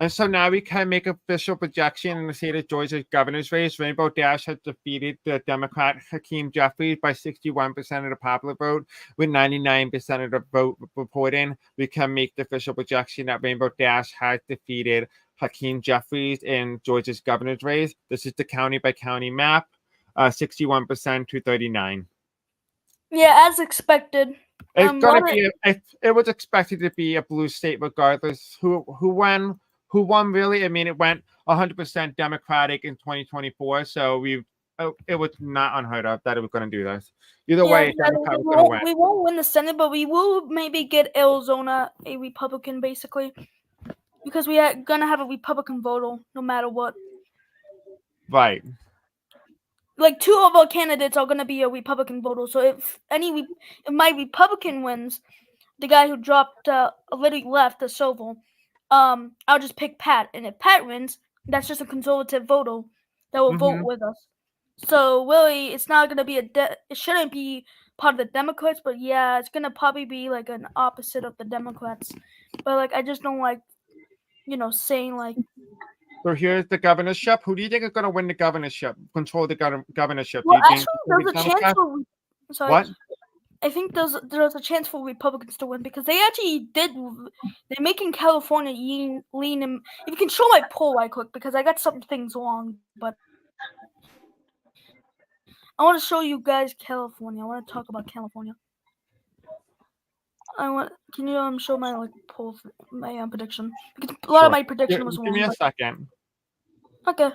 And so now we can make official projection in the state of Georgia's governor's race. Rainbow Dash has defeated the Democrat Hakeem Jeffries by 61% of the popular vote, with 99% of the vote reporting. We can make the official projection that Rainbow Dash has defeated Hakeem Jeffries in Georgia's governor's race. This is the county by county map, 61% to 39%. Yeah, as expected. It's gonna be. It was expected to be a blue state regardless. Who won? Who won? Really? I mean, it went 100% Democratic in 2024. So it was not unheard of that it was going to do this. Either way, Democrat was going to win. We won't win the Senate, but we will maybe get Arizona a Republican, basically, because we are gonna have a Republican vote no matter what. Right. Like 2 of our candidates are gonna be a Republican voter. So if my Republican wins, the guy who dropped literally left the Silver, I'll just pick Pat, and if Pat wins, that's just a conservative voter that will vote with us. So really, it's not gonna be it shouldn't be part of the Democrats, but yeah, it's gonna probably be like an opposite of the Democrats. But like, I just don't like, saying like. So here's the governorship. Who do you think is going to win the governorship? Control the governorship? Well, do you actually, there's a chance for. Sorry. What? I think there's a chance for Republicans to win because they actually did. They're making California lean in. If you can show my poll right quick, because I got some things wrong, but I want to show you guys California. I want to talk about California. Can you show my poll, my prediction? Because a lot of my prediction was wrong. Give me a second. Okay.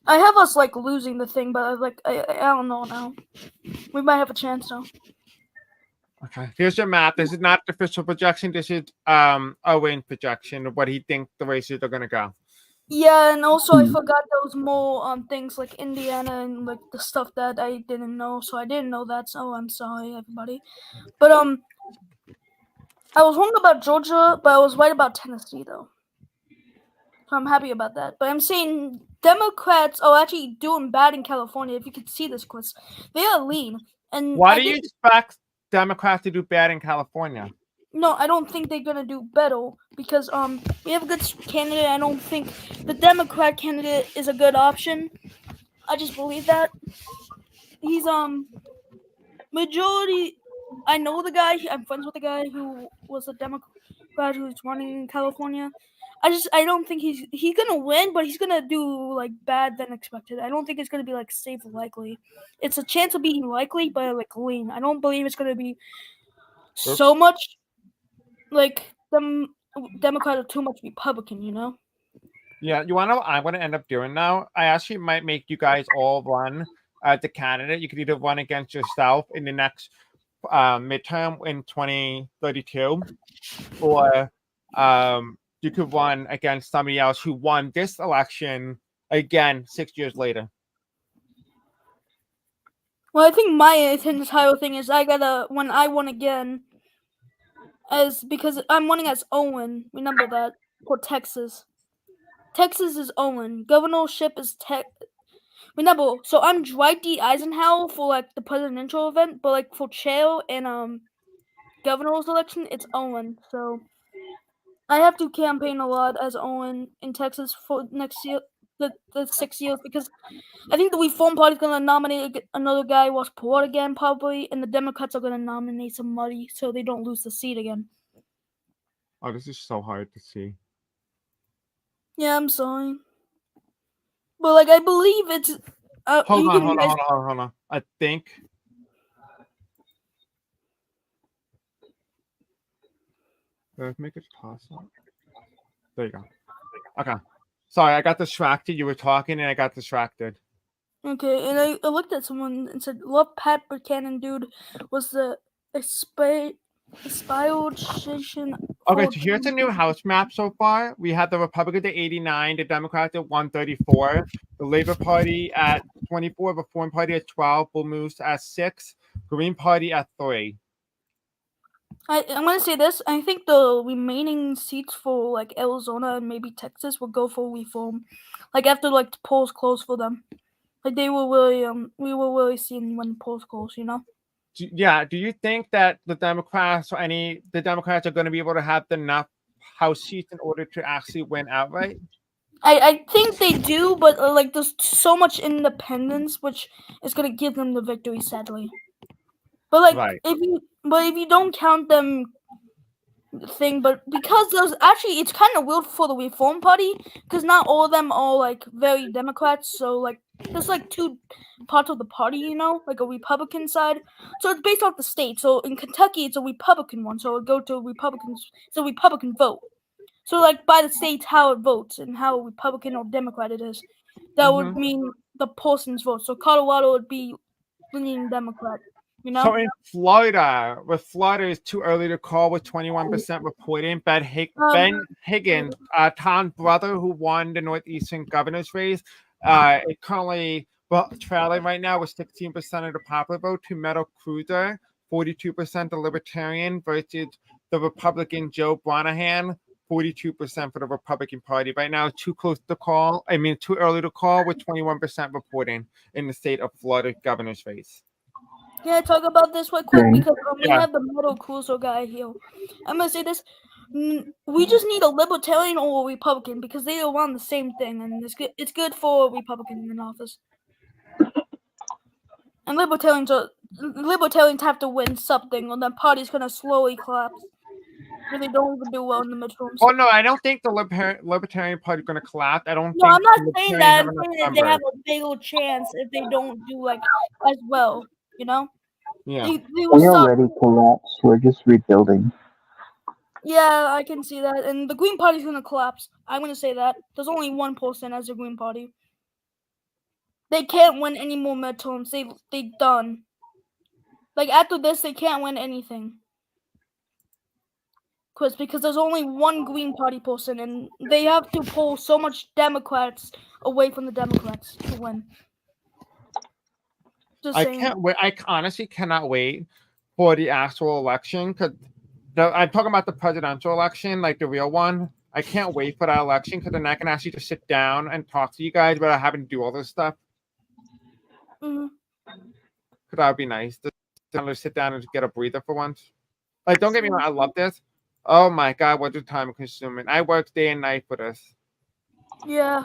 I have us losing the thing, but I don't know now. We might have a chance now. Okay. Here's your map. This is not the official projection. This is Owen's projection of what he thinks the races are gonna go. Yeah, and also I forgot there was more things like Indiana and the stuff that I didn't know, so I didn't know that. So I'm sorry, everybody. But I was wrong about Georgia, but I was right about Tennessee though. So I'm happy about that. But I'm saying Democrats are actually doing bad in California. If you could see this, Chris, they are lean. And why do you expect Democrats to do bad in California? No, I don't think they're gonna do better because we have a good candidate. I don't think the Democrat candidate is a good option. I just believe that he's majority. I know the guy. I'm friends with the guy who was a Democrat who's running in California. I don't think he's gonna win, but he's gonna do bad than expected. I don't think it's gonna be safe or likely. It's a chance of being likely, but lean. I don't believe it's gonna be so much. Them Democrats are too much Republican, Yeah, you want to know what I'm going to end up doing now? I actually might make you guys all run as a candidate. You could either run against yourself in the next midterm in 2032, or you could run against somebody else who won this election again 6 years later. Well, I think my entire thing is when I won again, because I'm running as Owen. Remember that for Texas. Texas is Owen. Governorship is Remember, so I'm Dwight D. Eisenhower for the presidential event, but for chair and governor's election, it's Owen. So I have to campaign a lot as Owen in Texas for next year, the 6 years, because I think the Reform Party is going to nominate another guy, Ross Perot, again, probably, and the Democrats are going to nominate somebody so they don't lose the seat again. Oh, this is so hard to see. Yeah, I'm sorry. But, I believe it's... Hold on. I think... Let's make it toss-up. There you go. Okay. Sorry, I got distracted. You were talking and I got distracted. Okay, and I looked at someone and said, "Love Pat Buchanan, dude, was the expulsion." Okay, so here's the new House map so far. We have the Republicans at 89, the Democrats at 134, the Labor Party at 24, the Reform Party at 12, Bull Moose at 6, Green Party at 3. I'm gonna say this. I think the remaining seats for like Arizona and maybe Texas will go for reform, like after like the polls close for them. Like they will really we will really see when the polls close. You know. Do you think that the Democrats are going to be able to have enough House seats in order to actually win outright? I think they do, but like there's so much independence, which is gonna give them the victory, sadly. But like Right. if you don't count them thing, but because there's actually it's kind of weird for the Reform Party because not all of them are like very Democrats. So like there's like two parts of the party, you know, like a Republican side. So it's based off the state. So in Kentucky, it's a Republican one. So it go to Republicans. It's a Republican vote. So like by the states how it votes and how Republican or Democrat it is, that would mean the person's vote. So Colorado would be leaning Democrat. You know. So in Florida, it's too early to call with 21% reporting. Ben Higgins, Tom's brother who won the Northeastern governor's race, is currently trailing right now with 16% of the popular vote to Metal Cruiser, 42% the Libertarian versus the Republican Joe Branahan, 42% for the Republican Party. Right now, too early to call with 21% reporting in the state of Florida governor's race. Can I talk about this real quick? Because we have the Metal Cruiser guy here. I'm gonna say this. We just need a Libertarian or a Republican because they are on the same thing, and it's good for a Republican in office. And Libertarians have to win something, or the party's gonna slowly collapse. Really don't even do well in the midterms. Oh no, I don't think the Libertarian Party is going to collapse. I don't No, think I'm not the saying Libertarians that. I'm have saying enough that they have numbers. a bigger chance if they don't do like as well. You know? Yeah. They We will suck. already collapsed. We're just rebuilding. Yeah, I can see that. And the Green Party's gonna collapse. I'm gonna say that. There's only 1% as a Green Party. They can't win any more midterms. They done. Like after this, they can't win anything. Because there's only one Green Party person, and they have to pull so much Democrats away from the Democrats to win. Just I saying. can't wait. I honestly cannot wait for the actual election because I'm talking about the presidential election, like the real one. I can't wait for that election because then I can actually just sit down and talk to you guys without having to do all this stuff. Mm-hmm. Because that would be nice to sit down and just get a breather for once. Like, don't get me wrong, I love this. Oh my god, what a time consuming! I work day and night for this. Yeah,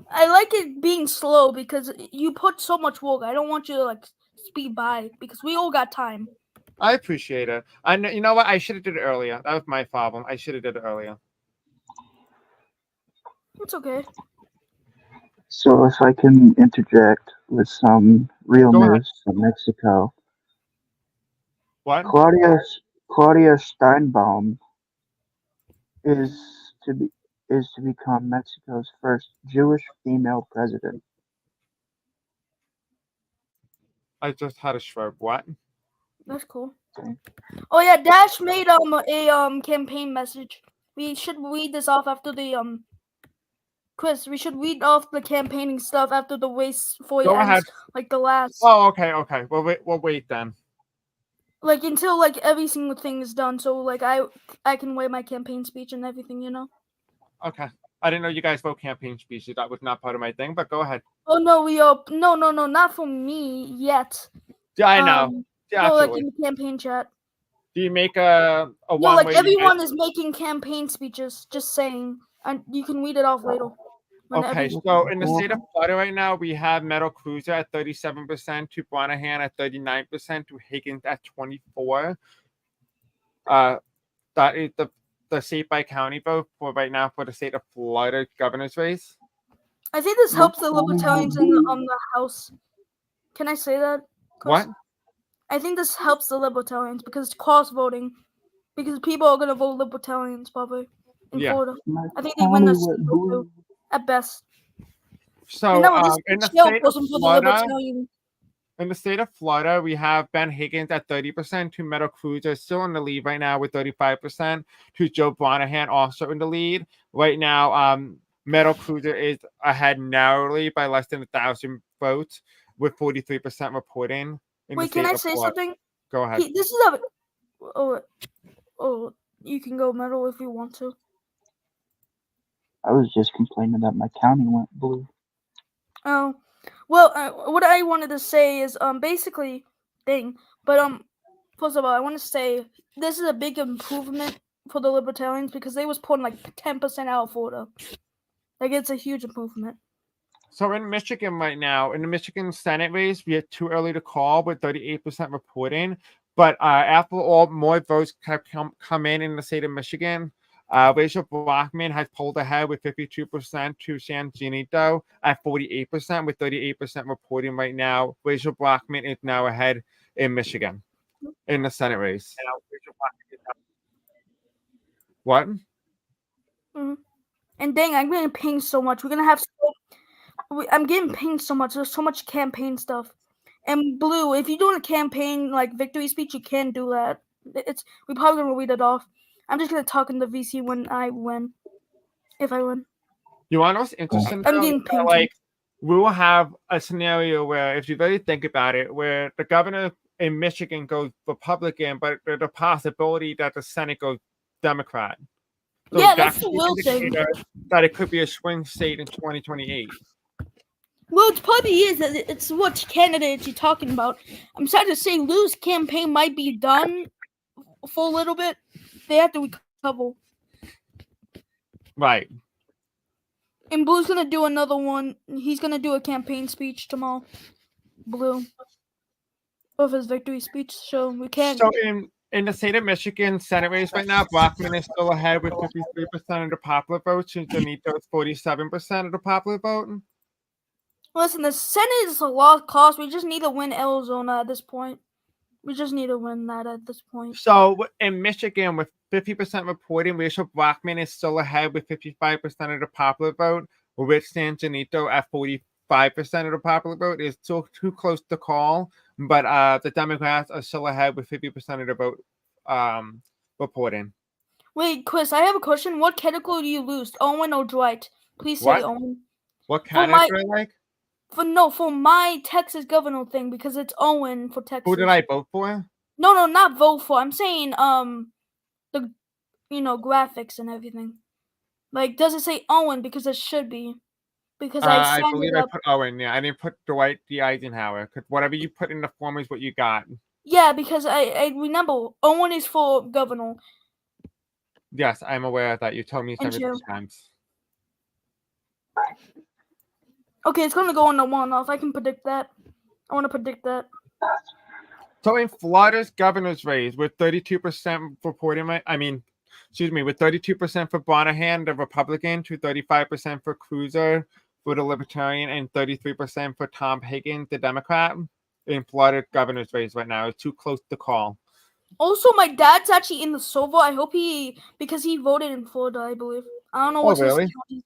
I like it being slow because you put so much work. I don't want you to like speed by because we all got time. I appreciate it. You know what? I should have did it earlier. That was my problem. I should have did it earlier. It's okay. So if I can interject with some real news from Mexico. What? Claudia Steinbaum is to become Mexico's first Jewish female president. I just had a stroke. What? That's cool. Oh yeah, Dash made a campaign message. We should read this off after the Chris, we should read off the campaigning stuff after the race before it Go ends, ahead. like the last. Oh, okay. We'll wait then. Like until like every single thing is done, so like I can weigh my campaign speech and everything, you know. Okay. I didn't know you guys wrote campaign speeches. That was not part of my thing, but go ahead. Oh no, no, not for me yet. Yeah, I know. Yeah, no, like absolutely. in the campaign chat. Do you make a No, one like way? everyone is making campaign speeches. Just saying, and you can read it off later. Okay, so in the state of Florida right now, we have Metal Cruiser at 37%, to Branahan at 39%, to Higgins at 24%. That is the state by county vote for right now for the state of Florida governor's race. I think this helps the Libertarians in the House. Can I say that? What? I think this helps the Libertarians because it's cross voting. Because people are gonna vote Libertarians probably in Florida. I think they win the seat too, at best. So no, this in the is Joe state of person for the Florida, Libertarian. in the state of Florida, we have Ben Higgins at 30%, to Meadow Cruiser still in the lead right now with 35%, to Joe Bonaham also in the lead. Right now, Meadow Cruiser is ahead narrowly by less than 1,000 votes with 43% reporting in the Wait, state can I of say Florida. something? Go ahead. This is a. Oh, you can go Meadow if you want to. I was just complaining that my county went blue. Oh, well, what I wanted to say is basically but first of all, I want to say this is a big improvement for the Libertarians because they was pulling like 10% out of Florida. Like it's a huge improvement. So in Michigan right now, in the Michigan Senate race, we are too early to call with 38% reporting. But after all more votes have come in the state of Michigan, Rachel Brockman has pulled ahead with 52% to San Janito at 48% with 38% reporting right now. Rachel Brockman is now ahead in Michigan in the Senate race. What? Mm-hmm. And dang, I'm getting pinged so much. We're gonna have. I'm getting pinged so much. There's so much campaign stuff. And Blue, if you're doing a campaign like victory speech, you can do that. We're probably gonna read it off. I'm just gonna talk in the VC when I win. If I win. You want to know what's interesting? I'm getting pinged. Like, we will have a scenario where, if you really think about it, where the governor in Michigan goes Republican, but there's a possibility that the Senate goes Democrat. So yeah, that's the real thing. That it could be a swing state in 2028. Well, it probably is. It's what candidates you're talking about. I'm sad to say Lou's campaign might be done for a little bit. They have to recover. Right. And Blue's gonna do another one. He's gonna do a campaign speech tomorrow. Blue. Of his victory speech. So we can't. So in the state of Michigan Senate race right now, Brockman is still ahead with 53% of the popular vote. Janito is 47% of the popular vote. Listen, the Senate is a lost cause. We just need to win Arizona at this point. We just need to win that at this point. So in Michigan, with 50% reporting, Rachel Brockman is still ahead with 55% of the popular vote. Rich San Janito at 45% of the popular vote is still too close to call, but the Democrats are still ahead with 50% of the vote reporting. Wait, Chris, I have a question. What category do you lose, Owen or Dwight? Please say What? Owen. What category do I like? For my Texas governor thing, because it's Owen for Texas. Who did I vote for? No, not vote for. I'm saying the graphics and everything. Like, does it say Owen? Because it should be. Because I believe I put Owen. Yeah, I didn't put Dwight D. Eisenhower. Because whatever you put in the form is what you got. Yeah, because I remember Owen is for governor. Yes, I'm aware of that. You told me several times. Okay, it's gonna go on the one-off. I can predict that. I want to predict that. So in Florida's governor's race, with 32% reporting, with 32% for Bonaham, the Republican, to 35% for Cruiser for the Libertarian, and 33% for Tom Higgins, the Democrat. In Florida's governor's race right now, it's too close to call. Also, my dad's actually in the Silver. I hope because he voted in Florida, I believe. I don't know what's his county.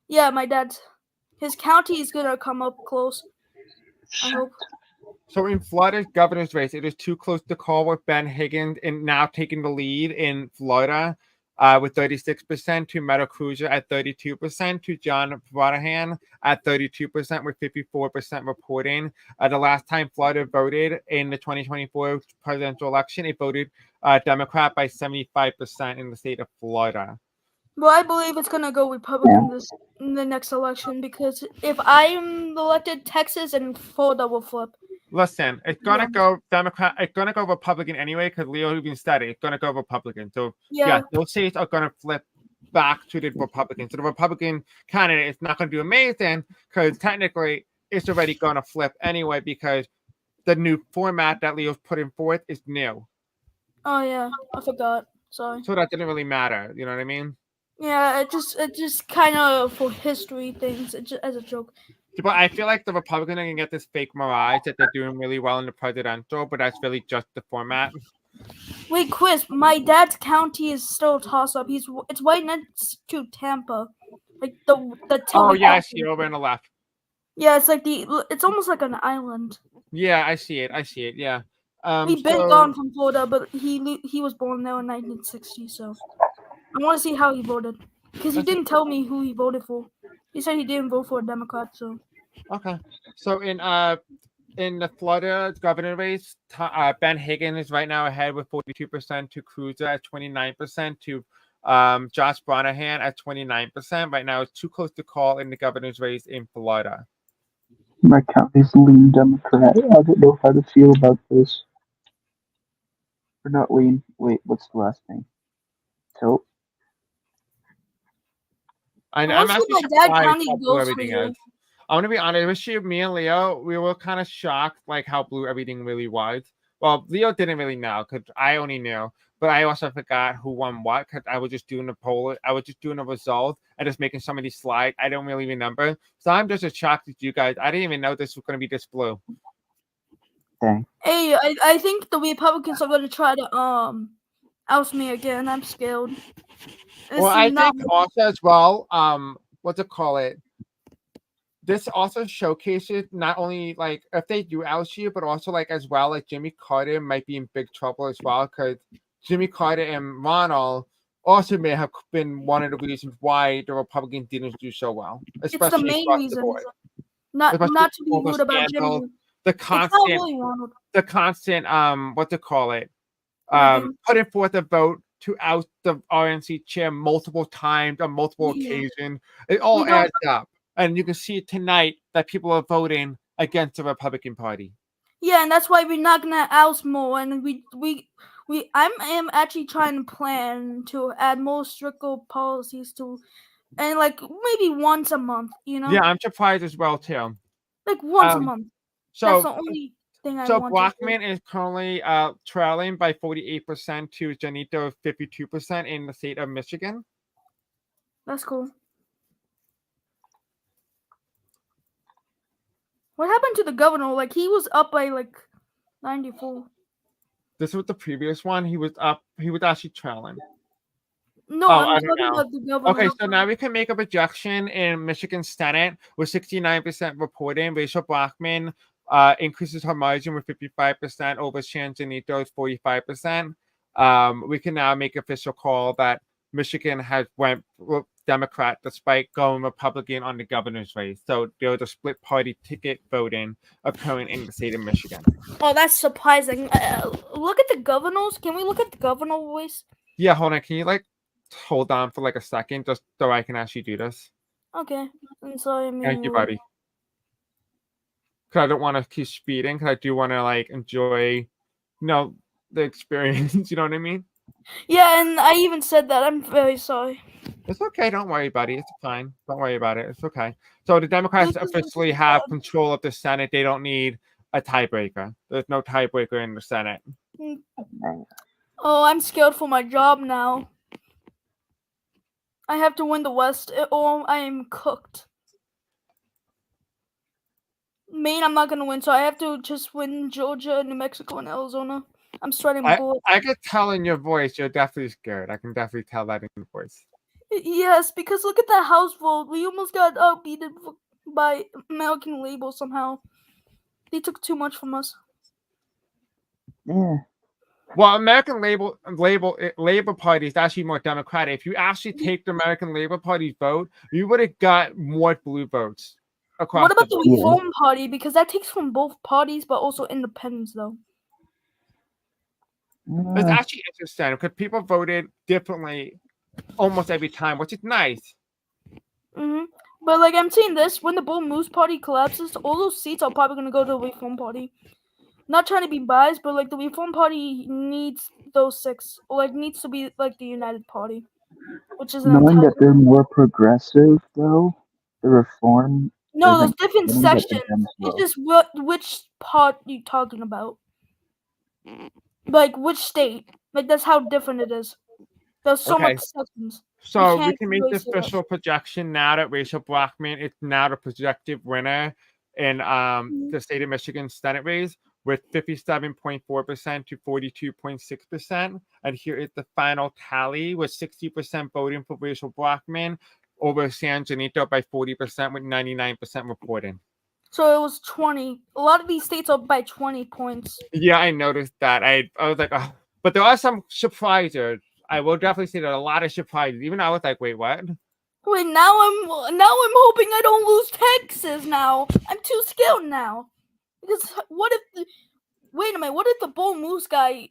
Yeah, my dad's. His county is gonna come up close. I hope. So in Florida's governor's race, it is too close to call with Ben Higgins and now taking the lead in Florida with 36%, to Meadow Cruiser at 32%, to John Bonaham at 32% with 54% reporting. The last time Florida voted in the 2024 presidential election, it voted Democrat by 75% in the state of Florida. Well, I believe it's gonna go Republican in the next election because if I'm elected, Texas and Florida will flip. Listen, it's gonna go Democrat. It's gonna go Republican anyway because Leo even said it. It's gonna go Republican. So yeah, those states are gonna flip back to the Republican. So the Republican candidate is not gonna do amazing because technically it's already gonna flip anyway because the new format that Leo's putting forth is new. Oh yeah, I forgot. Sorry. So that didn't really matter. You know what I mean? Yeah, it just kind of for history things, just as a joke. But I feel like the Republicans are gonna get this fake mirage that they're doing really well in the presidential, but that's really just the format. Wait, Chris, my dad's county is still a toss-up. It's right next to Tampa, like the. Oh yeah, I see over on the left. Yeah, it's like it's almost like an island. Yeah, I see it. I see it. Yeah. He been So gone from Florida, but he was born there in 1960. So I want to see how he voted because he That's didn't tell me who he voted for. He said he didn't vote for a Democrat. So okay. So in the Florida governor race, Ben Higgins is right now ahead with 42% to Cruiser at 29% to Josh Branahan at 29%. Right now, it's too close to call in the governor's race in Florida. My county's lean Democrat. I don't know how to feel about this. Or not lean. Wait, what's the last name? Tilt. I'm I want to see actually what my dad surprised county how blue goes for everything you. is. I want to be honest with you, me and Leo, we were kind of shocked like how blue everything really was. Well, Leo didn't really know because I only knew, but I also forgot who won what because I was just doing the poll. I was just doing the result and just making some of these slides. I don't really remember. So I'm just as shocked as you guys. I didn't even know this was going to be this blue. Dang. Hey, I think the Republicans are going to try to oust me again. I'm scared. Well, I think also as well, what's it call it? This also showcases not only like if they do oust you, but also like as well, like Jimmy Carter might be in big trouble as well because Jimmy Carter and Ronald also may have been one of the reasons why the Republicans didn't do so well, It's the especially main across the reason. board. Not Especially to be all the rude about scandals, Jimmy. the It's not constant, really Ronald. what to call it, Again. putting forth a vote to oust the RNC chair multiple times on multiple Yeah. occasions. It all We got- adds up. And you can see tonight that people are voting against the Republican Party. Yeah, and that's why we're not gonna oust more. And I am actually trying to plan to add more stricter policies to, and like maybe once a month. You know. Yeah, I'm surprised as well too. Like once a month. That's So, the only thing I so want to do. Brockman is currently trailing by 48% to Janito 52% in the state of Michigan. That's cool. What happened to the governor? Like he was up by like 94. This was the previous one. He was up. He was actually trailing. No, Oh, I'm I don't talking know. about the governor. Okay, so now we can make a projection in Michigan Senate with 69% reporting. Rachel Brockman increases her margin with 55% over Shanjanito's 45%. We can now make official call that Michigan has went Democrat despite going Republican on the governor's race. So there's a split party ticket voting occurring in the state of Michigan. Oh, that's surprising. Look at the governors. Can we look at the governor voice? Yeah, hold on. Can you like hold on for like a second just so I can actually do this? Okay. I'm sorry. Thank you, buddy. Because I don't want to keep speeding. Because I do want to like enjoy, the experience. You know what I mean? Yeah, and I even said that. I'm very sorry. It's okay. Don't worry, buddy. It's fine. Don't worry about it. It's okay. So the Democrats officially have control of the Senate. They don't need a tiebreaker. There's no tiebreaker in the Senate. Oh, I'm scared for my job now. I have to win the West or I am cooked. Maine, I'm not gonna win, so I have to just win Georgia, New Mexico, and Arizona. I'm sweating bullets. I can tell in your voice you're definitely scared. I can definitely tell that in your voice. Yes, because look at that House vote. We almost got outbeaten by American Label somehow. They took too much from us. Yeah. Well, American Labor Party is actually more Democratic. If you actually take the American Labor Party's vote, you would have got more blue votes across. What about the board. Reform Party? Because that takes from both parties, but also independents, though. It's actually interesting because people voted differently almost every time, which is nice. But like I'm saying this, when the Bull Moose Party collapses, all those seats are probably gonna go to the Reform Party. Not trying to be biased, but like the Reform Party needs those 6, or like needs to be like the United Party, which is Knowing that they're more progressive, though, the Reform. No, there's doesn't different mean that the sections. Dems It's will. just which part you talking about. Like which state? Like that's how different it is. There's so much sections. So we can make the official projection now that Rachel Brockman is now the projected winner in the state of Michigan Senate race with 57.4% to 42.6%. And here is the final tally with 60% voting for Rachel Brockman over San Janito by 40% with 99% reporting. So it was 20. A lot of these states are by 20 points. Yeah, I noticed that. I was like, oh. But there are some surprises. I will definitely say that a lot of surprises. Even I was like, wait, what? Wait, now I'm hoping I don't lose Texas now. I'm too scared now. Because what if wait a minute, what if the Bull Moose guy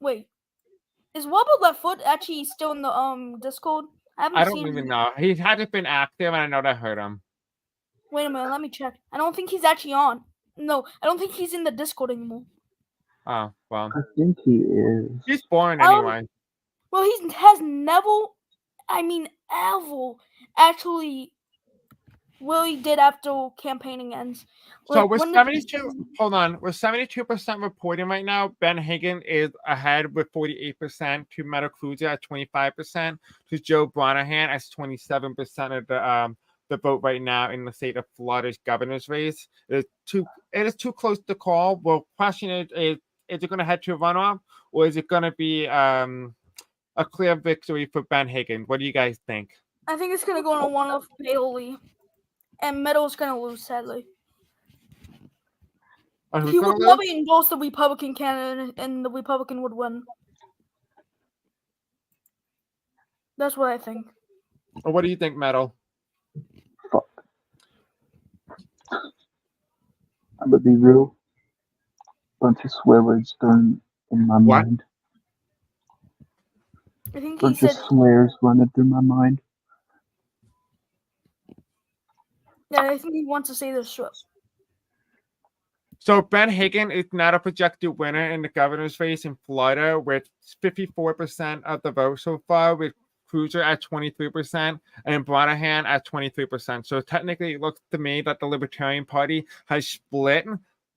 wait. Is Wobble Left Foot actually still in the Discord? I haven't I don't seen even him. know. He hasn't been active, and I know that hurt him. Wait a minute, let me check. I don't think he's actually on. No, I don't think he's in the Discord anymore. Oh, well. I think he is. He's born anyway. Well, has never, ever actually really did after campaigning ends. So with 72, hold on, with 72% reporting right now, Ben Hagen is ahead with 48% to Metal Cruiser at 25% to Joe Branahan at 27% of the vote right now in the state of Florida's governor's race. It is too close to call. Well, question is it going to head to a runoff, or is it going to be a clear victory for Ben Hagen? What do you guys think? I think it's going to go on a one-off Bailey, and Metal's going to lose, sadly. He would probably endorse the Republican candidate, and the Republican would win. That's what I think. Or what do you think, Metal? Fuck. I'm gonna be real. Bunch of swear words going in my mind. I think bunch of swears running through my mind. Yeah, I think he wants to say this short. So Ben Hagen is not a projected winner in the governor's race in Florida with 54% of the vote so far, with Cruiser at 23% and Branahan at 23%. So technically, it looks to me that the Libertarian Party has split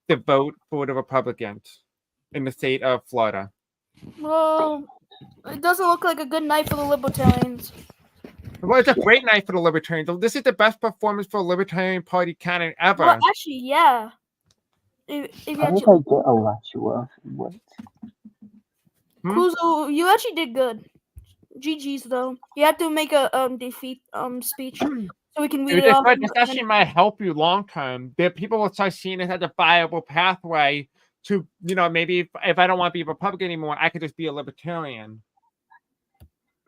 the vote for the Republicans in the state of Florida. Well, it doesn't look like a good night for the Libertarians. Well, it's a great night for the Libertarians. This is the best performance for a Libertarian Party candidate ever. Well, actually, yeah. If How did I get Alachua? What? Kuzo, you actually did good. GG's though. You have to make a defeat speech so we can read it off. This actually might help you long term. People will start seeing it as a viable pathway to, maybe if I don't want to be a Republican anymore, I could just be a Libertarian.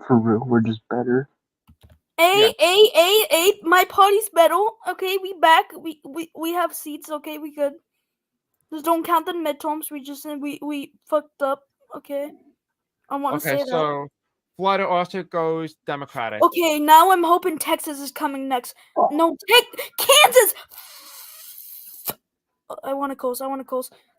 For real, we're just better. My party's better. Okay, we back. We have seats. Okay, we good. Just don't count the midterms. We fucked up. Okay, I want to say that. Okay, so Florida also goes Democratic. Okay, now I'm hoping Texas is coming next. No, Kansas. I want to close.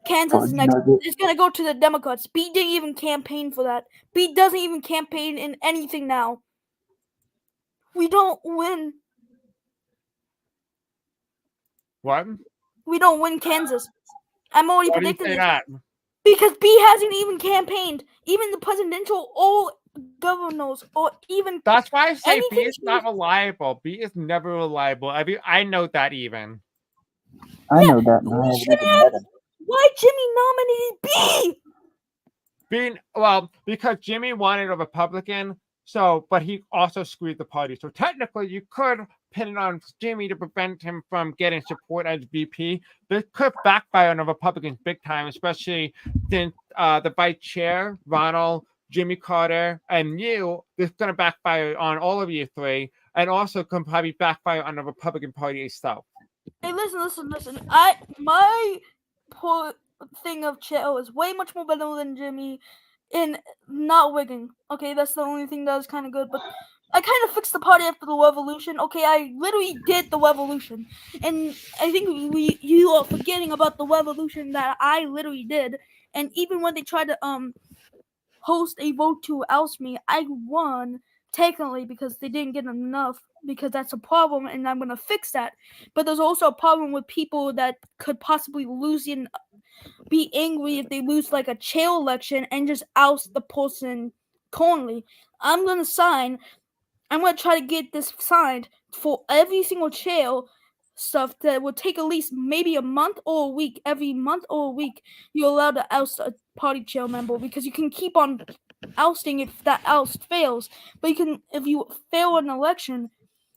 Kansas is next. It's gonna go to the Democrats. B didn't even campaign for that. B doesn't even campaign in anything now. We don't win. What? We don't win Kansas. I'm already predicting it. That? Because B hasn't even campaigned. Even the presidential or governors or even. That's why I say B is not reliable. B is never reliable. I know that even. I know that. And I haven't even met him. Why Jimmy nominated B? Because Jimmy wanted a Republican. But he also screwed the party. So technically, you could pin it on Jimmy to prevent him from getting support as VP. This could backfire on the Republicans big time, especially since the vice chair, Ronald, Jimmy Carter, and you. This is going to backfire on all of you three, and also can probably backfire on the Republican Party itself. Hey, listen. My poor thing of chill is way much more better than Jimmy. In not wigging. Okay, that's the only thing that was kind of good. But I kind of fixed the party after the revolution. Okay, I literally did the revolution. And I think you are forgetting about the revolution that I literally did. And even when they tried to host a vote to oust me, I won technically because they didn't get enough. Because that's a problem, and I'm going to fix that. But there's also a problem with people that could possibly lose in be angry if they lose like a chair election and just oust the person currently. I'm gonna try to get this signed for every single chair stuff that will take at least maybe a month or a week. Every month or a week, you're allowed to oust a party chair member because you can keep on ousting if that oust fails. But if you fail an election,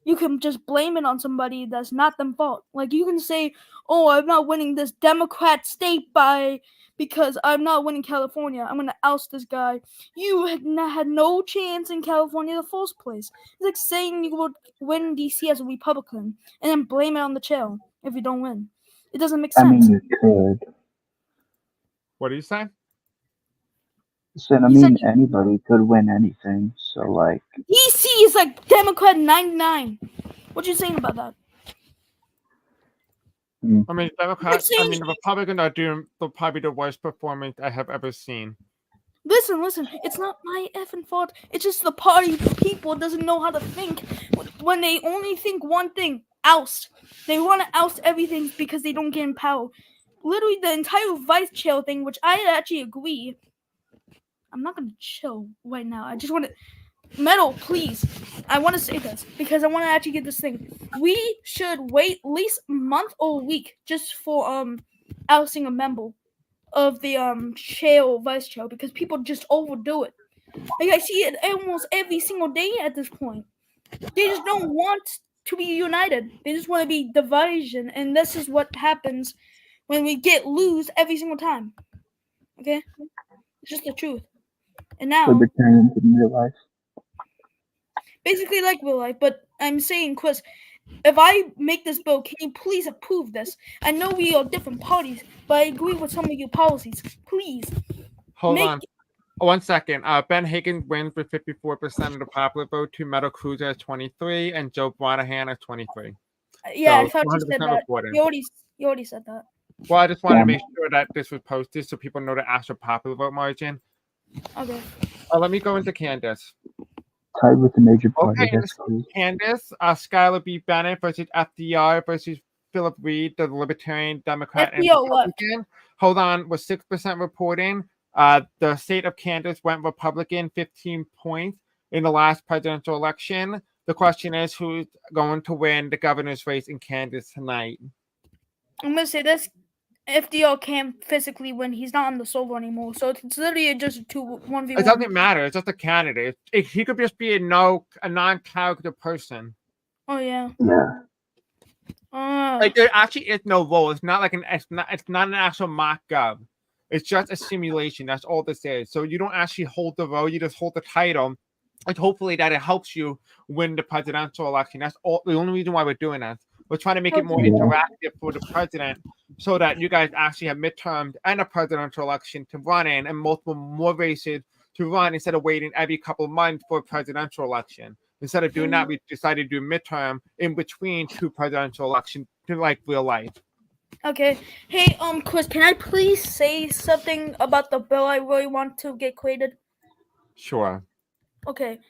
you can just blame it on somebody that's not them fault. Like you can say, "Oh, I'm not winning this Democrat state because I'm not winning California. I'm gonna oust this guy." You had no chance in California in the first place. It's like saying you would win DC as a Republican and then blame it on the chair if you don't win. It doesn't make I sense. mean, you could. What do you say? I He said mean, anybody could win anything. So, like, DC is like Democrat 99. What you saying about that? I mean, Democrats. I mean, the Republicans are doing probably the worst performance I have ever seen. Listen. It's not my effing fault. It's just the party people doesn't know how to think when they only think one thing: oust. They want to oust everything because they don't get in power. Literally, the entire vice chair thing, which I actually agree. I'm not gonna chill right now. I just want to. Metal, please. I want to say this because I want to actually get this thing. We should wait at least a month or a week just for ousting a member of the chair or vice chair because people just overdo it. Like I see it almost every single day at this point. They just don't want to be united. They just want to be division, and this is what happens when we lose every single time. Okay, it's just the truth. And now, libertarians in real life. basically like real life, but I'm saying, Chris, if I make this bill, can you please approve this? I know we are different parties, but I agree with some of your policies. Please. Hold on. 1 second. Ben Higgins wins with 54% of the popular vote. To Metal Cruiser has 23, and Joe Branahan has 23. Yeah, So I thought you said 100% that. reported. You already said that. Well, I just wanted to make sure that this was posted so people know the actual popular vote margin. Okay. Let me go into Candace. Tied with the major party. Okay, That's cool. Candace, Skylar B. Bennett versus FDR versus Philip Reed, the Libertarian Democrat and FDR left. Republican. Hold on, with 6% reporting. The state of Kansas went Republican 15 points in the last presidential election. The question is who's going to win the governor's race in Kansas tonight? I'm gonna say this: FDR can't physically win. He's not on the solo anymore, so it's literally just a 1v1. It doesn't matter. It's just a candidate. He could just be a non-character person. Oh yeah. Yeah. Like there actually is no role. It's not like it's not an actual mock gov. It's just a simulation. That's all this is. So you don't actually hold the role. You just hold the title. And hopefully that it helps you win the presidential election. That's all. The only reason why we're doing that. We're trying to make it more interactive for the president so that you guys actually have midterms and a presidential election to run in and multiple more races to run instead of waiting every couple of months for a presidential election. Instead of doing that, we decided to do midterm in between two presidential elections to like real life. Okay. Hey, Chris, can I please say something about the bill I really want to get created? Sure. Okay.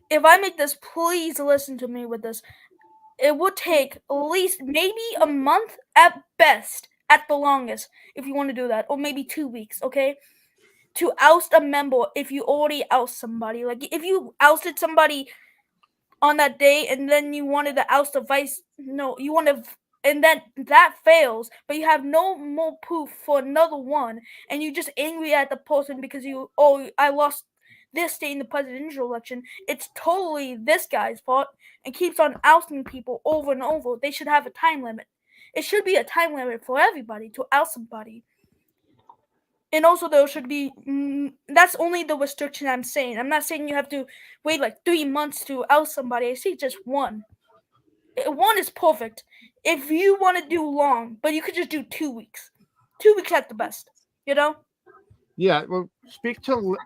If I make this, please listen to me with this. It would take at least maybe a month at best, at the longest, if you want to do that, or maybe 2 weeks, okay? To oust a member if you already oust somebody. Like, if you ousted somebody on that day and then you wanted to oust a vice, and then that fails, but you have no more proof for another one, and you're just angry at the person because I lost this state in the presidential election. It's totally this guy's fault and keeps on ousting people over and over. They should have a time limit. It should be a time limit for everybody to oust somebody. And also there should be, that's only the restriction I'm saying. I'm not saying you have to wait like 3 months to oust somebody. I say just one. One is perfect. If you want to do long, but you could just do 2 weeks. 2 weeks at the best, you know? Yeah, well, speak to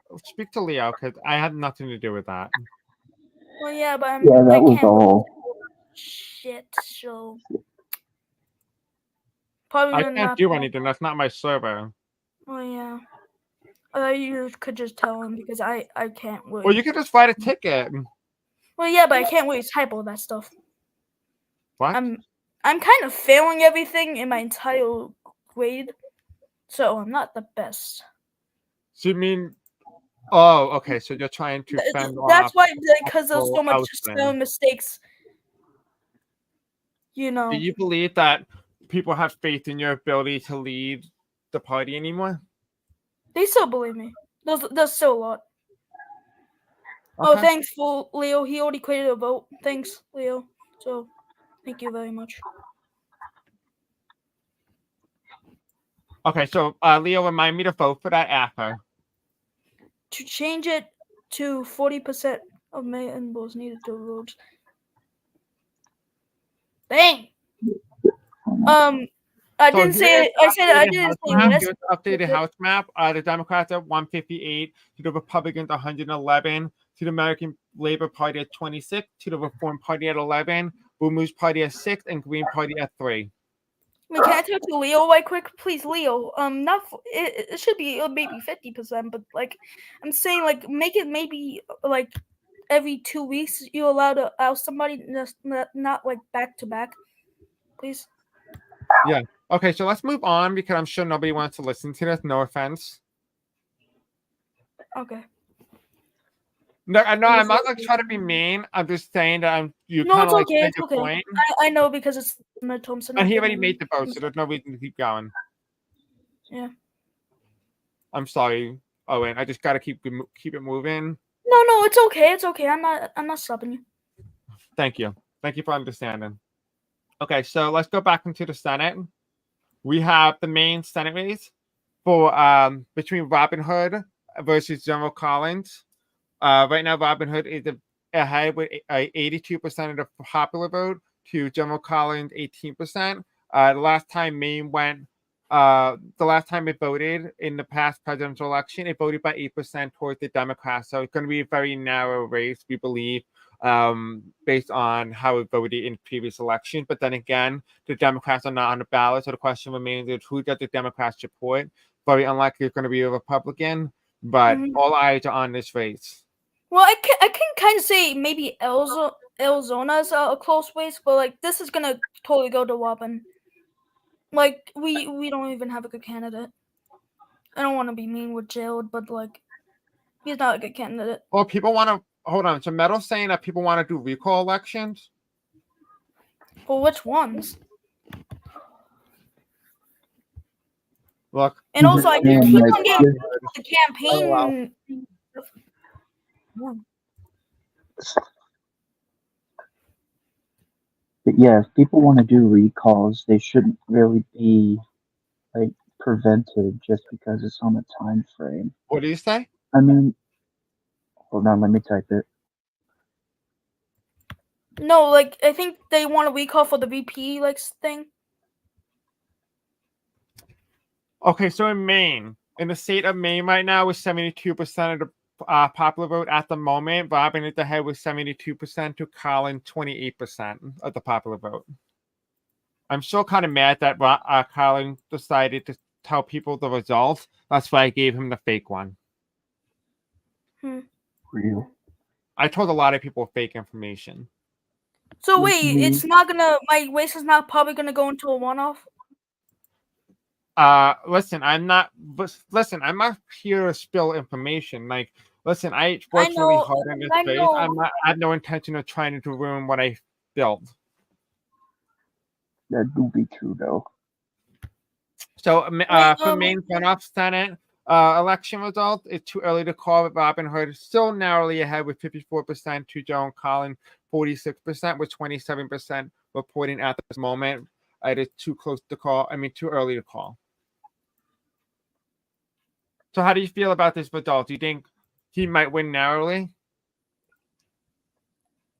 Leo because I had nothing to do with that. Well, yeah, but that was all. Shit, so probably I can't not do anything. That's not my server. Oh yeah. You could just tell him because I can't wait. Well, you could just write a ticket. Well, yeah, but I can't really type all that stuff. What? I'm kind of failing everything in my entire grade, so I'm not the best. So you mean? Oh, okay. So you're trying to fend off. That's why, because there's so much ousting. spelling mistakes. You know. Do you believe that people have faith in your ability to lead the party anymore? They still believe me. There's still a lot. Okay. Oh, thanks for Leo. He already created a vote. Thanks, Leo. So, thank you very much. Okay, so Leo, remind me to vote for that after. To change it to 40% of members needed to vote. Dang. I So didn't say. I said I didn't say yes. Here's the updated House map. The Democrats at 158, to the Republicans 111, to the American Labor Party at 26, to the Reform Party at 11, Blue Moose Party at 6, and Green Party at 3. Wait, can I talk to Leo right quick, please, Leo? Not it should be maybe 50%, but like I'm saying, like make it maybe like every 2 weeks you're allowed to oust somebody, not like back to back, please. Yeah. Okay, so let's move on because I'm sure nobody wants to listen to this. No offense. Okay. No, I'm not like trying to be mean. I'm just saying that you No, kind it's of like okay. said It's your okay. point. I know because it's midterm. So And he already made the vote, so there's no reason to keep going. Yeah. I'm sorry, Owen. I just gotta keep it moving. No, it's okay. It's okay. I'm not stopping you. Thank you. Thank you for understanding. Okay, so let's go back into the Senate. We have the main Senate race for between Robin Hood versus General Collins. Right now, Robin Hood is ahead with 82% of the popular vote to General Collins 18%. The last time Maine went, the last time it voted in the past presidential election, it voted by 8% towards the Democrats. So it's going to be a very narrow race, we believe, based on how it voted in previous elections. But then again, the Democrats are not on the ballot, so the question remains: is who does the Democrats support? Very unlikely it's going to be a Republican, but all eyes are on this race. Well, I can kind of say maybe Arizona's a close race, but like this is gonna totally go to Wobbin. Like we don't even have a good candidate. I don't want to be mean with Gerald, but like he's not a good candidate. Well, people want to hold on. So Metal's saying that people want to do recall elections. Well, which ones? Look, and also I keep on getting the campaign. But yeah, if people want to do recalls, they shouldn't really be like prevented just because it's on a time frame. What do you say? I mean, hold on, let me type it. No, like I think they want a recall for the VP like thing. Okay, so in Maine, in the state of Maine right now, with 72% of the popular vote at the moment, Robin is ahead with 72% to Colin 28% of the popular vote. I'm still kind of mad that Colin decided to tell people the results. That's why I gave him the fake one. Real. I told a lot of people fake information. So wait, it's not gonna. My race is not probably gonna go into a one-off. Listen, I'm not here to spill information. Like, listen, I worked really hard in this space. I have no intention of trying to ruin what I built. That do be true though. So, for Maine runoff Senate election result, it's too early to call. But Robin Hood still narrowly ahead with 54% to Joan Collins, 46%, with 27% reporting at this moment. It is too close to call. I mean, too early to call. So how do you feel about this result? Do you think he might win narrowly?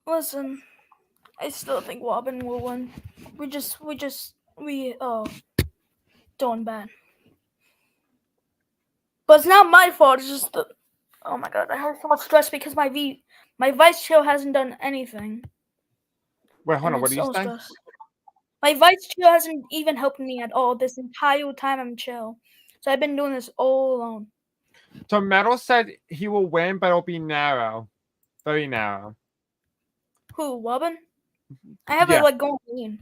Listen, I still think Wobbin will win. We doing bad. But it's not my fault. It's just the. Oh my god, I have so much stress because my vice chair hasn't done anything. Wait, hold on. What do you say? My vice chair hasn't even helped me at all this entire time I'm chill. So I've been doing this all alone. So Metal said he will win, but it'll be narrow. Very narrow. Who, Wobbin? I have it like going in.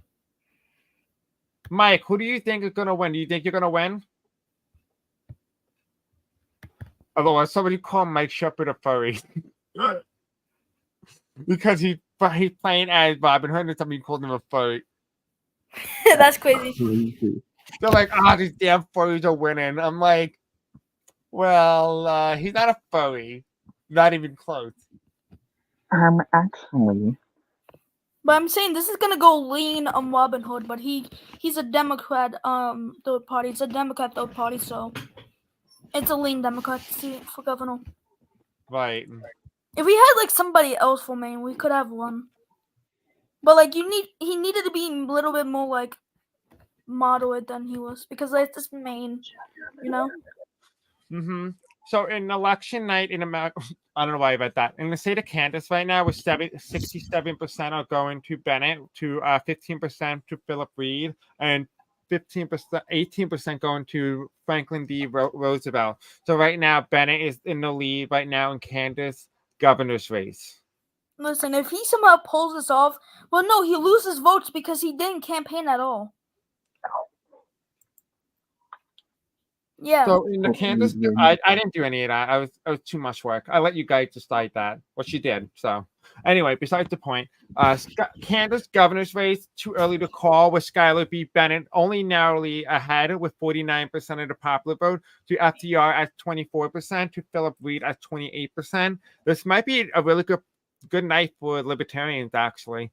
Mike, who do you think is gonna win? Do you think you're gonna win? Otherwise, somebody call Mike Shepard a furry. Because he's playing as Robin Hood and somebody called him a furry. That's crazy. They're like, these damn furries are winning. I'm like, well, he's not a furry. Not even close. Actually, But I'm saying this is gonna go lean on Robin Hood, but he's a Democrat third party. It's a Democrat third party, so it's a lean Democrat seat for governor. Right. If we had like somebody else for Maine, we could have one. But like he needed to be a little bit more like moderate than he was because like this Maine, you know. Mm-hmm. So in election night in America, I don't know why I read that. In the state of Kansas right now, with 67% are going to Bennett, to 15% to Philip Reed, and 18% going to Franklin D. Roosevelt. So right now, Bennett is in the lead right now in Kansas governor's race. Listen, if he somehow pulls this off, well, no, he loses votes because he didn't campaign at all. Yeah. So in the Kansas, I didn't do any of that. I was too much work. I let you guys decide that, what you did. So anyway, besides the point, Kansas governor's race, too early to call, with Schuyler B. Bennett only narrowly ahead with 49% of the popular vote, to FDR at 24%, to Philip Reed at 28%. This might be a really good night for libertarians, actually.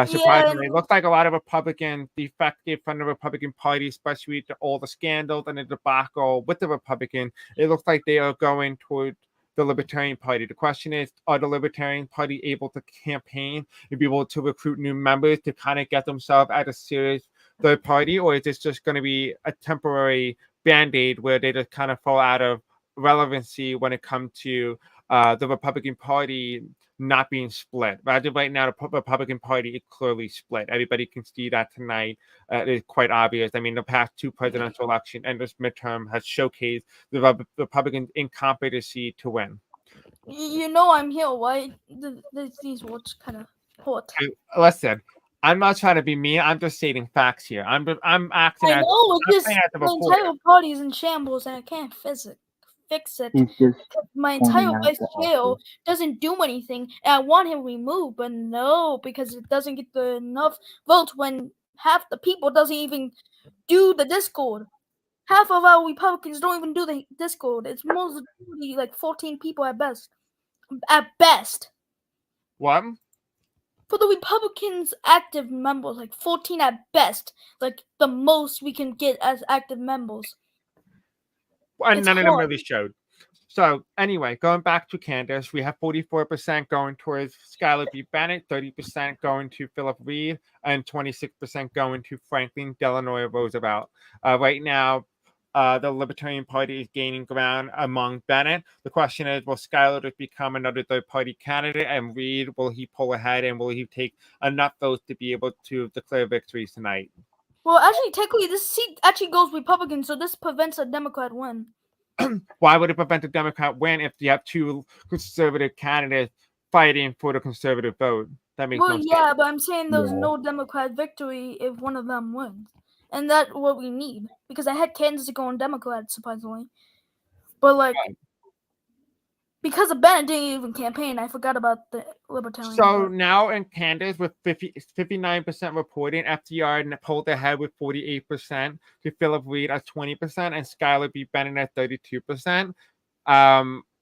Surprisingly, it looks like a lot of Republicans defected from the Republican Party, especially with all the scandals and the debacle with the Republican. It looks like they are going toward the Libertarian Party. The question is, are the Libertarian Party able to campaign and be able to recruit new members to kind of get themselves at a serious third party, or is this just going to be a temporary band-aid where they just kind of fall out of relevancy when it comes to the Republican Party not being split? Rather, right now, the Republican Party is clearly split. Everybody can see that tonight. It's quite obvious. I mean, the past two presidential elections and this midterm has showcased the Republican incompetency to win. You know I'm here, right? These words kind of hurt. Listen, I'm not trying to be mean. I'm just stating facts here. I'm acting I as know, I'm it's saying just as a my reporter. entire party is in shambles and I can't fix it. He's just My pointing entire out vice the chair obvious. doesn't do anything, and I want him removed, but no, because it doesn't get enough votes when half the people doesn't even do the Discord. Half of our Republicans don't even do the Discord. It's mostly like 14 people at best. At best. What? For the Republicans' active members, like 14 at best. Like the most we can get as active members. And It's none of them hard. really showed. So anyway, going back to Kansas, we have 44% going towards Schuyler B. Bennett, 30% going to Philip Reed, and 26% going to Franklin Delano Roosevelt. Right now, the Libertarian Party is gaining ground among Bennett. The question is, will Schuyler just become another third-party candidate, and Reed, will he pull ahead, and will he take enough votes to be able to declare victory tonight? Well, actually, technically, this seat actually goes Republican, so this prevents a Democrat win. Why would it prevent a Democrat win if you have two conservative candidates fighting for the conservative vote? That makes no sense. Yeah, but I'm saying there's no Democrat victory if one of them wins. And that's what we need. Because I had Kansas going Democrat, surprisingly. But, like, because of Bennett didn't even campaign, I forgot about the Libertarian. So now in Kansas, with 59% reporting, FDR pulled ahead with 48%, to Philip Reed at 20%, and Schuyler B. Bennett at 32%.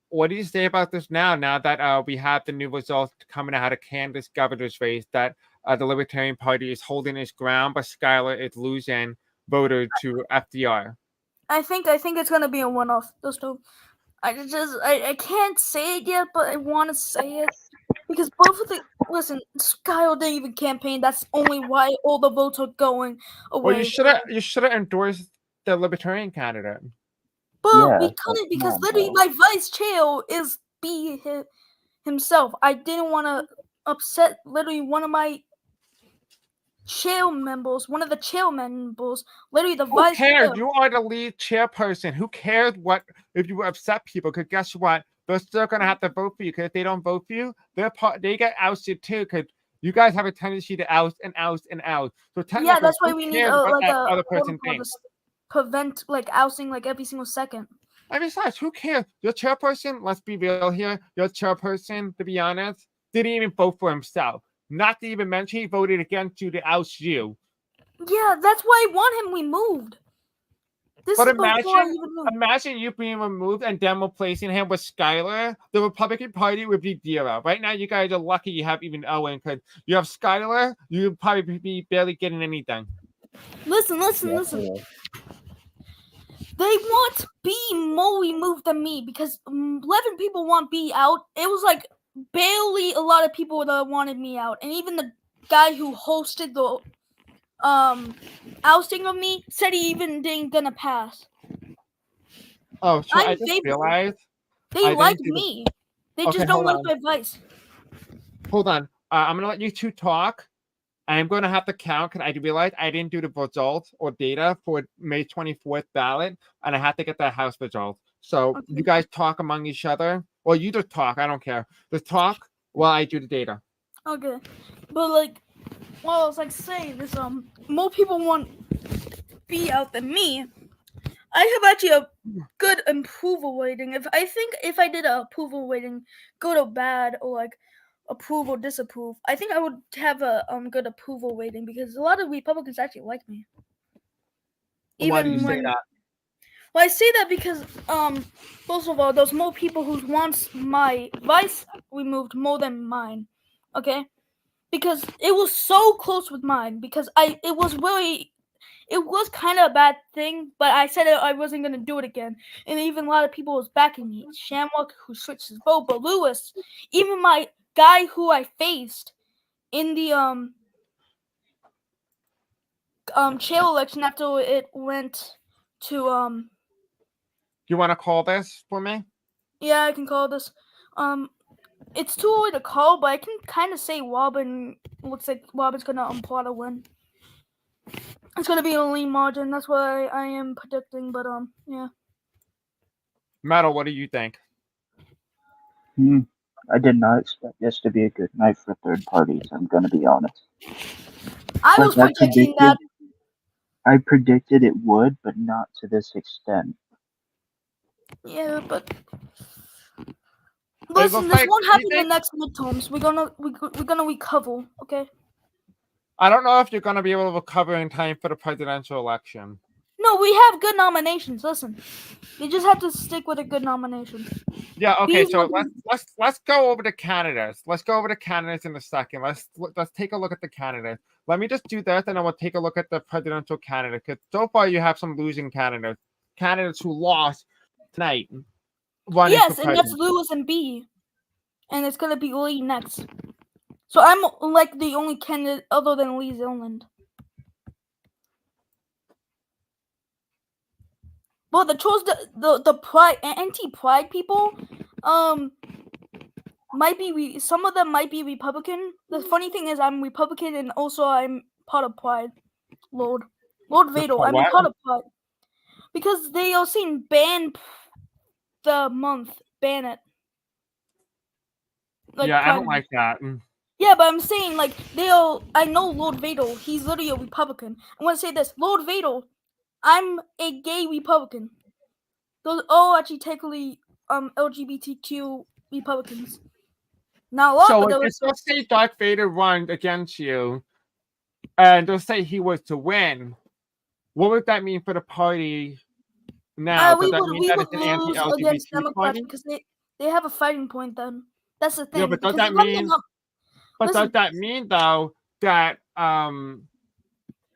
What do you say about this now that we have the new results coming out of Kansas governor's race, that the Libertarian Party is holding its ground, but Schuyler is losing voters to FDR? I think it's going to be a one-off, those two. I can't say it yet, but I want to say it. Because both of the... Listen, Schuyler didn't even campaign. That's only why all the votes are going away. Well, you should have endorsed the Libertarian candidate. But we couldn't because literally my vice chair is B himself. I didn't want to upset literally one of my chair members, one of the chair members, literally the vice chair. Who cares? You are the lead chairperson. Who cares what if you upset people? Because guess what? They're still gonna have to vote for you. Because if they don't vote for you, they get ousted too. Because you guys have a tendency to oust and oust and oust. So yeah, that's why we need like a other person thinks. Prevent like ousting like every single second. I mean, besides, who cares? Your chairperson, let's be real here. Your chairperson, to be honest, didn't even vote for himself. Not to even mention he voted against you to oust you. Yeah, that's why I want him removed. This But is before I even knew. imagine you being removed and then replacing him with Skylar. The Republican Party would be zero. Right now, you guys are lucky you have even Owen because you have Skylar. You'd probably be barely getting anything. Listen. They want B more removed than me because 11 people want B out. It was like barely a lot of people that wanted me out, and even the guy who hosted the ousting of me said he even didn't gonna pass. Oh, so I just realized they like me. They just don't like my advice. Hold on. I'm gonna let you two talk. I'm going to have to count because I realized I didn't do the results or data for May 24th ballot, and I have to get the House result. So you guys talk among each other. Well, you just talk. I don't care. Just talk while I do the data. Okay, but like, well, I was like saying this. More people want B out than me. I have actually a good approval rating. If I did a approval rating, good or bad, or like approve or disapprove, I think I would have a good approval rating because a lot of Republicans actually like me. Why do you say that? Well, I say that because first of all, there's more people who wants my vice removed more than mine. Okay, because it was so close with mine because it was kind of a bad thing, but I said I wasn't going to do it again. And even a lot of people was backing me. Shamrock, who switched his vote, but Lewis, even my guy who I faced in the chair election after it went to You want to call this for me? Yeah, I can call this. It's too early to call, but I can kind of say Robin looks like Robin's going to plot a win. It's going to be a lean margin. That's what I am predicting, but yeah. Metal, what do you think? I did not expect this to be a good night for third parties. I'm going to be honest. I was predicting that. I predicted it would, but not to this extent. Yeah, but listen, this won't happen in the next midterms. We're gonna recover, okay? I don't know if you're gonna be able to recover in time for the presidential election. No, we have good nominations. Listen, you just have to stick with a good nomination. Yeah. Okay. So let's go over the candidates. Let's go over the candidates in a second. Let's take a look at the candidates. Let me just do that, and then we'll take a look at the presidential candidate. Because so far you have some losing candidates who lost tonight. Yes, and that's Lewis and B, and it's gonna be Lee next. So I'm like the only candidate other than Lee Zilland. Well, the pride anti-pride people, might be some of them might be Republican. The funny thing is, I'm Republican and also I'm part of Pride. Lord Vadel, I'm part of Pride because they are saying ban the month, ban it. Like, yeah, I don't like that. Yeah, but I'm saying like I know Lord Vadel. He's literally a Republican. I'm gonna say this, Lord Vadel. I'm a gay Republican. Those all actually technically LGBTQ Republicans. Not a lot, so but let's say Darth Vader won against you, and they'll say he was to win. What would that mean for the party now? We would lose against Democrats because they have a fighting point then. That's the thing. Yeah, but does that mean? Does that mean though that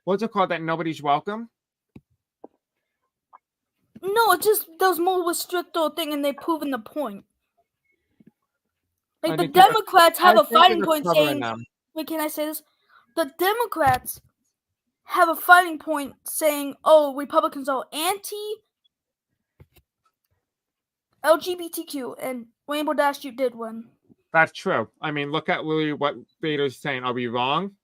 what's it called? That nobody's welcome? No, it's just there's more restrictor thing, and they've proven the point. Like the Democrats have a fighting point saying. Wait, can I say this? The Democrats have a fighting point saying, "Oh, Republicans are anti-LGBTQ," and Rainbow Dash you did win. That's true. I mean, look at Lily. What Vader's saying. Are we wrong?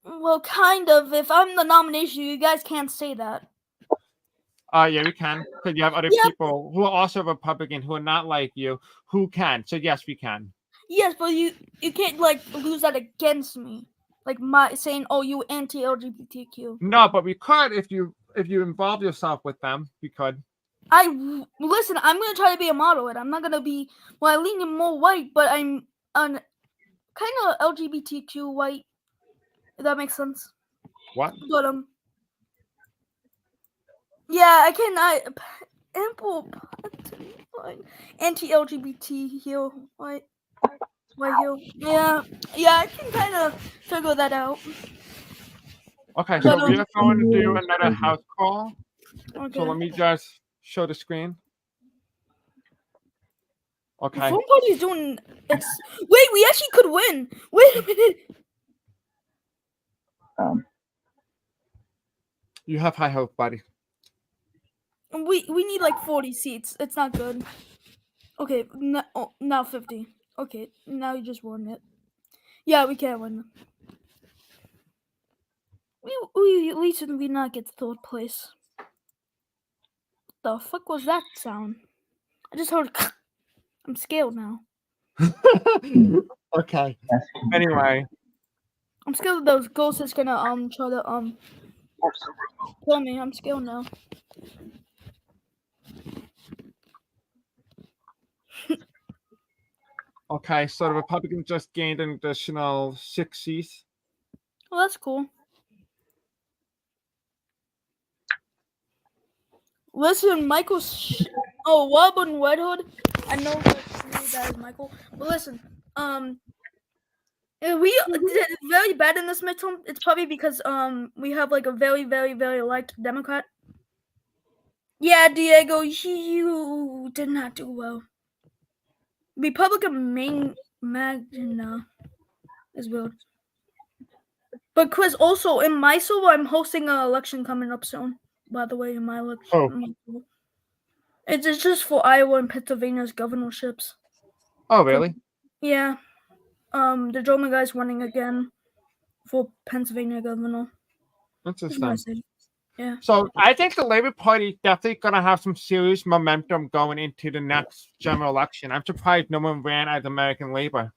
Well, kind of. If I'm the nomination, you guys can't say that. Yeah, we can. Because you have other people who are also Republican who are not like you who can. So yes, we can. Yes, but you can't like lose that against me. Like my saying, "Oh, you anti-LGBTQ." No, but we could if you involve yourself with them. We could. Listen. I'm gonna try to be a moderate. I'm not gonna be. Well, I lean more white, but I'm kind of LGBTQ white. If that makes sense. What? But Yeah, I cannot. Ample anti-LGBT heel, white heel. Yeah, I can kind of figure that out. Okay, But so we are going to do Anyways, another house call. okay. So let me just show the screen. Okay. Phone party's doing. Wait, we actually could win. Wait a minute. You have high hope, buddy. We need like 40 seats. It's not good. Okay, now 50. Okay, now you just won it. Yeah, we can't win. We at least we not get third place. The fuck was that sound? I just heard. I'm scared now. Okay. Anyway, I'm scared those ghosts is gonna try to kill me. I'm scared now. okay. So the Republicans just gained an additional 6 seats. Well, that's cool. Listen, Michael. Robin Red Hood. I know that is Michael. But listen, we did very bad in this midterm. It's probably because we have like a very, very, very liked Democrat. Yeah, Diego, you did not do well. Republican Magna is weird. But Chris, also in my server, I'm hosting an election coming up soon. By the way, in my election, it's just for Iowa and Pennsylvania's governorships. Oh, really? Yeah. The German guy's running again for Pennsylvania governor. Interesting. Yeah. So I think the Labor Party definitely gonna have some serious momentum going into the next general election. I'm surprised no one ran as American Labor.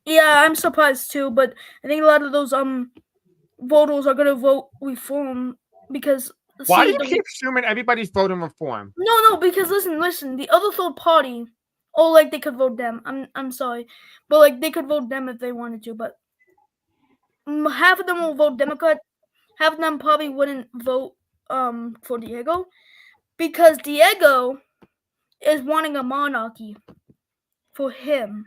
Yeah, I'm surprised too, but I think a lot of those voters are gonna vote reform because Why do you keep assuming everybody's voting reform? No, because listen, the other third party, like they could vote Dem. I'm sorry, but like they could vote Dem if they wanted to, but half of them will vote Democrat. Half of them probably wouldn't vote for Diego because Diego is wanting a monarchy for him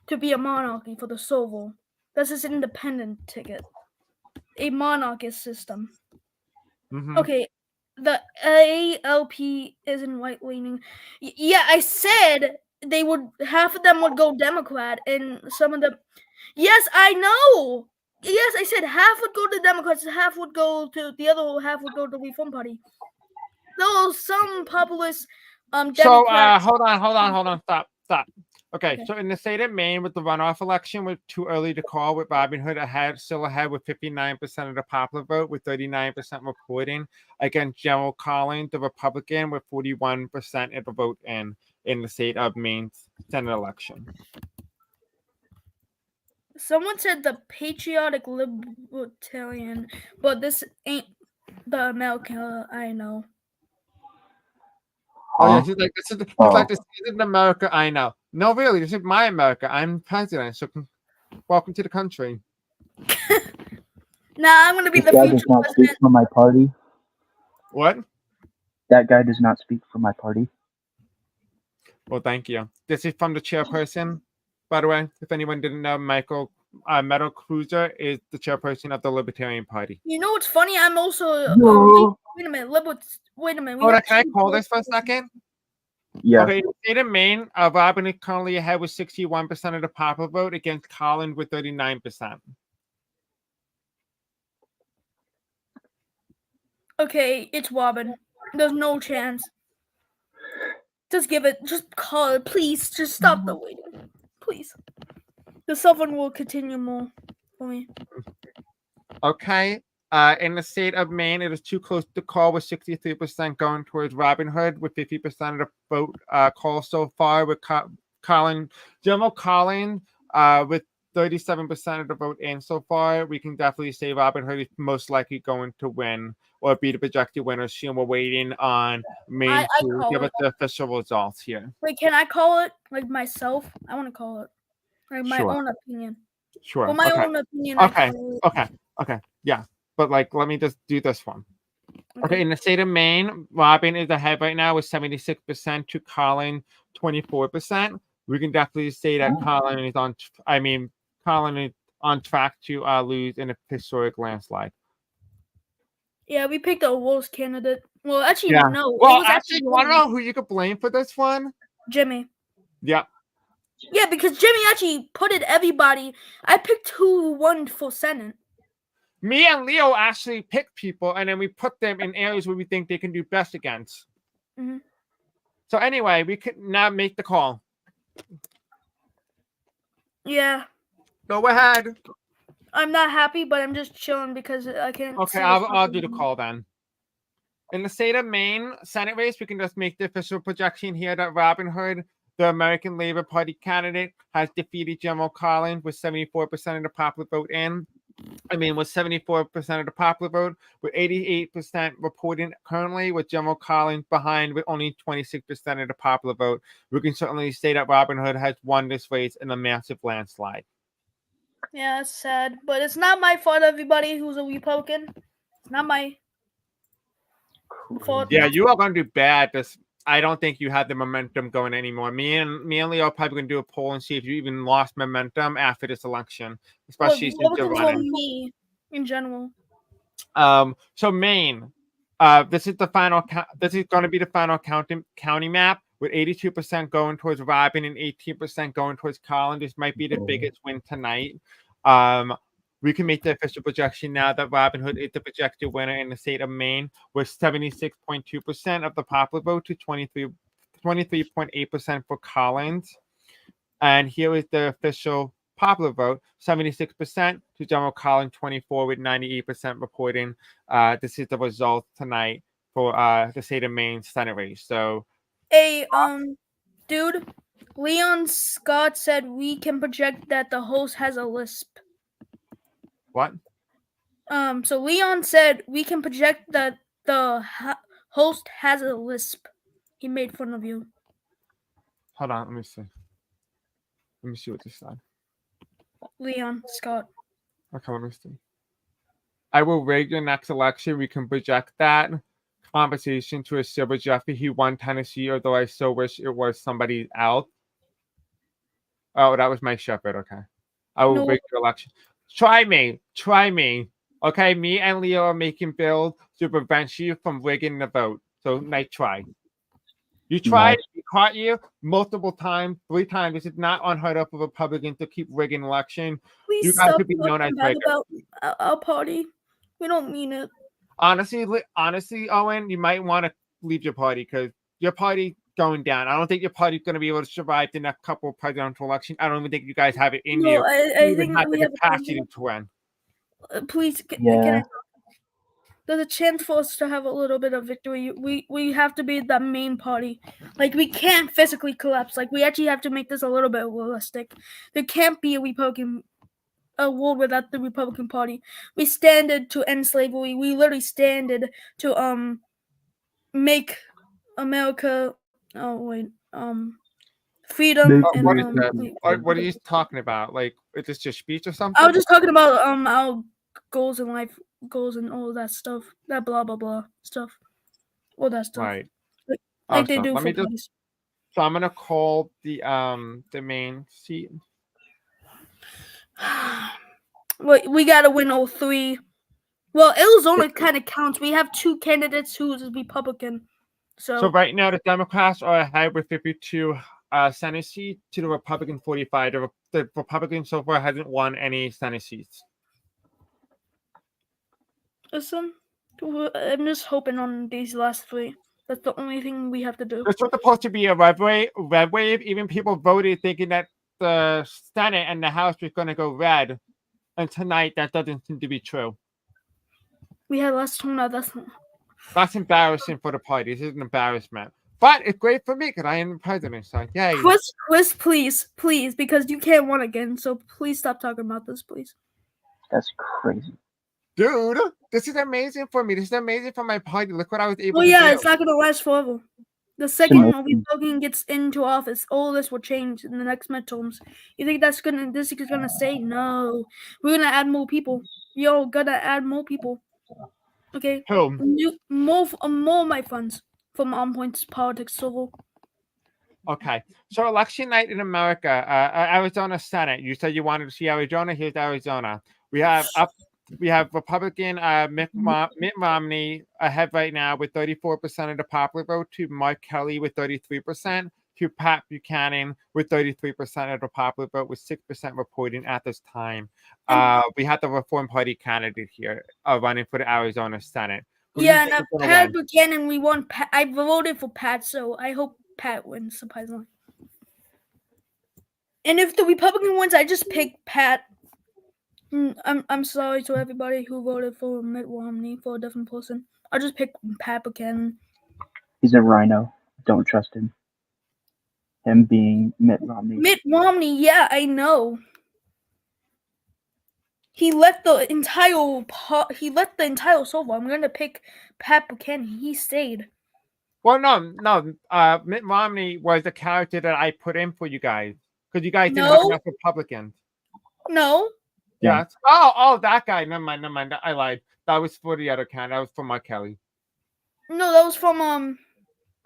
to be a monarchy for the Soval. That's his independent ticket. A monarchist system. Mm-hmm. Okay, the ALP isn't right leaning. Yeah, I said they would. Half of them would go Democrat, and some of them. Yes, I know. Yes, I said half would go to Democrats, half would go to the other half would go to the Reform Party. Though some populist So Democrats. hold on, stop. Okay, so in the state of Maine with the runoff election, was too early to call with Robin Hood still ahead with 59% of the popular vote with 39% reporting against General Collins, the Republican, with 41% of the vote in the state of Maine's Senate election. Someone said the patriotic libertarian, but this ain't the America I know. Oh yeah, he's like, this isn't America I know. No, really, this is my America. I'm president, so welcome to the country. Nah, I'm gonna be the guy future does not president. speak for my party. What? That guy does not speak for my party. Well, thank you. This is from the chairperson, by the way. If anyone didn't know, Michael Meadow Cruiser is the chairperson of the Libertarian Party. You know what's funny? I'm also wait a minute, wait a minute. Hold on, can I call this for a second? Yeah. Okay, in the state of Maine, Robin is currently ahead with 61% of the popular vote against Collins with 39%. Okay, it's Robin. There's no chance. Just give it. Just call it, please. Just stop the waiting, please. The someone will continue more for me. Okay. In the state of Maine, it is too close to call with 63% going towards Robin Hood with 50% of the vote call so far with General Collins with 37% of the vote in so far. We can definitely say Robin Hood is most likely going to win or be the projected winner soon. We're waiting on Maine to give us the official results here. Wait, can I call it like myself? I want to call it like my own opinion. Sure. For my own opinion. Okay. Yeah. But like, let me just do this one. Okay, in the state of Maine, Robin is ahead right now with 76% to Colin 24%. We can definitely say that Colin is on. Colin is on track to lose in a historic landslide. Yeah, we picked a worst candidate. Well, actually, Yeah. no. It Well, was actually, you want to Jimmy. know who you could blame for this one? Jimmy. Yeah. Yeah, because Jimmy actually put it everybody. I picked who won for Senate. Me and Leo actually pick people, and then we put them in areas where we think they can do best against. Mhm. So anyway, we can now make the call. Yeah. Go ahead. I'm not happy, but I'm just chilling because I can't. Okay, see I'll do the call then. In the state of Maine Senate race, we can just make the official projection here that Robin Hood, the American Labor Party candidate, has defeated General Collins with 74% of the popular vote in. With 74% of the popular vote, with 88% reporting currently, with General Collins behind with only 26% of the popular vote. We can certainly say that Robin Hood has won this race in a massive landslide. Yeah, it's sad, but it's not my fault. Everybody who's a Republican, it's not my fault. Yeah, you are going to do bad. I don't think you have the momentum going anymore. Me and Leo are probably going to do a poll and see if you even lost momentum after this election, especially since you're Republicans running. or me in general. So Maine, this is the final. This is going to be the final county map with 82% going towards Robin and 18% going towards Colin. This might be the biggest win tonight. We can make the official projection now that Robin Hood is the projected winner in the state of Maine with 76.2% of the popular vote to 23.8% for Collins. And here is the official popular vote, 76% to General Collins, 24 with 98% reporting. This is the result tonight for the state of Maine Senate race. So, hey, dude, Leon Scott said we can project that the host has a lisp. What? So Leon said we can project that the host has a lisp. He made fun of you. Hold on, let me see. Let me see what this said. Leon Scott. Okay, let me see. I will rig your next election. We can project that conversation to a Silver Jeffrey. He won Tennessee, although I so wish it was somebody else. Oh, that was Mike Shepard. Okay. I will rig your election. Try me. Okay, me and Leo are making bills to prevent you from rigging the vote. So, nice try. You tried, we caught you multiple times, 3 times. This is not unheard of for Republicans to keep rigging election. Please You guys stop could be known as talking bad riggers. about our party. We don't mean it. Honestly, Owen, you might want to leave your party because your party going down. I don't think your party's going to be able to survive the next couple of presidential elections. I don't even think you guys have it in you. I think have we the have capacity to win. Please, can Yeah. I? There's a chance for us to have a little bit of victory. We have to be the main party. Like, we can't physically collapse. Like, we actually have to make this a little bit realistic. There can't be a world without the Republican Party. We standed to end slavery. We literally standed to make America freedom and what is that? What are you talking about? Like, is this your speech or something? I was just talking about our goals in life, goals and all that stuff, that blah blah blah stuff, all that stuff. Right. Like they do let for me just. parties. So I'm gonna call the main seat. We gotta win all 3. Well, Arizona kind of counts. We have 2 candidates who's Republican. So right now the Democrats are ahead with 52 Senate seats to the Republican 45. The Republican so far hasn't won any Senate seats. Listen, I'm just hoping on these last 3. That's the only thing we have to do. This was supposed to be a red wave. Even people voted thinking that the Senate and the House was going to go red. And tonight, that doesn't seem to be true. We had less turnout. That's embarrassing for the party. This is an embarrassment. But it's great for me because I am the president. So, yay. Chris, please, because you can't win again. So please stop talking about this, please. That's crazy. Dude, this is amazing for me. This is amazing for my party. Look what I was able Well, to do. yeah, it's not going to last forever. The second Republican gets into office, all this will change in the next midterms. You think this is gonna stay? No. We're gonna add more people. Yo, gonna add more people. Okay. Who? More of my friends from On Point's Politics Civil. Okay. So election night in America, Arizona Senate. You said you wanted to see Arizona. Here's Arizona. We have Republican Mitt Romney ahead right now with 34% of the popular vote, to Mark Kelly with 33%, to Pat Buchanan with 33% of the popular vote, with 6% reporting at this time. We have the Reform Party candidate here running for the Arizona Senate. Who do you Yeah, think and is gonna Pat win? Buchanan, we won. I voted for Pat, so I hope Pat wins. Surprisingly. And if the Republican wins, I just pick Pat. I'm sorry to everybody who voted for Mitt Romney for a different person. I'll just pick Pat Buchanan. He's a rhino. Don't trust him. Him being Mitt Romney. Mitt Romney, yeah, I know. He left the entire sofa. I'm gonna pick Pat Buchanan. He stayed. Well, no. Mitt Romney was the character that I put in for you guys because you guys didn't have No, enough Republicans. no. Yeah. Yes. Oh, that guy. Never mind. I lied. That was for the other candidate. That was for Mark Kelly. No, that was from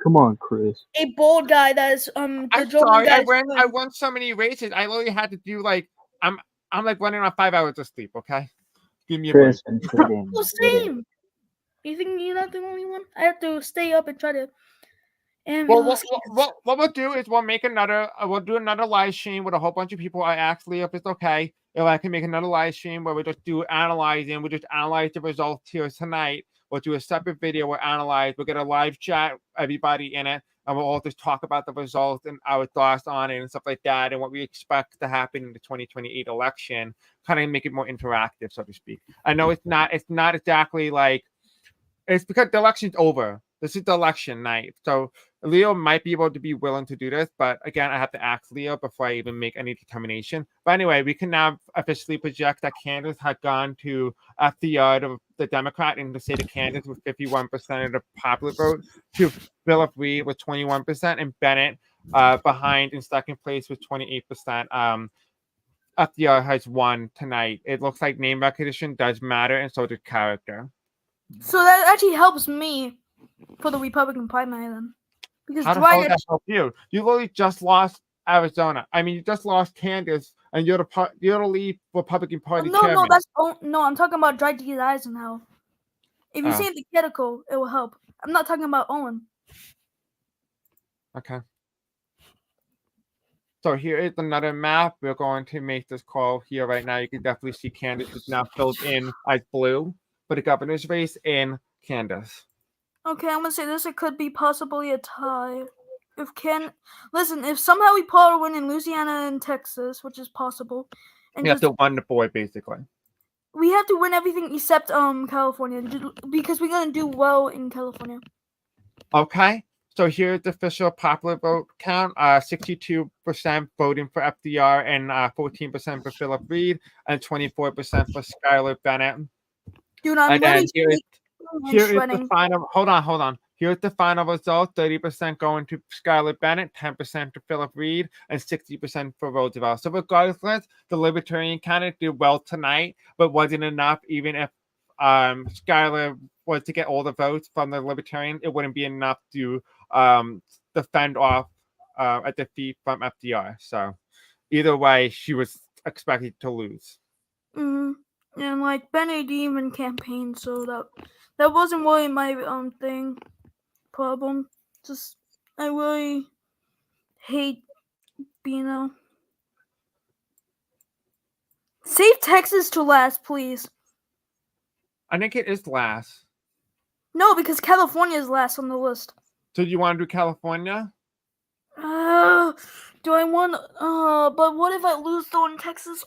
Come on, Chris. a bald guy that is the I'm German sorry. I guy. won so many races. I literally had to do like I'm like running on 5 hours of sleep. Okay, give me a break. Chris and Pudding. Well, same. You think you're not the only one? I have to stay up and try to. And we Well, lost. what we'll do is we'll do another live stream with a whole bunch of people. I asked Leo if it's okay if I can make another live stream where we just do analyzing. We just analyze the results here tonight. We'll do a separate video. We'll analyze. We'll get a live chat, everybody in it, and we'll all just talk about the results and our thoughts on it and stuff like that, and what we expect to happen in the 2028 election. Kind of make it more interactive, so to speak. I know it's not exactly like it's because the election's over. This is the election night, so Leo might be able to be willing to do this, but again, I have to ask Leo before I even make any determination. But anyway, we can now officially project that Kansas had gone to FDR, the Democrat in the state of Kansas, with 51% of the popular vote, to Philip Reed with 21%, and Bennett behind in second place with 28%. FDR has won tonight. It looks like name recognition does matter, and so does character. So that actually helps me for the Republican primary then. Because How the hell did that help you? You literally just lost Arizona. I mean, you just lost Kansas, and you're the lead Republican Party chairman. No, I'm talking about Dwight D. Eisenhower. If you say the critical, it will help. I'm not talking about Owen. Okay. So here is another map. We're going to make this call here right now. You can definitely see Kansas is now filled in as blue for the governor's race in Kansas. Okay, I'm gonna say this. It could be possibly a tie. If somehow we pull a win in Louisiana and Texas, which is possible, and you have to win the board basically. We have to win everything except California because we're gonna do well in California. Okay. So here's the official popular vote count. 62% voting for FDR and 14% for Philip Reed and 24% for Skylar Bennett. Dude, I'm and really here is the final. Hold on. Here's the final result: 30% going to Skylar Bennett, 10% to Philip Reed, and 60% for Roosevelt. So regardless, the Libertarian candidate did well tonight, but wasn't enough. Even if Skylar was to get all the votes from the Libertarian, it wouldn't be enough to defend off a defeat from FDR. So either way, she was expected to lose. And like Bennett didn't even campaign, so that wasn't really my problem. Just I really hate being save Texas to last, please. I think it is last. No, because California is last on the list. So you want to do California? Do I want? But what if I lose though in Texas?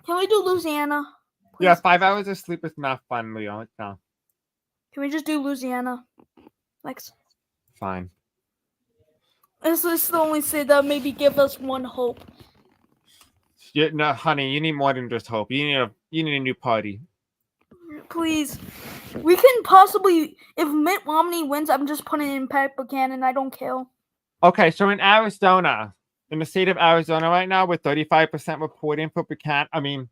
Can we do Louisiana? Please? Yeah, 5 hours of sleep is not fun, Leo. No. Can we just do Louisiana? Thanks. Fine. This is the only state that maybe give us one hope. No, honey, you need more than just hope. You need a new party. Please. We can possibly, if Mitt Romney wins, I'm just putting in Pat Buchanan. I don't care. Okay, so in Arizona, in the state of Arizona right now, with 35% reporting for Buchanan,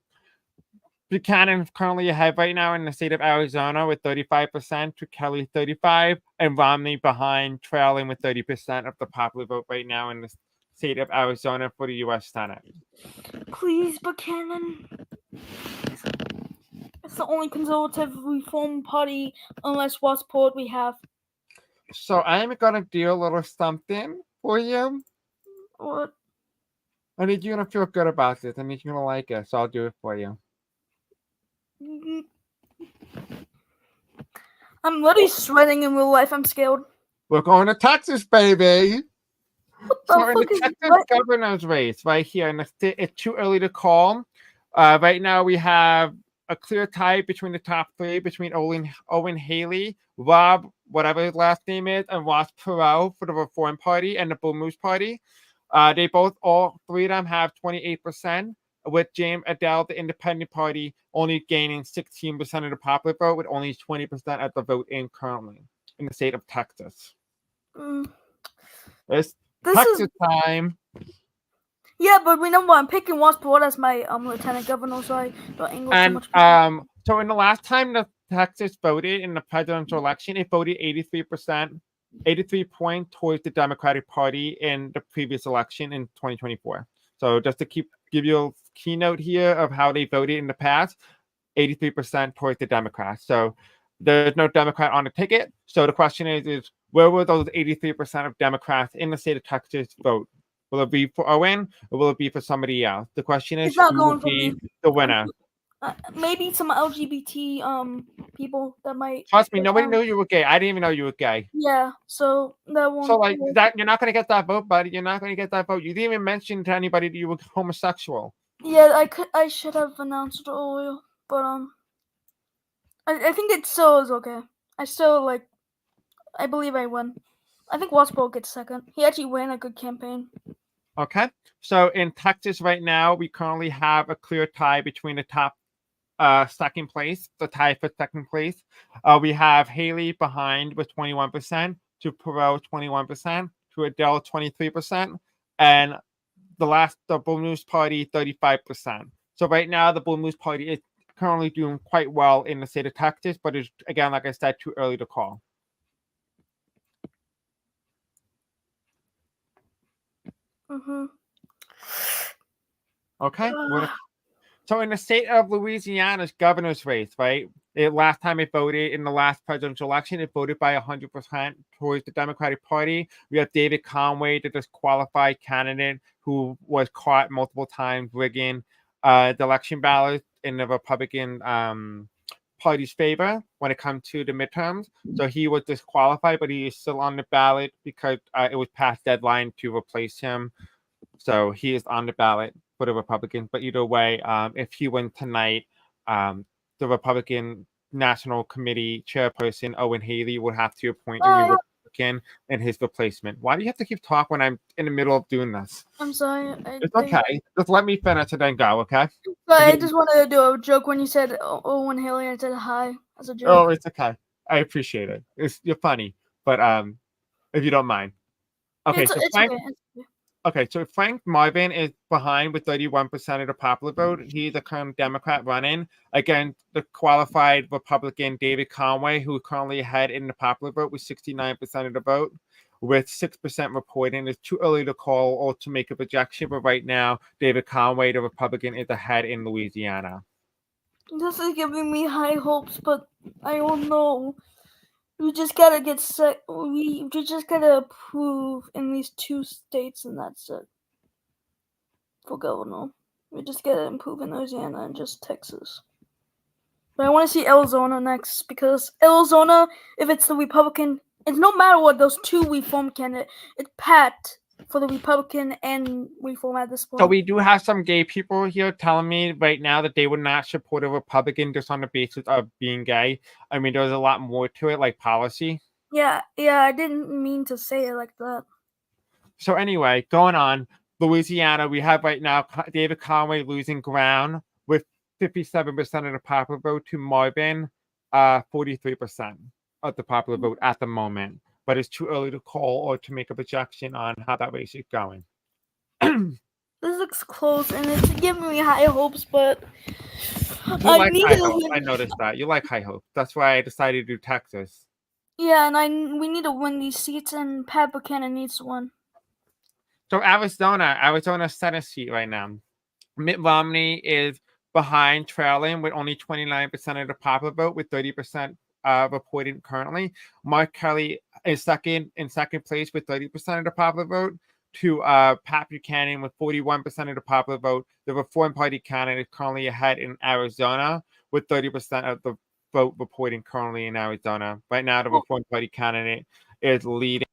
Buchanan is currently ahead right now in the state of Arizona with 35%, to Kelly 35%, and Romney behind, trailing with 30% of the popular vote right now in the state of Arizona for the U.S. Senate. Please, Buchanan. It's the only conservative reform party, unless Westport, we have. So I'm gonna do a little something for you. What? I need you to feel good about this. I need you to like it, so I'll do it for you. I'm literally sweating in real life. I'm scared. We're going to Texas, baby. What the So in the fuck is Texas what? governor's race right here in the state, it's too early to call. Right now we have a clear tie between the top three, between Owen Haley, Rob, whatever his last name is, and Ross Perot for the Reform Party and the Blue Moose Party. They both, all three of them, have 28%, with James Adele, the Independent Party, only gaining 16% of the popular vote, with only 20% of the vote in currently in the state of Texas. It's This Texas is time. yeah, but remember I'm picking Westport as my lieutenant governor, so I don't angle too And much. so in the last time the Texas voted in the presidential election, it voted 83%, 83 point towards the Democratic Party in the previous election in 2024. So just to give you a keynote here of how they voted in the past, 83% towards the Democrats. So there's no Democrat on the ticket. So the question is where will those 83% of Democrats in the state of Texas vote? Will it be for Owen or will it be for somebody else? The question is It's not who will going for be me. the winner? Maybe some LGBT people that might. Trust me, nobody knew you were gay. I didn't even know you were gay. Yeah, so that one. So like that, you're not gonna get that vote, buddy. You're not gonna get that vote. You didn't even mention to anybody that you were homosexual. Yeah, I should have announced it earlier, but I think it still is okay. I still I believe I win. I think Waspo gets second. He actually ran a good campaign. Okay. So in Texas right now, we currently have a clear tie between the top second place, the tie for second place. We have Haley behind with 21%, to Perot 21%, to Adele 23%, and the Blue Moose Party 35%. So right now the Blue Moose Party is currently doing quite well in the state of Texas, but it's, again, like I said, too early to call. Okay. So in the state of Louisiana's governor's race, right? Last time it voted in the last presidential election, it voted by 100% towards the Democratic Party. We have David Conway, the disqualified candidate who was caught multiple times rigging the election ballot in the Republican Party's favor when it comes to the midterms. So he was disqualified, but he is still on the ballot because it was past deadline to replace him. So he is on the ballot for the Republicans. But either way, if he wins tonight, the Republican National Committee chairperson, Owen Haley, would have to appoint a new Republican and his replacement. Why do you have to keep talking when I'm in the middle of doing this? I'm sorry. It's okay. Just let me finish and then go, okay? But I just wanted to do a joke when you said Owen Haley. I said hi as a joke. Oh, it's okay. I appreciate it. You're funny, but if you don't mind. Okay, it's Frank. okay. Okay, so Frank Marvin is behind with 31% of the popular vote. He's a current Democrat running against the qualified Republican David Conway, who is currently ahead in the popular vote with 69% of the vote, with 6% reporting. It's too early to call or to make a projection, but right now, David Conway, the Republican, is ahead in Louisiana. This is giving me high hopes, but I don't know. We just gotta get set. We just gotta approve in these 2 states, and that's it. For governor, we just gotta improve in Louisiana and just Texas. But I want to see Arizona next because Arizona, if it's the Republican, it's no matter what those 2 reform candidates. It's pat for the Republican and reform at this point. So we do have some gay people here telling me right now that they would not support a Republican just on the basis of being gay. I mean, there's a lot more to it, like policy. Yeah, I didn't mean to say it like that. So anyway, going on, Louisiana, we have right now David Conway losing ground with 57% of the popular vote to Marvin, 43% of the popular vote at the moment. But it's too early to call or to make a projection on how that race is going. This looks close, and it's giving me high hopes, but You I like need High to Hope. win. I noticed that. You like High Hope. That's why I decided to do Texas. Yeah, and we need to win these seats, and Pat Buchanan needs to win. So Arizona's Senate seat right now. Mitt Romney is behind, trailing with only 29% of the popular vote, with 30% reported currently. Mark Kelly is second place with 30% of the popular vote, to Pat Buchanan with 41% of the popular vote. The Reform Party candidate is currently ahead in Arizona with 30% of the vote reporting currently in Arizona. Right now, the Reform Party candidate is leading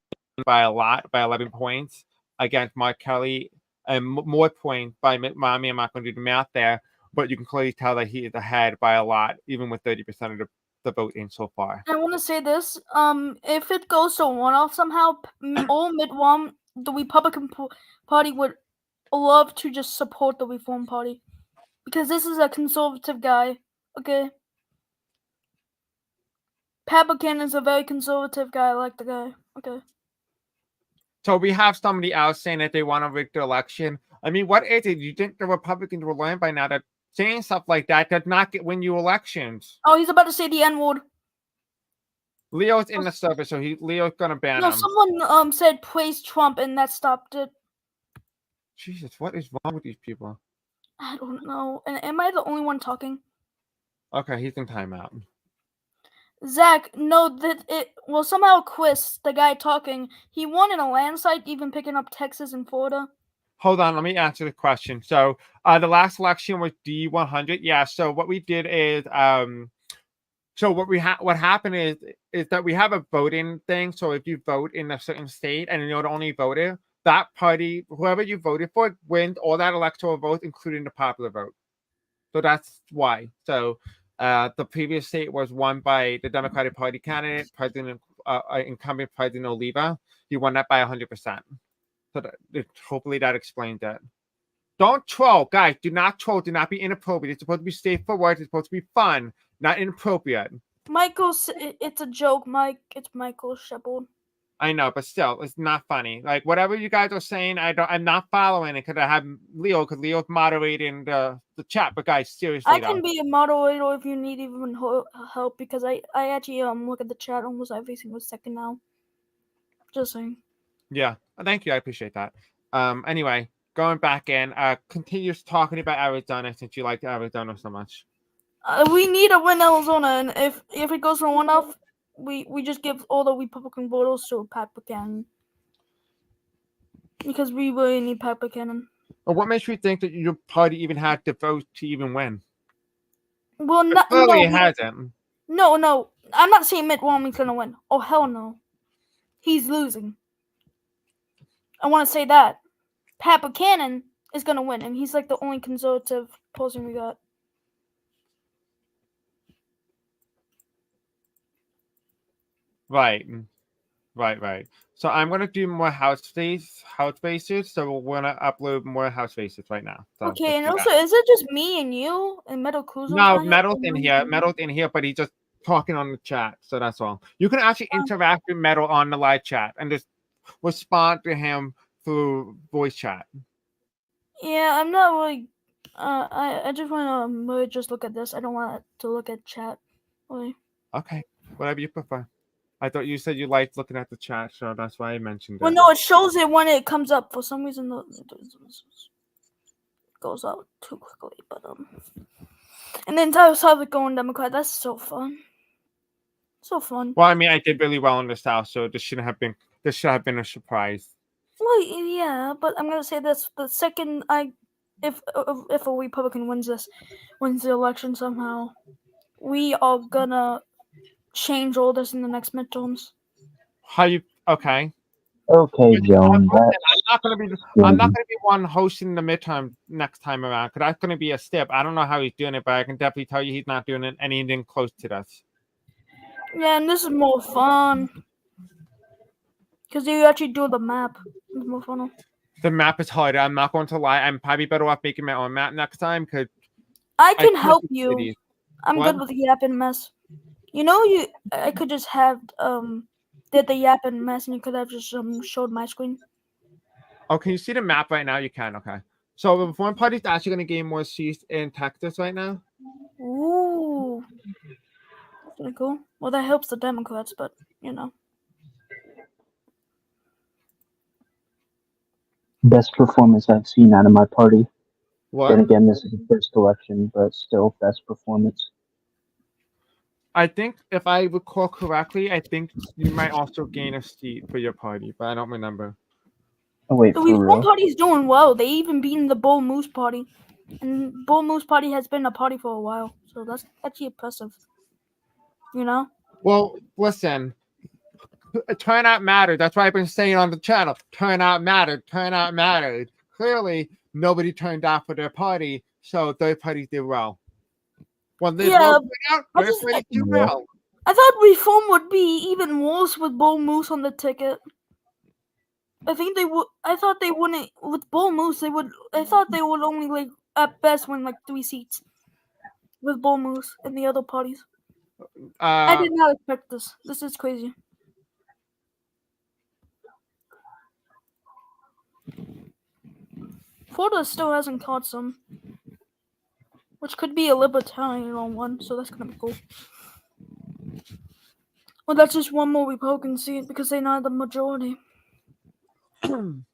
by a lot, by 11 points against Mark Kelly, and more points by Mitt Romney. I'm not going to do the math there, but you can clearly tell that he is ahead by a lot, even with 30% of the vote in so far. I want to say this. If it goes to one-off somehow, all Mitt Romney, the Republican Party would love to just support the Reform Party, because this is a conservative guy. Okay. Pat Buchanan is a very conservative guy. I like the guy. Okay. So we have somebody else saying that they want to rig the election. I mean, what is it? You think the Republicans will learn by now that saying stuff like that does not win you elections? Oh, he's about to say the N-word. Leo's in the service, so Leo's gonna ban No, him. someone said praise Trump, and that stopped it. Jesus, what is wrong with these people? I don't know. And am I the only one talking? Okay, he's in timeout. Zach, no, somehow Chris, the guy talking, he won in a landslide, even picking up Texas and Florida. Hold on, let me answer the question. So the last election was D100. Yeah, so what we did is so what happened is that we have a voting thing. So if you vote in a certain state and you're the only voter, that party, whoever you voted for, wins all that electoral votes, including the popular vote. So that's why. So the previous state was won by the Democratic Party candidate, incumbent President Oliva. He won that by 100%. So hopefully that explains it. Don't troll, guys. Do not troll. Do not be inappropriate. It's supposed to be safe for words. It's supposed to be fun, not inappropriate. It's a joke, Mike. It's Michael Shepard. I know, but still, it's not funny. Like whatever you guys are saying, I'm not following it because I have Leo, because Leo's moderating the chat. But guys, seriously, I can be a moderator if you need even help, because I actually look at the chat almost every single second now. Just saying. Yeah, thank you. I appreciate that. Anyway, going back in, continues talking about Arizona since you like Arizona so much. We need to win Arizona, and if it goes for one off, we just give all the Republican voters to Pat Buchanan, because we really need Pat Buchanan. Well, what makes you think that your party even had the vote to even win? Well, Clearly it hasn't. No, I'm not saying Mitt Romney's gonna win. Oh hell no, he's losing. I want to say that Pat Buchanan is gonna win, and he's like the only conservative person we got. Right. So I'm gonna do more house bases. So we're gonna upload more house bases right now. So Okay, and also, is it just me and you and Metal Cruiser? No, Metal's in here. Metal's in here, but he's just talking on the chat. So that's all. You can actually interact with Metal on the live chat and just respond to him through voice chat. Yeah, I'm not really. I just want to really just look at this. I don't want to look at chat. Really. Okay, whatever you prefer. I thought you said you liked looking at the chat, so that's why I mentioned it. Well, no, it shows it when it comes up. For some reason, it goes out too quickly. But and the entire side of going Democrat. That's so fun. So fun. Well, I mean, I did really well in the South, so this should have been a surprise. Well, yeah, but I'm gonna say this: the second if a Republican wins the election somehow, we are gonna change all this in the next midterms. Okay? Okay, Joan. I'm not gonna be one hosting the midterm next time around, because that's gonna be a step. I don't know how he's doing it, but I can definitely tell you he's not doing it anything close to this. Yeah, and this is more fun because you actually do the map. It's more fun. The map is harder. I'm not going to lie. I'm probably better off making my own map next time, because I can help you. Cities. I'm good with the Yap and Mess. I could just have did the Yap and Mess, and you could have just showed my screen. Oh, can you see the map right now? You can. Okay. So the Reform Party is actually going to gain more seats in Texas right now. Kind of cool. Well, that helps the Democrats, but you know. Best performance I've seen out of my party. What? Then again, this is the first election, but still, best performance. I think if I recall correctly, I think you might also gain a seat for your party, but I don't remember. Oh wait, The for Reform real? Party's doing well. They even beaten the Bull Moose Party, and Bull Moose Party has been a party for a while, so that's actually impressive. You know. Well, listen, turnout mattered. That's why I've been saying on the channel, turnout mattered. Turnout mattered. Clearly, nobody turned out for their party, so their parties did well. When there's Yeah, low turnout, their parties do well. I thought Reform would be even worse with Bull Moose on the ticket. I think they would. I thought they wouldn't with Bull Moose. They would. I thought they would only like at best win like 3 seats with Bull Moose and the other parties. I did not expect this. This is crazy. Florida still hasn't caught some, which could be a libertarian one, so that's gonna be cool. Well, that's just one more Republican seat because they're not the majority. The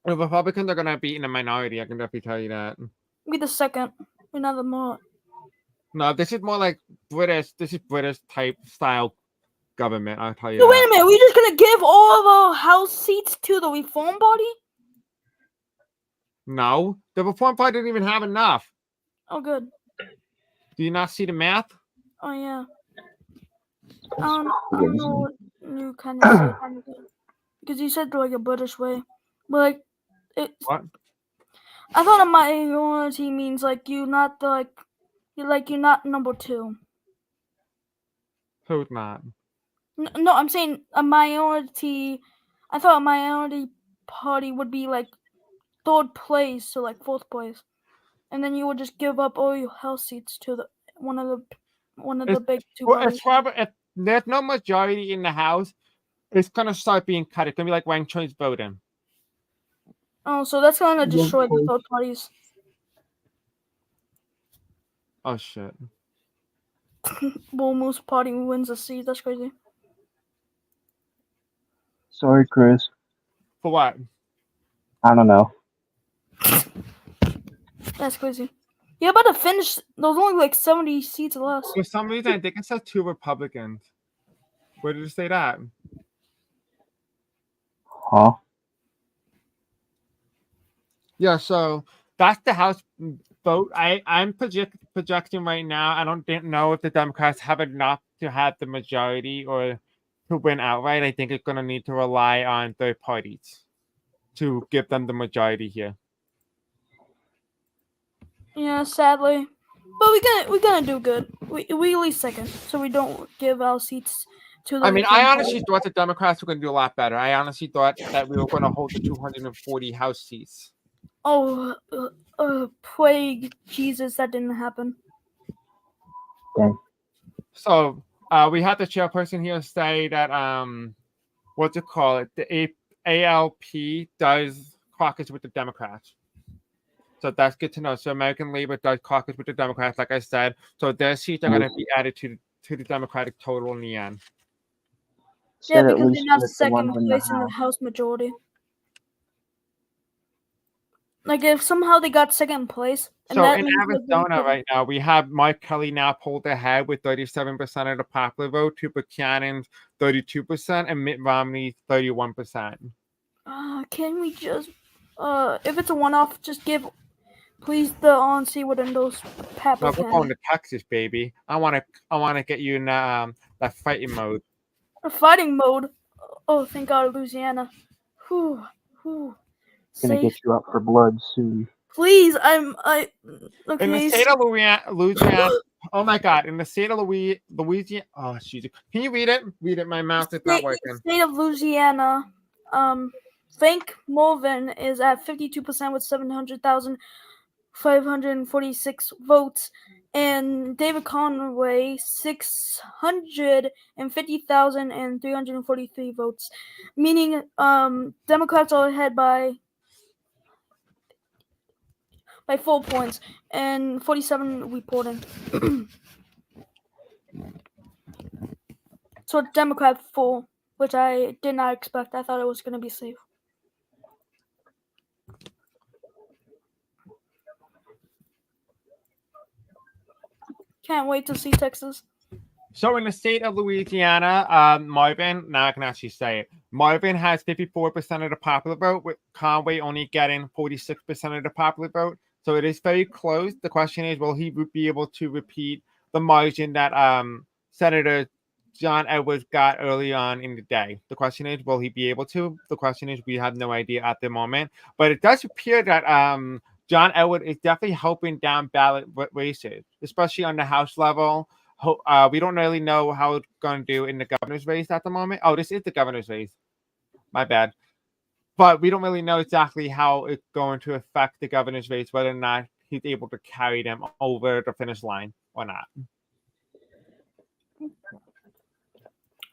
Republicans are gonna be in a minority. I can definitely tell you that. Be the second. We're not the more. No, this is more like British. This is British type style government. I'll tell you. So wait a minute. We're just gonna give all of our House seats to the Reform Party? No, the Reform Party didn't even have enough. Oh, good. Do you not see the math? Oh yeah. I don't know what you kind of said because you said like a British way, but like What? I thought a minority means like you're not the you're not number 2. Who's not? No, I'm saying a minority. I thought a minority party would be like 3rd place, so like 4th place, and then you would just give up all your House seats to the one of the big 2 Well, parties. it's probably if there's no majority in the House, it's gonna start being cut. It's gonna be like ranked choice voting. Oh, so that's gonna destroy the 3rd parties. Oh shit! Bull Moose Party wins a seat. That's crazy. Sorry, Chris. For what? I don't know. That's crazy. You're about to finish. There's only like 70 seats left. For some reason, I think it said 2 Republicans. Where did it say that? Huh? Yeah, so that's the House vote. I'm projecting right now. I don't know if the Democrats have enough to have the majority or to win outright. I think it's going to need to rely on third parties to give them the majority here. Yeah, sadly, but we're gonna do good. We at least second, so we don't give our seats to the. I mean, I honestly thought the Democrats were going to do a lot better. I honestly thought that we were going to hold the 240 House seats. Oh, plague Jesus, that didn't happen. Okay. So we had the chairperson here say that what's it called? The ALP does caucus with the Democrats. So that's good to know. So American Labor does caucus with the Democrats, like I said. So their seats are going to be added to the Democratic total in the end. Yeah, because they're not second place in the House majority. Like if somehow they got second place, and so that in means Arizona right now, we have Mark Kelly now pulled ahead with 37% of the popular vote, to Buchanan's 32%, and Mitt Romney's 31%. Can we just, if it's a one-off, just give, please, the RNC would endorse Pat No, Buchanan. we're going to Texas, baby. I want to get you in that fighting mode. A fighting mode. Oh, thank God, Louisiana. Whew. Gonna get you up for blood soon. Please, okay. In the state of Louisiana, oh my God! In the state of Louisiana, oh jeez, can you read it? Read it. My mouth is not working. State of Louisiana, Frank Morvan is at 52% with 700,546 votes, and David Conway 650,343 votes, meaning Democrats are ahead by 4 points and 47 reporting. So it's Democrat full, which I did not expect. I thought it was going to be safe. Can't wait to see Texas. So in the state of Louisiana, Marvin, now I can actually say it. Marvin has 54% of the popular vote, with Conway only getting 46% of the popular vote. So it is very close. The question is, will he be able to repeat the margin that Senator John Edwards got early on in the day? The question is, will he be able to? The question is, we have no idea at the moment. But it does appear that John Edwards is definitely helping down ballot races, especially on the House level. We don't really know how it's going to do in the governor's race at the moment. Oh, this is the governor's race. My bad. But we don't really know exactly how it's going to affect the governor's race, whether or not he's able to carry them over the finish line or not.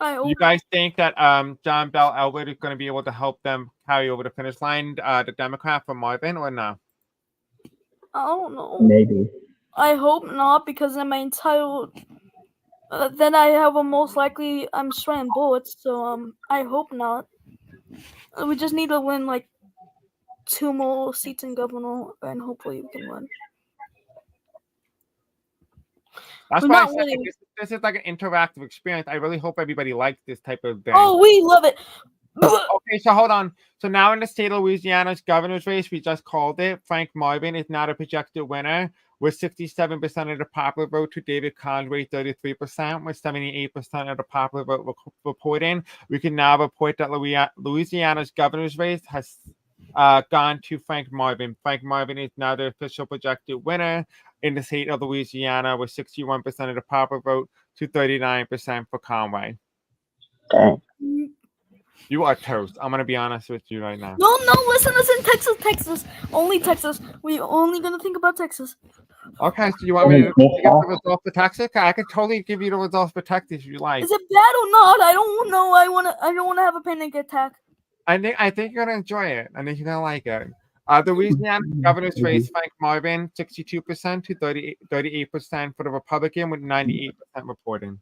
You guys think that John Bell Elwood is going to be able to help them carry over the finish line, the Democrat from Marvin, or no? I don't know. Maybe. I hope not, because then my entire then I have a most likely I'm sweating bullets. So I hope not. We just need to win like 2 more seats in governor, and hopefully we can win. That's We're why I not said winning. this is like an interactive experience. I really hope everybody likes this type of thing. Oh, we love it. Okay, so hold on. So now in the state of Louisiana's governor's race, we just called it. Frank Marvin is now the projected winner with 67% of the popular vote to David Conway, 33%, with 78% of the popular vote reporting. We can now report that Louisiana's governor's race has gone to Frank Marvin. Frank Marvin is now the official projected winner in the state of Louisiana with 61% of the popular vote to 39% for Conway. Dang. You are toast. I'm gonna be honest with you right now. No, listen, Texas. Only Texas. We only gonna think about Texas. Okay, so you want me to get the results for Texas? I could totally give you the results for Texas if you like. Is it bad or not? I don't know. I don't wanna have a panic attack. I think you're gonna enjoy it. I think you're gonna like it. The Louisiana governor's race, Frank Marvin, 62% to 38% for the Republican, with 98% reporting.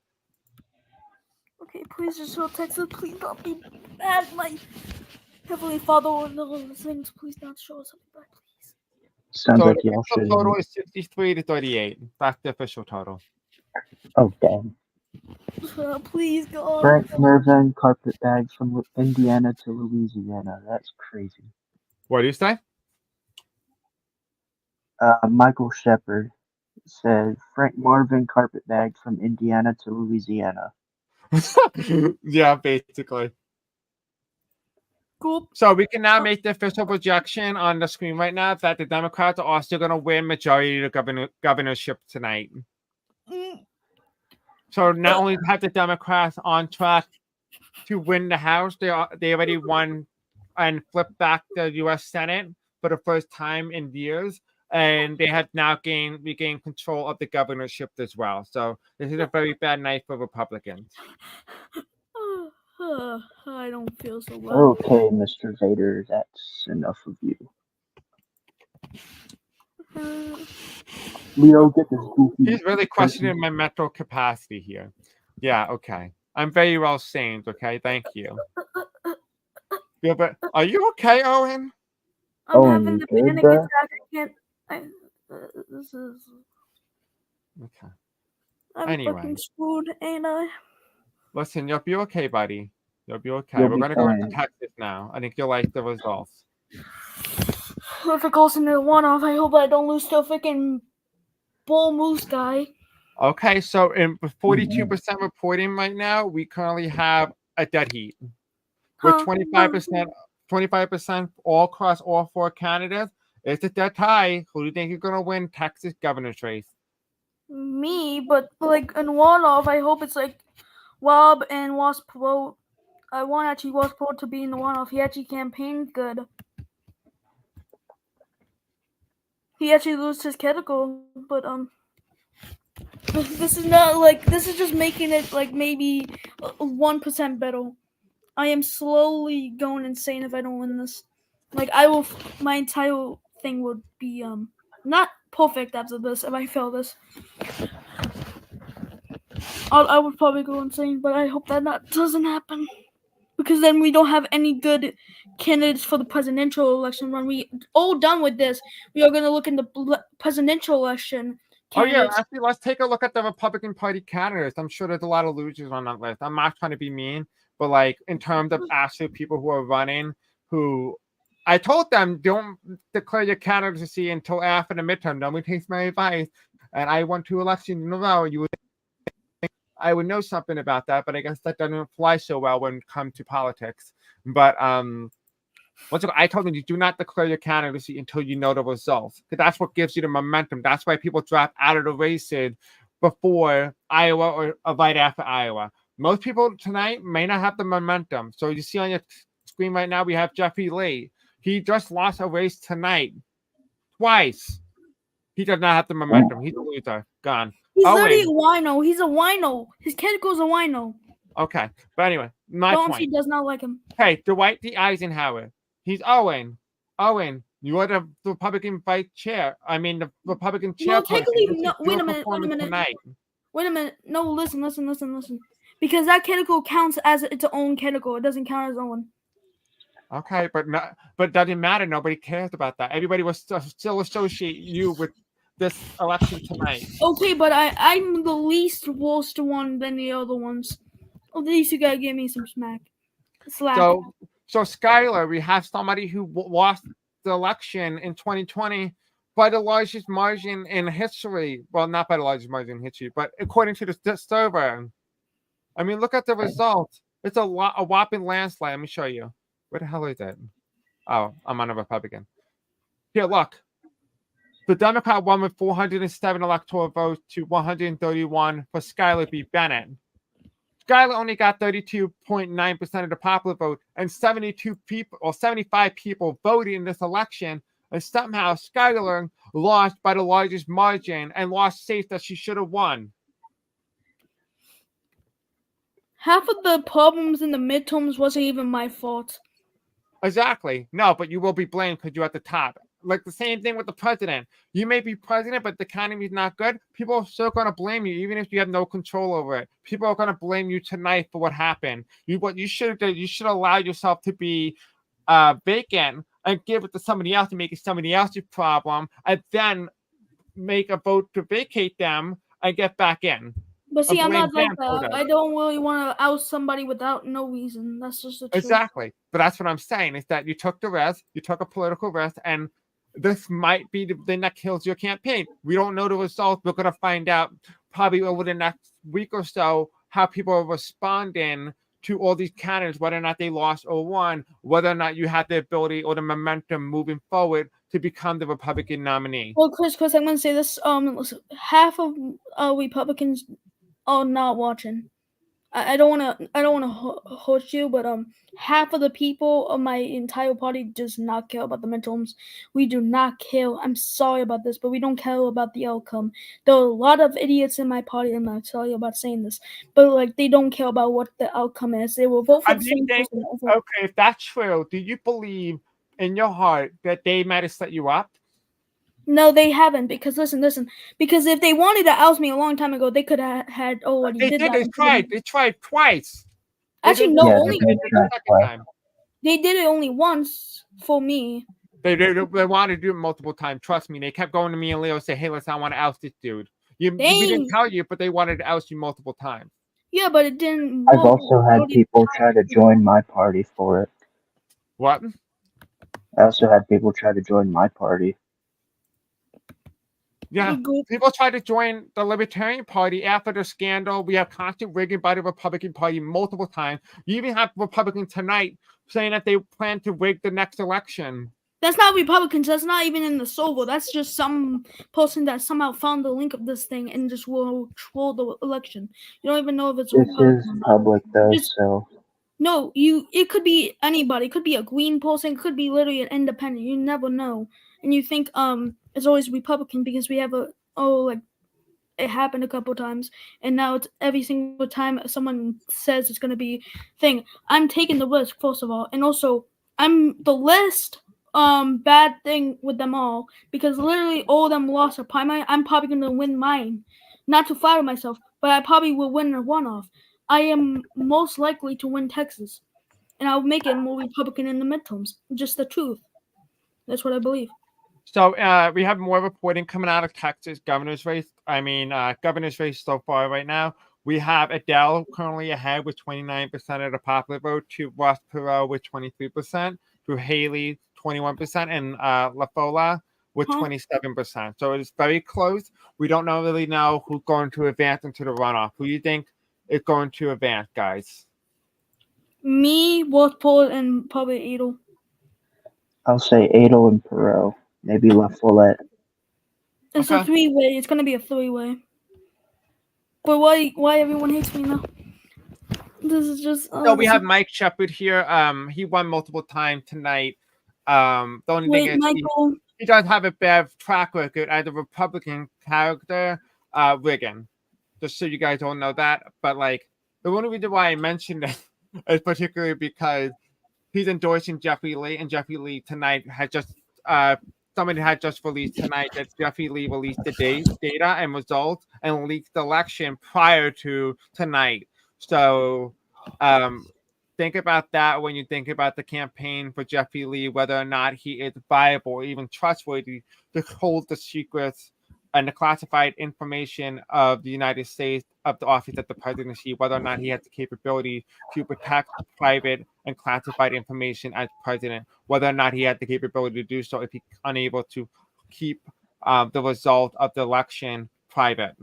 Okay, please just show Texas. Please don't be bad. My Heavenly Father or the things, please don't show us something bad, please. Sounds So like the y'all official should. total is 63 to 38. That's the official total. Oh, dang. Please, God. Frank Marvin carpetbag from Indiana to Louisiana. That's crazy. What do you say? Michael Shepard said Frank Marvin carpetbag from Indiana to Louisiana. Yeah, basically. Cool. So we can now make the official projection on the screen right now that the Democrats are also going to win majority of the governorship tonight. So not only have the Democrats on track to win the House, they already won and flipped back the U.S. Senate for the first time in years, and they have now regained control of the governorship as well. So this is a very bad night for Republicans. I don't feel so well. Okay, Mr. Vader, that's enough of you. Leo, get this goofy. He's really questioning my mental capacity here. Yeah, okay. I'm very well sane, okay? Thank you. Yeah, but are you okay, Owen? I'm having the panic attack. I can't. This is. Okay. I'm Anyway. fucking screwed, ain't I? Listen, you'll be okay, buddy. You'll be okay. You'll We're be going to go into fine. Texas now. I think you'll like the results. If it goes into one off, I hope I don't lose to a freaking bull moose guy. Okay, so in 42% reporting right now, we currently have a dead heat. With 25% all across all 4 candidates. It's a dead tie. Who do you think is going to win Texas governor's race? Me, but like in one off, I hope it's like Rob and Wasp vote. I want actually Wasp vote to be in the one off. He actually campaigned good. He actually loses his category, but this is not like, this is just making it like maybe 1% better. I am slowly going insane if I don't win this. Like my entire thing would be not perfect after this if I fail this. I would probably go insane, but I hope that doesn't happen. Because then we don't have any good candidates for the presidential election. When we all done with this, we are going to look in the presidential election candidates. Oh yeah, actually, let's take a look at the Republican Party candidates. I'm sure there's a lot of losers on that list. I'm not trying to be mean, but like in terms of actually people who are running, who I told them don't declare your candidacy until after the midterm. Nobody takes my advice, and I won 2 elections in a row. You would think I would know something about that, but I guess that doesn't fly so well when it comes to politics. But I told them you do not declare your candidacy until you know the results, because that's what gives you the momentum. That's why people drop out of the races before Iowa or right after Iowa. Most people tonight may not have the momentum. So you see on your screen right now, we have Jeffrey Lee. He just lost a race tonight, twice. He does not have the momentum. He's a loser. Gone. He's literally a wino. He's a wino. His candidate's a wino. Okay, but anyway, my Don't point. he does not like him. Hey, Dwight D. Eisenhower. He's Owen. Owen, you are the Republican vice chair. I mean, the Republican No, chairperson. technically, no, wait a minute. Tonight. Wait a minute. No, listen. Because that category counts as its own category. It doesn't count as Owen. Okay, but doesn't matter. Nobody cares about that. Everybody will still associate you with this election tonight. Okay, but I'm the least worst one than the other ones. At least you gotta give me some slack. So Skylar, we have somebody who lost the election in 2020 by the largest margin in history. Well, not by the largest margin in history, but according to the server. I mean, look at the results. It's a whopping landslide. Let me show you. Where the hell is it? Oh, I'm on a Republican. Here, look. The Democrat won with 407 electoral votes to 131 for Skylar B. Bennett. Skylar only got 32.9% of the popular vote, and 75 people voted in this election, and somehow Skylar lost by the largest margin and lost seats that she should have won. Half of the problems in the midterms wasn't even my fault. Exactly. No, but you will be blamed because you're at the top. Like the same thing with the president. You may be president, but the economy is not good. People are still going to blame you, even if you have no control over it. People are going to blame you tonight for what happened. What you should do, you should allow yourself to be vacant and give it to somebody else and make it somebody else's problem, and then make a vote to vacate them and get back in. But see, I'm not like that. I don't really want to oust somebody without no reason. That's just the truth. Exactly. But that's what I'm saying, is that you took the risk, you took a political risk, and this might be the thing that kills your campaign. We don't know the results. We're going to find out probably over the next week or so how people are responding to all these candidates, whether or not they lost or won, whether or not you have the ability or the momentum moving forward to become the Republican nominee. Well, Chris, I'm going to say this. Half of Republicans are not watching. I don't want to hurt you, but half of the people of my entire party does not care about the midterms. We do not care. I'm sorry about this, but we don't care about the outcome. There are a lot of idiots in my party. I'm not sorry about saying this, but like they don't care about what the outcome is. They will vote for the same person. Okay, if that's true, do you believe in your heart that they might have set you up? No, they haven't. Because listen. Because if they wanted to oust me a long time ago, they could have had already did that. They tried twice. Actually, no, only the second time. They did it only once for me. They wanted to do it multiple times. Trust me. They kept going to me and Leo and say, "Hey, listen, I want to oust this dude." We didn't tell you, but they wanted to oust you multiple times. Yeah, but it didn't. I've also had people try to join my party for it. What? I also had people try to join my party. Yeah, people try to join the Libertarian Party after the scandal. We have constant rigging by the Republican Party multiple times. You even have Republicans tonight saying that they plan to rig the next election. That's not Republicans. That's not even in the server. That's just some person that somehow found the link of this thing and just will troll the election. You don't even know if it's this is public though, so. No, it could be anybody. It could be a green person. It could be literally an independent. You never know. And you think it's always Republican because we have it happened a couple times, and now it's every single time someone says it's going to be thing. I'm taking the risk, first of all, and also I'm the least bad thing with them all because literally all of them lost a primary. I'm probably going to win mine. Not to flatter myself, but I probably will win a runoff. I am most likely to win Texas, and I'll make it more Republican in the midterms. Just the truth. That's what I believe. So we have more reporting coming out of Texas governor's race. Governor's race so far right now. We have Adele currently ahead with 29% of the popular vote, to Ross Perot with 23%, to Haley 21%, and LaFola with 27%. So it's very close. We don't really know who's going to advance into the runoff. Who do you think is going to advance, guys? Me, Wolfpole, and probably Adel. I'll say Adel and Perot. Maybe La Follette. It's a three-way. It's gonna be a three-way. But why everyone hates me now? This is just. So we have Mike Shepard here. He won multiple times tonight. The only thing is he does have a bad track record as a Republican character, rigging. Just so you guys don't know that. But like the only reason why I mentioned it is particularly because he's endorsing Jeffrey Lee, and Jeffrey Lee tonight had just somebody had just released tonight that Jeffrey Lee released the data and results and leaked the election prior to tonight. So think about that when you think about the campaign for Jeffrey Lee, whether or not he is viable or even trustworthy to hold the secrets and the classified information of the United States, of the office of the presidency, whether or not he has the capability to protect private and classified information as president, whether or not he had the capability to do so if he's unable to keep the result of the election private.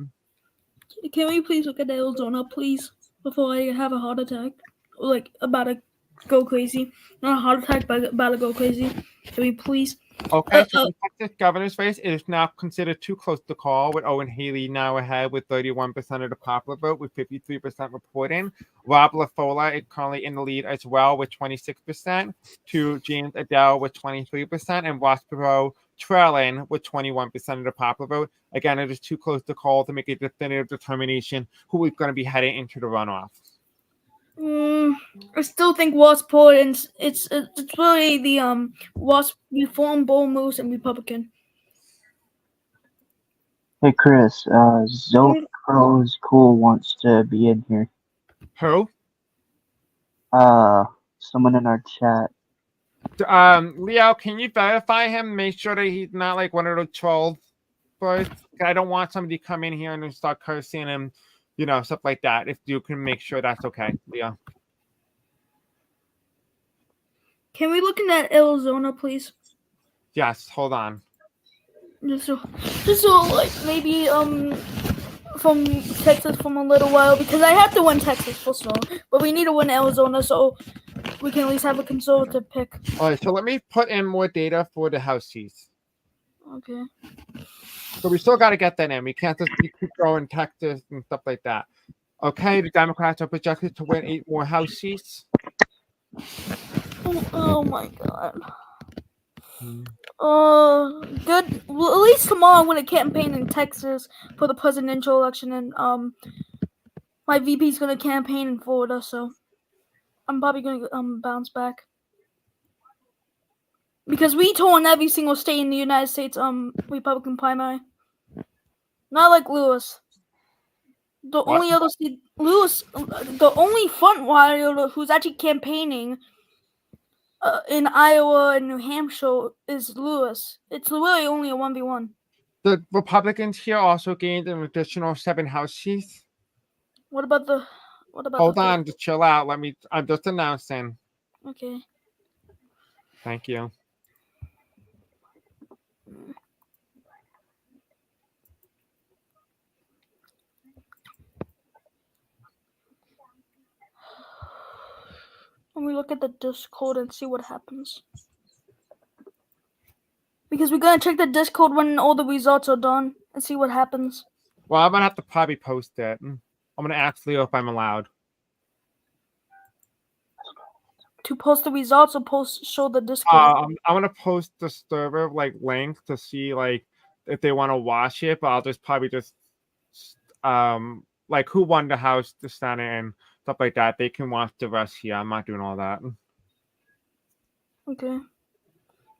Can we please look at Arizona, please, before I have a heart attack? Like, about to go crazy. Not a heart attack, but about to go crazy. Can we please? Okay, so the Texas governor's race is now considered too close to call, with Owen Haley now ahead with 31% of the popular vote, with 53% reporting. Rob LaFola is currently in the lead as well with 26%, to James Adele with 23%, and Ross Perot trailing with 21% of the popular vote. Again, it is too close to call to make a definitive determination who is going to be heading into the runoff. I still think Wasport, and it's really the Wasp Reform, Bull Moose, and Republican. Hey Chris, Zoe Crow's Cool wants to be in here. Who? Someone in our chat. Leo, can you verify him? Make sure that he's not like one of the trolls first. I don't want somebody to come in here and then start cursing him, stuff like that. If you can make sure that's okay, Leo. Can we look in that Arizona, please? Yes, hold on. Just so like maybe from Texas from a little while, because I have to win Texas for sure, but we need to win Arizona so we can at least have a conservative pick. All right, so let me put in more data for the House seats. Okay. So we still got to get that in. We can't just keep going Texas and stuff like that. Okay, the Democrats are projected to win 8 more House seats. Oh my God. Good. Well, at least tomorrow I'm going to campaign in Texas for the presidential election, and my VP's going to campaign in Florida, so I'm probably going to bounce back. Because we won every single state in the United States Republican primary. Not like Lewis. The only other state, the only front runner who's actually campaigning in Iowa and New Hampshire is Lewis. It's really only a 1v1. The Republicans here also gained an additional 7 House seats. What about Hold on, just chill out. I'm just announcing. Okay. Thank you. And we look at the Discord and see what happens. Because we're going to check the Discord when all the results are done and see what happens. Well, I'm going to have to probably post it. I'm going to ask Leo if I'm allowed. To post the results or show the Discord? I'm going to post the server link to see if they want to watch it, but I'll just probably who won the House, the Senate, and stuff like that. They can watch the rest here. I'm not doing all that. Okay.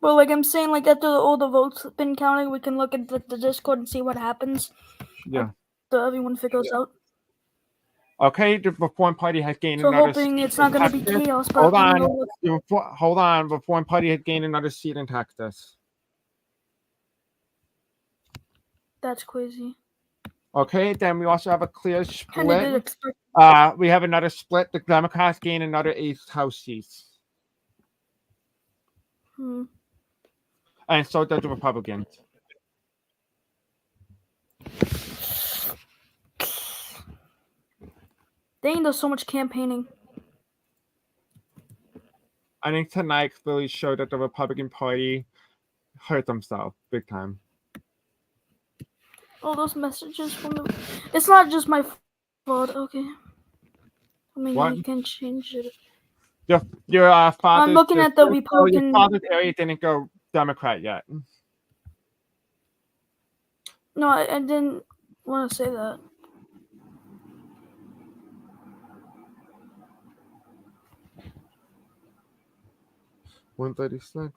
But I'm saying, after all the votes have been counted, we can look at the Discord and see what happens. Yeah. So everyone figures out. Okay, the Reform Party has gained So another hoping seat it's not in gonna be Texas. chaos. But Hold I on, don't know hold on. Reform Party has gained another seat in Texas. that's crazy. Okay, then we also have a clear Kinda did split. expect. We have another split. The Democrats gain another 8 House seats, and so does the Republicans. Dang, there's so much campaigning. I think tonight really showed that the Republican Party hurt themselves big time. Oh, those messages from the. It's not just my fault. Okay. I mean, What? you can change it. Your father. I'm looking at the Republican. Your father's area didn't go Democrat yet. No, I didn't want to say that. $136.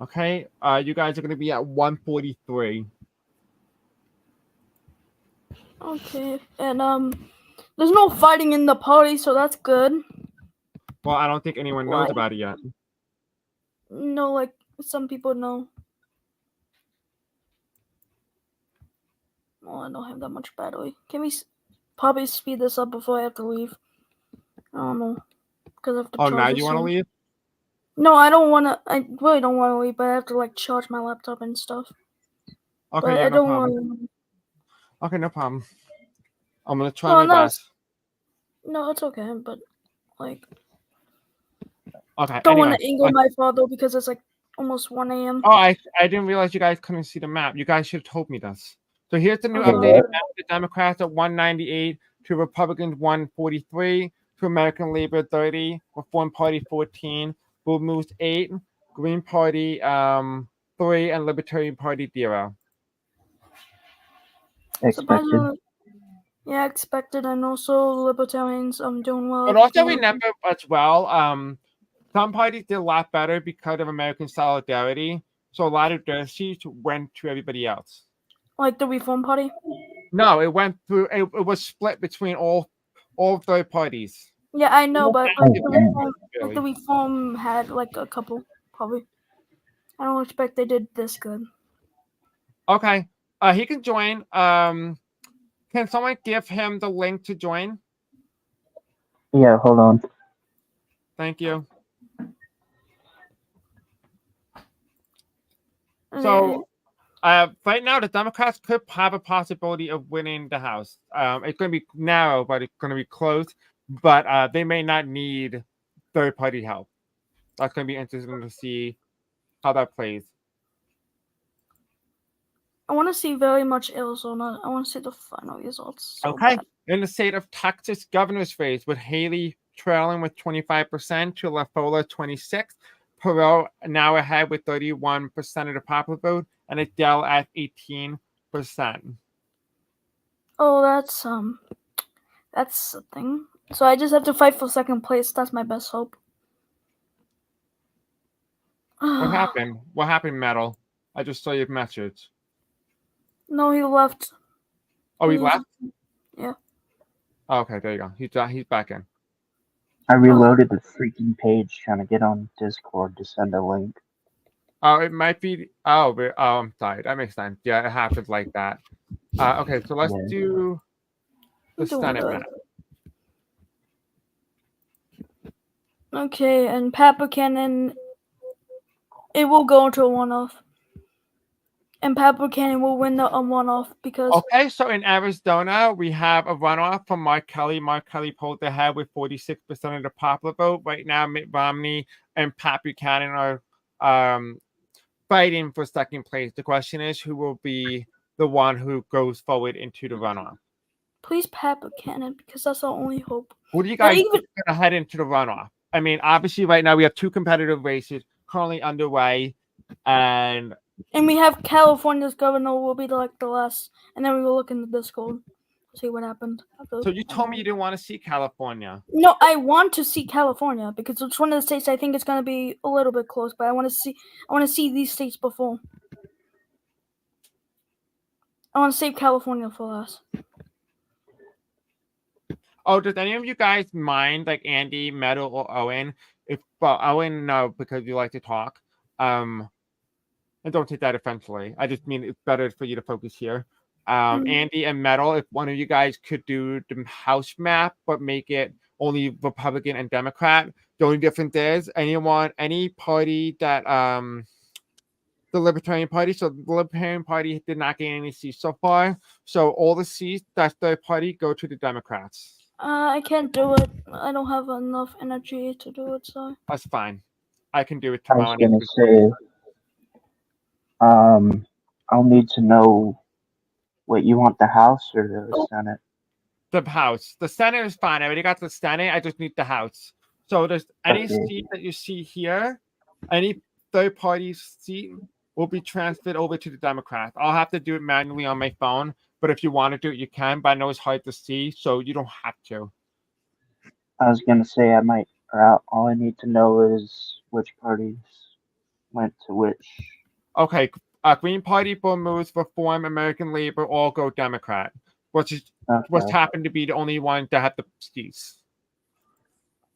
Okay, you guys are gonna be at 143. Okay, and there's no fighting in the party, so that's good. Well, I don't think anyone knows about it yet. No, like some people know. Oh, I don't have that much battery. Can we probably speed this up before I have to leave? I don't know, because I have to charge now it you want to soon. leave? No, I don't want to. I really don't want to leave, but I have to like charge my laptop and stuff. Okay, but yeah, I no don't problem. want. Okay, no problem. I'm gonna try my best. No, it's okay, but like. Okay. Don't anyway, want to anger my father because it's like almost 1 a.m. Oh, I didn't realize you guys couldn't see the map. You guys should have told me this. So here's the new updated map. The Democrats at 198, to Republicans 143, to American Labor 30, Reform Party 14, Blue Moose 8, Green Party 3, and Libertarian Party 0. Expected. Yeah, expected, and also libertarians doing well. But also remember as well, some parties did a lot better because of American solidarity. So a lot of their seats went to everybody else. Like the Reform Party? No, it went through. It was split between all third parties. Yeah, I know, but like Really. the Reform had like a couple, probably. I don't expect they did this good. Okay, he can join. Can someone give him the link to join? Yeah, hold on. Thank you. So, right now, the Democrats could have a possibility of winning the House. It's going to be narrow, but it's going to be close. But they may not need third-party help. That's going to be interesting to see how that plays. I want to see very much Arizona. I want to see the final results. Okay. In the state of Texas, governor's race with Haley trailing with 25% to LaFola 26%. Perot now ahead with 31% of the popular vote, and Adele at 18%. Oh, that's the thing. So I just have to fight for second place. That's my best hope. What happened? What happened, Metal? I just saw your message. No, he left. Oh, he left? Yeah. Oh, okay, there you go. He's back in. I reloaded the freaking page trying to get on Discord to send a link. Oh, it might be. Oh, I'm sorry. That makes sense. Yeah, it happens like that. Okay, so let's do the Senate map. Okay, and Pat Buchanan, it will go into a one-off. And Pat Buchanan will win the one-off because... Okay, so in Arizona, we have a runoff from Mark Kelly. Mark Kelly pulled ahead with 46% of the popular vote. Right now, Mitt Romney and Pat Buchanan are fighting for second place. The question is, who will be the one who goes forward into the runoff? Please Pat Buchanan, because that's our only hope. What do you guys going to head into the runoff? I mean, obviously, right now we have two competitive races currently underway, and we have California's governor will be like the last, and then we will look in the Discord, see what happened. So you told me you didn't want to see California. No, I want to see California because it's one of the states I think it's going to be a little bit close, but I want to see these states before. I want to save California for last. Oh, does any of you guys mind, like Andy, Metal, or Owen? If Owen, no, because you like to talk. And don't take that offensively. I just mean it's better for you to focus here. Andy and Metal, if one of you guys could do the House map, but make it only Republican and Democrat. The only difference is any party that the Libertarian Party. So the Libertarian Party did not gain any seats so far. So all the seats that the party go to the Democrats. I can't do it. I don't have enough energy to do it, so. That's fine. I can do it I tomorrow. was gonna say, I'll need to know what you want, the House or the Senate. The House. The Senate is fine. I already got the Senate. I just need the House. So there's any Okay. seat that you see here, any third party seat will be transferred over to the Democrats. I'll have to do it manually on my phone, but if you want to do it, you can. But I know it's hard to see, so you don't have to. I was gonna say I might. All I need to know is which parties went to which. Okay, Green Party, Bull Moose, Reform, American Labor all go Democrat, which happened to be the only one that had the seats.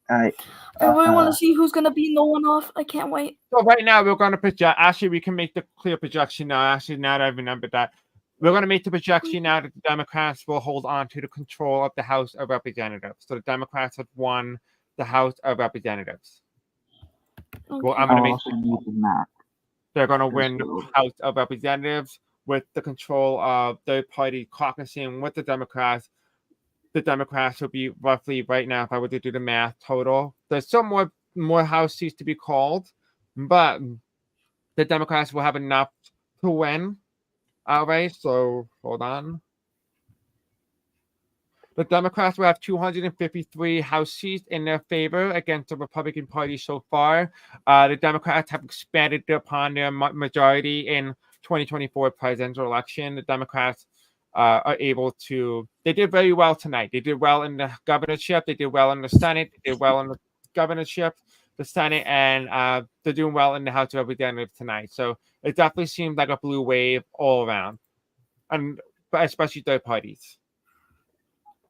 I really want to see who's gonna be no one off. I can't wait. So right now we're going to project. Actually, we can make the clear projection now. Actually, now that I remember that, we're going to make the projection now that the Democrats will hold on to the control of the House of Representatives. So the Democrats have won the House of Representatives. Okay. Well, I'm going to make. also need the map. They're going to win the House of Representatives with the control of third-party caucusing with the Democrats. The Democrats will be roughly right now, if I were to do the math total. There's still more House seats to be called, but the Democrats will have enough to win. All right, so hold on. The Democrats will have 253 House seats in their favor against the Republican Party so far. The Democrats have expanded upon their majority in 2024 presidential election. The Democrats are able to. They did very well tonight. They did well in the governorship. They did well in the Senate. They did well in the governorship, the Senate, and they're doing well in the House of Representatives tonight. So it definitely seems like a blue wave all around, and especially third parties.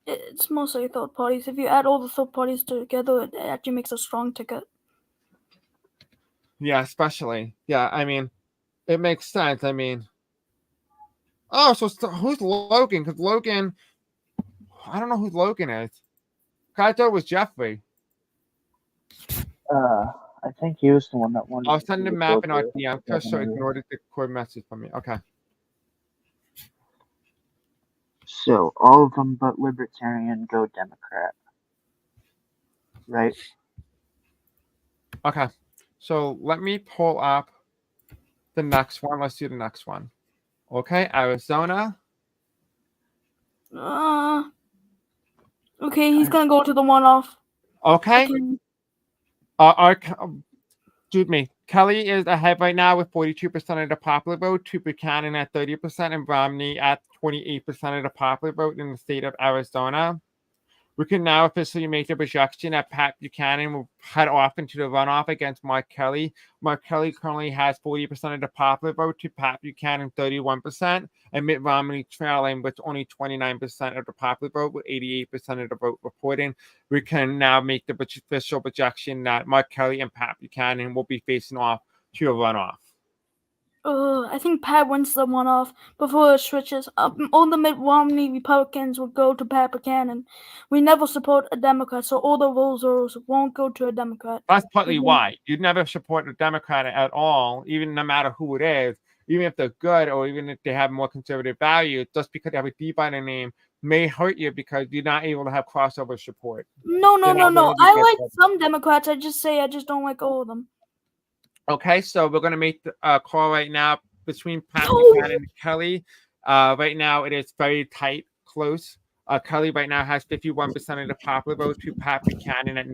It's mostly third parties. If you add all the third parties together, it actually makes a strong ticket. Yeah, especially. Yeah, I mean, it makes sense. I mean, oh, so who's Logan? Because Logan, I don't know who Logan is. I thought it was Jeffrey. I think he was the one that wanted. I'll send the map in our DM, so ignore the Discord message from me. Okay. So all of them but Libertarian go Democrat, right? Okay. So let me pull up the next one. Let's do the next one. Okay, Arizona. Okay, he's gonna go to the one off. Okay. Excuse me. Kelly is ahead right now with 42% of the popular vote, to Buchanan at 30%, and Romney at 28% of the popular vote in the state of Arizona. We can now officially make the projection that Pat Buchanan will head off into the runoff against Mark Kelly. Mark Kelly currently has 40% of the popular vote to Pat Buchanan 31%, and Mitt Romney trailing with only 29% of the popular vote with 88% of the vote reporting. We can now make the official projection that Mark Kelly and Pat Buchanan will be facing off to a runoff. I think Pat wins the one off before it switches. All the Mitt Romney Republicans will go to Pat Buchanan. We never support a Democrat, so all the voters won't go to a Democrat. That's partly why. You'd never support a Democrat at all, even no matter who it is, even if they're good or even if they have more conservative values, just because they have a D by their name may hurt you because you're not able to have crossover support. No. I like some Democrats. I just don't like all of them. Okay, so we're going to make the call right now between Pat Buchanan and Kelly. Right now, it is very tight, close. Kelly right now has 51% of the popular vote to Pat Buchanan at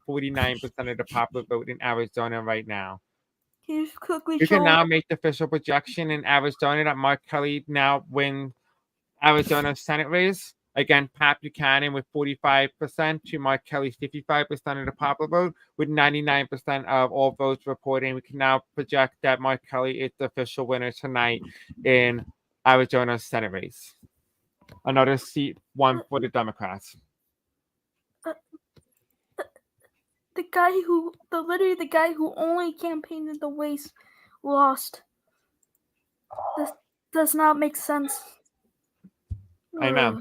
49% of the popular vote in Arizona right now. You can now make the official projection in Arizona that Mark Kelly now wins Arizona's Senate race. Again, Pat Buchanan with 45% to Mark Kelly's 55% of the popular vote, with 99% of all votes reporting. We can now project that Mark Kelly is the official winner tonight in Arizona's Senate race. Another seat won for the Democrats. the guy who only campaigned in the waste lost. This does not make sense. I know.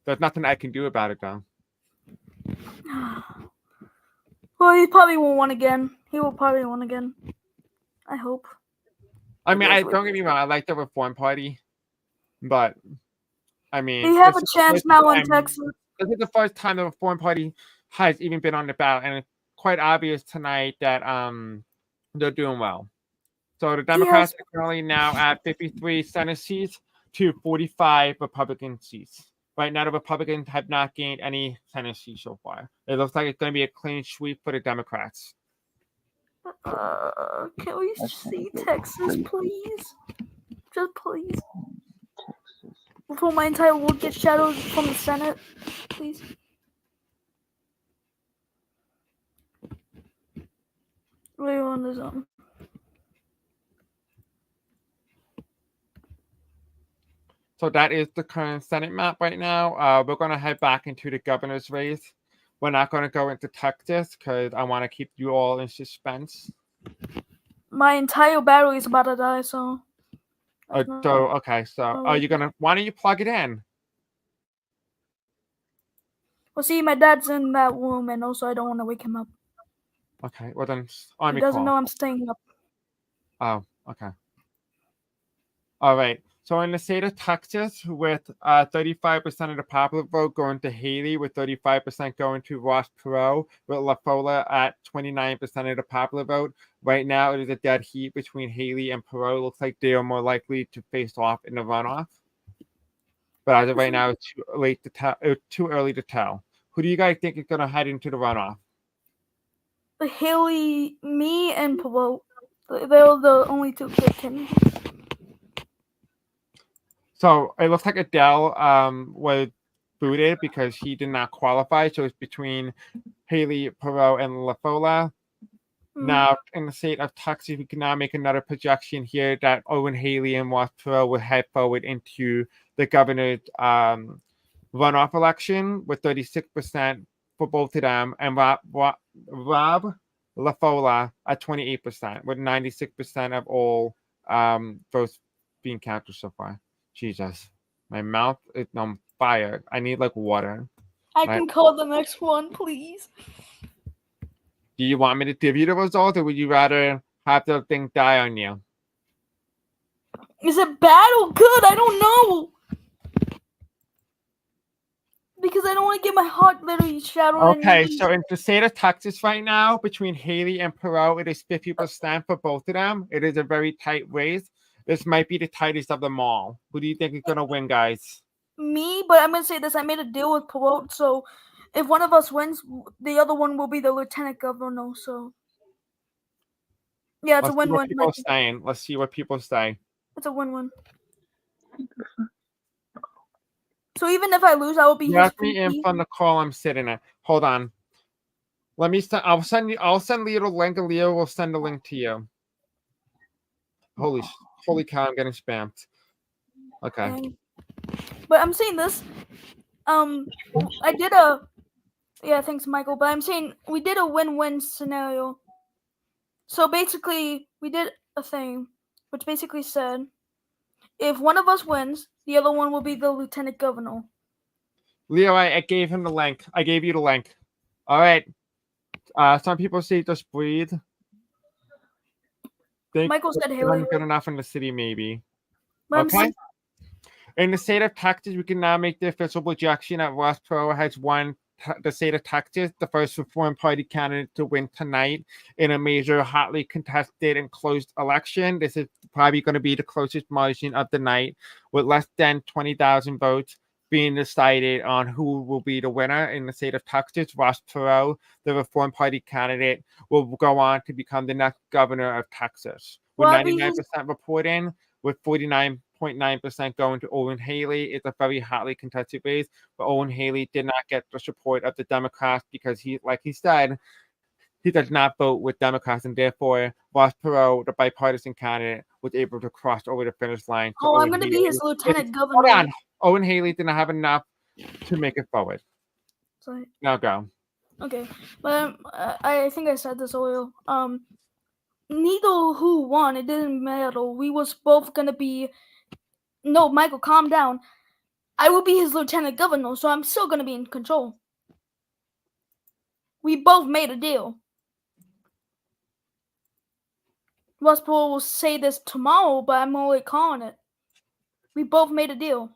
There's nothing I can do about it, though. Well, he probably will win again. He will probably win again. I hope. I mean, don't get me wrong. I like the Reform Party, but I mean, they have a chance now in Texas. This is the first time the Reform Party has even been on the ballot, and it's quite obvious tonight that they're doing well. So the Democrats are currently now at 53 Senate seats to 45 Republican seats. Right now, the Republicans have not gained any Senate seats so far. It looks like it's going to be a clean sweep for the Democrats. Can we see Texas, please? Just please. Before my entire world gets shadowed from the Senate, please. We're on the zone. So that is the current Senate map right now. We're going to head back into the governor's race. We're not going to go into Texas because I want to keep you all in suspense. My entire battery is about to die, so. Okay, so are you going to, why don't you plug it in? Well, see, my dad's in that room, and also I don't want to wake him up. Okay, well then, he doesn't know I'm staying up. Oh, okay. All right. So in the state of Texas, with 35% of the popular vote going to Haley, with 35% going to Ross Perot, with LaFola at 29% of the popular vote. Right now, it is a dead heat between Haley and Perot. Looks like they are more likely to face off in the runoff. But as of right now, it's too late to tell. Too early to tell. Who do you guys think is going to head into the runoff? Haley, me, and Perot. They're the only two that can. So it looks like Adele was booted because he did not qualify. So it's between Haley, Perot, and LaFola. Now, in the state of Texas, we can now make another projection here that Owen Haley and Ross Perot will head forward into the governor's runoff election with 36% for both of them, and Rob LaFola at 28%, with 96% of all votes being counted so far. Jesus, my mouth is on fire. I need like water. I can call the next one, please. Do you want me to give you the results, or would you rather have the thing die on you? Is it bad or good? I don't know. Because I don't want to get my heart literally shadowed. Okay, so in the state of Texas right now, between Haley and Perot, it is 50% for both of them. It is a very tight race. This might be the tightest of them all. Who do you think is going to win, guys? Me, but I'm going to say this. I made a deal with Perot, so if one of us wins, the other one will be the lieutenant governor, so. Yeah, it's a win-win. Let's see what people say. It's a win-win. So even if I lose, I will be. Let me in from the call I'm sitting at. Hold on. Let me send. I'll send Leo the link, and Leo will send the link to you. Holy cow! I'm getting spammed. Okay. But I'm saying this. I did a. Yeah, thanks, Michael. But I'm saying we did a win-win scenario. So basically, we did a thing, which basically said, if one of us wins, the other one will be the lieutenant governor. Leo, I gave him the link. I gave you the link. All right. Some people say just breathe. Michael said Haley. Good enough in the city, maybe. Okay. In the state of Texas, we can now make the official projection that Ross Perot has won the state of Texas, the first Reform Party candidate to win tonight in a major, hotly contested and closed election. This is probably going to be the closest margin of the night, with less than 20,000 votes being decided on who will be the winner in the state of Texas. Ross Perot, the Reform Party candidate, will go on to become the next governor of Texas. With 99% reporting, with 49.9% going to Owen Haley. It's a very hotly contested race, but Owen Haley did not get the support of the Democrats because he said, he does not vote with Democrats, and therefore Ross Perot, the bipartisan candidate, was able to cross over the finish line. So I'm going to be his lieutenant governor. Owen Haley didn't have enough to make it forward. Sorry. Now go. Okay, but I think I said this earlier. Neither who won, it didn't matter. We was both gonna be. No, Michael, calm down. I will be his lieutenant governor, so I'm still gonna be in control. We both made a deal. Westport will say this tomorrow, but I'm already calling it. We both made a deal.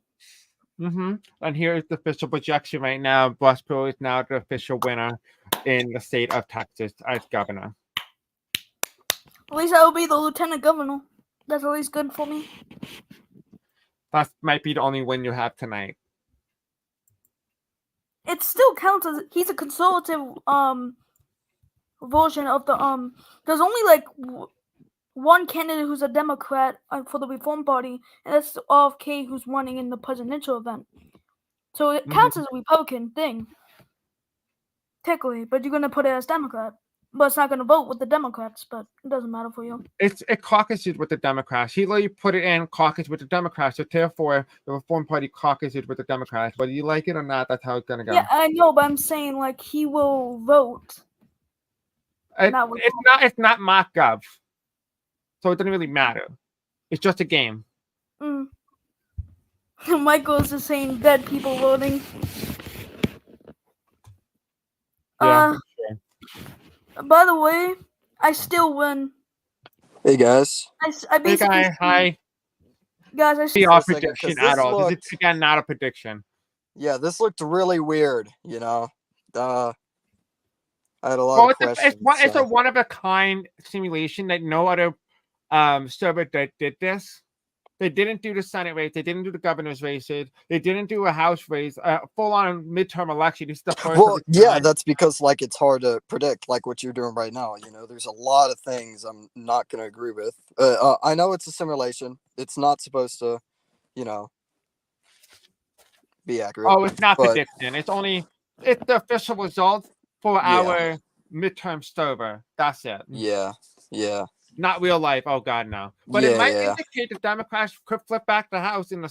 Mm-hmm. And here is the official projection right now. Westport is now the official winner in the state of Texas as governor. At least I will be the lieutenant governor. That's at least good for me. That might be the only win you have tonight. It still counts as he's a conservative version of the There's only like one candidate who's a Democrat for the Reform Party, and that's RFK who's running in the presidential event. So it counts as a Republican thing, technically, but you're gonna put it as Democrat. But it's not gonna vote with the Democrats, but it doesn't matter for you. It caucuses with the Democrats. He literally put it in caucus with the Democrats. So therefore, the Reform Party caucuses with the Democrats. Whether you like it or not, that's how it's gonna go. Yeah, I know, but I'm saying like he will vote. It's not mock gov, so it doesn't really matter. It's just a game. Michael's just saying dead people voting. Yeah. By the way, I still win. Hey guys. I basically. Hey guy, hi. Guys, I see our prediction at all. This is again not a prediction. Yeah, this looked really weird. You know, I had a lot of questions. It's a one of a kind simulation that no other server that did this. They didn't do the Senate race. They didn't do the governor's races. They didn't do a House race. Full-on midterm election. This is the first. Well, yeah, that's because like it's hard to predict, like what you're doing right now. You know, there's a lot of things I'm not going to agree with. I know it's a simulation. It's not supposed to, you know, be accurate. Oh, it's not prediction. It's the official result for our midterm server. That's it. Yeah. Not real life. Oh God, no. But it might indicate the Democrats could flip back the House in the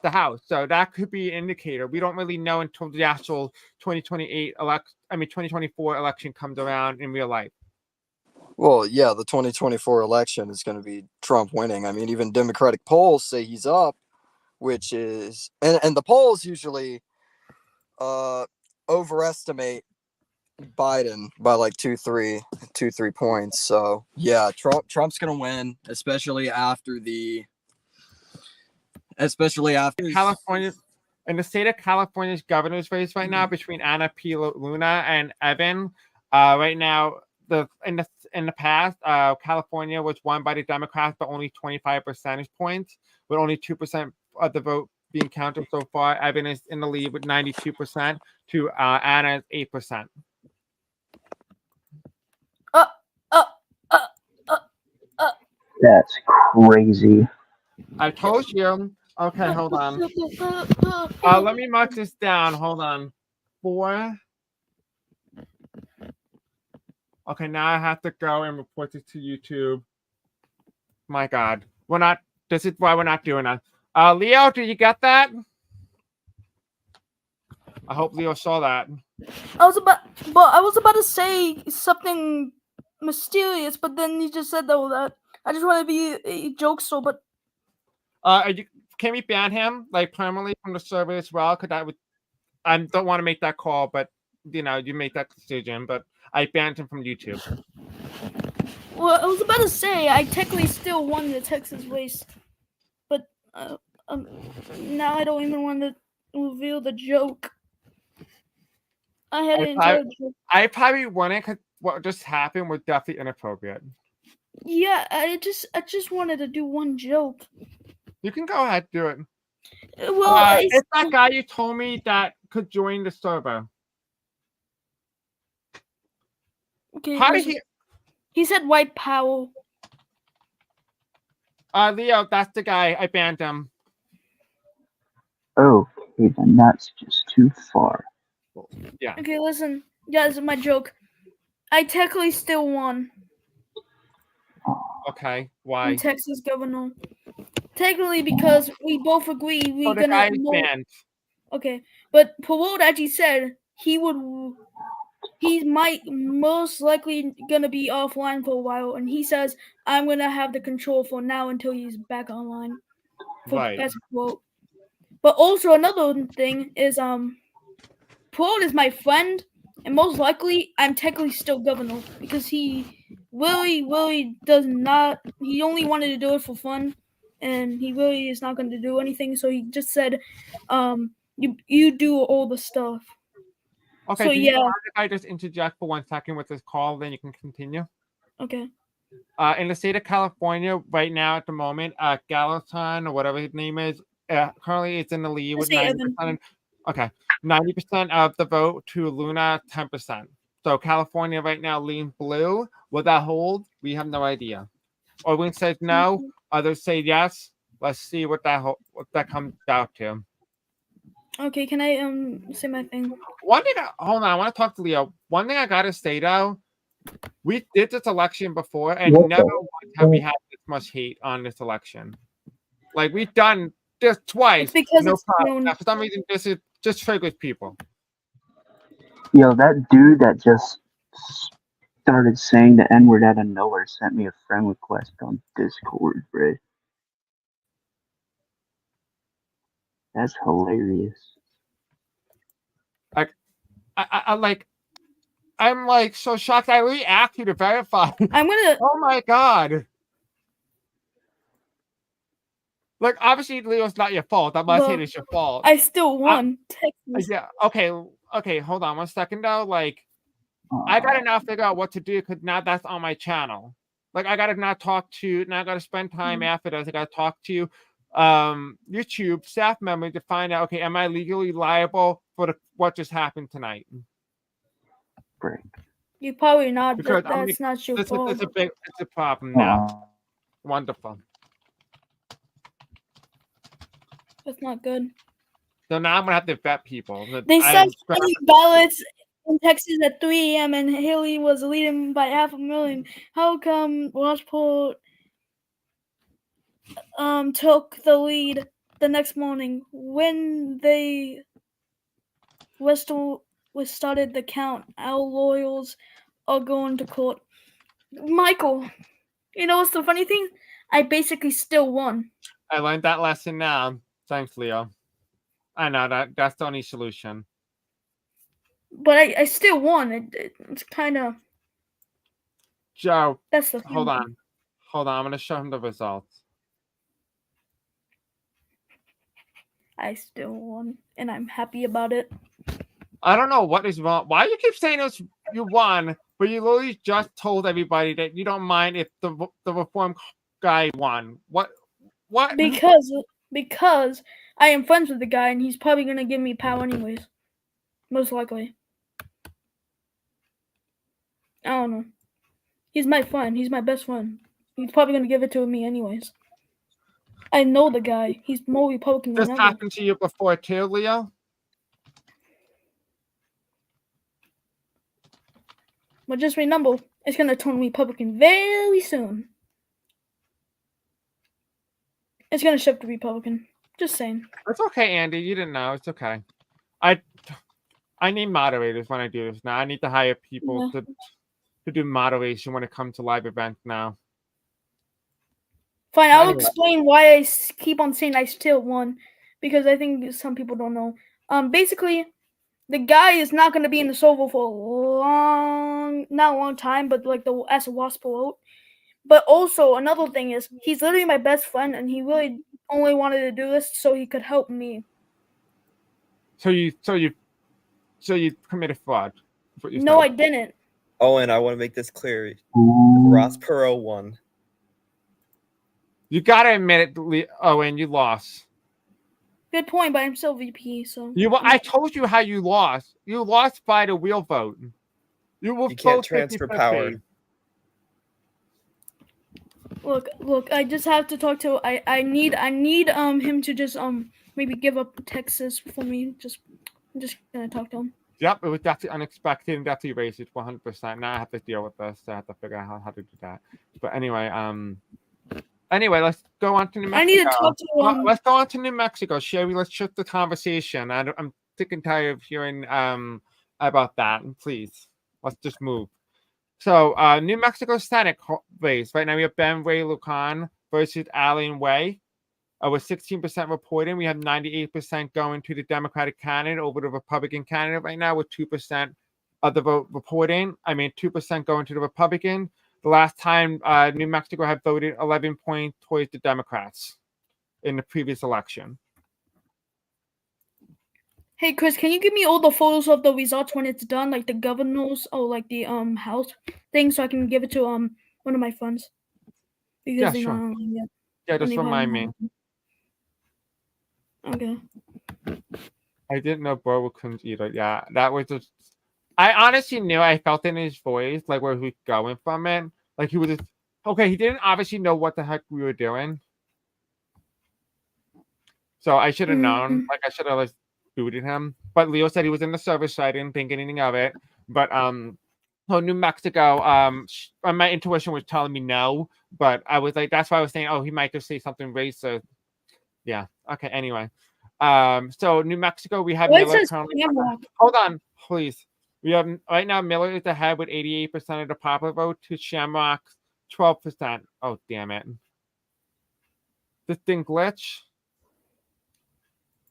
House. So that could be an indicator. We don't really know until the actual 2024 election comes around in real life. Well, yeah, the 2024 election is going to be Trump winning. I mean, even Democratic polls say he's up, which is and the polls usually overestimate Biden by like 2-3 points. So yeah, Trump's gonna win, especially after California. In the state of California's governor's race right now between Anna P. Luna and Evan. Right now, in the past, California was won by the Democrats, but only 25 percentage points, with only 2% of the vote being counted so far. Evan is in the lead with 92% to Anna's 8%. That's crazy. I told you. Okay, hold on. Let me mark this down. Hold on. 4. Okay, now I have to go and report this to YouTube. My God. This is why we're not doing that. Leo, did you get that? I hope Leo saw that. I was about to say something mysterious, but then you just said that I just want to be a jokester, but can we ban him like permanently from the server as well? Because I don't want to make that call, but you make that decision. But I banned him from YouTube. Well, I was about to say I technically still won the Texas race, but now I don't even want to reveal the joke. I had an entire joke. I probably won it because what just happened was definitely inappropriate. Yeah, I just wanted to do one joke. You can go ahead, do it. Well, it's that guy you told me that could join the server. Okay. How did he said white power. Leo, that's the guy. I banned him. Okay, then that's just too far. Yeah. Okay, listen. Yeah, this is my joke. I technically still won. Okay, why? I'm Texas governor. Technically, because we both agree we're gonna. Banned. Okay, but Parole actually said he's most likely gonna be offline for a while, and he says I'm gonna have the control for now until he's back online. Right. That's a quote. But also another thing is Paul is my friend, and most likely I'm technically still governor because he really does not. He only wanted to do it for fun, and he really is not going to do anything. So he just said, you do all the stuff." Okay, So do you yeah. mind if I just interject for 1 second with this call, then you can continue? Okay. In the state of California, right now at the moment, Gallatin or whatever his name is, currently it's in the lead with 90%. Okay, 90% of the vote to Luna, 10%. So California right now leans blue. Will that hold? We have no idea. Orwin says no. Others say yes. Let's see what that comes out to. Okay, can I say my thing? One thing, hold on, I want to talk to Leo. One thing I gotta say though, we did this election before, and never once have we had this much hate on this election. Like we've done this twice. It's because no it's problem. For some reason, this is just triggers people. Yo, that dude that just started saying the N word out of nowhere sent me a friend request on Discord, bro. That's hilarious. I'm like so shocked. I really asked you to verify. I'm gonna. Oh my god. Like obviously, Leo's not your fault. I'm not saying it's your fault. I still won. Texas. Yeah. Okay. Hold on 1 second though. Like, I gotta now figure out what to do because now that's on my channel. Like, I gotta now I gotta spend time after this. I gotta talk to YouTube staff members to find out. Okay, am I legally liable for what just happened tonight? You probably not. Because That's not your fault. It's a problem now. Wonderful. That's not good. So now I'm gonna have to vet people. They sent ballots in Texas at 3 a.m. and Haley was leading by 500,000. How come Washport took the lead the next morning when they started the count? Our loyals are going to court. Michael, you know what's the funny thing? I basically still won. I learned that lesson now. Thanks, Leo. I know that's the only solution. But I still won. It's kind of. Joe, that's the hold on. I'm gonna show him the results. I still won, and I'm happy about it. I don't know what is wrong. Why you keep saying you won, but you literally just told everybody that you don't mind if the reform guy won. What? Because I am friends with the guy, and he's probably gonna give me power anyways. Most likely. I don't know. He's my friend. He's my best friend. He's probably gonna give it to me anyways. I know the guy. He's more Republican than This ever. happened to you before too, Leo? But just remember, it's gonna turn Republican very soon. It's gonna shift to Republican. Just saying. It's okay, Andy. You didn't know. It's okay. I need moderators when I do this now. I need to hire people to do moderation when it comes to live events now. Fine, I'll explain why I keep on saying I still won, because I think some people don't know. Basically, the guy is not going to be in the Soval for not a long time, but like as a wasp vote. But also another thing is he's literally my best friend, and he really only wanted to do this so he could help me. So you committed fraud. No, I didn't. Oh, and I want to make this clear. Ross Perot won. You gotta admit it, Owen, you lost. Good point, but I'm still VP, so I told you how you lost. You lost by the wheel vote. You can't transfer power. Look, I just have to talk to I need him to just maybe give up Texas for me. I'm just gonna talk to him. Yep, it was definitely unexpected and definitely racist 100%. Now I have to deal with this. I have to figure out how to do that. But anyway, let's go on to New Mexico. I need to talk to Let's go on to New Mexico, Sherry. Let's shift the conversation. I'm sick and tired of hearing about that, please. Let's just move. So, New Mexico Senate race. Right now, we have Ben Ray Lucan versus Alan Way. With 16% reporting, we have 98% going to the Democratic candidate over the Republican candidate right now, with 2% of the vote reporting. 2% going to the Republican. The last time New Mexico had voted 11 points towards the Democrats in the previous election. Hey Chris, can you give me all the photos of the results when it's done, like the governor's or like the house thing, so I can give it to one of my friends? Because Yeah, they sure. don't yet. Yeah, just They remind probably me. Okay. I didn't know Bro couldn't either. Yeah, that was just. I honestly knew. I felt in his voice like where he was going from it. Like he was just okay. He didn't obviously know what the heck we were doing, so I should have known. Like I should have like booted him. But Leo said he was in the service, so I didn't think anything of it. But so New Mexico. My intuition was telling me no, but I was like, that's why I was saying, oh, he might just say something racist. Yeah. Okay. Anyway. So New Mexico, we have Miller currently. Hold on, please. We have right now Miller is ahead with 88% of the popular vote to Shamrock 12%. Oh, damn it. This thing glitch.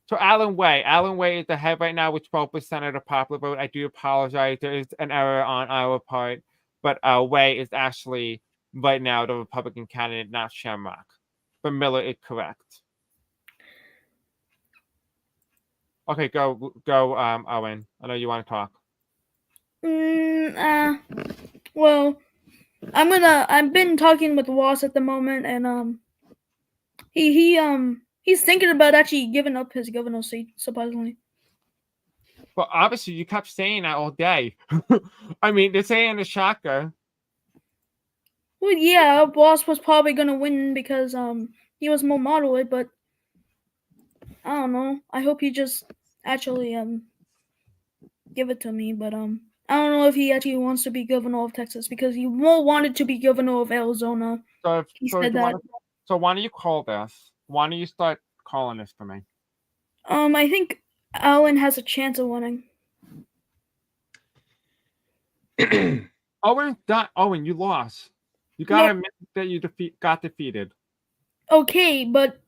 So Alan Way is ahead right now with 12% of the popular vote. I do apologize. There is an error on our part, but Way is actually right now the Republican candidate, not Shamrock. But Miller is correct. Okay, go, Owen. I know you want to talk. Well, I've been talking with Ross at the moment, and he's thinking about actually giving up his governor seat, supposedly. Well, obviously, you kept saying that all day. They're saying a shocker. Well, yeah, Ross was probably gonna win because he was more moderate, but I don't know. I hope he just actually give it to me, but I don't know if he actually wants to be governor of Texas because he more wanted to be governor of Arizona. He said that. So why don't you call this? Why don't you start calling this for me? I think Alan has a chance of winning. Owen, you lost. You gotta admit that you got defeated. Okay, but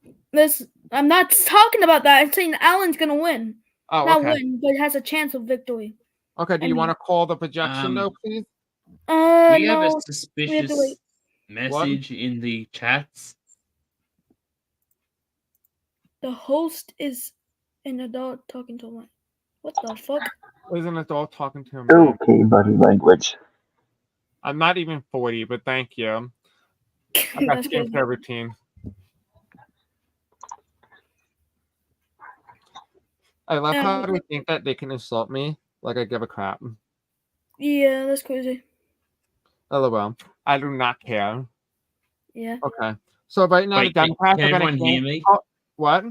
I'm not talking about that. I'm saying Alan's gonna win. Oh, not okay. win, but has a chance of victory. Okay, do you want to call the projection though, please? We no. have a suspicious message in the chats. The host is an adult talking to one. What the fuck? Is an adult talking to him? Okay, buddy language. I'm not even 40, but thank you. I got skincare routine. I love how they think that they can insult me like I give a crap. Yeah, that's crazy. LOL. I do not care. Yeah. Okay. So right now Wait, the Democrats can are everyone hear me? Oh, what?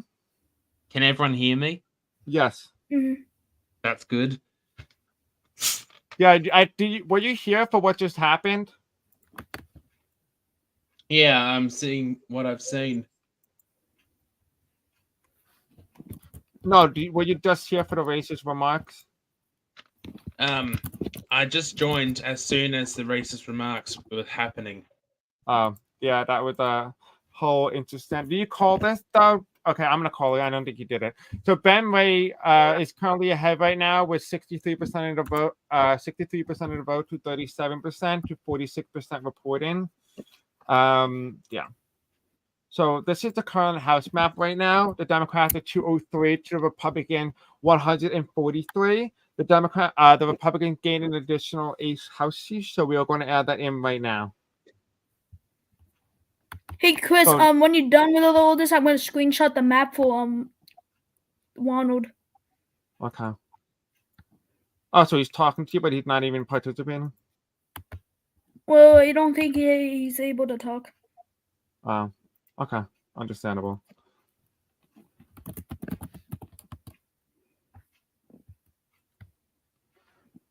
Can everyone hear me? Yes. Mm-hmm. That's good. Yeah. Were you here for what just happened? Yeah, I'm seeing what I've seen. No. Were you just here for the racist remarks? I just joined as soon as the racist remarks were happening. Yeah, that was a whole interesting. Do you call this though? Okay, I'm gonna call it. I don't think you did it. So Ben Ray is currently ahead right now with 63% of the vote. 63% of the vote to 37% to 46% reporting. Yeah. So this is the current House map right now. The Democrats are 203 to the Republican 143. The Republicans gained an additional 8 House seats, so we are going to add that in right now. Hey Chris, when you're done with all this, I'm gonna screenshot the map for Ronald. Okay. Oh, so he's talking to you, but he's not even participating? Well, I don't think he's able to talk. Oh, okay. Understandable.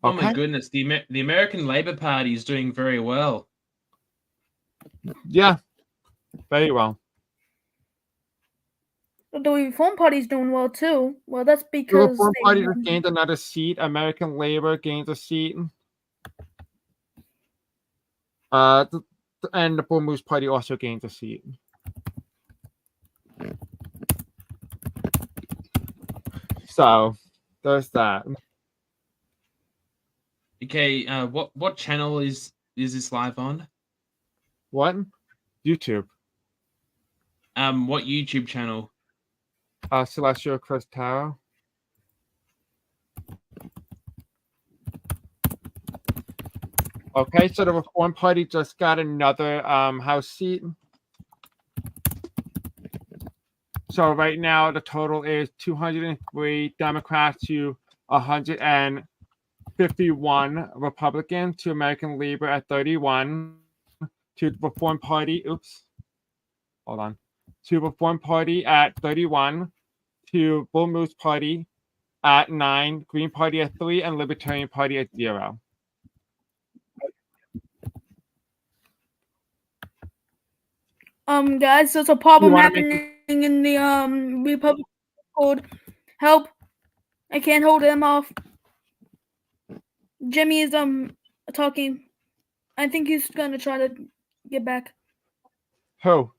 Oh my goodness, the American Labor Party is doing very well. Yeah, very well. The the Reform Party's doing well too. Well, that's The because Reform they Party won. gained another seat. American Labor gains a seat. And the Bull Moose Party also gains a seat. So there's that. Okay, what channel is this live on? What? YouTube. What YouTube channel? Celestial Chris Tarot. Okay, so the Reform Party just got another House seat. So right now the total is 203 Democrats to 151 Republicans, to American Labor at 31, to the Reform Party. Hold on. To Reform Party at 31, to Bull Moose Party at 9, Green Party at 3, and Libertarian Party at 0. Guys, there's a problem happening in the Republican code. Help! I can't hold him off. Jimmy is talking. I think he's gonna try to get back. Who?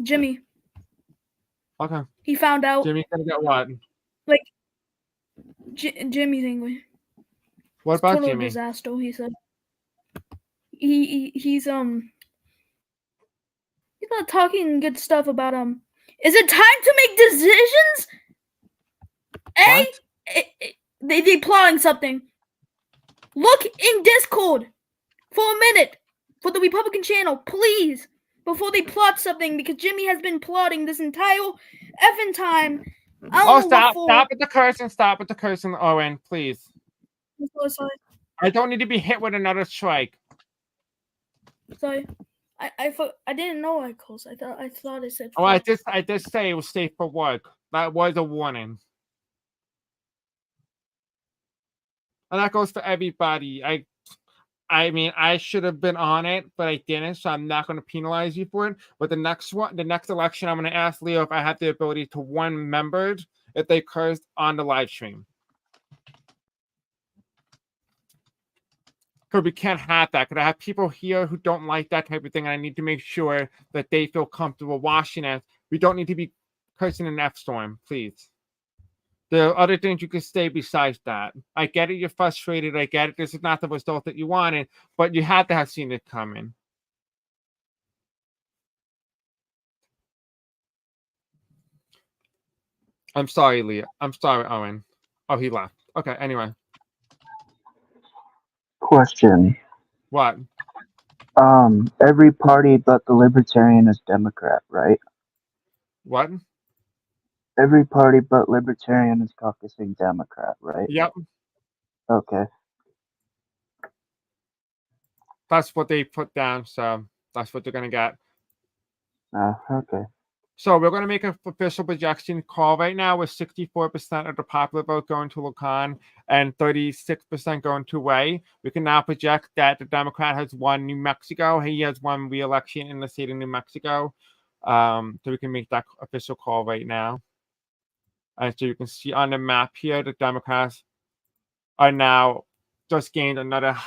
Jimmy. Okay. He found out. Jimmy's gonna get what? Like Jimmy's English. What about total Jimmy? disaster. He said. He's not talking good stuff about Is it time to make decisions? They plotting something. Look in Discord for a minute for the Republican channel, please, before they plot something, because Jimmy has been plotting this entire effing time. Stop with the cursing! Stop with the cursing, Owen, please. I'm so sorry. I don't need to be hit with another strike. Sorry. I didn't know I cursed. I thought it said. Oh, I did say it was safe for work. That was a warning. And that goes for everybody. I mean, I should have been on it, but I didn't, so I'm not going to penalize you for it. But the next election, I'm going to ask Leo if I have the ability to warn members if they cursed on the live stream. Because we can't have that. Because I have people here who don't like that type of thing, and I need to make sure that they feel comfortable watching it. We don't need to be cursing an F-storm, please. There are other things you can say besides that. I get it, you're frustrated. I get it. This is not the result that you wanted, but you had to have seen it coming. I'm sorry, Leah. I'm sorry, Owen. Oh, he left. Okay, anyway. Question. What? Every party but the Libertarian is Democrat, right? What? Every party but Libertarian is caucusing Democrat, right? Yep. Okay. That's what they put down, so that's what they're going to get. Okay. So we're going to make an official projection call right now with 64% of the popular vote going to Lacan and 36% going to Way. We can now project that the Democrat has won New Mexico. He has won re-election in the state of New Mexico. So we can make that official call right now. And so you can see on the map here, the Democrats are now just gained another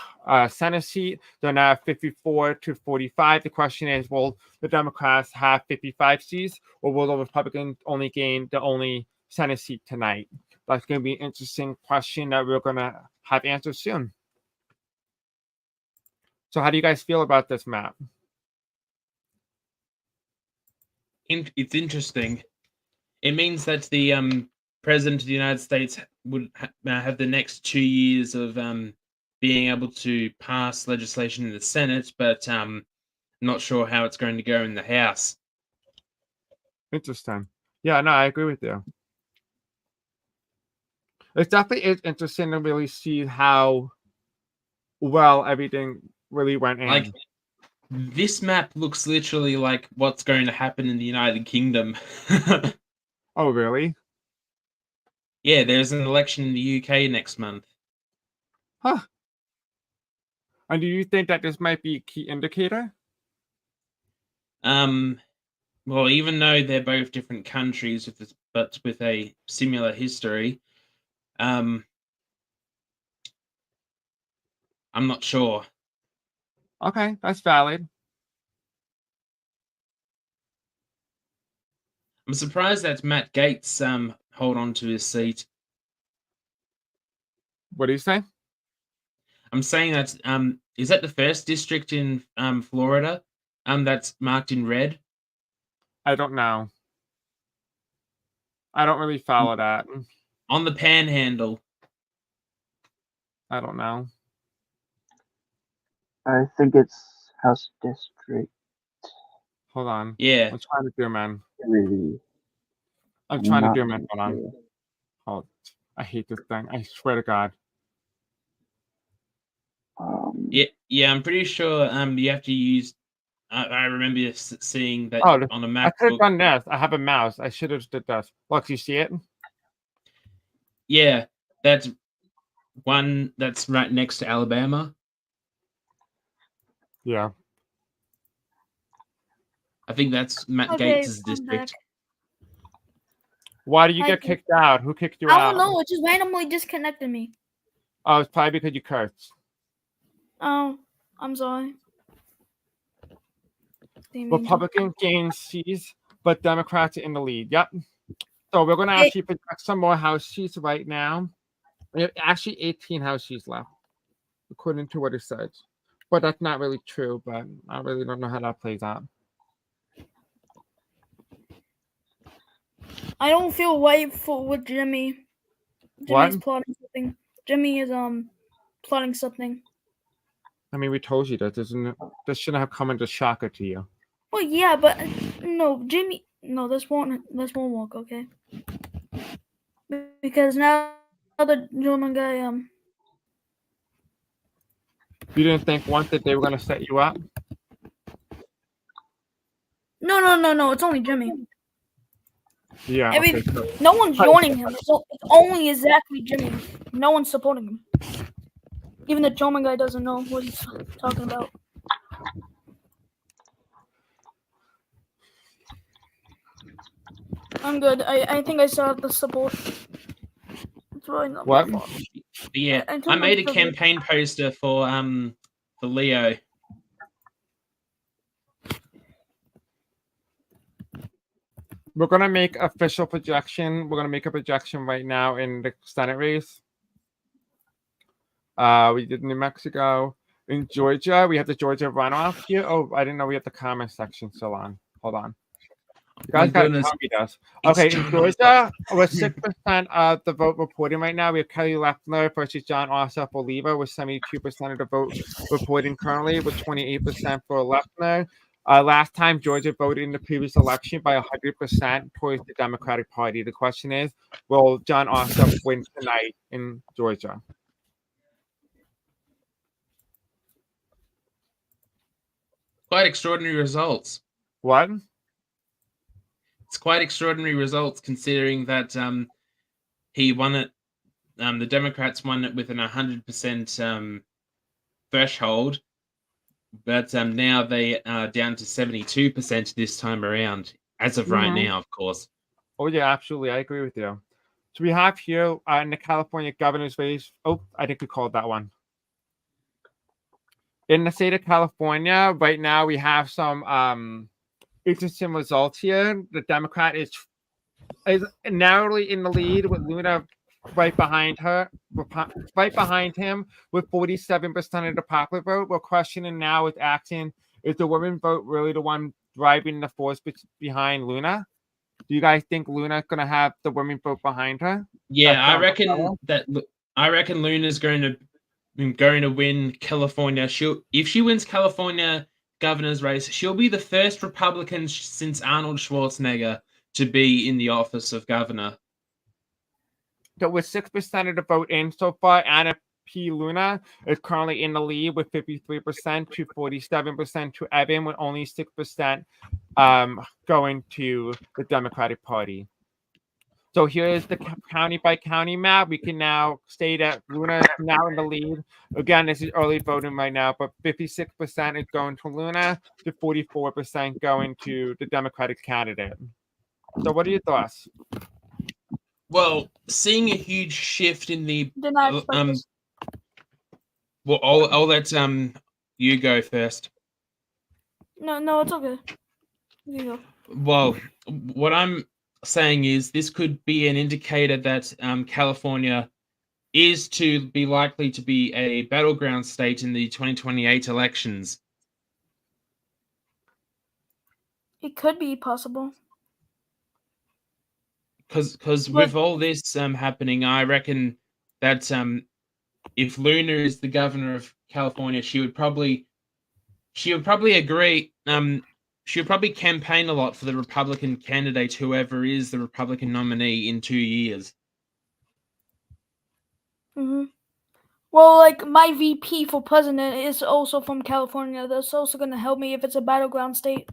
Senate seat. They're now 54 to 45. The question is, will the Democrats have 55 seats, or will the Republicans only gain the only Senate seat tonight? That's going to be an interesting question that we're going to have answers soon. So how do you guys feel about this map? It's interesting. It means that the president of the United States would have the next 2 years of being able to pass legislation in the Senate, but not sure how it's going to go in the House. Interesting. Yeah, no, I agree with you. It definitely is interesting to really see how well everything really went in. Like, this map looks literally like what's going to happen in the United Kingdom. Oh, really? Yeah, there's an election in the UK next month. Huh. And do you think that this might be a key indicator? well, even though they're both different countries but with a similar history, I'm not sure. Okay, that's valid. I'm surprised that Matt Gaetz hold on to his seat. What do you say? I'm saying that is that the first district in Florida that's marked in red? I don't know. I don't really follow that. On the Panhandle. I don't know. I think it's House District Hold on. Yeah. I'm trying to do, man. 3. I'm trying to Not do, man. Hold on. sure. Hold. I hate this thing. I swear to God. Yeah, I'm pretty sure you have to use. I remember seeing that Oh, on a I could have MacBook. done this. I have a mouse. I should have did this. Look, you see it? Yeah, that's one that's right next to Alabama. Yeah. I think that's Matt Okay, Gaetz' I'm back. district. Why did you Hi, get Jim. kicked out? Who kicked you I out? don't know. It just randomly disconnected me. Oh, it's probably because you cursed. Oh, I'm sorry. Didn't mean to. Republicans gain seats, but Democrats are in the lead. Yep. So we're going to Hey. actually project some more House seats right now. We have actually 18 House seats left, according to what it says. But that's not really true, but I really don't know how that plays out. I don't feel right with Jimmy. What? Jimmy's plotting something. Jimmy is plotting something. I mean, we told you that. This shouldn't have come as a shocker to you. Well, yeah, but no, Jimmy. No, this won't work. Okay. Because now the German guy You didn't think once that they were going to set you up? No. It's only Jimmy. Yeah. Okay, so. No one's joining him. So it's only exactly Jimmy. No one's supporting him. Even the German guy doesn't know what he's talking about. I'm good. I think I still have the support. It's really not What? my fault. Yeah, I think I made a I'm still good. campaign poster for Leo. We're going to make official projection. We're going to make a projection right now in the Senate race. We did New Mexico. In Georgia, we have the Georgia runoff here. Oh, I didn't know we had the comment section still on. Hold on. You guys got to tell me this. Okay, in Georgia, with 6% of the vote reporting right now, we have Kelly Loeffler versus John Ossoff Oliva with 72% of the vote reporting currently, with 28% for Loeffler. Last time, Georgia voted in the previous election by 100% towards the Democratic Party. The question is, will John Ossoff win tonight in Georgia? Quite extraordinary results. What? It's quite extraordinary results considering that he won it. The Democrats won it with an 100% threshold, but now they are down to 72% this time around, as of right now, of course. Oh, yeah, absolutely. I agree with you. So we have here in the California governor's race. Oh, I think we called that one. In the state of California, right now we have some interesting results here. The Democrat is narrowly in the lead with Luna right behind him with 47% of the popular vote. We're questioning now with Action, is the women vote really the one driving the force behind Luna? Do you guys think Luna's going to have the women vote behind her? Yeah, I reckon Luna's going to win California. If she wins California governor's race, she'll be the first Republican since Arnold Schwarzenegger to be in the office of governor. So with 6% of the vote in so far, Anna P. Luna is currently in the lead with 53% to 47% to Evan, with only 6% going to the Democratic Party. So here is the county by county map. We can now say that Luna is now in the lead. Again, this is early voting right now, but 56% is going to Luna, to 44% going to the Democratic candidate. So what are your thoughts? Well, seeing a huge shift in the Did not expect this. well, I'll let you go first. No, it's okay. You go. Well, what I'm saying is this could be an indicator that California is to be likely to be a battleground state in the 2028 elections. It could be possible. Because with all this happening, I reckon that if Luna is the governor of California, she would probably agree. She would probably campaign a lot for the Republican candidate, whoever is the Republican nominee in 2 years. Mm-hmm. Well, like my VP for president is also from California. That's also going to help me if it's a battleground state.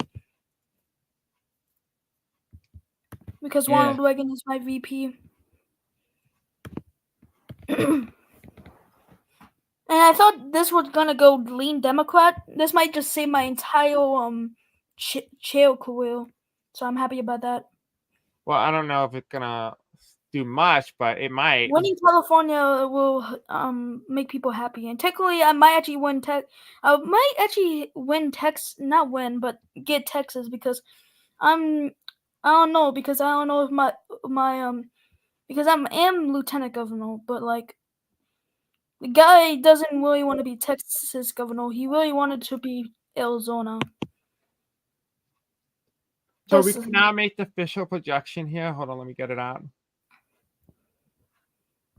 Because Yeah. Ronald Reagan is my VP. And I thought this was gonna go lean Democrat. This might just save my entire chair career. So I'm happy about that. Well, I don't know if it's gonna do much, but it might. Winning California will make people happy, and technically, I might actually win not win, but get Texas because I don't know because I don't know if my because I am lieutenant governor, but like the guy doesn't really want to be Texas governor. He really wanted to be Arizona. So we can now make the official projection here. Hold on, let me get it out.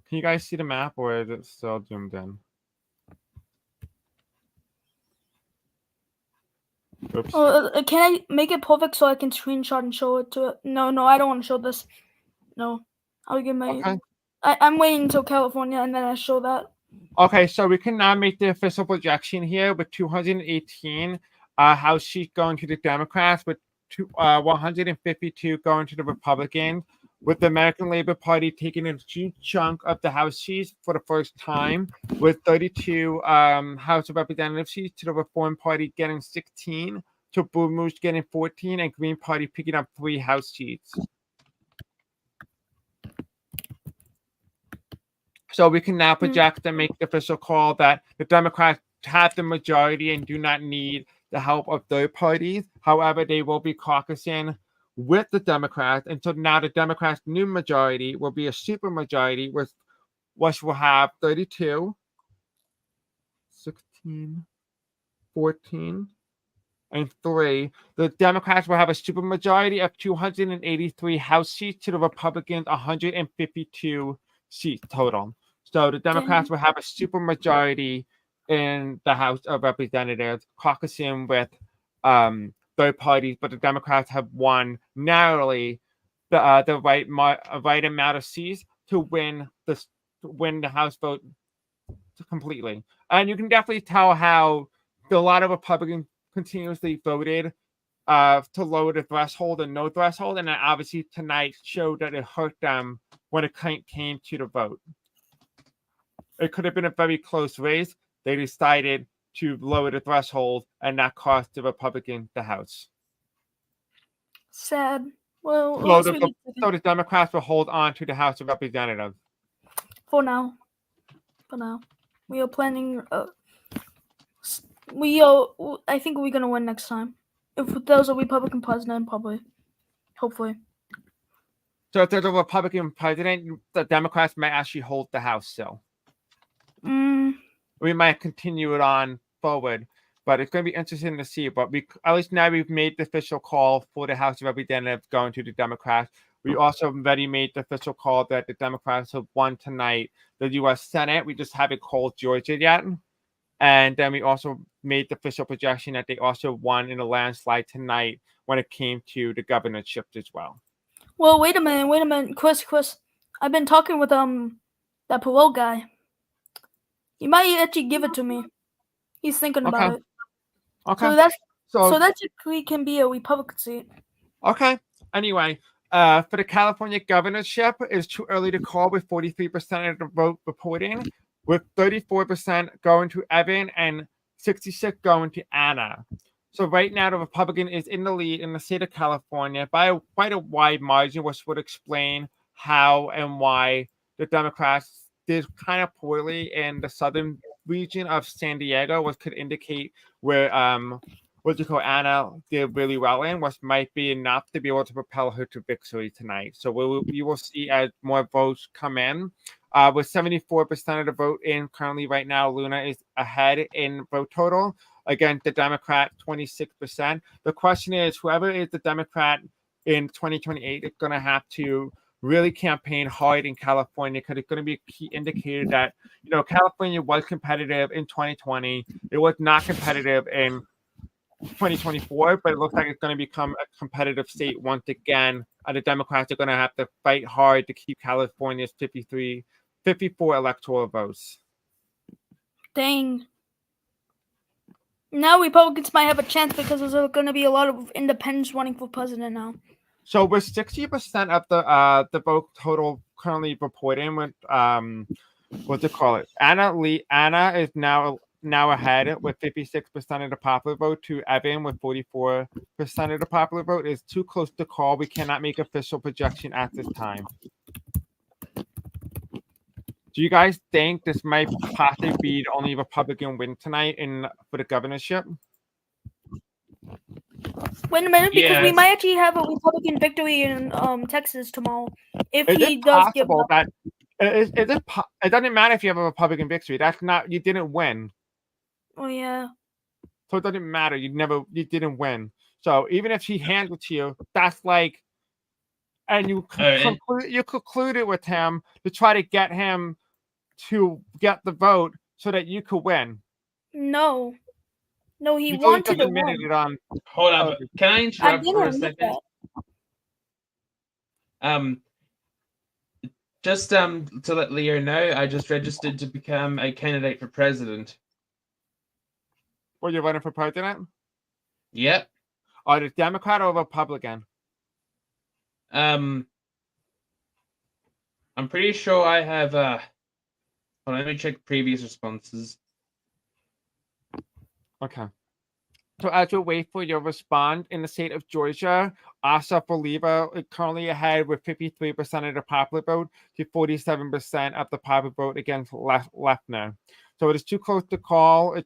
Can you guys see the map, or is it still zoomed in? Oops. Can I make it perfect so I can screenshot and show it to it? No, I don't want to show this. No, I'll get my. Okay. I'm waiting until California and then I show that. Okay, so we can now make the official projection here with 218 House seats going to the Democrats, with 152 going to the Republicans, with the American Labor Party taking a huge chunk of the House seats for the first time, with 32 House of Representative seats, to the Reform Party getting 16, to Boomers getting 14, and Green Party picking up 3 House seats. So we can now project and make the official call that the Democrats have the majority and do not need the help of third parties. However, they will be caucusing with the Democrats. And so now the Democrats' new majority will be a super majority, which will have 32, 16, 14, and 3. The Democrats will have a super majority of 283 House seats to the Republicans 152 seats total. So the Democrats will have a super majority in the House of Representatives, caucusing with third parties, but the Democrats have won narrowly the right amount of seats to win the House vote completely. And you can definitely tell how a lot of Republicans continuously voted to lower the threshold and no threshold, and then obviously tonight showed that it hurt them when it came to the vote. It could have been a very close race. They decided to lower the threshold, and that cost the Republican the House. Sad. Well, So the Democrats will hold on to the House of Representatives. For now. We are planning. I think we're gonna win next time. If there's a Republican president, probably. Hopefully. So if there's a Republican president, the Democrats might actually hold the House still. We might continue it on forward, but it's going to be interesting to see. But at least now we've made the official call for the House of Representatives going to the Democrats. We also already made the official call that the Democrats have won tonight the U.S. Senate. We just haven't called Georgia yet. And then we also made the official projection that they also won in a landslide tonight when it came to the governorship as well. Well, wait a minute, Chris. I've been talking with that parole guy. He might actually give it to me. He's thinking about it. Okay. So that actually can be a Republican seat. Okay. Anyway, For the California governorship, it's too early to call with 43% of the vote reporting, with 34% going to Evan and 66 going to Anna. So right now, the Republican is in the lead in the state of California by quite a wide margin, which would explain how and why the Democrats did kind of poorly in the southern region of San Diego, which could indicate where Anna did really well in, which might be enough to be able to propel her to victory tonight. So we will see as more votes come in. With 74% of the vote in currently right now, Luna is ahead in vote total against the Democrat 26%. The question is, whoever is the Democrat in 2028 is going to have to really campaign hard in California, because it's going to be a key indicator that, California was competitive in 2020. It was not competitive in 2024, but it looks like it's going to become a competitive state once again. The Democrats are going to have to fight hard to keep California's 54 electoral votes. Dang. Now Republicans might have a chance because there's going to be a lot of independents running for president now. So with 60% of the vote total currently reporting, with what's it called? Anna is now ahead with 56% of the popular vote to Evan with 44% of the popular vote. Is too close to call. We cannot make official projection at this time. Do you guys think this might possibly be the only Republican win tonight for the governorship? Wait a minute, because Yeah, we might actually have a Republican victory in Texas tomorrow if Is he it does give possible up. that it doesn't matter if you have a Republican victory? That's not, you didn't win. Oh yeah. So it doesn't matter. You didn't win. So even if he hands it to you, that's like, and you concluded with him to try to get him to get the vote so that you could win. No, he You wanted just to admitted win. it on. Hold up. Can I interrupt didn't for a admit second? Just to let Leo know, I just registered to become a candidate for president. Well, you're running for president? Yep. Are you Democrat or Republican? I'm pretty sure I have hold on, let me check previous responses. Okay. So as you wait for your response, in the state of Georgia, Asaf Oliva is currently ahead with 53% of the popular vote to 47% of the popular vote against Lefner. So it is too close to call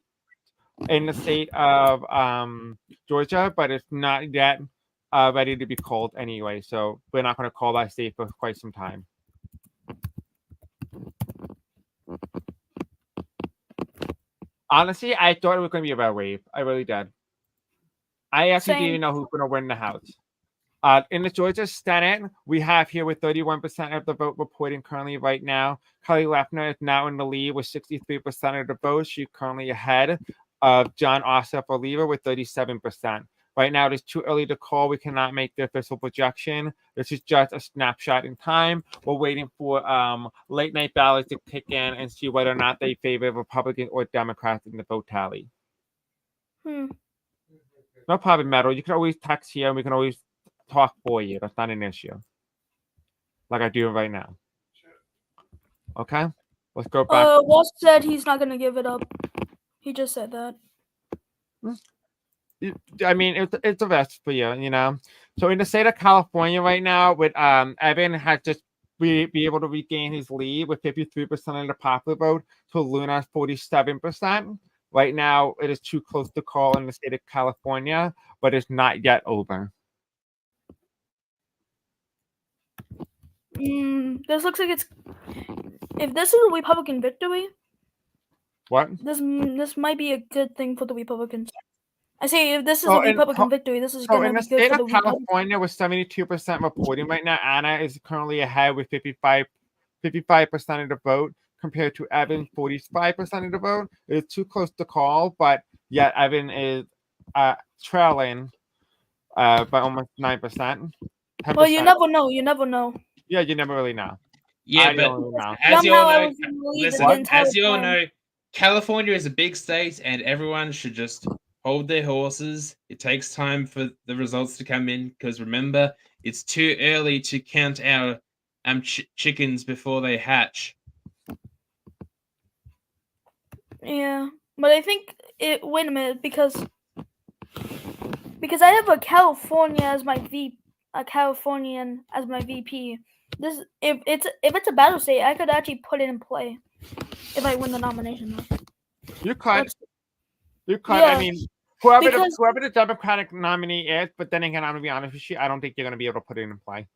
in the state of Georgia, but it's not yet ready to be called anyway. So we're not going to call that state for quite some time. Honestly, I thought it was going to be a red wave. I really did. I actually didn't even know who's going to win the House. In the Georgia Senate, we have here with 31% of the vote reporting currently right now. Kelly Lefner is now in the lead with 63% of the vote. She's currently ahead of John Ossoff Oliva with 37%. Right now, it is too early to call. We cannot make the official projection. This is just a snapshot in time. We're waiting for late night ballots to kick in and see whether or not they favor Republicans or Democrats in the vote tally. No problem, Metal. You can always text here and we can always talk for you. That's not an issue. Like I do right now. Okay? Let's go back. Walt said he's not going to give it up. He just said that. I mean, it's a rest for you, So in the state of California right now, with Evan has just be able to regain his lead with 53% of the popular vote to Luna's 47%. Right now, it is too close to call in the state of California, but it's not yet over. This looks like it's. If this is a Republican victory, what? This might be a good thing for the Republicans. I say if this is a Republican victory, this is going to be good for the Republicans. So in the state of California, with 72% reporting right now, Anna is currently ahead with 55% of the vote compared to Evan 45% of the vote. It is too close to call, but yet Evan is trailing by almost 9%. Well, you never know. You never know. Yeah, you never really know. Yeah, but as you all know, listen, as you all know, California is a big state, and everyone should just hold their horses. It takes time for the results to come in because remember, it's too early to count our chickens before they hatch. Yeah, but I think it. Wait a minute, because I have a California as my a Californian as my VP. This if it's a battle state, I could actually put it in play if I win the nomination. You could. You could. Yeah, I mean, whoever because- the Democratic nominee is, but then again, I'm gonna be honest with you, I don't think you're gonna be able to put it in play.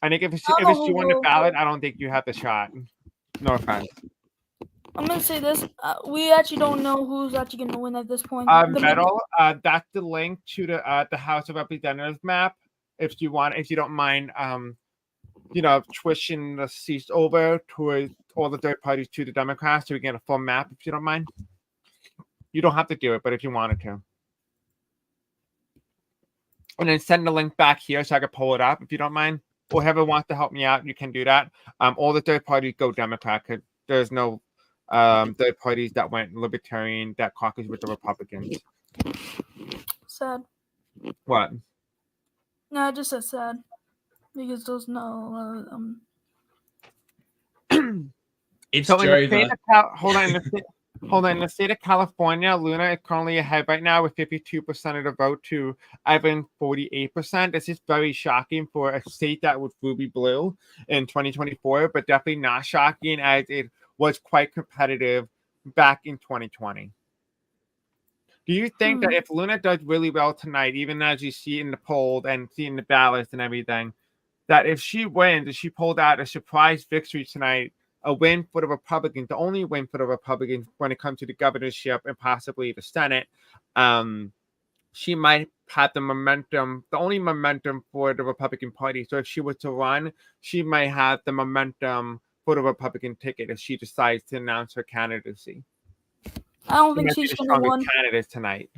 I think if it's I don't know you who on the will. ballot, I don't think you have the shot. No offense. I'm gonna say this: we actually don't know who's actually gonna win at this point. Metal. That's the link to the House of Representatives map. If you don't mind, switching the seats over to all the third parties to the Democrats, so we get a full map. If you don't mind, you don't have to do it, but if you wanted to, and then send the link back here so I can pull it up. If you don't mind, or whoever wants to help me out, you can do that. All the third parties go Democrat. Cause there's no third parties that went Libertarian that caucus with the Republicans. Sad. What? No, I just said sad because there's no. It's so in the state Jover. of hold on. In the state of California, Luna is currently ahead right now with 52% of the vote to Evan 48%. This is very shocking for a state that was ruby blue in 2024, but definitely not shocking as it was quite competitive back in 2020. Do you think that if Luna does really well tonight, even as you see in the poll and see in the ballots and everything, that if she wins, if she pulled out a surprise victory tonight, a win for the Republicans, the only win for the Republicans when it comes to the governorship and possibly the Senate, she might have the momentum, the only momentum for the Republican Party. So if she were to run, she might have the momentum for the Republican ticket if she decides to announce her candidacy. I don't think might be she's the gonna strongest win. candidate tonight.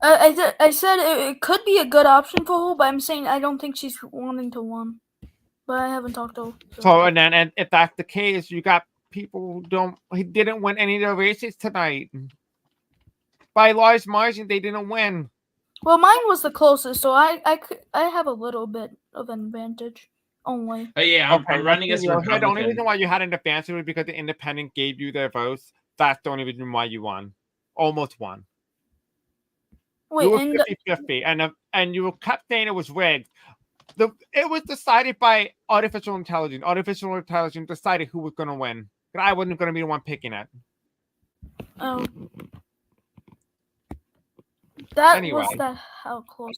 I said it could be a good option for her, but I'm saying I don't think she's wanting to win. But I haven't talked to her. So and if that's the case, you got people who didn't win any of the races tonight. By large margin, they didn't win. Well, mine was the closest, so I have a little bit of an advantage only. Oh yeah, I'm running as a The Republican. only reason why you had an advantage was because the independent gave you their votes. That's the only reason why you won. Almost won. Wait, you were 50-50, and you kept saying it was rigged. It was decided by artificial intelligence. Artificial intelligence decided who was going to win. But I wasn't going to be the one picking it. Oh. That Anyway. was that how close.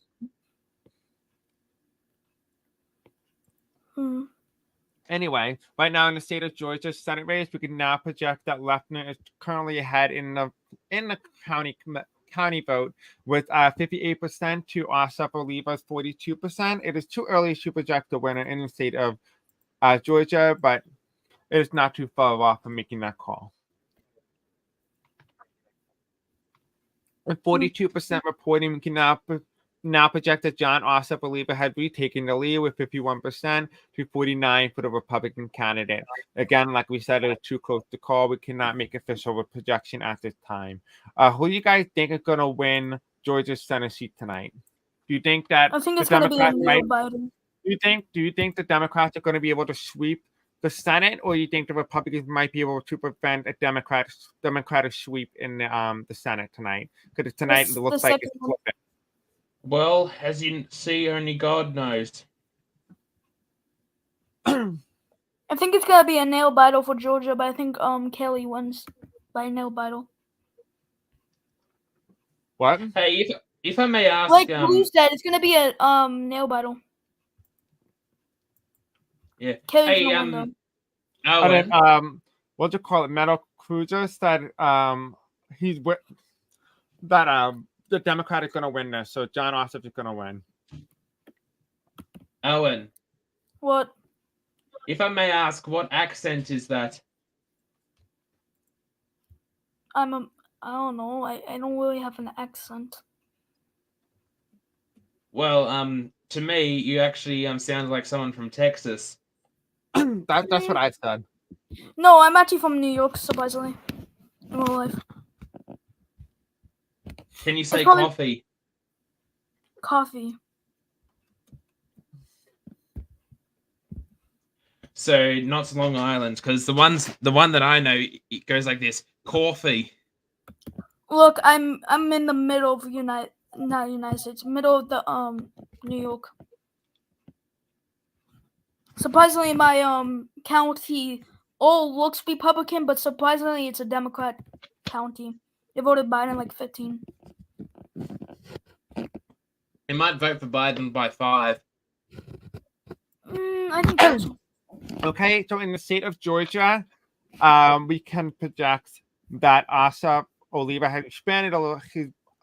Anyway, right now in the state of Georgia Senate race, we can now project that Lefner is currently ahead in the county vote with 58% to Asaf Oliva's 42%. It is too early to project the winner in the state of Georgia, but it is not too far off from making that call. With 42% reporting, we can now project that John Ossoff Oliva had retaken the lead with 51% to 49% for the Republican candidate. Again, like we said, it is too close to call. We cannot make official projection at this time. Who do you guys think is going to win Georgia's Senate seat tonight? Do you think that I think it's going to be a Neil Biden. Do you think the Democrats are going to be able to sweep the Senate, or you think the Republicans might be able to prevent a Democratic sweep in the Senate tonight? Because tonight it looks like it's flipping. Well, as you see, only God knows. I think it's gonna be a nail biter for Georgia, but I think Kelly wins by nail biter. What? Hey, if I may ask, like Blue said, it's gonna be a nail biter. Yeah. Kelly's hey, Owen. And then, what do you call it? Metal Cruiser said the Democrat is going to win this, so John Ossoff is going to win. Owen. What? If I may ask, what accent is that? I don't know. I don't really have an accent. Well, to me, you actually sound like someone from Texas. That's what I said. No, I'm actually from New York, surprisingly. In real life. Can you say probably- coffee? Coffee. So not Long Island, because the one that I know, it goes like this: coffee. Look, I'm in the middle of not United States, middle of the New York. Surprisingly, my county all looks Republican, but surprisingly, it's a Democrat county. They voted Biden like 15. They might vote for Biden by 5. I think so. Okay, so in the state of Georgia, we can project that Asaf Oliva has expanded a little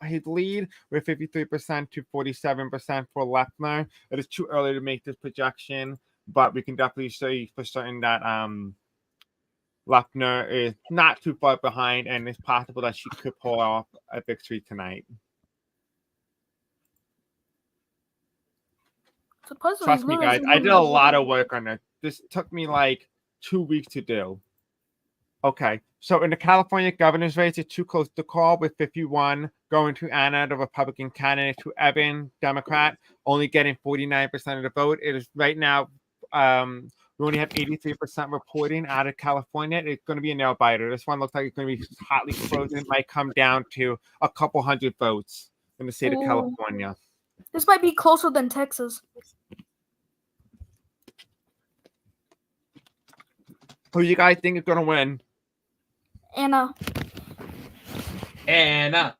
his lead with 53% to 47% for Lechner. It is too early to make this projection, but we can definitely say for certain that Lechner is not too far behind, and it's possible that she could pull off a victory tonight. Trust me, guys, I did a lot of work on it. This took me like 2 weeks to do. Okay, so in the California governor's race, it's too close to call, with 51 going to Anna, the Republican candidate, to Evan, Democrat, only getting 49% of the vote. It is right now, we only have 83% reporting out of California. It's going to be a nail biter. This one looks like it's going to be hotly close. It might come down to a couple hundred votes in the state of California. This might be closer than Texas. Who you guys think is going to win? Anna. Anna.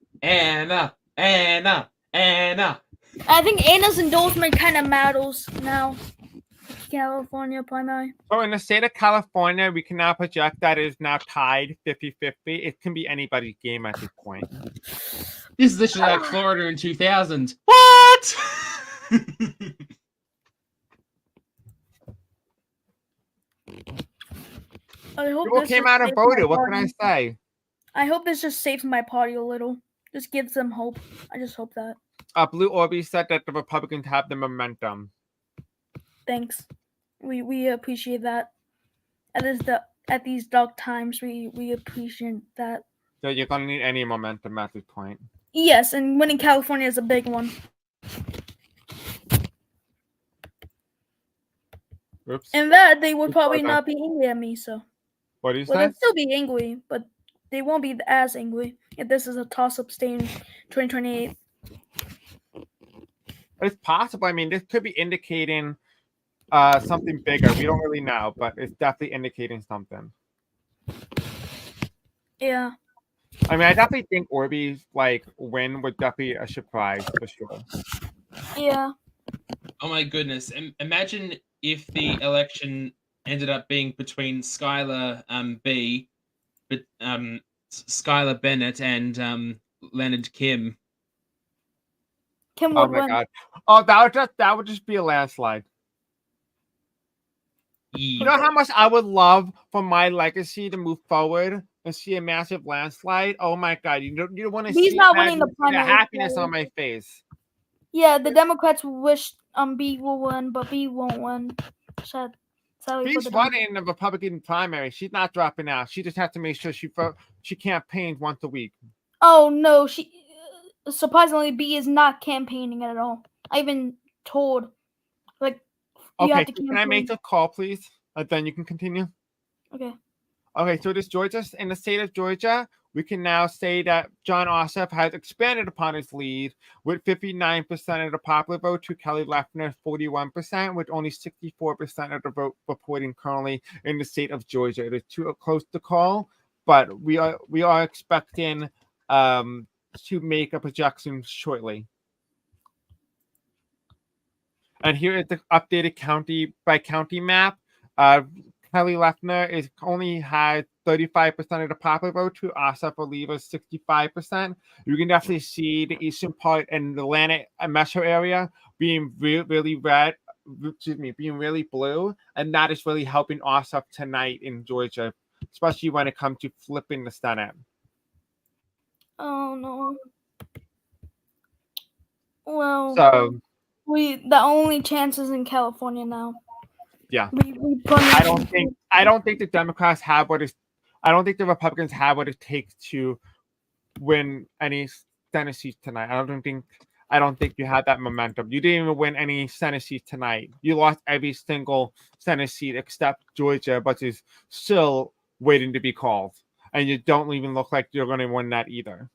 I think Anna's endorsement kind of matters now. California primary. So in the state of California, we can now project that it is now tied 50-50. It can be anybody's game at this point. This is literally like Florida in 2000. What? I hope People this came just out and saves my voted. What can I party. say? I hope this just saves my party a little. Just gives them hope. I just hope that. Blue Orby said that the Republicans have the momentum. Thanks. We appreciate that. At these dark times, we appreciate that. So you're gonna need any momentum at this point. Yes, and winning California is a big one. Oops. And that they would probably Okay. not be angry at me. So. What do you Well, say? they'll still be angry, but they won't be as angry if this is a toss-up staying 2028. It's possible. I mean, this could be indicating something bigger. We don't really know, but it's definitely indicating something. Yeah. I mean, I definitely think Orby's win would definitely be a surprise for sure. Yeah. Oh my goodness! Imagine if the election ended up being between Skylar Skylar Bennett and Leonard Kim. Kim Oh would my win. god! Oh, that would just be a landslide. You know how much I would love for my legacy to move forward and see a massive landslide? Oh my god! You don't want to see He's not winning the primary. happiness on my face. Yeah, the Democrats wish B will win, but B won't win. Sadly for She's the running in the Republican primary. She's not dropping out. She just has to make sure she campaigns once a week. Oh no, she surprisingly B is not campaigning at all. I even told you have to campaign. Can I make the call, please? Then you can continue. Okay. Okay, so in the state of Georgia, we can now say that John Ossoff has expanded upon his lead with 59% of the popular vote to Kelly Leffner's 41%, with only 64% of the vote reporting currently in the state of Georgia. It is too close to call, but we are expecting to make a projection shortly. And here is the updated county by county map. Kelly Leffner only has 35% of the popular vote to Asaf Oliva's 65%. You can definitely see the eastern part and the Atlanta metro area being really blue, and that is really helping Asaf tonight in Georgia, especially when it comes to flipping the Senate. Oh no. Well, so the only chance is in California now. Yeah, I don't think the Democrats have I don't think the Republicans have what it takes to win any Senate seats tonight. I don't think you had that momentum. You didn't even win any Senate seats tonight. You lost every single Senate seat except Georgia, but is still waiting to be called. And you don't even look like you're going to win that either.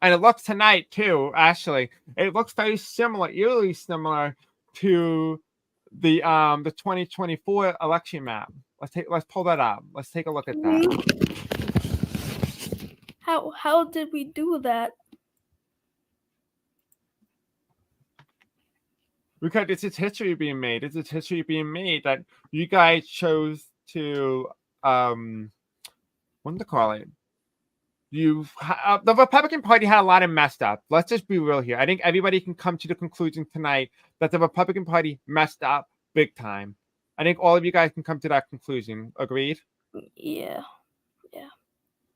And it looks tonight too. Actually, it looks very similar, eerily similar to the 2024 election map. Let's pull that up. Let's take a look at that. How did we do that? Because it's history being made. It's history being made that you guys chose to what to call it? The Republican Party had a lot of messed up. Let's just be real here. I think everybody can come to the conclusion tonight that the Republican Party messed up big time. I think all of you guys can come to that conclusion. Agreed? Yeah.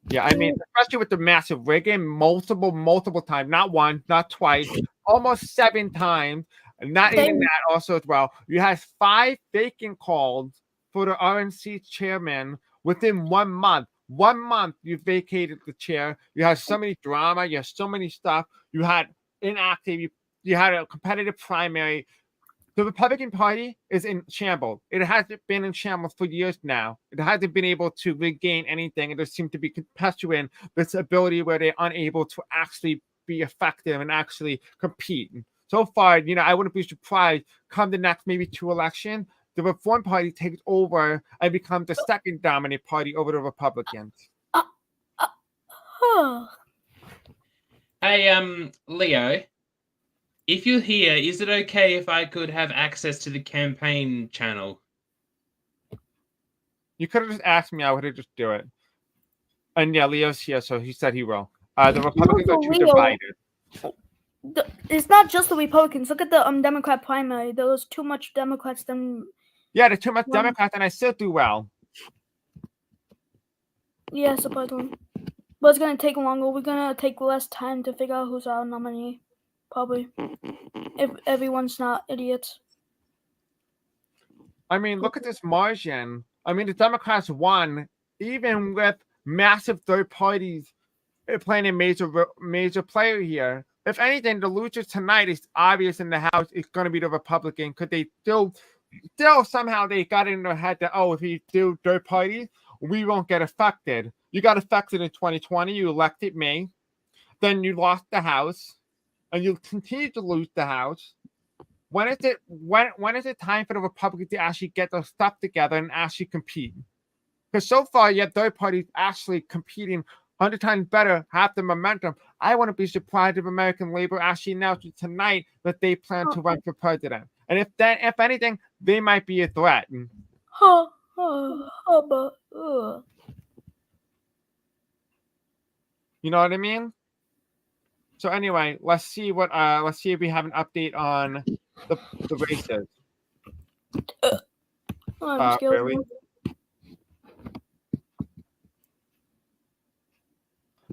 Yeah, I mean, especially with the massive rigging, multiple times, not one, not twice, almost 7 times. Not even that also as well. You had 5 vacant calls for the RNC chairman within 1 month. 1 month you vacated the chair. You had so many drama. You had so many stuff. You had inactive. You had a competitive primary. The Republican Party is in shambles. It hasn't been in shambles for years now. It hasn't been able to regain anything. It just seems to be perpetuating this ability where they're unable to actually be effective and actually compete. So far, I wouldn't be surprised come the next maybe 2 election, the Reform Party takes over and becomes the second dominant party over the Republicans. Hey, Leo, if you're here, is it okay if I could have access to the campaign channel? You could have just asked me. I would have just do it. And yeah, Leo's here, so he said he will. The Republicans are too divided. It's not just the Republicans. Look at the Democrat primary. There was too much Democrats. Yeah, there's too much Democrats, and I still do well. Yeah, supposedly. But it's gonna take longer. We're gonna take less time to figure out who's our nominee. Probably. If everyone's not idiots. I mean, look at this margin. I mean, the Democrats won, even with massive third parties playing a major player here. If anything, the loser tonight is obvious in the House. It's going to be the Republican. Could they still somehow they got in their head that, if we do third parties, we won't get affected. You got affected in 2020. You elected me. Then you lost the House. And you continue to lose the House. When is it time for the Republicans to actually get their stuff together and actually compete? Because so far, you have third parties actually competing 100 times better, have the momentum. I wouldn't be surprised if American Labor actually announced tonight that they plan to run for president. And if anything, they might be a threat. You know what I mean? So anyway, let's see if we have an update on the races. Really?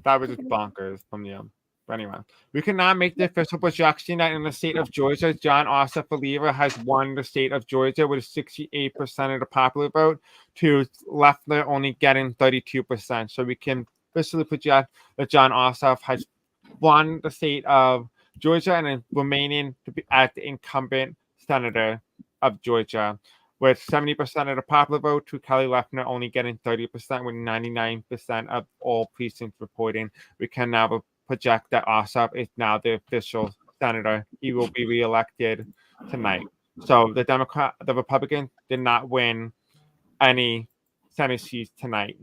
That was just bonkers from the But anyway, we can now make the official projection that in the state of Georgia, John Ossoff Oliva has won the state of Georgia with 68% of the popular vote, to Leffler only getting 32%. So we can officially project that John Ossoff has won the state of Georgia and is remaining to be as the incumbent senator of Georgia, with 70% of the popular vote, to Kelly Loeffler only getting 30%, with 99% of all precincts reporting. We can now project that Ossoff is now the official senator. He will be reelected tonight. So the Republicans did not win any Senate seats tonight.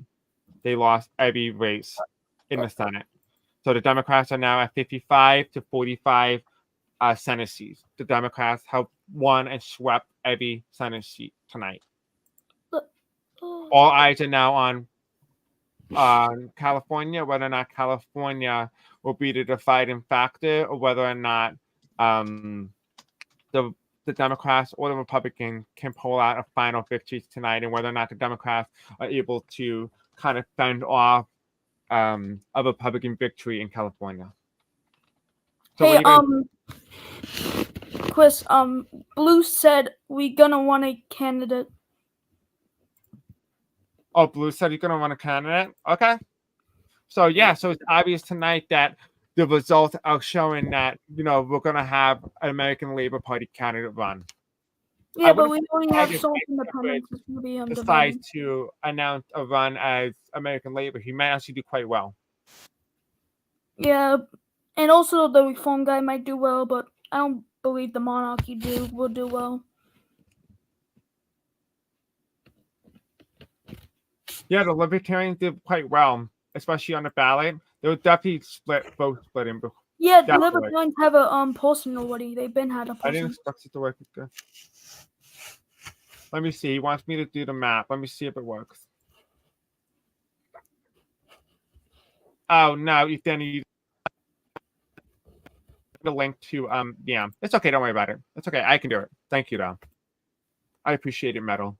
They lost every race in the Senate. So the Democrats are now at 55 to 45 Senate seats. The Democrats have won and swept every Senate seat tonight. All eyes are now on California, whether or not California will be the deciding factor, or whether or not the Democrats or the Republicans can pull out a final victory tonight, and whether or not the Democrats are able to kind of fend off a Republican victory in California. So hey, Chris, Blue said we gonna want a candidate. Oh, Blue said you're gonna want a candidate? Okay. So yeah, so it's obvious tonight that the results are showing that we're gonna have an American Labor Party candidate run. Yeah, but we wouldn't be only surprised have if so much Mike independence. It's gonna be decides divided. to announce a run as American Labor. He might actually do quite well. Yeah, and also the reform guy might do well, but I don't believe the monarchy will do well. Yeah, the Libertarians did quite well, especially on the ballot. They were definitely vote splitting. Yeah, the Definitely. Libertarians have a person already. They've been had a I didn't person. expect it to work. Let me see. He wants me to do the map. Let me see if it works. Oh no, Ethan, you the link to yeah. It's okay, don't worry about it. It's okay, I can do it. Thank you though. I appreciate it, Metal.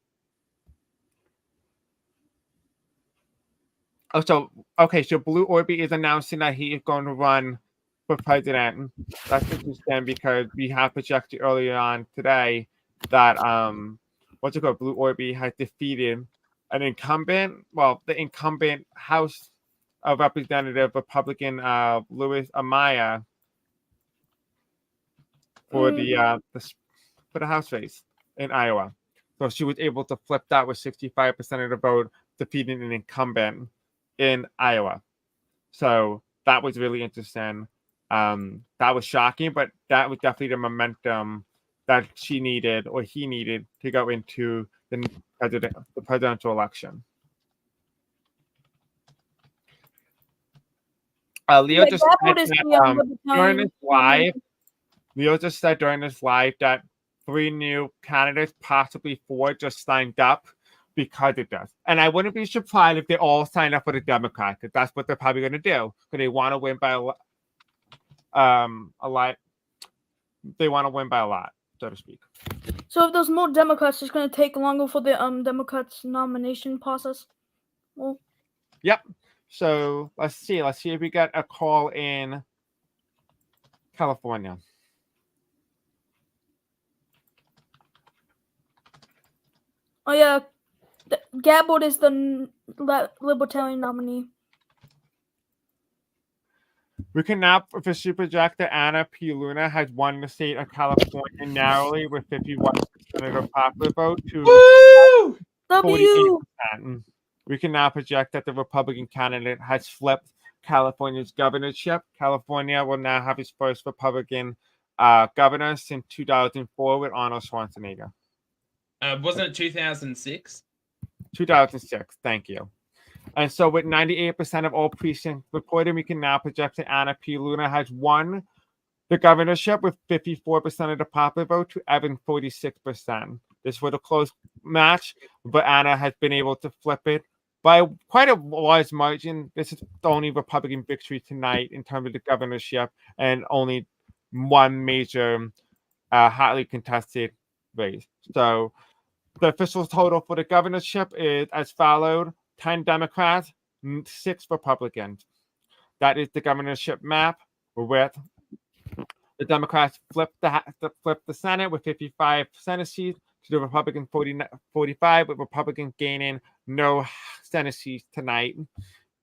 Oh, so okay, so Blue Orby is announcing that he is going to run for president. That's interesting because we have projected earlier on today that what's it called? Blue Orby has defeated an incumbent, the incumbent House of Representative Republican Louis Amaya for the House race in Iowa. So she was able to flip that with 65% of the vote, defeating an incumbent in Iowa. So that was really interesting. That was shocking, but that was definitely the momentum that she needed or he needed to go into the presidential election. Leo just said that, during this live, Leo just said during this live that 3 new candidates, possibly 4, just signed up because it does. And I wouldn't be surprised if they all signed up for the Democrat, because that's what they're probably going to do. Because they want to win by a lot. They want to win by a lot, so to speak. So if there's more Democrats, it's going to take longer for the Democrats nomination process. Well, yep. So let's see. Let's see if we get a call in California. Oh yeah, Gabbard is the Libertarian nominee. We can now officially project that Anna P. Luna has won the state of California narrowly with 51% of the popular vote to 48%. We can now project that the Republican candidate has flipped California's governorship. California will now have its first Republican governor since 2004 with Arnold Schwarzenegger. Wasn't it 2006? 2006, thank you. And so with 98% of all precincts reported, we can now project that Anna P. Luna has won the governorship with 54% of the popular vote to Evan 46%. This was a close match, but Anna has been able to flip it by quite a large margin. This is the only Republican victory tonight in terms of the governorship and only one major hotly contested race. So the official total for the governorship is as followed: 10 Democrats, 6 Republicans. That is the governorship map, with the Democrats flip the Senate with 55 Senate seats to the Republican 45, with Republicans gaining no Senate seats tonight.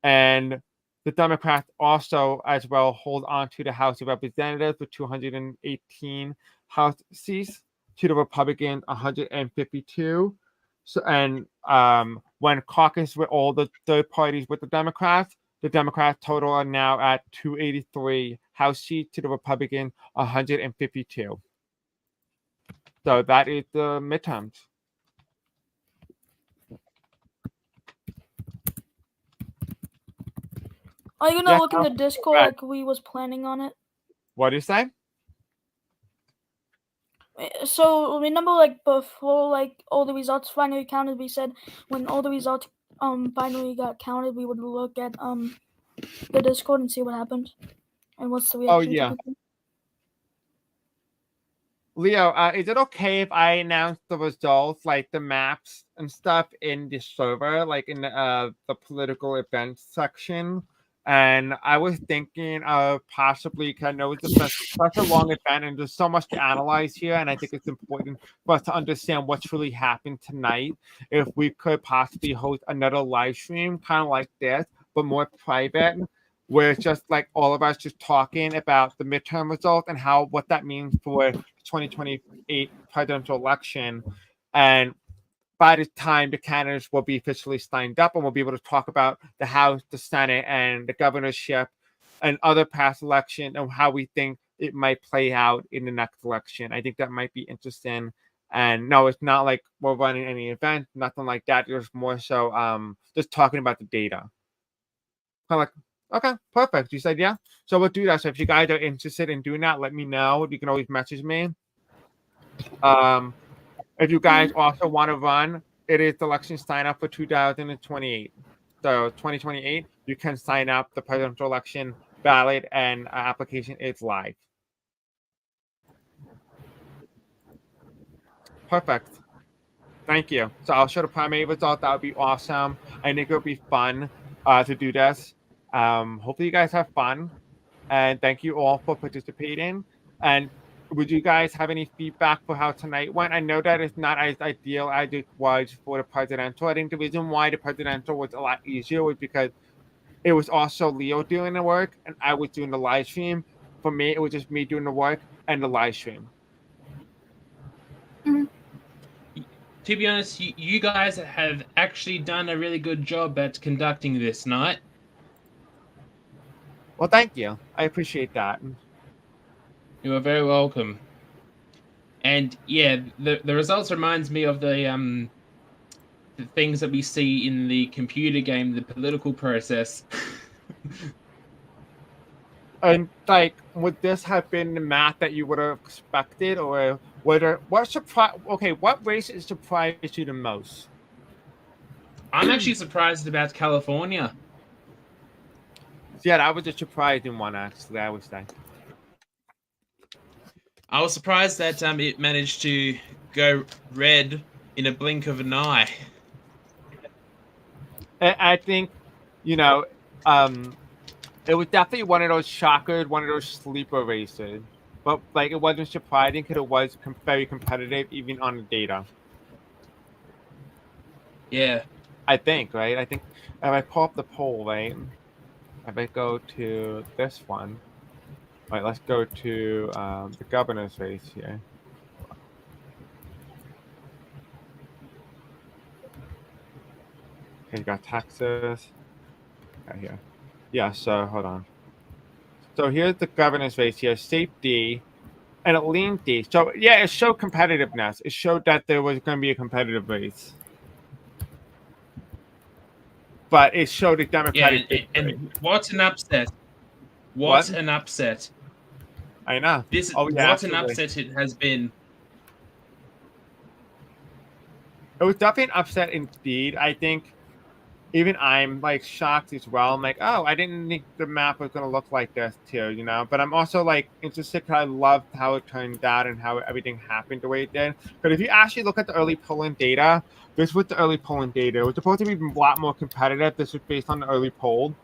And the Democrats also as well hold on to the House of Representatives with 218 House seats to the Republican 152. So, and when caucus with all the third parties with the Democrats total are now at 283 House seats to the Republican 152. So that is the midterms. Are you gonna look in the Discord like we was planning on it? What do you say? So remember, like before, like all the results finally counted, we said when all the results finally got counted, we would look at the Discord and see what happened and what's the reaction. Oh yeah. Leo, is it okay if I announce the results, like the maps and stuff, in the server, like in the political events section? And I was thinking of possibly, because I know it's such a long event and there's so much to analyze here, and I think it's important for us to understand what's really happened tonight. If we could possibly host another live stream, kind of like this, but more private, where it's just like all of us just talking about the midterm results and what that means for the 2028 presidential election. And by the time the candidates will be officially signed up, and we'll be able to talk about the House, the Senate, and the governorship and other past elections and how we think it might play out in the next election. I think that might be interesting. And no, it's not like we're running any event, nothing like that. There's more so just talking about the data. Kind of like, okay, perfect. You said yeah. So we'll do that. So if you guys are interested in doing that, let me know. You can always message me. If you guys also want to run, it is the election sign up for 2028. So 2028, you can sign up. The presidential election ballot and application is live. Perfect. Thank you. So I'll show the primary result. That would be awesome. I think it'll be fun to do this. Hopefully you guys have fun. And thank you all for participating. And would you guys have any feedback for how tonight went? I know that it's not as ideal as it was for the presidential. I think the reason why the presidential was a lot easier was because it was also Leo doing the work and I was doing the live stream. For me, it was just me doing the work and the live stream. To be honest, you guys have actually done a really good job at conducting this night. Well, thank you. I appreciate that. You are very welcome. And yeah, the results reminds me of the things that we see in the computer game, the political process. And like, would this have been the math that you would have expected, or what surprise? Okay, what race is surprised you the most? I'm actually surprised about California. Yeah, that was a surprising one, actually. I would say. I was surprised that it managed to go red in a blink of an eye. I think, it was definitely one of those shockers, one of those sleeper races. But like, it wasn't surprising because it was very competitive, even on the data. Yeah. I think, right? I think if I pull up the poll, right? If I go to this one, all right, let's go to the governor's race here. Okay, you got Texas. Right here. Yeah, so hold on. So here's the governor's race here, safety, and it leaned D. So yeah, it showed competitiveness. It showed that there was going to be a competitive race. But it showed a Democratic victory. And what an upset. What an upset. I know. What absolutely. an upset it has been. It was definitely an upset indeed. I think even I'm like shocked as well. I'm like, oh, I didn't think the map was gonna look like this too, But I'm also like interested because I loved how it turned out and how everything happened the way it did. But if you actually look at the early polling data, this was the early polling data. It was supposed to be a lot more competitive. This was based on the early poll.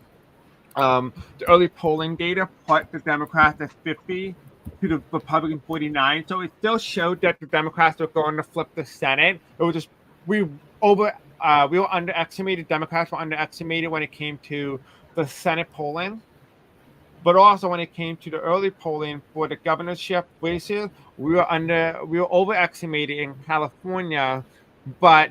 The early polling data put the Democrats at 50 to the Republican 49. So it still showed that the Democrats were going to flip the Senate. It was just we were underestimated. Democrats were underestimated when it came to the Senate polling, but also when it came to the early polling for the governorship races, we were overestimated in California, but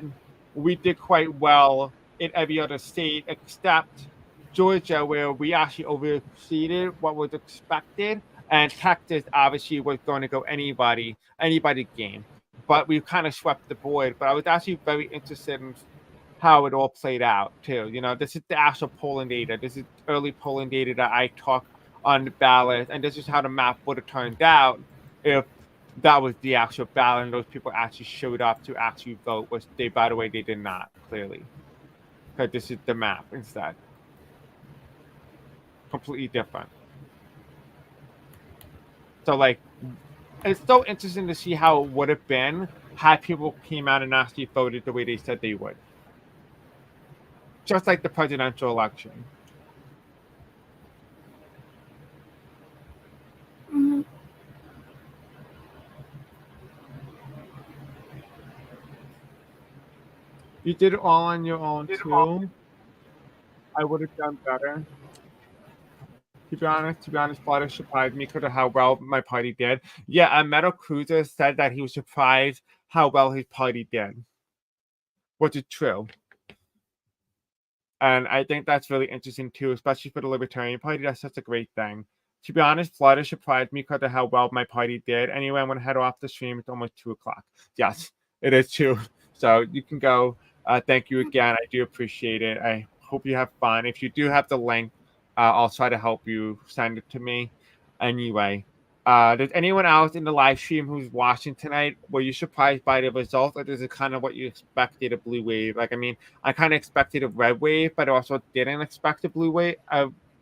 we did quite well in every other state except Georgia, where we actually overexceeded what was expected, and Texas obviously was going to go anybody game. But we kind of swept the board. But I was actually very interested in how it all played out too. This is the actual polling data. This is early polling data that I took on the ballot, and this is how the map would have turned out if that was the actual ballot and those people actually showed up to actually vote. Which by the way, they did not, clearly, because this is the map instead. Completely different. So like, it's so interesting to see how it would have been had people came out and actually voted the way they said they would. Just like the presidential election. Mm-hmm. You did it all on your own too? I would have done better. To be honest, Florida surprised me because of how well my party did. Yeah, Metal Cruiser said that he was surprised how well his party did, which is true. And I think that's really interesting too, especially for the Libertarian Party. That's such a great thing. To be honest, Florida surprised me because of how well my party did. Anyway, I'm going to head off the stream. It's almost 2 o'clock. Yes, it is 2. So you can go. Thank you again. I do appreciate it. I hope you have fun. If you do have the link, I'll try to help you send it to me. Anyway, does anyone else in the live stream who's watching tonight, were you surprised by the result, or is it kind of what you expected, a blue wave? Like, I mean, I kind of expected a red wave, but I also didn't expect a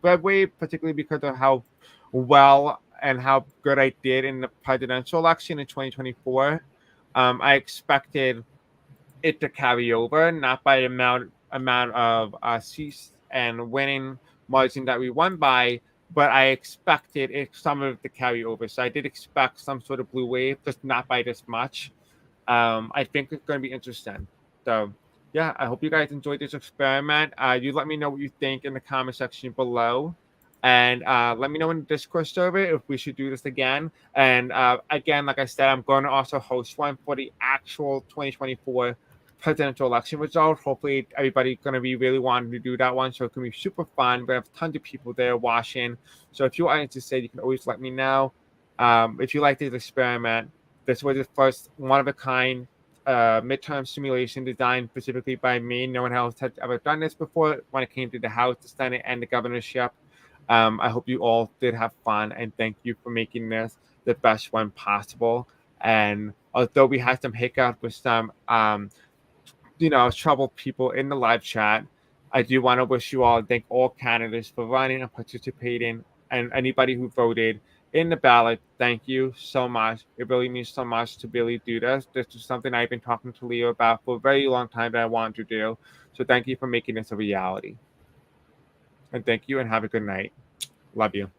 red wave, particularly because of how well and how good I did in the presidential election in 2024. I expected it to carry over, not by amount of seats and winning margin that we won by, but I expected some of it to carry over. So I did expect some sort of blue wave, just not by this much. I think it's going to be interesting. So yeah, I hope you guys enjoyed this experiment. You let me know what you think in the comment section below. And let me know in the Discord server if we should do this again. And again, like I said, I'm going to also host one for the actual 2024 presidential election result. Hopefully, everybody's going to be really wanting to do that one. So it can be super fun. We have tons of people there watching. So if you are interested, you can always let me know. If you like this experiment, this was the first one-of-a-kind midterm simulation designed specifically by me. No one else had ever done this before when it came to the House, the Senate, and the governorship. I hope you all did have fun, and thank you for making this the best one possible. And although we had some hiccups with some, troubled people in the live chat, I do want to wish you all and thank all candidates for running and participating, and anybody who voted in the ballot. Thank you so much. It really means so much to really do this. This is something I've been talking to Leo about for a very long time that I wanted to do. So thank you for making this a reality. And thank you, and have a good night. Love you.